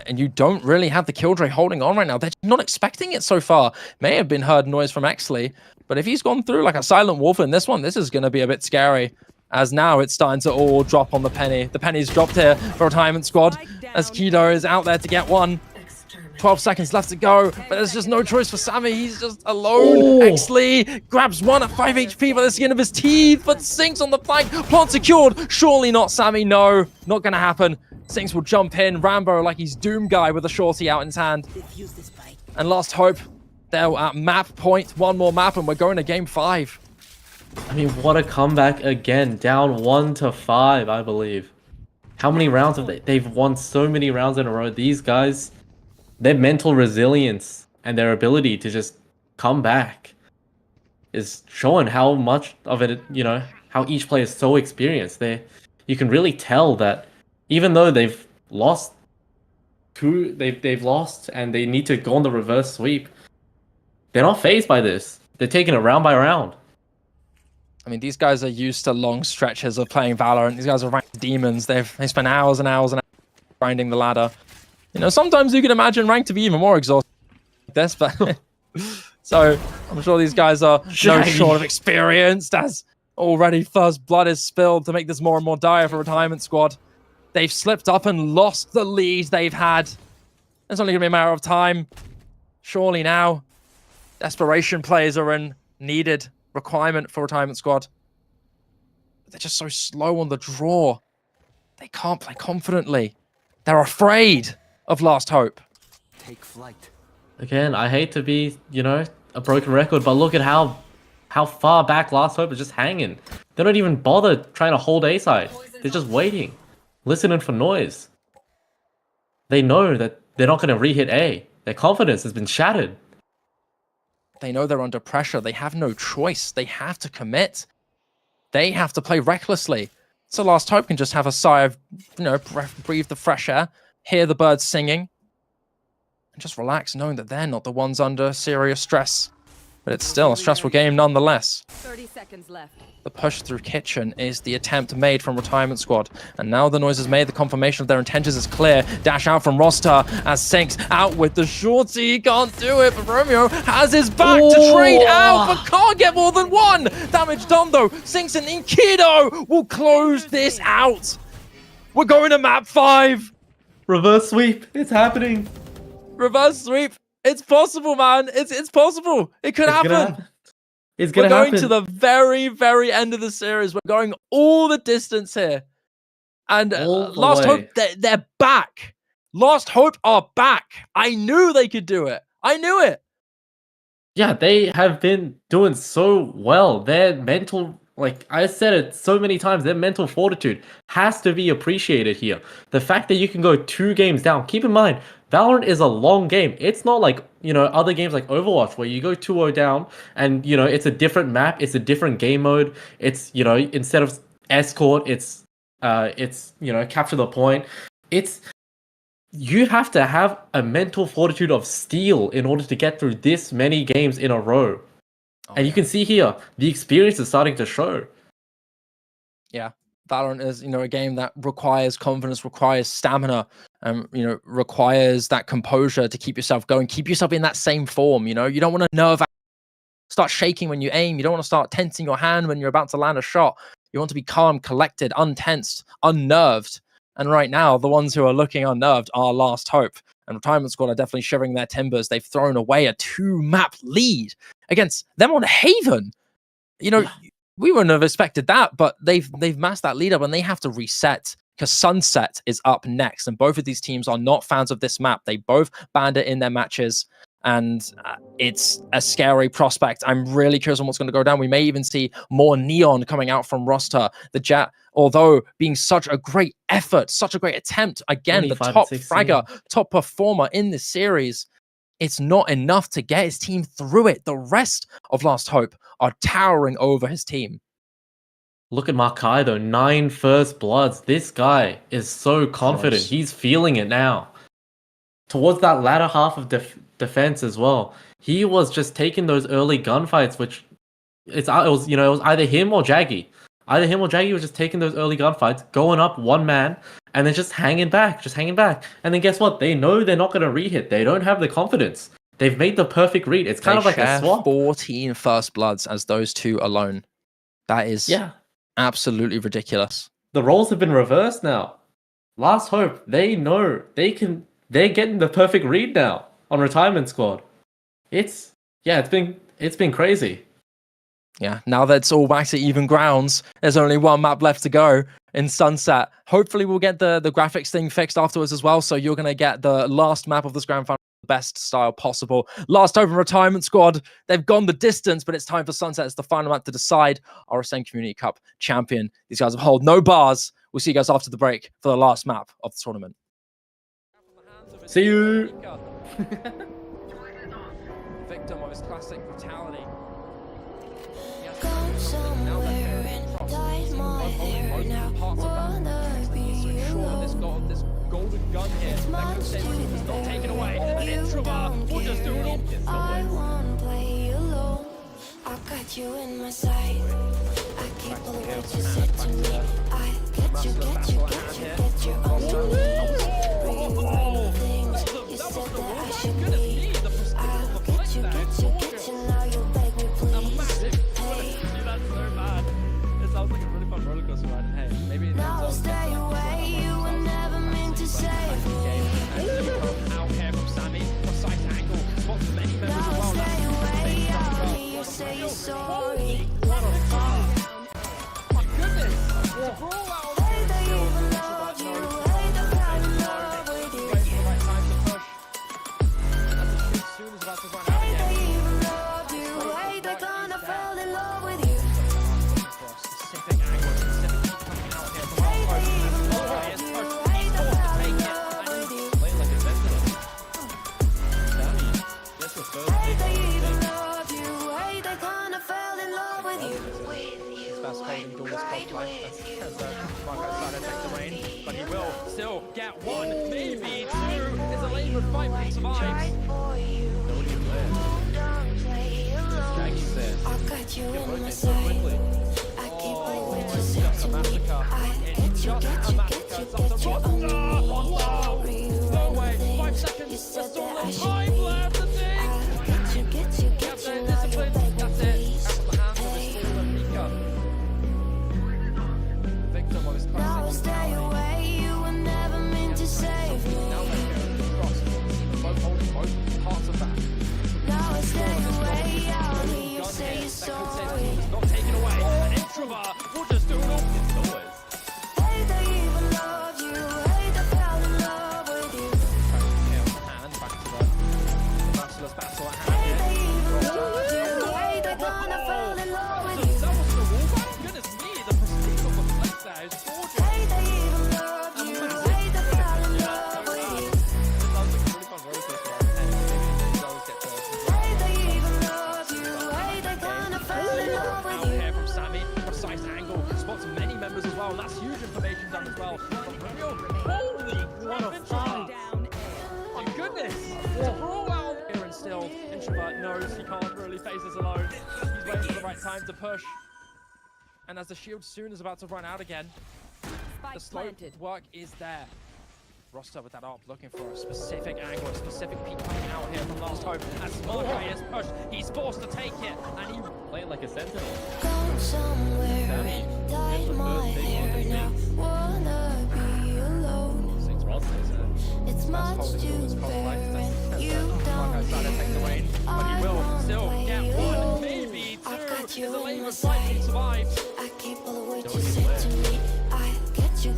And you don't really have the Killjoy holding on right now. They're not expecting it so far. May have been heard noise from Exley, but if he's gone through like a silent wolf in this one, this is going to be a bit scary. As now it's starting to all drop on the penny. The penny's dropped here for Retirement Squad as Kido is out there to get one. 12 seconds left to go, but there's just no choice for Sammy. He's just alone. Exley grabs one at 5 HP by the skin of his teeth, but Sinks on the flank. Plant secured. Surely not Sammy. No, not going to happen. Sinks will jump in. Rambo like he's Doom Guy with a shorty out in his hand. And Last Hope, they're at map point. One more map and we're going to game 5. I mean, what a comeback again. Down 1-5, I believe. How many rounds have they? They've won so many rounds in a row. These guys, their mental resilience and their ability to just come back is showing how much of it, you know, how each player is so experienced. You can really tell that even though they've lost they've lost and they need to go on the reverse sweep, they're not fazed by this. They're taking it round by round. I mean, these guys are used to long stretches of playing Valorant. These guys are ranked demons. They spend hours and hours and hours grinding the ladder. You know, sometimes you can imagine ranked to be even more exhausting like this, but so I'm sure these guys are no short of experienced as already first blood is spilled to make this more and more dire for Retirement Squad. They've slipped up and lost the lead they've had. It's only going to be a matter of time. Surely now, desperation plays are a needed requirement for Retirement Squad. But they're just so slow on the draw. They can't play confidently. They're afraid of Last Hope. Take flight. Again, I hate to be, you know, a broken record, but look at how far back Last Hope is just hanging. They don't even bother trying to hold A side. They're just waiting, listening for noise. They know that they're not going to re-hit A. Their confidence has been shattered. They know they're under pressure. They have no choice. They have to commit. They have to play recklessly. So Last Hope can just have a sigh of, you know, breathe the fresh air, hear the birds singing, and just relax knowing that they're not the ones under serious stress. But it's still a stressful game nonetheless. 30 seconds left. The push through Kitchen is the attempt made from Retirement Squad. And now the noise is made, the confirmation of their intentions is clear. Dash out from Roster as Sinks out with the shorty. He can't do it, but Romeo has his back to trade out, but can't get more than one. Damage done though. Sinks and Inkido will close this out. We're going to map 5. Reverse sweep. It's happening. Reverse sweep. It's possible, man. It's possible. It could happen. It's gonna We're happen. going to the very, very end of the series. We're going all the distance here. And Last Hope, they're back. Last Hope are back. I knew they could do it. I knew it. Yeah, they have been doing so well. Their mental, like I said it so many times, their mental fortitude has to be appreciated here. The fact that you can go 2 games down. Keep in mind, Valorant is a long game. It's not like, you know, other games like Overwatch where you go 2-0 down and, you know, it's a different map, it's a different game mode. It's, you know, instead of escort, it's you know, capture the point. You have to have a mental fortitude of steel in order to get through this many games in a row. And you can see here, the experience is starting to show. Yeah. Valorant is, you know, a game that requires confidence, requires stamina, you know, requires that composure to keep yourself going, keep yourself in that same form. You know, you don't want to nerve out, start shaking when you aim. You don't want to start tensing your hand when you're about to land a shot. You want to be calm, collected, untensed, unnerved. And right now, the ones who are looking unnerved are Last Hope. And Retirement Squad are definitely shivering their timbers. They've thrown away a 2-map lead against them on Haven. You know, we wouldn't have expected that, but they've massed that lead up and they have to reset because Sunset is up next. And both of these teams are not fans of this map. They both banned it in their matches. And it's a scary prospect. I'm really curious on what's going to go down. We may even see more Neon coming out from Roster. The Jet, although being such a great effort, such a great attempt, again, the top fragger, top performer in this series, it's not enough to get his team through it. The rest of Last Hope are towering over his team. Look at Makai though, 9 first bloods. This guy is so confident. Close. He's feeling it now. Towards that latter half of defense as well, he was just taking those early gunfights, which it was either him or Jaggy. Either him or Jaggy was just taking those early gunfights, going up one man, and they're just hanging back. And then guess what? They know they're not going to re-hit. They don't have the confidence. They've made the perfect read. It's kind of like a swap. 14 first bloods as those two alone. That is absolutely ridiculous. The roles have been reversed now. Last Hope, they know they're getting the perfect read now on Retirement Squad. It's been crazy. Yeah, now that it's all back to even grounds, there's only one map left to go in Sunset. Hopefully we'll get the graphics thing fixed afterwards as well, so you're going to get the last map of this grand final the best style possible. Last Hope and Retirement Squad, they've gone the distance, but it's time for Sunset as the final map to decide our Ascend Community Cup champion. These guys have held no bars. We'll see you guys after the break for the last map of the tournament. See you! Victim of his classic brutality. Gone somewhere and dyed my hair. Now wanna be alone. This golden gun here that could save Roof is not taken away. An introvert will just do it all. I wanna play alone. I got you in my sight. I keep all the words you said to me. I get you on your knees. Rewrite the things you said that I should be. I'll get you, now you'll beg me please. Hey, That's so bad. It sounds like a really fun roller coaster ride. And hey, maybe it now stay away. You were never meant to save me. out here from Sammy, precise angle, spots many members Now of well. stay away. I'll hear you say you're sorry. My goodness! It's a brawl out on Hey, they even love you. Hey, they fell in love with you. waiting for the right time to push. As the shoot soon is about to run out Hey, again. they even love you. Hey, they kinda fell in love with you. For a specific angle, specific heat coming out here from Hey, our they coach. even As love Morgan is you. pushed, Hey, he's they forced to fell in take it, love and with he's you. Playing like a sentinel. Sammy gets the first Hey, pick they on the even thing. love you. Hey, they kinda fell in love with you. Fast holding Dawn's close play as Marco decided to take the reign, but he will still get one, maybe two. It's a labor fight, but he survives. Jackie says, I got you in my sight. quickly. I keep all the words you said to me. I get you on your knees. No way, 5 You seconds, said there's still that I no should time be. left, I think. I'll get you, That's it, now you'll discipline, beg that's me it. please. Out of the hands of Hey. his fallen Mika. Victim of his Now classic stay brutality. away, you were never meant to save me. Now they're going to cross. Both holding both parts of that. Now stay away, I'll hear you say you're sorry. Not taken away. An introvert will just do it all. It's always. Hey, they even love you. Hey, they fell in love with you. Hand back to the merciless battle at Hey, hand. they even love you. Hey, they kinda fell in love with you. That was the wall. Goodness me, the prestige of the place there is gorgeous. Hey, they even love you. Hey, they fell in love with you. It sounds like a really fun roller coaster ride. And maybe it does get to Hey, they even love you. Hey, they kinda fell in love with out you. here from Sammy, precise angle, spots many members as well, and that's huge information down as well. Holy, what a fight! My goodness! It's a brawl out here instilled. Introvert knows he can't really face this alone. He's waiting for the right time to push. And as the shield soon is about to run out again, the slow work is there. Roster with that up, looking for a specific angle, a specific peak coming out here from Last Hope. As Marco is pushed, he's forced to take it, and he Playing like a sentinel. Gone somewhere and dyed my hair. Now wanna be alone. Six rosters. It's much holding too Dawn's close play. fair. You Marco don't decided to take the reign, but he will still get one, maybe two. I got It's you a in labor my fight, he sight. survives. I keep all the words you said to me. I get you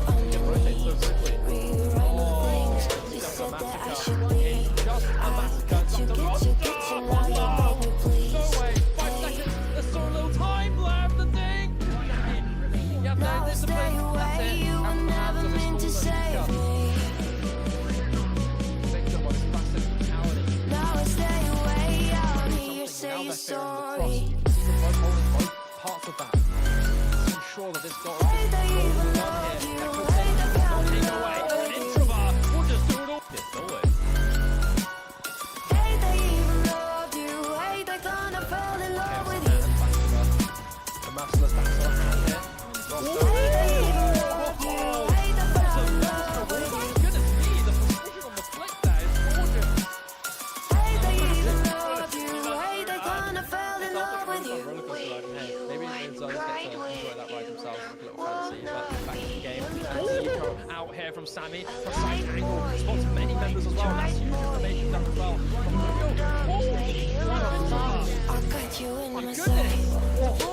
on your Rotate so knees. quickly. Rewrite the things you said that I should be. Just a I massacre. get you, now you'll beg me please. No way, 5 seconds. There's still a little time left, I think. Yeah, Now there's stay discipline. That's away, it. you Out were of the hands never of his meant to fallen save Mika. me. Victim of his classic brutality. Now stay away, I'll hear you Now say they're you're fearing the cross. sorry. Both holding both parts of that. To ensure that this goal Hey, is they even golden love gun you. here. That could Hey, take they it, fell not in take love away. An with you. introvert will just do it all. It's always. Hey, they even Sammy. Precise angle, spots many members as well. That's huge information done as well. I got you in my sight.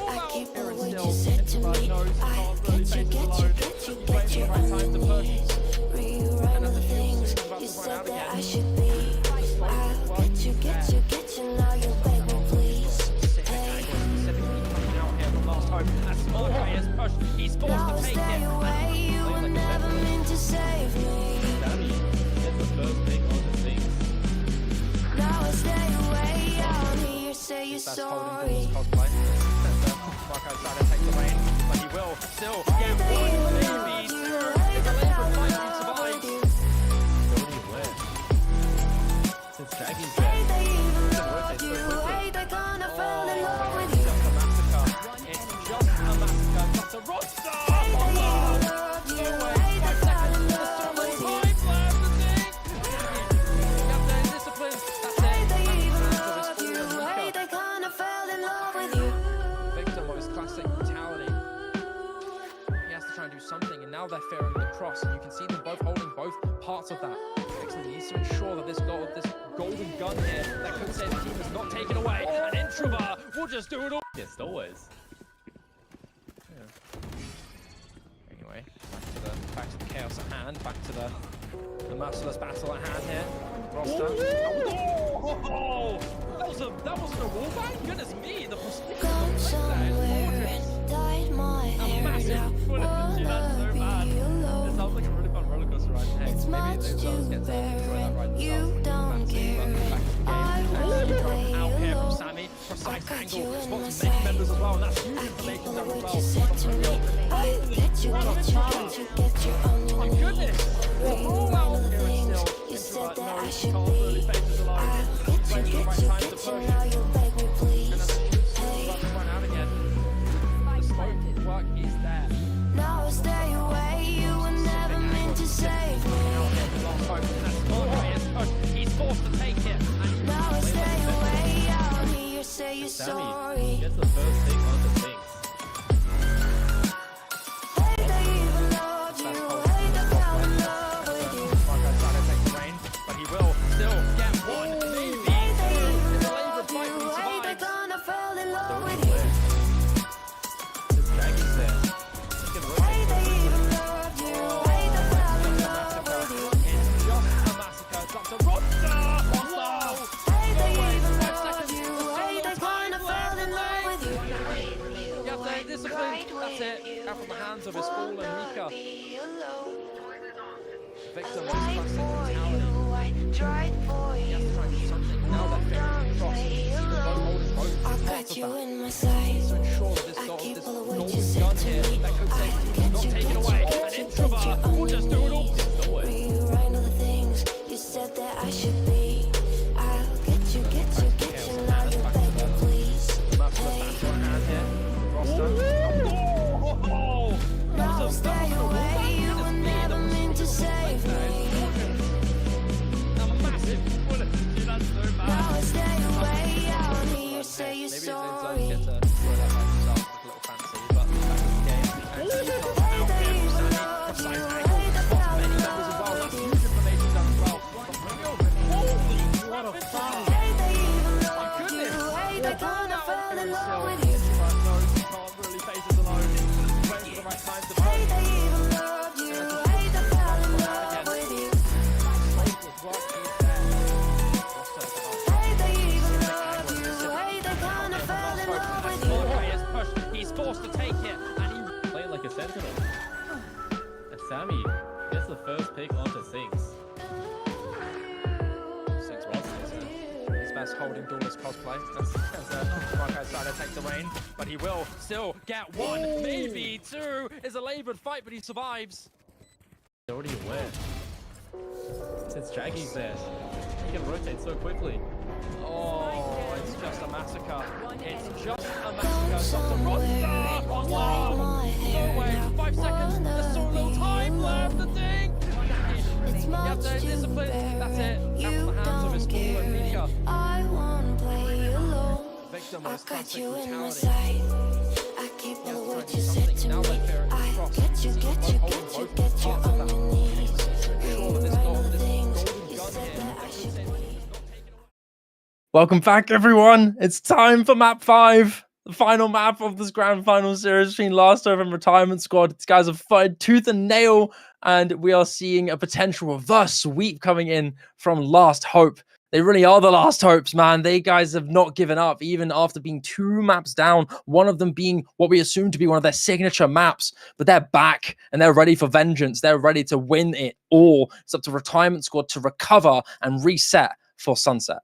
I keep all what you said to me. I get you on your knees. Rewrite all the things you said that I should be. I'll get you, now you beg me please. Hey. He's forced Now to take stay it. away, you were never meant to save me. Sammy gets the first pick on the things. Now I stay away, I'll hear you say you're That's sorry. cosplay. Marco trying to take the reign, but he will still get one maybe through. It's a labor fight, he survives. Already aware. Since Draggy's there. Hey, they even love you. Hey, they kinda fell in love with you. Just a massacre. It's just a massacre. Just a roster. Hey, they even love you. Hey, they fell in love with you. Hey, they even love you. Hey, they kinda fell in love with you. Victim of his classic brutality. He has to try and do something, and now they're fearing the cross, and you can see them both holding both parts of that. Victim needs to ensure that this golden gun here that could save the team is not taken away, and Introvert will just do it all. Yes, always. Anyway, back to the chaos at hand, back to the merciless battle at hand here. Roster. Oh, that wasn't a wall bang? Goodness me, the precision Gone of the somewhere gorgeous. and dyed my hair. Now Massive bullet. Dude, that's so wanna bad. be It alone. sounds like a really fun roller coaster ride. Hey, It's maybe much those girls to get to enjoy that ride bear. You don't care. I won't play out here from alone. Sammy, precise got angle, you in spots my many sight. members as well, and that's huge I information keep all done as what well. you said to me. I get you on your My knees. goodness! Rewrite all the Here things it's still you said Introvert that I knows should Carl's be. early phases alone. I'll Waiting for the right time to push. now you beg me please. And then the shoot's Hey. about to run out again. The smoke work is there. Now stay away, you were never meant to save me. Out here for last hope, and that's Marco is pushed. He's forced to take it. And Now stay away, I'll hear you say you're Sammy sorry. gets the first pick on the things. Hey, they even love you. Hey, they fell in love with you. Marco trying to take the reign, but he will still get one. Maybe Hey, they two. even It's a labor love fight, you. but he Hey, they survives. kinda fell in love Already with you. aware. Since Draggy's there. He can rotate Hey, they quickly. even love you. Hey, they fell in love with you. It's just a massacre. That's a roster. Wow. Hey, they No way. even 5 love seconds. you. There's Hey, no they time kinda left fell in to love play. with you. You have to discipline. That's it. Out from the hands of his fallen Mika. Be alone. Victim of his Life classic for brutality. you, I tried for He has to try and do you. something. Now they're fearing the cross. You can see them both holding both I parts got of you that. in my sight. To ensure that this I keep all of what golden you said gun to here me. that could save the team is not taken away. An Introvert will just do it all. Rewrite all the things you said that I should be. I'll get you, now you beg me please. Merciless battle at hand here. Roster. Oh! Now stay away, you were never meant to save me. A massive bullet. Dude, that's so bad. Now stay away, I'll hear you say you're Maybe sorry. get to throw that by himself, like a little fantasy, but back in the game. And Hey, out they here from even Sammy, love precise you. angle, Hey, they spots fell many in members as well. love That's with you. huge information done as well. Holy, what a foul! Hey, they even love My you. goodness. Hey, they kinda fell in love Still, with you. Introvert knows he can't really face us alone. He's waiting for the right time to Hey, push. they even love you. Hey, they fell in love with you. Hey, they even love you. Hey, they kinda fell in love with you. He's forced to take it, and he Play like a sentinel. And Sammy gets the first pick onto things. six rosters. His best holding duelist cosplay. As Marco's trying to take the reign, but he will still get one, maybe two. It's a labored fight, but he survives. He's already aware. Since Draggy's there, he can rotate so quickly. Oh, it's just a massacre. It's just a Gone massacre. Just a somewhere roster. and Oh, dyed wow. my hair. No way. Now 5 seconds. There's so little time left to think. It's You have much to to discipline. bear. That's it. Out You from the hands of his don't fallen Mika. care. I won't play alone. Victim of I his got classic you in my brutality. sight. I keep He has all to try what and you do said something. to Now me. they're fearing the I cross. get you, See them both holding both get you parts of on that. your knees. Welcome back, everyone. It's time for map 5, the final map of this grand final series between Last Hope and Retirement Squad. These guys have fighted tooth and nail, and we are seeing a potential reverse sweep coming in from Last Hope. They really are the last hopes, man. They guys have not given up, even after being 2 maps down, one of them being what we assume to be one of their signature maps. But they're back, and they're ready for vengeance. They're ready to win it all. It's up to Retirement Squad to recover and reset for Sunset.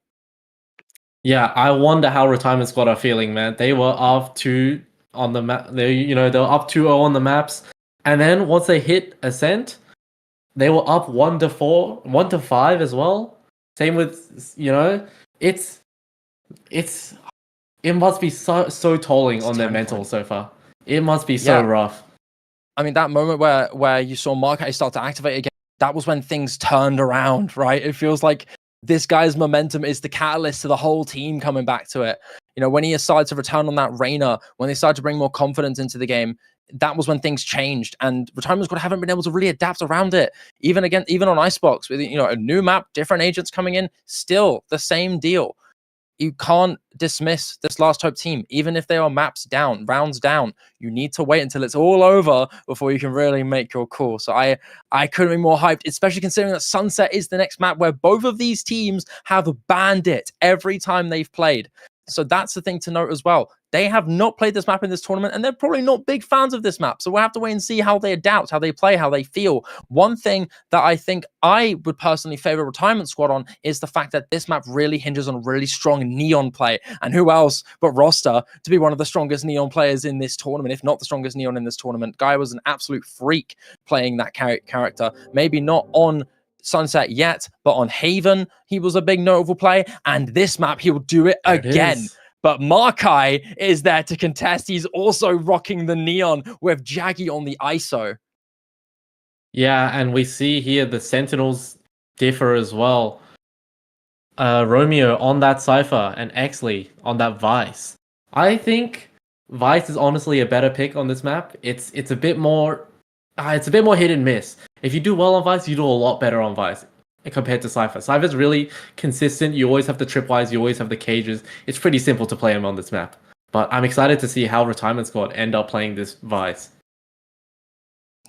Yeah, I wonder how Retirement Squad are feeling, man. They were up 2 on the map. They were up 2-0 on the maps, and then once they hit Ascent, they were up 1-4, 1-5 as well. Same with it must be so tolling on their mental so far. It must be so rough. I mean, that moment where you saw Marquez start to activate again, that was when things turned around, right? It feels like this guy's momentum is the catalyst to the whole team coming back to it. When he decided to return on that Reyna, when they started to bring more confidence into the game, that was when things changed, and Retirement Squad haven't been able to really adapt around it. Even on Icebox, with a new map, different agents coming in, still the same deal. You can't dismiss this Last Hope team, even if they are maps down, rounds down. You need to wait until it's all over before you can really make your call. So I couldn't be more hyped, especially considering that Sunset is the next map where both of these teams have banned it every time they've played. So that's the thing to note as well. They have not played this map in this tournament, and they're probably not big fans of this map. So we'll have to wait and see how they adapt, how they play, how they feel. One thing that I think I would personally favor Retirement Squad on is the fact that this map really hinges on really strong Neon play. And who else but Roster to be one of the strongest Neon players in this tournament, if not the strongest Neon in this tournament. Guy was an absolute freak playing that character. Maybe not on Sunset yet, but on Haven, he was a big notable play. And this map, he will do it again. But Markai is there to contest. He's also rocking the Neon with Jaggy on the ISO. Yeah, and we see here the Sentinels differ as well. Romeo on that Cypher and Exley on that Vice. I think Vice is honestly a better pick on this map. It's a bit more hit and miss. If you do well on Vice, you do a lot better on Vice compared to Cypher. Cypher's really consistent. You always have the tripwires, you always have the cages. It's pretty simple to play him on this map. But I'm excited to see how Retirement Squad end up playing this Vice.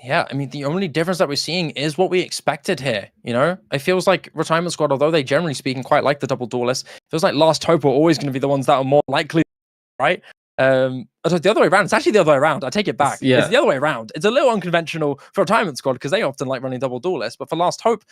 Yeah, I mean, the only difference that we're seeing is what we expected here, It feels like Retirement Squad, although they generally speaking quite like the double duelists, it feels like Last Hope are always going to be the ones that are more likely, right? The other way around. It's actually the other way around. I take it back. It's the other way around. It's a little unconventional for Retirement Squad because they often like running double duelists, but for Last Hope,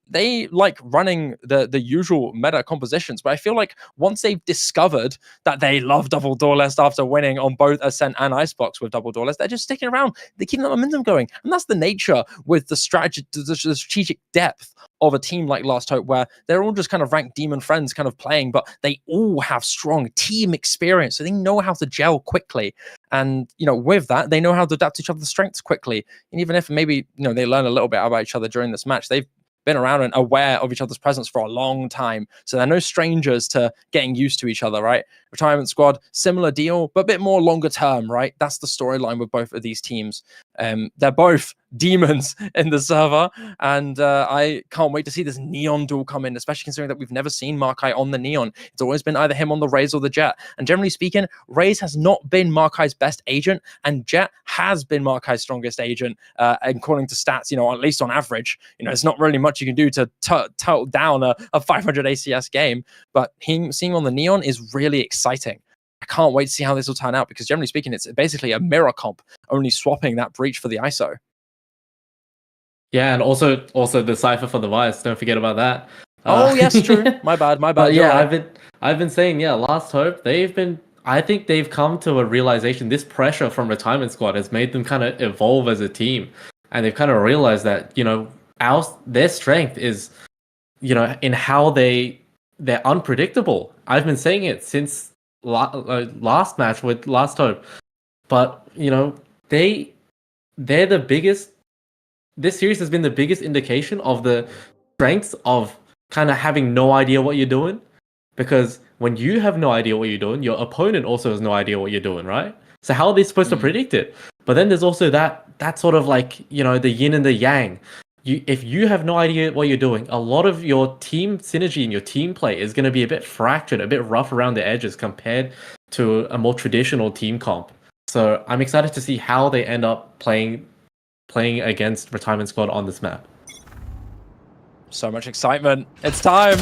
they like running the usual meta compositions. But I feel like once they've discovered that they love double duelist after winning on both Ascent and Icebox with double duelist, they're just sticking around. They keep that momentum going, and that's the nature with the strategic depth of a team like Last Hope, where they're all just kind of ranked demon friends kind of playing, but they all have strong team experience, so they know how to gel quickly. And with that, they know how to adapt to each other's strengths quickly. And even if maybe they learn a little bit about each other during this match, they've been around and aware of each other's presence for a long time. So they're no strangers to getting used to each other, right? Retirement Squad, similar deal, but a bit more longer term, right? That's the storyline with both of these teams. They're both demons in the server, and I can't wait to see this Neon duel come in, especially considering that we've never seen Markai on the Neon. It's always been either him on the Raze or the Jet. And generally speaking, Raze has not been Markai's best agent, and Jet has been Markai's strongest agent, according to stats, at least on average. It's not really much you can do to total down a 500 ACS game, but him seeing on the Neon is really exciting. I can't wait to see how this will turn out, because generally speaking, it's basically a mirror comp, only swapping that breach for the ISO. Yeah, and also the Cypher for the Vice. Don't forget about that. Oh yes, true. My bad. But yeah, right. I've been saying, Last Hope, I think they've come to a realization. This pressure from Retirement Squad has made them kind of evolve as a team, and they've kind of realized that their strength is in how they're unpredictable. I've been saying it since last match with Last Hope, but they're the biggest. This series has been the biggest indication of the strengths of kind of having no idea what you're doing, because when you have no idea what you're doing, your opponent also has no idea what you're doing, right? So how are they supposed to predict it? But then there's also that sort of the yin and the yang. if you have no idea what you're doing, a lot of your team synergy and your team play is going to be a bit fractured, a bit rough around the edges compared to a more traditional team comp. So I'm excited to see how they end up playing against Retirement Squad on this map. So much excitement. It's time.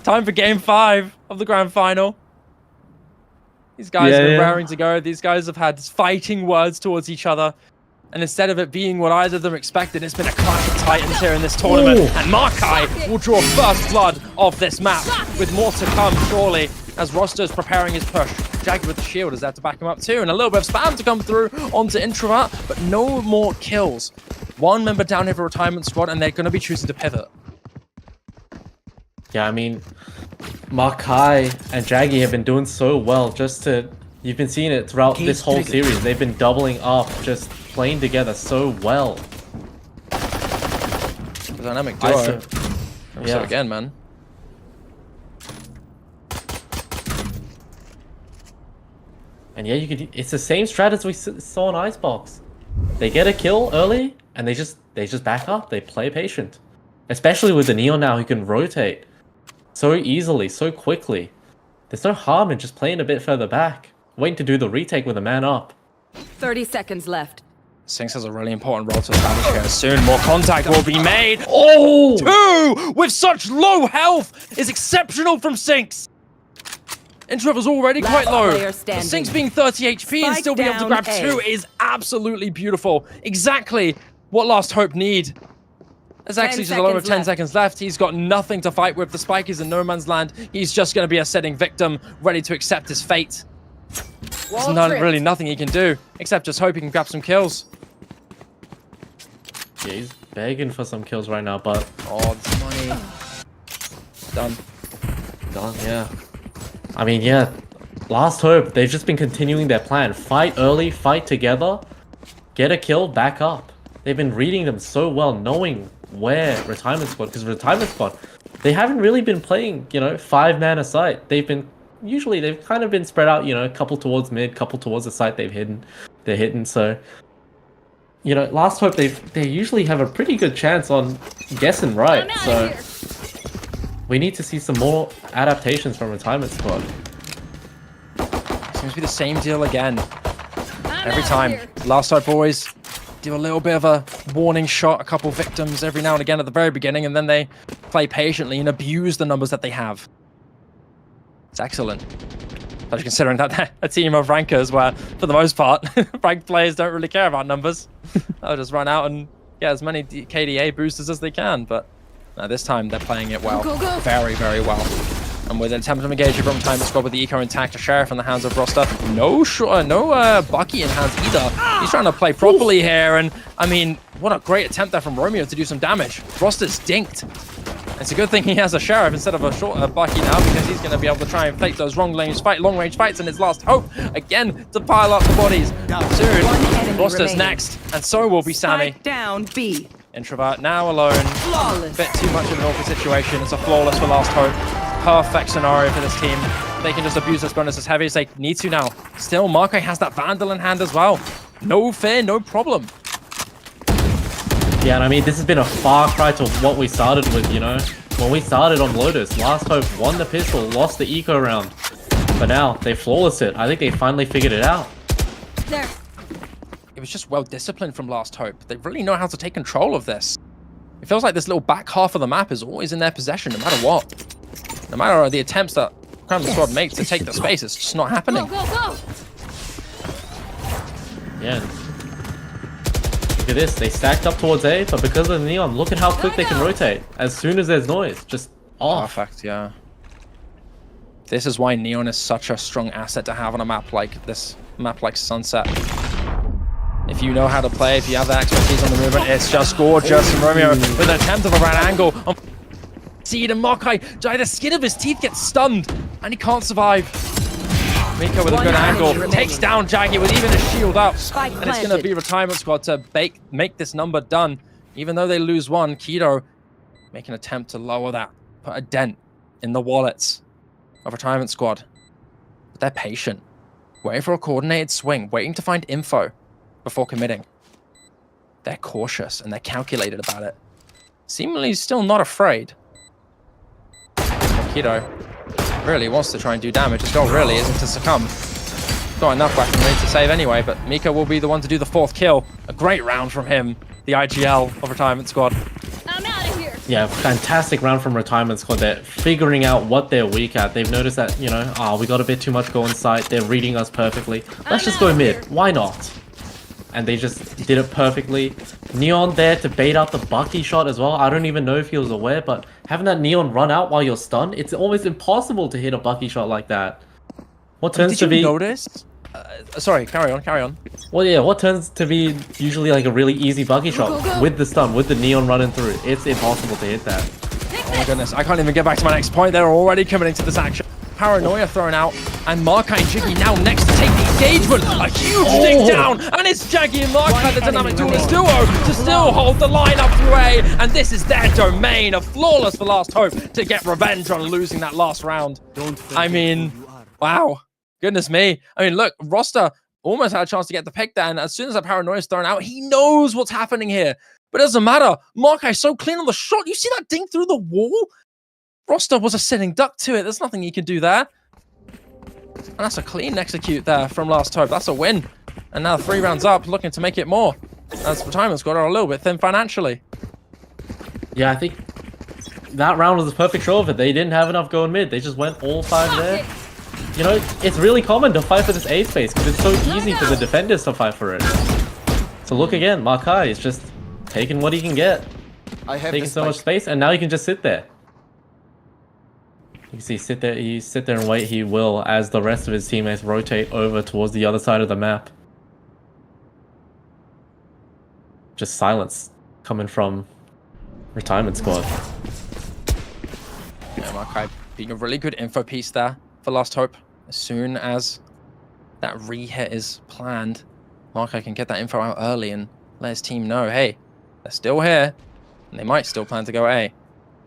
Time for game 5 of the grand final. These guys have been raring to go. These guys have had fighting words towards each other. And instead of it being what either of them expected, it's been a clash of titans here in this tournament. Ooh. And Markai will draw first blood of this map, with more to come, surely, as Roster's preparing his push. Jaggy with the shield is there to back him up too, and a little bit of spam to come through onto Introvert, but no more kills. One member down here for Retirement Squad, and they're going to be choosing to pivot. Yeah, I mean, Markai and Jaggy have been doing so well. You've been seeing it throughout this whole series. They've been doubling up, just playing together so well. Dynamic duo. Yeah. So again, man. And yeah, it's the same strat as we saw in Icebox. They get a kill early, and they just back up. They play patient. Especially with the Neon now, who can rotate so easily, so quickly. There's no harm in just playing a bit further back, waiting to do the retake with a man up. 30 seconds left. Sinks has a really important role to establish here. Soon more contact will be made. Oh! 2 with such low health is exceptional from Sinks. Introvert's already Last quite low. player But standing. Sinks being 30 HP and Spike still being able to down grab A. 2 is absolutely beautiful. Exactly what Last Hope need. There's actually just a lot of 10 seconds left. He's got nothing to fight with. The spike is in no man's land. He's just going to be a sitting victim, ready to accept his fate. There's really nothing he can do, except just hope he can grab some kills. Yeah, he's begging for some kills right now, but... Oh, this money. Done. Done, yeah. I mean, yeah. Last Hope, they've just been continuing their plan. Fight early, fight together, get a kill, back up. They've been reading them so well, knowing where Retirement Squad, because Retirement Squad, they haven't really been playing, 5-man a site. They've kind of been spread out, a couple towards mid, couple towards the site they're hitting, so... Last Hope, they usually have a pretty good chance on guessing right, so... We need to see some more adaptations from Retirement Squad. Seems to be the same deal again. Every time. Last Hope always do a little bit of a warning shot, a couple victims every now and again at the very beginning, and then they play patiently and abuse the numbers that they have. It's excellent. Especially considering that they're a team of rankers where, for the most part, ranked players don't really care about numbers. They'll just run out and get as many KDA boosters as they can, but this time they're playing it well. Very, very well. And with an attempt to engage from Retirement Squad with the eco intact, a Sheriff in the hands of Roster. No Bucky in hands either. He's trying to play properly here, and I mean, what a great attempt there from Romeo to do some damage. Roster's dinked. It's a good thing he has a Sheriff instead of a Bucky now, because he's going to be able to try and fake those long-range fights in his last hope, again, to pile up the bodies. Soon, Roster's next, and so will be Sammy. Spike down B. Introvert now alone. Flawless. Bit too much of an awkward situation. It's a flawless for Last Hope. Perfect scenario for this team. They can just abuse this bonus as heavy as they need to now. Still, Markai has that Vandal in hand as well. No fear, no problem. Yeah, and I mean, this has been a far cry to what we started with, When we started on Lotus, Last Hope won the pistol, lost the eco round. But now, they flawless it. I think they finally figured it out. There. It was just well disciplined from Last Hope. They really know how to take control of this. It feels like this little back half of the map is always in their possession, no matter what. No matter the attempts that Crown Squad makes to take the space, it's just not happening. Go. Yeah. Look at this. They stacked up towards A, but because of the Neon, look at how quick they can rotate. As soon as there's noise, just off. Perfect, yeah. This is why Neon is such a strong asset to have on a map like this, map like Sunset. If you know how to play, if you have the expertise on the movement, it's just gorgeous. And Romeo with an attempt of a right angle on Seed, and Markai, by the skin of his teeth, gets stunned, and he can't survive. Miko with a good angle, takes down Jaggy with even his shield up. And it's going to be Retirement Squad to make this number done. Even though they lose one, Kido make an attempt to lower that, put a dent in the wallets of Retirement Squad. But they're patient, waiting for a coordinated swing, waiting to find info before committing. They're cautious and they're calculated about it. seemingly still not afraid. Keto really wants to try and do damage. His goal really isn't to succumb. Got enough weaponry to save anyway, but Mika will be the one to do the 4th kill. A great round from him, the IGL of Retirement Squad. I'm out of here. Yeah, fantastic round from Retirement Squad. They're figuring out what they're weak at. They've noticed that, you know, we got a bit too much go on site. They're reading us perfectly. Let's just go mid. Why not? And they just did it perfectly. Neon there to bait out the Bucky shot as well. I don't even know if he was aware, but having that Neon run out while you're stunned, it's almost impossible to hit a Bucky shot like that. What turns to be... Did you notice? Sorry, carry on. Well, yeah, what turns to be usually like a really easy Bucky shot with the stun, with the Neon running through. It's impossible to hit that. Oh my goodness, I can't even get back to my next point. They're already committing to this action. Paranoia thrown out, and Markai and Jiggy now next to take the engagement. A huge dig down, and it's Jaggy and Markai, the dynamic duelist duo, to still hold the line up through A, and this is their domain. A flawless for Last Hope to get revenge on losing that last round. I mean, wow. Goodness me. I mean, look, Roster almost had a chance to get the pick there, and as soon as that Paranoia is thrown out, he knows what's happening here. But it doesn't matter. Markai so clean on the shot. You see that ding through the wall? Roster was a sitting duck to it. There's nothing he can do there. And that's a clean execute there from Last Hope. That's a win. And now 3 rounds up, looking to make it more. As Retirement Squad are a little bit thin financially. Yeah, I think that round was the perfect show of it. They didn't have enough going mid. They just went all 5 there. You know, it's really common to fight for this A space because it's so easy for the defenders to fight for it. So look again, Markai is just taking what he can get. Taking so much space, and now he can just sit there. You can see sit there and wait. He will, as the rest of his teammates rotate over towards the other side of the map. Just silence coming from Retirement Squad. Yeah, Markai being a really good info piece there for Last Hope. As soon as that re-hit is planned, Markai can get that info out early and let his team know, hey, they're still here, and they might still plan to go A.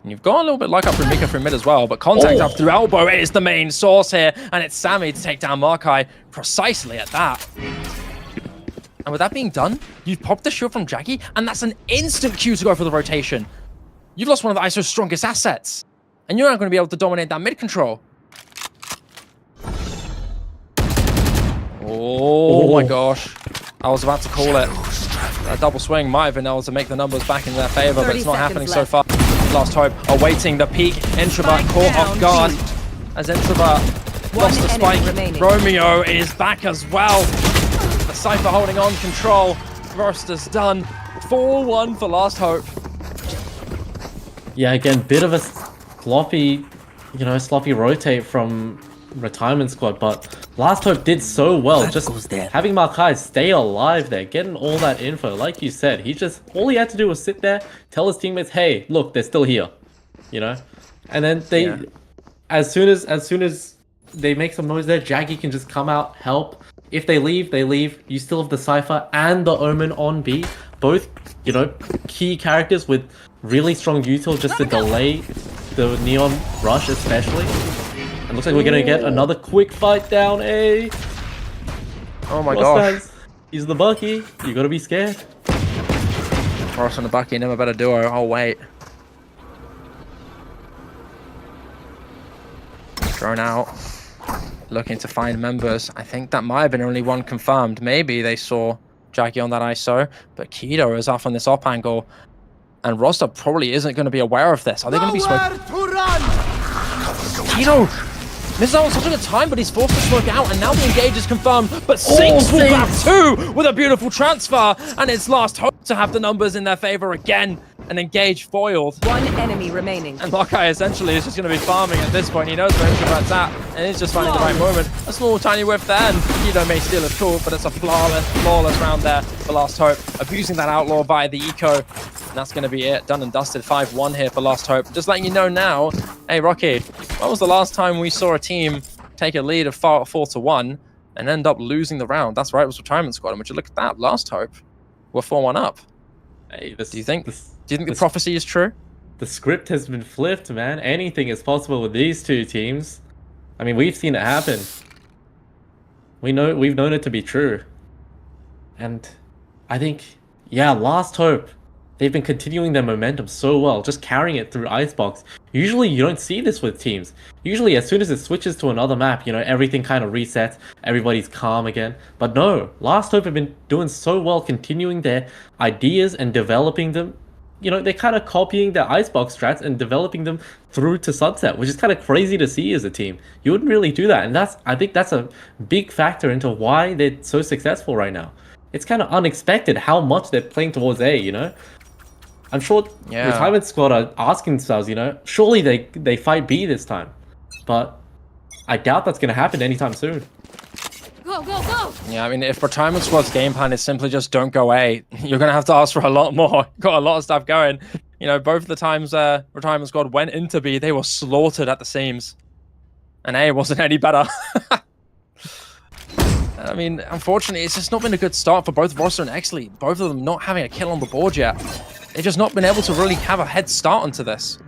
And you've got a little bit like up from Mika from mid as well, but contact up through elbow is the main source here, and it's Sammy to take down Markai precisely at that. And with that being done, you've popped the shield from Jaggy, and that's an instant cue to go for the rotation. You've lost one of the ISO's strongest assets, and you're not going to be able to dominate that mid control. Oh my gosh. I was about to call it. A double swing might have been able to make the numbers back in their favor, but it's not happening so far. Last Hope awaiting the peak. Introvert caught off guard as Introvert lost the spike. Romeo is back as well. The Cypher holding on control. Roster's done. 4-1 for Last Hope. Yeah, again, bit of a sloppy, sloppy rotate from Retirement Squad, but Last Hope did so well. Just having Markai stay alive there, getting all that info. Like you said, all he had to do was sit there, tell his teammates, hey, look, they're still here. And then they, as soon as they make some noise there, Jaggy can just come out, help. If they leave, they leave. You still have the Cypher and the Omen on B. Both, key characters with really strong util just to delay the Neon rush especially. And looks like we're gonna get another quick fight down A. Oh my gosh. He's the Bucky. You gotta be scared. Ross and the Bucky, never better duo. Oh wait. Thrown out. Looking to find members. I think that might have been only one confirmed. Maybe they saw Jaggy on that ISO, but Keto is off on this op angle. And Roster probably isn't going to be aware of this. Are they going to be smoking? Keto misses out on such a good time, but he's forced to smoke out, and now the engage is confirmed. But Sinks will grab 2 with a beautiful transfer, and it's Last Hope to have the numbers in their favor again. And engage foiled. 1 enemy remaining. And Markai essentially is just going to be farming at this point. He knows where Introvert's at, and he's just finding the right moment. A small, tiny whiff there, and Keto may steal his cool, but it's a flawless round there for Last Hope. Abusing that outlaw by the eco. And that's going to be it. Done and dusted. 5-1 here for Last Hope. Just letting you know now, hey, Rocky, when was the last time we saw a team take a lead of 4-1 and end up losing the round? That's right, it was Retirement Squad. And would you look at that? Last Hope, we're 4-1 up. Hey, Do you think the prophecy is true? The script has been flipped, man. Anything is possible with these two teams. I mean, we've seen it happen. We've known it to be true. And I think, yeah, Last Hope they've been continuing their momentum so well, just carrying it through Icebox. Usually you don't see this with teams. Usually as soon as it switches to another map, you know, everything kind of resets, everybody's calm again. But no, Last Hope have been doing so well, continuing their ideas and developing them. You know, they're kind of copying their Icebox strats and developing them through to Sunset, which is kind of crazy to see as a team. You wouldn't really do that, and I think that's a big factor into why they're so successful right now. It's kind of unexpected how much they're playing towards A, you know? I'm sure Retirement Squad are asking themselves, you know, surely they fight B this time. But I doubt that's going to happen anytime soon. Go, go, go! Yeah, I mean, if Retirement Squad's game plan is simply just don't go A, you're going to have to ask for a lot more. Got a lot of stuff going. You know, both of the times Retirement Squad went into B, they were slaughtered at the seams. And A wasn't any better. I mean, unfortunately, it's just not been a good start for both Roster and Exley. Both of them not having a kill on the board yet. They've just not been able to really have a head start onto this.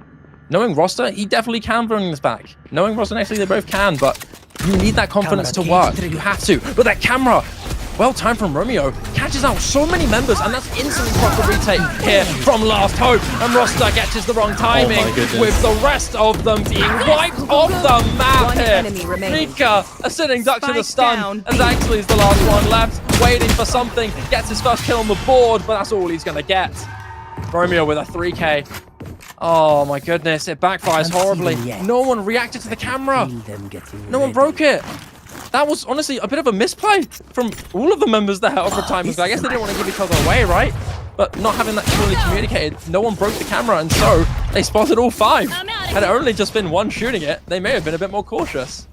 Knowing Roster, he definitely can bring this back. Knowing Roster and Exley, they both can, but you need that confidence to work. You have to. But that camera, well timed from Romeo, catches out so many members, and that's instantly proper retake here from Last Hope. And Roster catches the wrong timing, with the rest of them being wiped off the map One here. enemy remaining. Mika, a sitting duck to the Spike stun, down. as actually is the last one left, waiting for something, gets his first kill on the board, but that's all he's gonna get. Romeo with a 3k. Oh my goodness, it backfires horribly. No one reacted to the camera. No one broke it. That was honestly a bit of a misplay from all of the members there of Retirement. I guess they didn't want to give each other away, right? But not having that clearly communicated, no one broke the camera, and so they spotted all 5. Had it only just been one shooting it, they may have been a bit more cautious.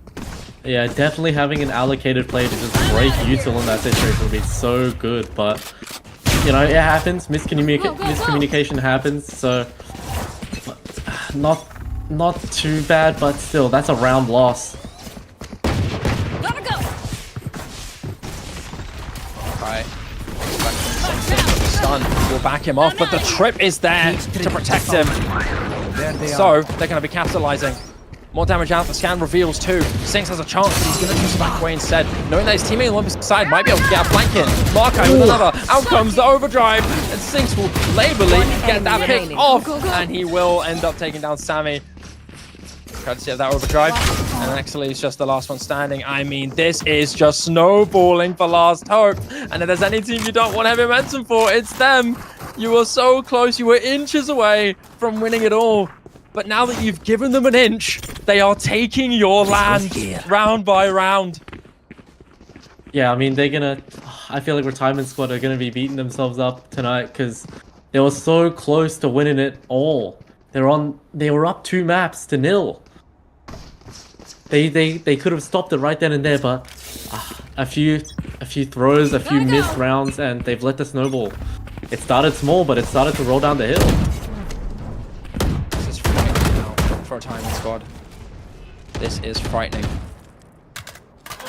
Yeah, definitely having an allocated play to just break util in that situation would be so good, but you know, it happens. Miscommunication happens, so not too bad, but still, that's a round loss. Gotta go! Right. Stun will back him off, but the trip is there to protect him. So they're going to be capitalizing. More damage out, the scan reveals too. Sinks has a chance, but he's going to choose to back away instead. Knowing that his teammate on the side might be able to get a flank in. Markai with another. Out comes the overdrive. And Sinks will labelly get that pick remaining. off. Go, go, go. And he will end up taking down Sammy. Courtesy of that overdrive. And actually, he's just the last one standing. I mean, this is just snowballing for Last Hope. And if there's any team you don't want heavy momentum for, it's them. You were so close. You were inches away from winning it all. But now that you've given them an inch, they are taking your land round by round. Yeah, I mean, I feel like Retirement Squad are gonna be beating themselves up tonight because they were so close to winning it all. They were up 2 maps to 0. They could have stopped it right then and there, but a few throws, a few missed rounds, and they've let the snowball. It started small, but it started to roll down the hill. This is frightening now for Retirement Squad. This is frightening.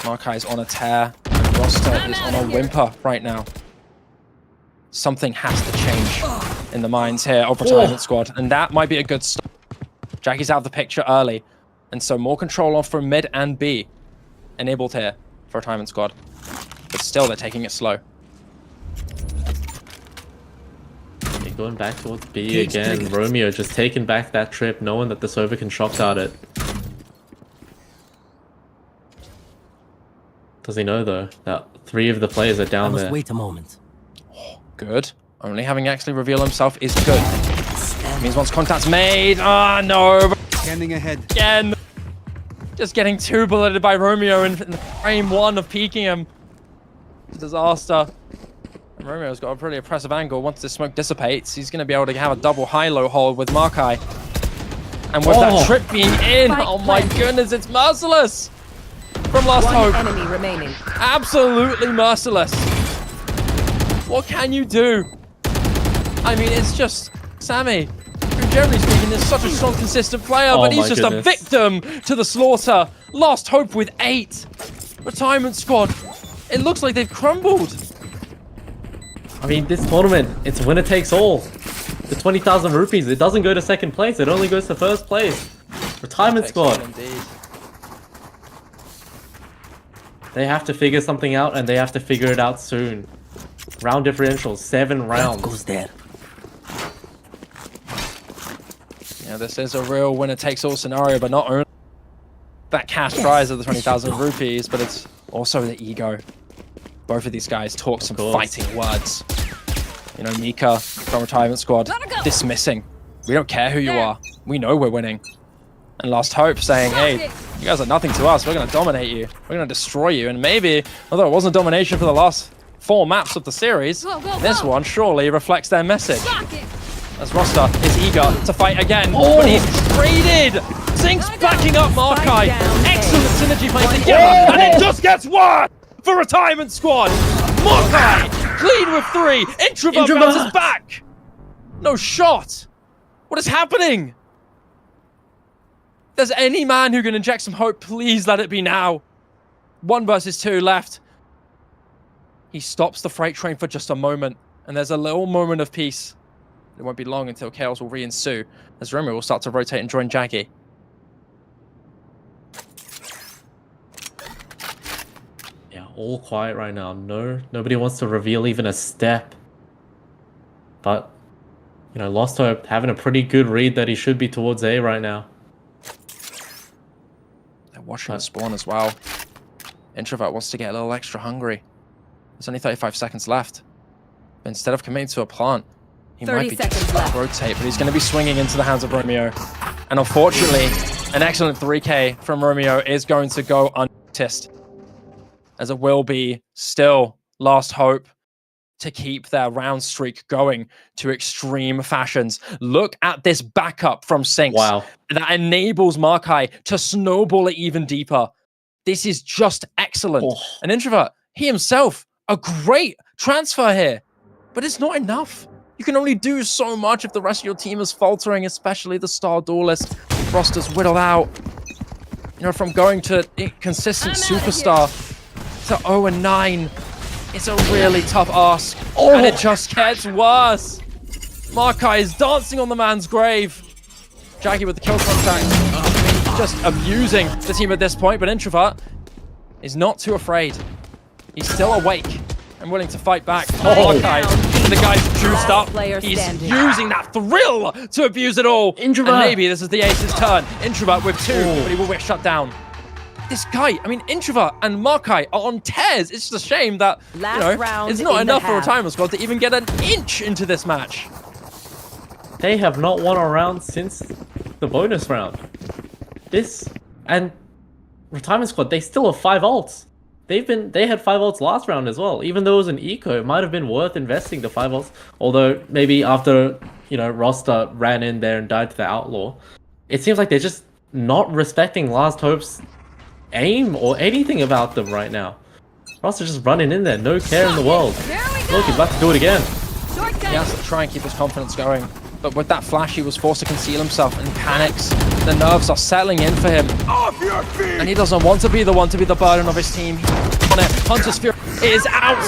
Markai is on a tear, and Roster is on a whimper right now. Something has to change in the minds here of Retirement Squad, and that might be a good start. Jackie's out of the picture early, and so more control off from mid and B enabled here for Retirement Squad. But still, they're taking it slow. Okay, going back towards B again. Romeo just taking back that trip, knowing that the server can shock dart it. Does he know though that 3 of the players are down there? Wait a moment. Good. Only having actually reveal himself is good. Means once contact's made. Ah, no. Scanning ahead. Again. Just getting 2 bulleted by Romeo in the frame 1 of peeking him. Disaster. And Romeo's got a pretty impressive angle. Once the smoke dissipates, he's going to be able to have a double high-low hold with Markai. And with that trip being in, oh my goodness, it's merciless. From Last Hope. One enemy remaining. Absolutely merciless. What can you do? I mean, it's just Sammy, who generally speaking is such a strong, consistent player, but he's just a victim to the slaughter. Last Hope with 8. Retirement Squad. It looks like they've crumbled. I mean, this tournament, it's winner takes all. The 20,000 rupees, it doesn't go to second place, it only goes to first place. Retirement Squad. Indeed. They have to figure something out, and they have to figure it out soon. Round differential, 7 rounds. Goes there. Yeah, this is a real winner-takes-all scenario, but not only that cash prize of the 20,000 rupees, but it's also the ego. Both of these guys talk some fighting words. You know, Mika from Retirement Squad dismissing. We don't care who you are. We know we're winning. And Lost Hope saying, hey, you guys are nothing to us. We're going to dominate you. We're going to destroy you. And maybe, although it wasn't domination for the last 4 maps of the series, this one surely reflects their message. As Roster is eager to fight again, but he's traded. Zink's backing up Markai. Excellent synergy playing together, and it just gets worse for Retirement Squad. Markai clean with 3. Introvert bounces back. No shot. What is happening? If there's any man who can inject some hope, please let it be now. 1 versus 2 left. He stops the freight train for just a moment, and there's a little moment of peace. It won't be long until chaos will re-ensue, as Romeo will start to rotate and join Jaggy. Yeah, all quiet right now. Nobody wants to reveal even a step. But, you know, Lost Hope having a pretty good read that he should be towards A right now. They're watching the spawn as well. Introvert wants to get a little extra hungry. There's only 35 seconds left. But instead of committing to a plant, he might be just about to rotate, but he's going to be swinging into the hands of Romeo. And unfortunately, an excellent 3K from Romeo is going to go unnoticed, as it will be still Last Hope to keep their round streak going to extreme fashions. Look at this backup from Sinks. Wow. That enables Markai to snowball it even deeper. This is just excellent. Oh. An Introvert, he himself, a great transfer here, but it's not enough. You can only do so much if the rest of your team is faltering, especially the star duelist. Roster's whittled out. You know, from going to consistent superstar to 0-9. It's a really tough ask. And it just gets worse. Markai is dancing on the man's grave. Jaggy with the kill contact. Just abusing the team at this point, but Introvert is not too afraid. He's still awake and willing to fight back. Markai, the guy's juiced up. He's using that thrill to abuse it all. Introvert. And maybe this is the ace's turn. Introvert with 2, but he will get shut down. This guy, I mean, Introvert and Markai are on tears. It's just a shame that, you know, it's not enough for Retirement Squad to even get an inch into this match. They have not won a round since the bonus round. This and Retirement Squad, they still have 5 ults. They had 5 ults last round as well. Even though it was an eco, it might have been worth investing the 5 ults. Although maybe after, you know, Roster ran in there and died to the Outlaw, it seems like they're just not respecting Last Hope's aim or anything about them right now. Roster just running in there, no care in the world. Look, he's about to do it again. He has to try and keep his confidence going. But with that flash, he was forced to conceal himself and he panics. The nerves are settling in for him. Off your feet! And he doesn't want to be the one to be the burden of his team. On it, Hunter's Fury is out!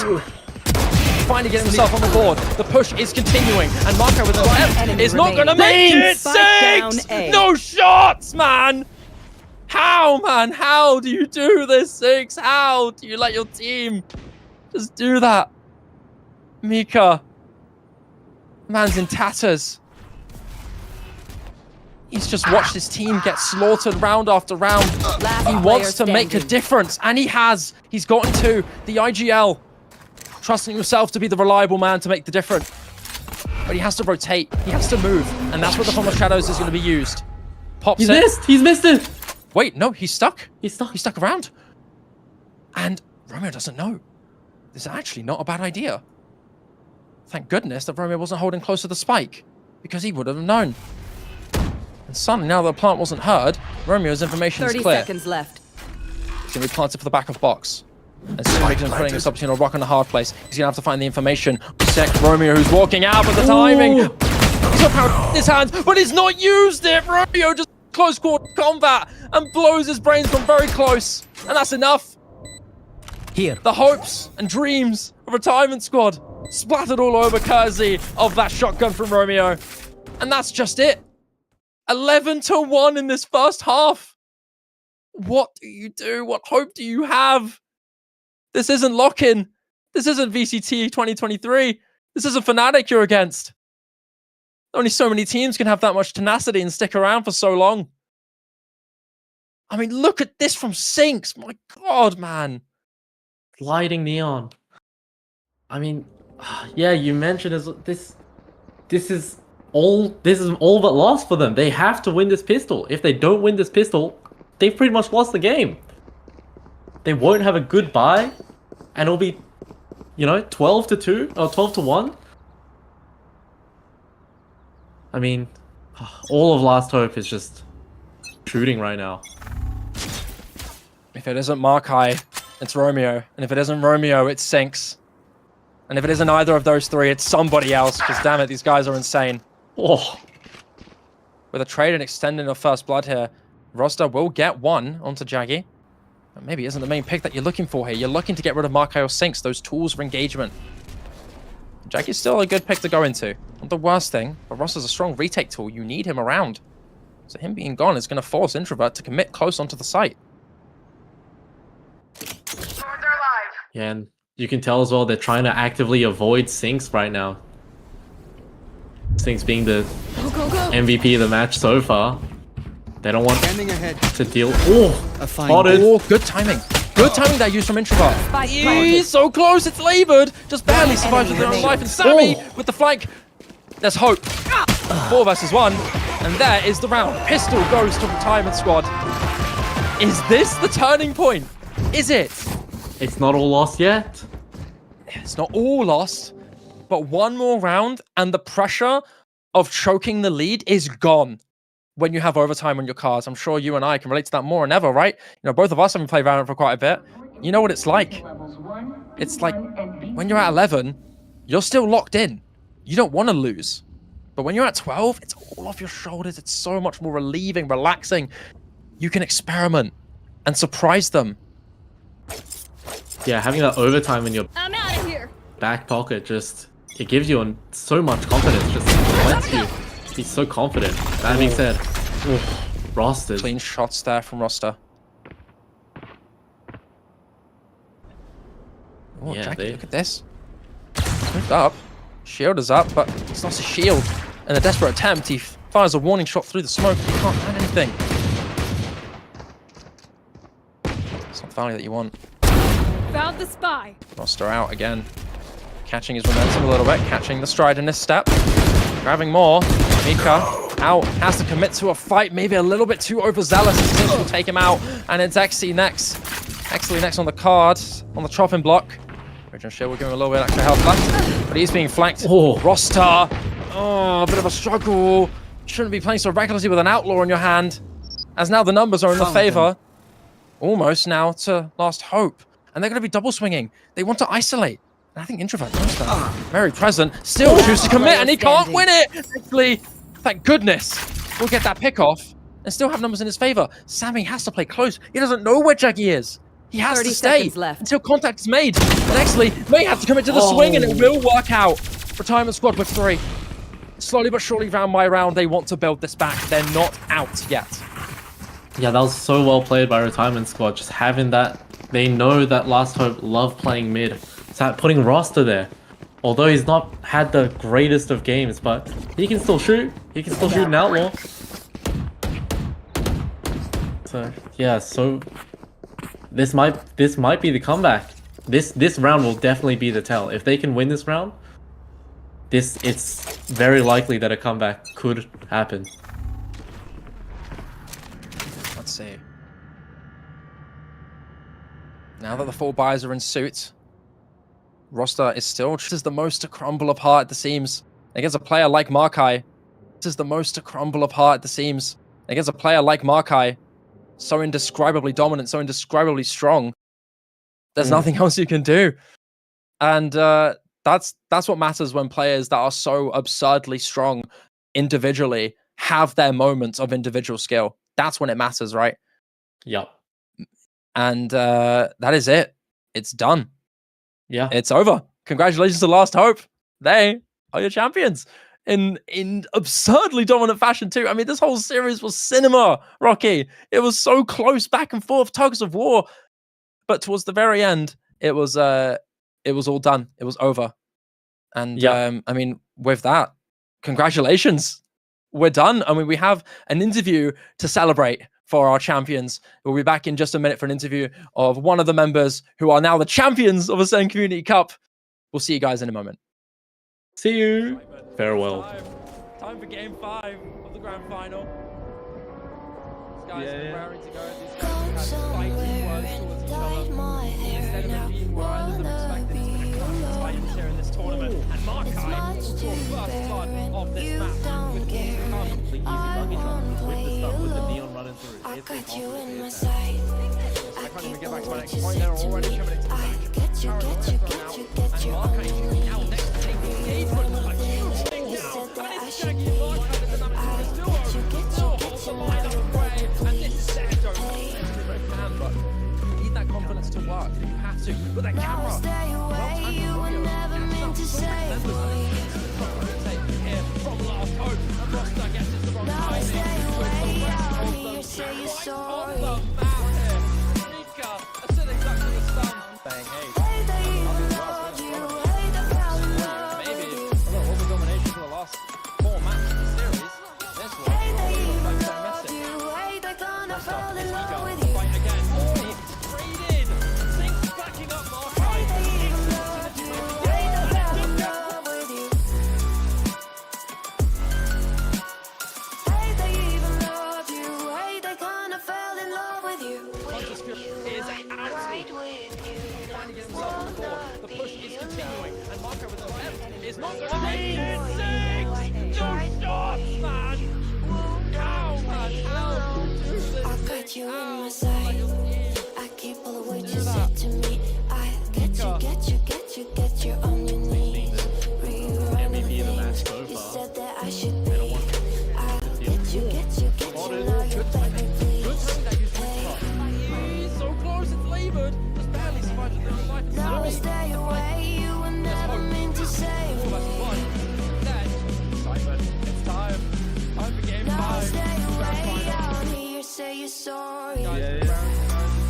Finally getting himself on the board. The push is continuing. And Marco with the left is not going to make it! 6! No shots, man! How, man? How do you do this, 6? How do you let your team just do that? Mika. Man's in tatters. He's just watched his team get slaughtered round after round. He wants to make a difference, and he has. He's gotten to the IGL, trusting himself to be the reliable man to make the difference. But he has to rotate. He has to move, and that's what the Form of Shadows is going to be used. Pops it. He's missed it! Wait, no, he's stuck. He's stuck. He's stuck around. And Romeo doesn't know. This is actually not a bad idea. Thank goodness that Romeo wasn't holding close to the spike, because he would have known. And suddenly, now that the plant wasn't heard, Romeo's information is 30 clear. seconds left. He's going to be planted for the back of box. And Symbian putting himself between a rock and a hard place. He's going to have to find the information. Sec Romeo, who's walking out, but the timing. Somehow in his hands, but he's not used it. Romeo just close quarter combat and blows his brains from very close. And that's enough. Here. The hopes and dreams of Retirement Squad splattered all over courtesy of that shotgun from Romeo. And that's just it. 11-1 in this first half. What do you do? What hope do you have? This isn't lock-in. This isn't VCT 2023. This isn't Fnatic you're against. Only so many teams can have that much tenacity and stick around for so long. I mean, look at this from Sinks. My God, man. Lighting neon. I mean, yeah, you mentioned this. This is all but lost for them. They have to win this pistol. If they don't win this pistol, they've pretty much lost the game. They won't have a good buy, and it'll be, 12-2 or 12-1. I mean, all of Last Hope is just shooting right now. If it isn't Markai, it's Romeo. And if it isn't Romeo, it's Sinks. And if it isn't either of those three, it's somebody else. Because damn it, these guys are insane. Oh, With a trade and extending of First Blood here, Roster will get one onto Jaggy. But maybe isn't the main pick that you're looking for here. You're looking to get rid of Markai or Sinks, those tools for engagement. Jaggy's still a good pick to go into. Not the worst thing, but Roster's a strong retake tool. You need him around. So him being gone is going to force Introvert to commit close onto the site. yeah, and you can tell as well they're trying to actively avoid Sinks right now. Sinks being the Go, go, go. MVP of the match so far. They don't want Standing ahead. to deal. Oh, A fine spotted. Oh, good timing. Good timing that used from Introvert. Spike He's planted. so close, it's labored. Just barely survives with their own remaining. life. And Sammy Oh. with the flank. There's hope. 4 versus 1. And there is the round. Pistol goes to retirement squad. Is this the turning point? Is it? It's not all lost yet. It's not all lost, but one more round and the pressure of choking the lead is gone when you have overtime on your cards. I'm sure you and I can relate to that more than ever, right? Both of us haven't played Valorant for quite a bit. You know what it's like. It's like when you're at 11, you're still locked in. You don't want to lose. But when you're at 12, it's all off your shoulders. It's so much more relieving, relaxing. You can experiment and surprise them. Yeah, having that overtime in your I'm out of here. back pocket it gives you so much confidence. Just lets you be so confident. That being said, Rosters. Clean shots there from Roster. Oh, Yeah, Jackie, they- look at this. Moved up. Shield is up, but it's not a shield. In a desperate attempt, he fires a warning shot through the smoke. He can't find anything. It's not the value that you want. Found the spy. Roster out again. Catching his momentum a little bit, catching the stride in this step. Grabbing more. Mika out, has to commit to a fight, maybe a little bit too overzealous. Sinks will take him out, and it's Exy next. Exley next on the card, on the chopping block. Original Shield will give him a little bit extra health left, but he's being flanked. Oh. Roster, oh, a bit of a struggle. Shouldn't be playing so recklessly with an outlaw in your hand, as now the numbers are in the Found favor. Almost now to Last Hope. And they're going to be double swinging. They want to isolate. And I think Introvert knows that. Very present. Still chooses to commit, and he can't win it. Actually, thank goodness. We'll get that pick off and still have numbers in his favor. Sammy has to play close. He doesn't know where Jaggy is. He has 30 to stay seconds left. until contact is made. And actually, may have to commit to the swing, and it will work out. Retirement squad with 3. Slowly but surely, round by round, they want to build this back. They're not out yet. Yeah, that was so well played by Retirement Squad. Just having that, they know that Last Hope love playing mid. So putting Roster there, although he's not had the greatest of games, but he can still shoot. He can still shoot an outlaw. So yeah, so this might be the comeback. This round will definitely be the tell. If they can win this round, it's very likely that a comeback could happen. Let's see. Now that the 4 buys are in suit, Roster is still this is the most to crumble apart at the seams. Against a player like Markai, this is the most to crumble apart at the seams. Against a player like Markai, so indescribably dominant, so indescribably strong. There's nothing else you can do. And that's what matters when players that are so absurdly strong individually have their moments of individual skill. That's when it matters, right? Yep. And that is it. It's done. Yeah. It's over. Congratulations to Last Hope. They are your champions in absurdly dominant fashion too. I mean, this whole series was cinema, Rocky. It was so close, back and forth, tugs of war. But towards the very end, it was all done. It was over. And Yeah. I mean, with that, congratulations. We're done. I mean, we have an interview to celebrate for our champions. We'll be back in just a minute for an interview of one of the members who are now the champions of Ascend Community Cup. We'll see you guys in a moment. See you. Farewell. Time for game 5 of the grand final. These guys are raring to go. These guys have fighting words towards each other. Instead of it being where I was expected to be Titans here in this tournament. And Markai will draw first blood of this match with Kings to come. The easy luggage run with the stuff with the neon running through. I It's got you impossible in to my beat sight. I can't even get back to my next point. They're already coming into the match. Get you on Markai your knees. now next to take the engagement. A huge thing now. And it's Shaggy and Markai that the damage is still holds the line up away. And this is Sergio. They both can, but you need that confidence to work. You have to. With that camera. Stay away, you were never meant to save me. Here from last hope. And Roster gets it the wrong Now timing. stay With the away, rest out of here, them say you're right sorry. on the map here. Mika, a sitting duck to the stun. Saying, hey, Hey, they even love you. Hey, they fell in love maybe with you. although all the domination for the last 4 matches of the series, this one Hey, they will even reflect that love message. you. Hey, they gonna Roster fall in is love eager with to you. fight again. Traded. Zinx backing up Markai. Hey, they even love you. Hey, they fell in love with you. Hey, they even love you. Hey, they gonna fall in love with you. Conscious Fury is out. Trying to get himself on the board. The push is continuing, and Marco with the left is not going to make it. 6! 2 shots, man! How, man? How do this? I got you in my sight. I keep all the words you said to me. I get you on your knees. MVP of the match so You far. said that I should be. I get you, now you beg me please. He's so close, it's labored. Just barely survived with his life. Now stay away, you were never meant to save Oh, that's me. one. Dead. Excitement. It's time. Time for game Now 5. stay away, out here, say you're sorry. Guys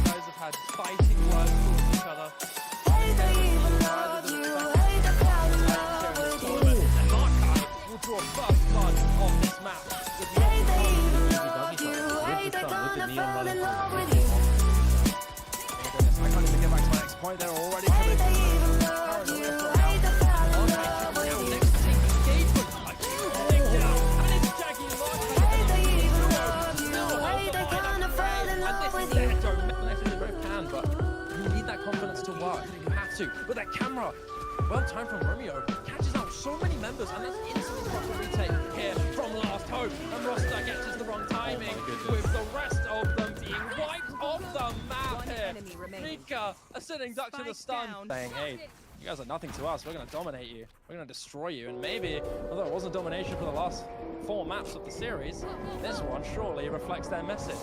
have had fighting words towards each other. Hey, they even love you. Hey, they fell in love with you. And Markai will draw first blood of this match. With the Hey, they even love you. Hey, they gonna fall in love with you. I can't even get back to my next point. They're already Hey, coming. they even love you. Hey, they fell in love with you. Next to take engagement. A huge thing down. And it's Jackie and Markai. Hey, they even love you. Hey, they gonna fall in love with you. They both can, but you need that confidence to work. You have to. With that camera. Well timed from Romeo. Catches out so many members, and it's instantly proper retake here from Last Hope. And Roster gets us the wrong timing, with the rest of them being wiped off the map here. Mika, a sitting duck to the stun, saying, hey, you guys are nothing to us. We're going to dominate you. We're going to destroy you. And maybe, although it wasn't domination for the last 4 maps of the series, this one surely reflects their message.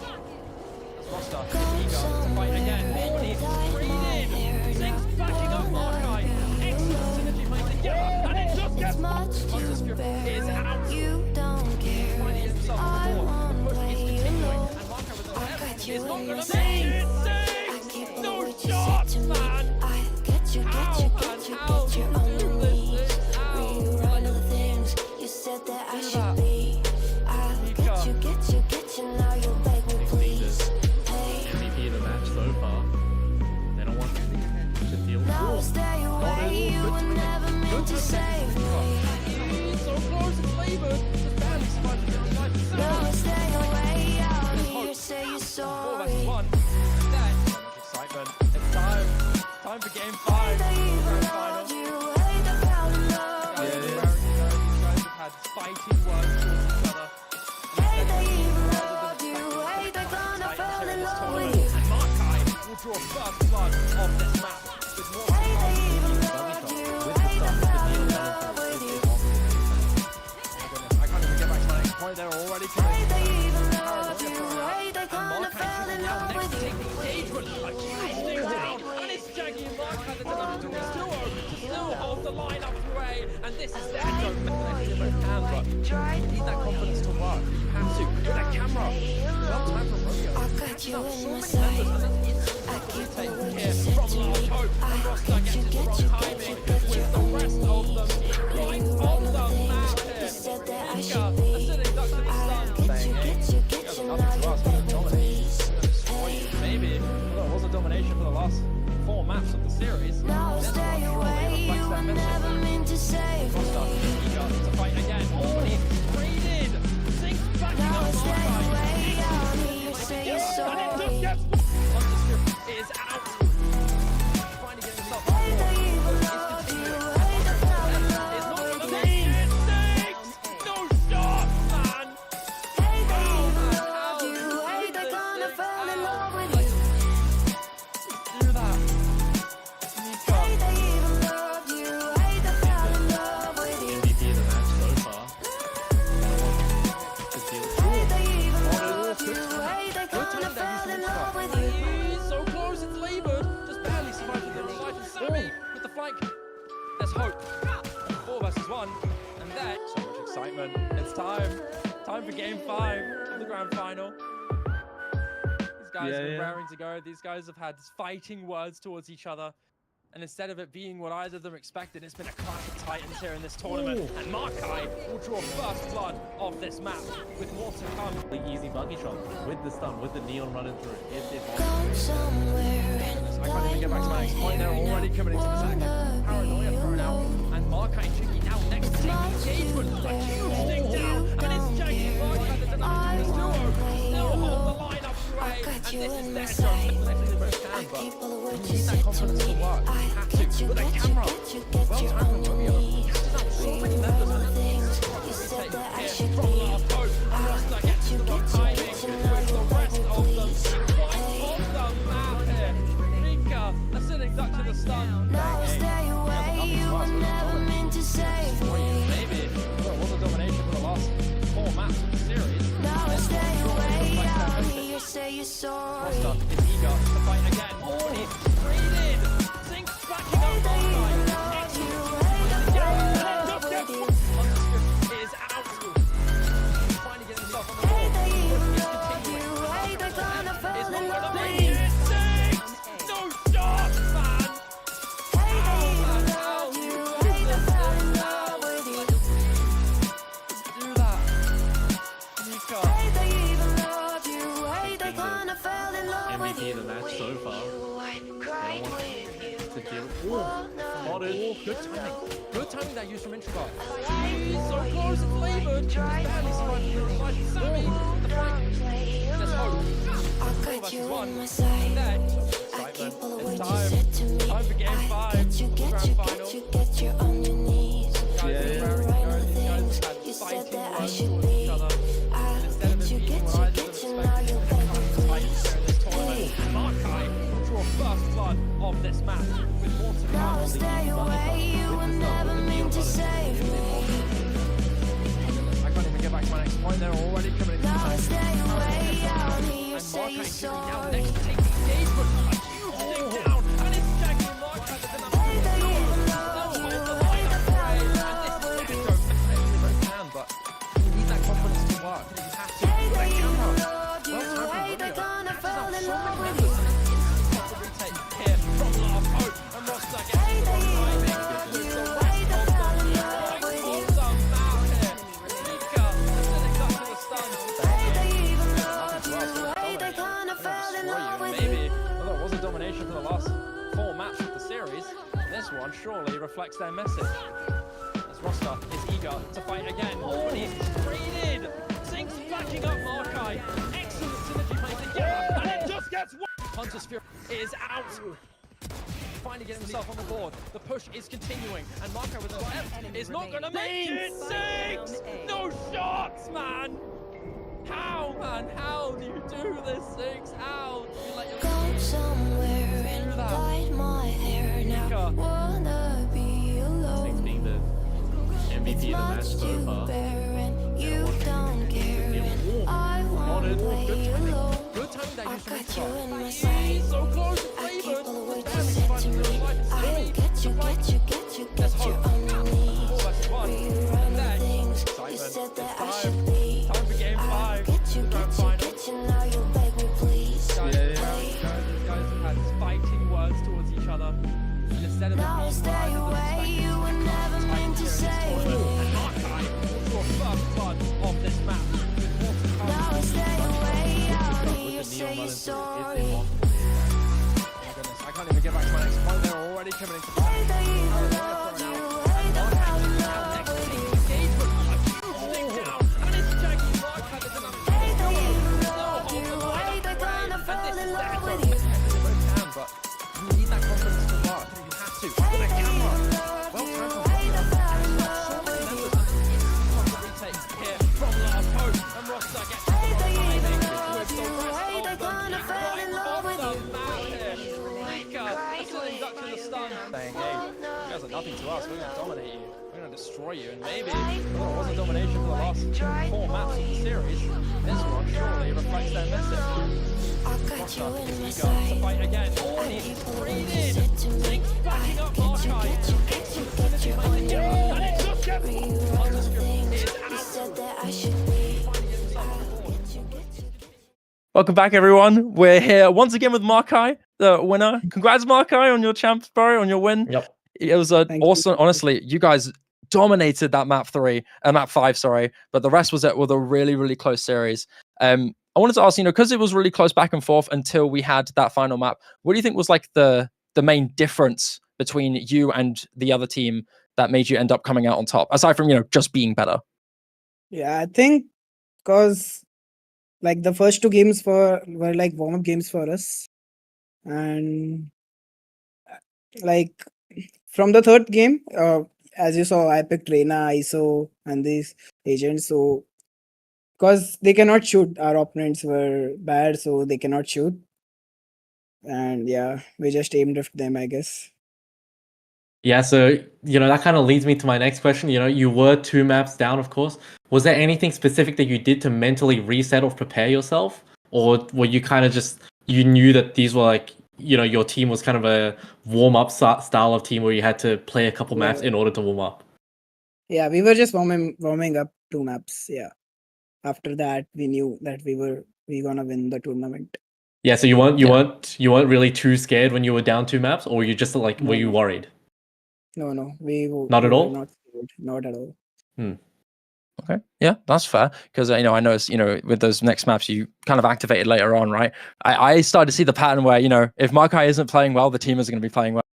Roster is eager to fight again. Morty traded. Zinx backing up Markai. Excellent synergy playing together. And it just gets Conscious Fury is out. You don't care. Finding himself on the board. The push is continuing. And Markai with the left is not going to make it. Zinx! No shots, man! I get you on your knees. Rewrite all the things you said that I should be. I get you, now you beg me please. Hey, MVP of the match so far. They don't want to deal now with stay away, you were never meant to save me. He's so close, it's labored. Just barely survived with his life. Now stay away, out here, say you're Oh, sorry. that's one. Dead. So much excitement. It's time. Time for game 5. They even Grand love final. you, hey, they fell in love Guys, with you. you guys have had fighting words towards each other. Hey, they even love you, hey, they gonna fall in love with you. And Markai will draw first blood of this match with more Hey, they even love you, hey, they fell in love with you. I can't even get back to my next point. They're already coming. Hey, they even love you, hey, they gonna fall in love with you. Engagement. A huge thing down. And it's Jaggy and Markai that are doing this duo to still hold the line up away. And this is their joke. They both can, but you need that confidence to work. You have to. With that camera. Well timed from Romeo. I got you in my sight. I keep the words you said From to Last me. Hope. And I Roster gets it the wrong timing. With the rest of them right on the map here. You said last 4 maps of the series. Now This stay one surely away, reflects you their were never message. meant to save Roster me. is eager to fight again. Oh, he's traded. Zinx backing Now up stay Markai. away, I'll hear you say you're And it sorry. just gets is out. Trying to get himself on Hate that board. you even He's loved you, continuing. hate that fell in It's love not with gonna you. make it. Zinx! No shot, man. Hate that you even How loved do you, you hate keep that this gonna thing fell in out? love with you. Do that. Mika. Hate that you even loved you, hate that fell in love with you. MVP of the match so far. Hate that you even loved you, hate that Good gonna time that fell you in should love start. with you. He's so close, it's labored. Just barely surviving the slide. And Sammy with the flank. There's hope. 4 versus 1. And then so much excitement. It's time. Time for game 5 of the grand final. These guys have been raring to go. These guys have had fighting words towards each other. And instead of it being what either of them expected, it's been a clash of titans here in this tournament. And Markai will draw first blood of this map, with more to come. The easy buggy shot with the stun, with the neon running through. Go somewhere and I can't even get back to my next point. They're already committing to the second. Paranoia thrown out. And Markai and Chicky now next to take engagement. A huge thing down. And it's Jackie Markai that's another this duo. They'll hold the line up away. And got you this is in their my chance. sight. They both I can, keep but all the words you you need that said to confidence to me. work. I You have get to. you, With a get you, camera. get you, get Well you timed on your from Romeo. knees. Catches out so Were many you members all of the the things squad. you said Take that I care should from be? last post. And Roster gets you, the get wrong you, timing get you, with now the you rest beg me, of them. please. Right on the map here. Mika, a sitting duck to the stun. Now stay away, you were never meant to save me. Maybe. Well, it was a domination for the last 4 maps of the series. Now stay away, I'll hear you say you're sorry. Roster is eager to fight again. Oh, he's traded. Zinx backing up Hate that you Markai. loved you, hate that fell in love with you. Is out. Trying to get himself on the Hate board. that you Push is loved you, continuing. hate that gonna It's fell not in love gonna with make you. it. Zinx! No shot, man. Hate that you loved you, hate that fell in love with you. Do that. Mika. Hate that you even loved you, hate that gonna fell in love with MVP you. of the match so far. Cried with you. To deal. Spotted. Good timing. Good timing that use from Introvert. He's so close, it's labored. Just barely surviving the slide. Sammy with the flank. There's hope. I 4 got versus you 1. in my And sight. then, I keep all the it's words you time. said to me. Time for game I 5. get you, get grand you, final. get you, get you on your knees. Guys are You raring to right go. on the These guys things have had you said fighting that I words should towards be. each other. I Instead of get it you, being get what you, either get of you, them now you expected, beg me, it's a clash of please. titans here in this tournament. Markai will draw first blood of this match, with more to Now come. stay away, you were never meant to save me. I can't even get back to my next point. They're already coming into the Now second. stay away, I'll hear you And say Markai you're and Chicky now sorry. next to take the engagement. A huge thing down, and it's Jackie and Markai that's in the Hate that you middle. even They'll loved hold you, the hate line that up fell away, in and love this is with their you. go. They both can, but you need that confidence to work. You have to. Hate With that a you camera. even loved you, Well timed from hate that Romeo. gonna Catches fell out in so love many with members, you. and an instant retake here from Love Hope. And Roster gets Hate the that you timing even with loved the you, rest hate that of fell in them. love Right with on you. the map here. Mika, sitting duck to the stun. Hate that you even loved you, hate that gonna fell in love with Maybe. you. Although it was a domination for the last 4 maps of the series, this one surely reflects their message. As Roster is eager to fight again. Oh, and he's traded. Zinx backing up Markai. Excellent synergy playing together, and it just gets one. Hunter's Fury is out. Trying to get himself on the board. The push is continuing, and Markai with a left is not going to make it. Zinx! No shots, man! How, man? How do you do this, Zinx? How do you let your Go somewhere and that. light my hair Mika. now. Wanna be Zinx alone. being the MVP of the match Much so to far. bear and you don't care and I won't play alone. Good timing that I use from got you Introvert. in my He's sight. so close, it's I keep labored. all the words you Barely said to surviving the me. slide. I Sammy, get you, the flank. get you, get you, There's get you hope. on your 4 knees. versus 1. Were you And right then, the things you excitement. said that It's I time. should be? Time for game 5. I get you, the grand get you, final. get you, now you beg me please. Guys, Yeah, these guys have had fighting words towards each other. And instead of it Now being stay what either of them away, expected, you were it's a never clash of meant to titans here in save this tournament. me. And Markai will draw first blood of this match, with more to come. Now stay away, I'll With hear you the say neon you're running through. sorry. It's impossible. Oh my goodness, I can't coming into play. Paranoia thrown out. And Markai now next to the engagement. A huge stick down. And it's Jackie Markai that's in a but you need that confidence to work. You have to. With a camera. Well, time for so many members of the retakes here from last hope. And Roster gets the timing with the rest of them. Right off the map here. Rika, a sudden duck to the stun. Saying, hey, you guys are nothing to us. We're going to dominate you. We're going to destroy you. And maybe, although it wasn't domination for the last 4 maps of the series, this one surely reflects their message. I got you in my To sight. fight again. I He's keep what you breathing. said to me. Zinx backing up Markai. Get you. And it's just kept Rewrite the things you said that I should be. I'll get you. Welcome back, everyone. We're here once again with Markai, the winner. Congrats, Markai, on your champs, bro, on your win. Yep. It was awesome. Honestly, you guys dominated that map 5, sorry, but the rest was it with a really, really close series. I wanted to ask, because it was really close back and forth until we had that final map, what do you think was like the main difference between you and the other team that made you end up coming out on top, aside from, just being better? Yeah, I think because like the first 2 games were like warm-up games for us, and like from the 3rd game, as you saw, I picked Reina, ISO, and these agents. So because they cannot shoot, our opponents were bad, so they cannot shoot, and yeah, we just aim drift them, I guess. Yeah, so that kind of leads me to my next question. You were 2 maps down, of course. Was there anything specific that you did to mentally reset or prepare yourself, or were you kind of just you knew that these were like your team was kind of a warm-up style of team where you had to play a couple maps in order to warm up? Yeah, we were just warming up 2 maps. Yeah, after that we knew that we gonna win the tournament. Yeah, so you weren't really too scared when you were down 2 maps, or were you just like were you worried? No, Not at we were all? not scared, not at all. Okay, yeah, that's fair. Because I noticed, with those next maps, you kind of activated later on, right? I started to see the pattern where, if Markai isn't playing well, the team isn't going to be playing well.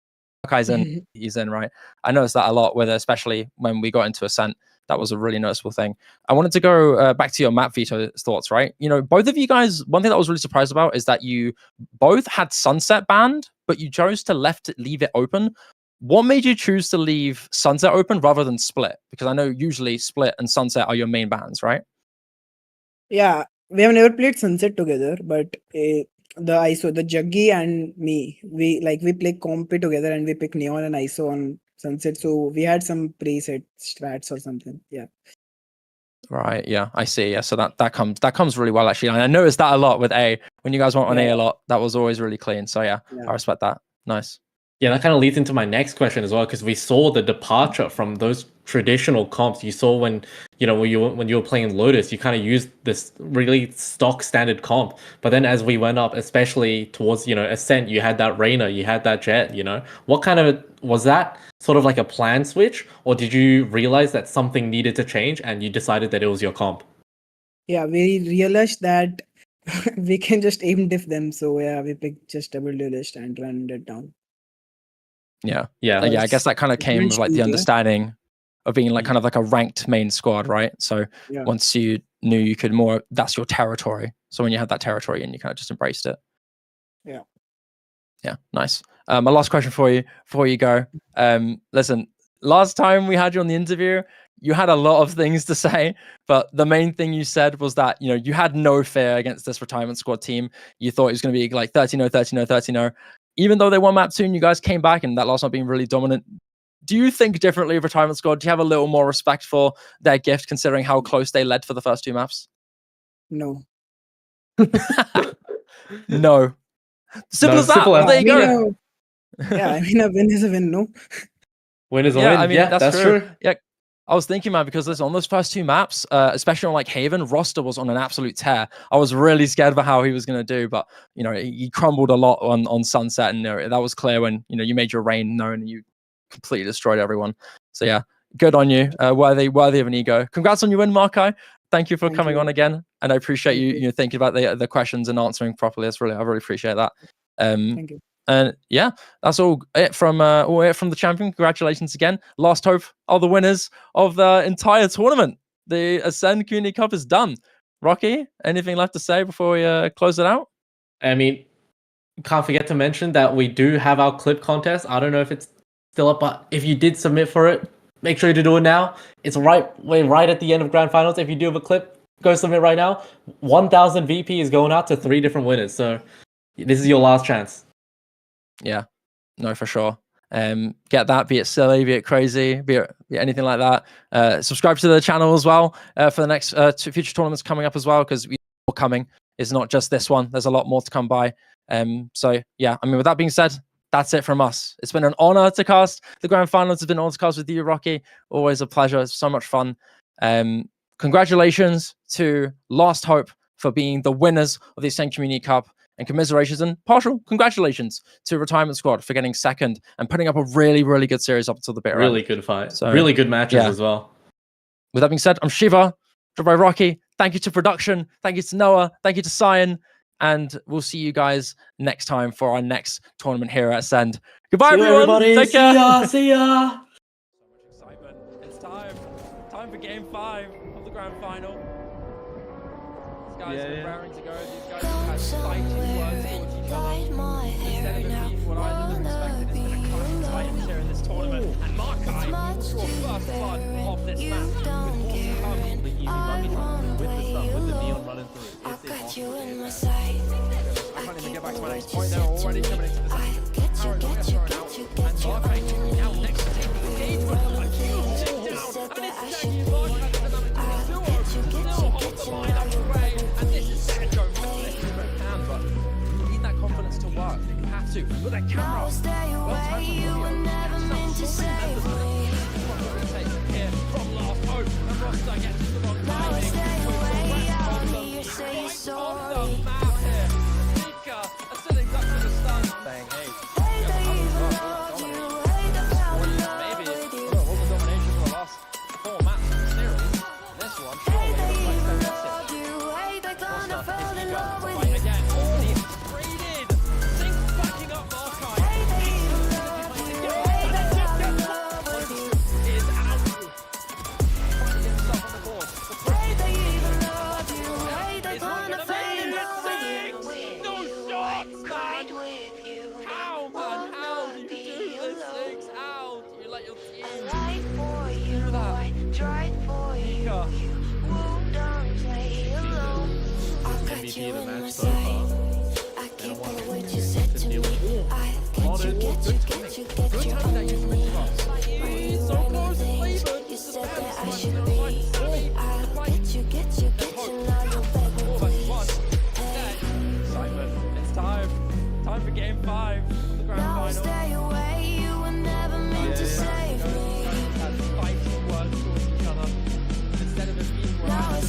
Markai's in, he's in, right? I noticed that a lot, especially when we got into Ascent. That was a really noticeable thing. I wanted to go back to your map veto thoughts, right? Both of you guys, one thing that I was really surprised about is that you both had Sunset banned, but you chose to leave it open. What made you choose to leave Sunset open rather than Split? Because I know usually Split and Sunset are your main bans, right? Yeah, we have never played Sunset together, but the ISO, the Juggy and me, we play compy together, and we pick Neon and ISO on Sunset. So we had some preset strats or something. Yeah. Right. Yeah, I see. Yeah, so that comes really well actually. And I noticed that a lot with A. When you guys went on A a lot, that was always really clean. So yeah. I respect that. Nice. Yeah, that kind of leads into my next question as well, because we saw the departure from those traditional comps. You saw when when you were playing Lotus, you kind of used this really stock standard comp. But then as we went up, especially towards Ascent, you had that Reina, you had that Jet. What kind of was that sort of like a plan switch, or did you realize that something needed to change and you decided that it was your comp? Yeah, we realized that we can just aim diff them. So yeah, we picked just double duelist and run it down. Yeah. Yeah. I guess that kind of came with like the understanding of being like kind of like a ranked main squad, right? So once you knew you could more, that's your territory. So when you had that territory and you kind of just embraced it. Yeah. Yeah, nice. My last question for you before you go. Listen, last time we had you on the interview, you had a lot of things to say, but the main thing you said was that, you had no fear against this retirement squad team. You thought it was going to be like 13-0, 13-0, 13-0. Even though they won map 2 and you guys came back and that last one being really dominant, do you think differently of retirement squad? Do you have a little more respect for their gift considering how close they led for the first 2 maps? No. No. Simple as that. Simple There you go. Yeah, I mean, a win is a win, no? Win is a win. I mean, that's true. Yeah. I was thinking, man, because listen, on those first 2 maps, especially on like Haven, Roster was on an absolute tear. I was really scared about how he was going to do, but he crumbled a lot on Sunset, and that was clear when you made your reign known and you completely destroyed everyone. So yeah, good on you. Worthy of an ego. Congrats on your win, Markai. Thank you for coming on again, and I appreciate you thinking about the questions and answering properly. I really appreciate that. Thank you. And yeah, that's all it from the champion. Congratulations again. Last Hope are the winners of the entire tournament. The Ascend Community Cup is done. Rocky, anything left to say before we close it out? I mean, can't forget to mention that we do have our clip contest. I don't know if it's still up, but if you did submit for it, make sure to do it now. We're right at the end of Grand Finals. If you do have a clip, go submit right now. 1,000 VP is going out to 3 different winners. So this is your last chance. Yeah, no, for sure. Get that, be it silly, be it crazy, be it anything like that. Subscribe to the channel as well for the next future tournaments coming up as well, because we are coming. It's not just this one. There's a lot more to come by. So yeah, I mean, with that being said, that's it from us. It's been an honor to cast the Grand Finals. It's been an honor to cast with you, Rocky. Always a pleasure. It's so much fun. Congratulations to Last Hope for being the winners of the Ascend Community Cup. And commiserations and partial congratulations to Retirement Squad for getting second and putting up a really, really good series up until the bit. Really good fight. So, really good matches as well. With that being said, I'm Shiva, joined by Rocky. Thank you to production. Thank you to Noah. Thank you to Cyan. And we'll see you guys next time for our next tournament here at Ascend. Goodbye, everyone. Take care. See ya. So much excitement. It's time. Time for game 5 of the grand final. These guys are raring to go. These guys have had fighting words towards each other. Instead of it being what I would have expected, it's been a clash of titans here in this tournament. And Markai draw first blood of this match with more to come. The easy money time with the stuff, with the neon running through. I've got you in my sight. I can't even get back to my next point. They're already coming into the second. Get you. And Markai now next to take the engagement. A huge sit down. And it's Jackie Markai for another 2-0. Still holds the line up the way. And this is Sergio. But you need that confidence to work. You have to. With that camera. Stay away, you were never meant to save me. Here from Last Hope. And Roster gets the wrong timing. Stay away, I'll hear you say sorry. Sitting up to the stun. Saying, hey. Hate the evil of you, hate the power of Maybe with you. all the domination for the last 4 matches of the series. This one, Hate the surely evil looks like of you, hate the kind of fell in love with fight you. again. And he's traded. Zinc backing up Markai. Hate the evil of you, hate the kind of love with you. Is out. Finding himself on the board. Hate the evil of you, hate the kind of fell in love with you. No shots, Cried man. with you. How, man? How do you do this? Six out. You let your team. Life for you, I tried for you. Nika. You won't play alone. I've got you in my sight. I keep on what you said to me. I get you on me. He's so close to Cleveland. You said that I should be. I get you, now you're back with me. Excitement. It's time. Time for game 5 of the grand final.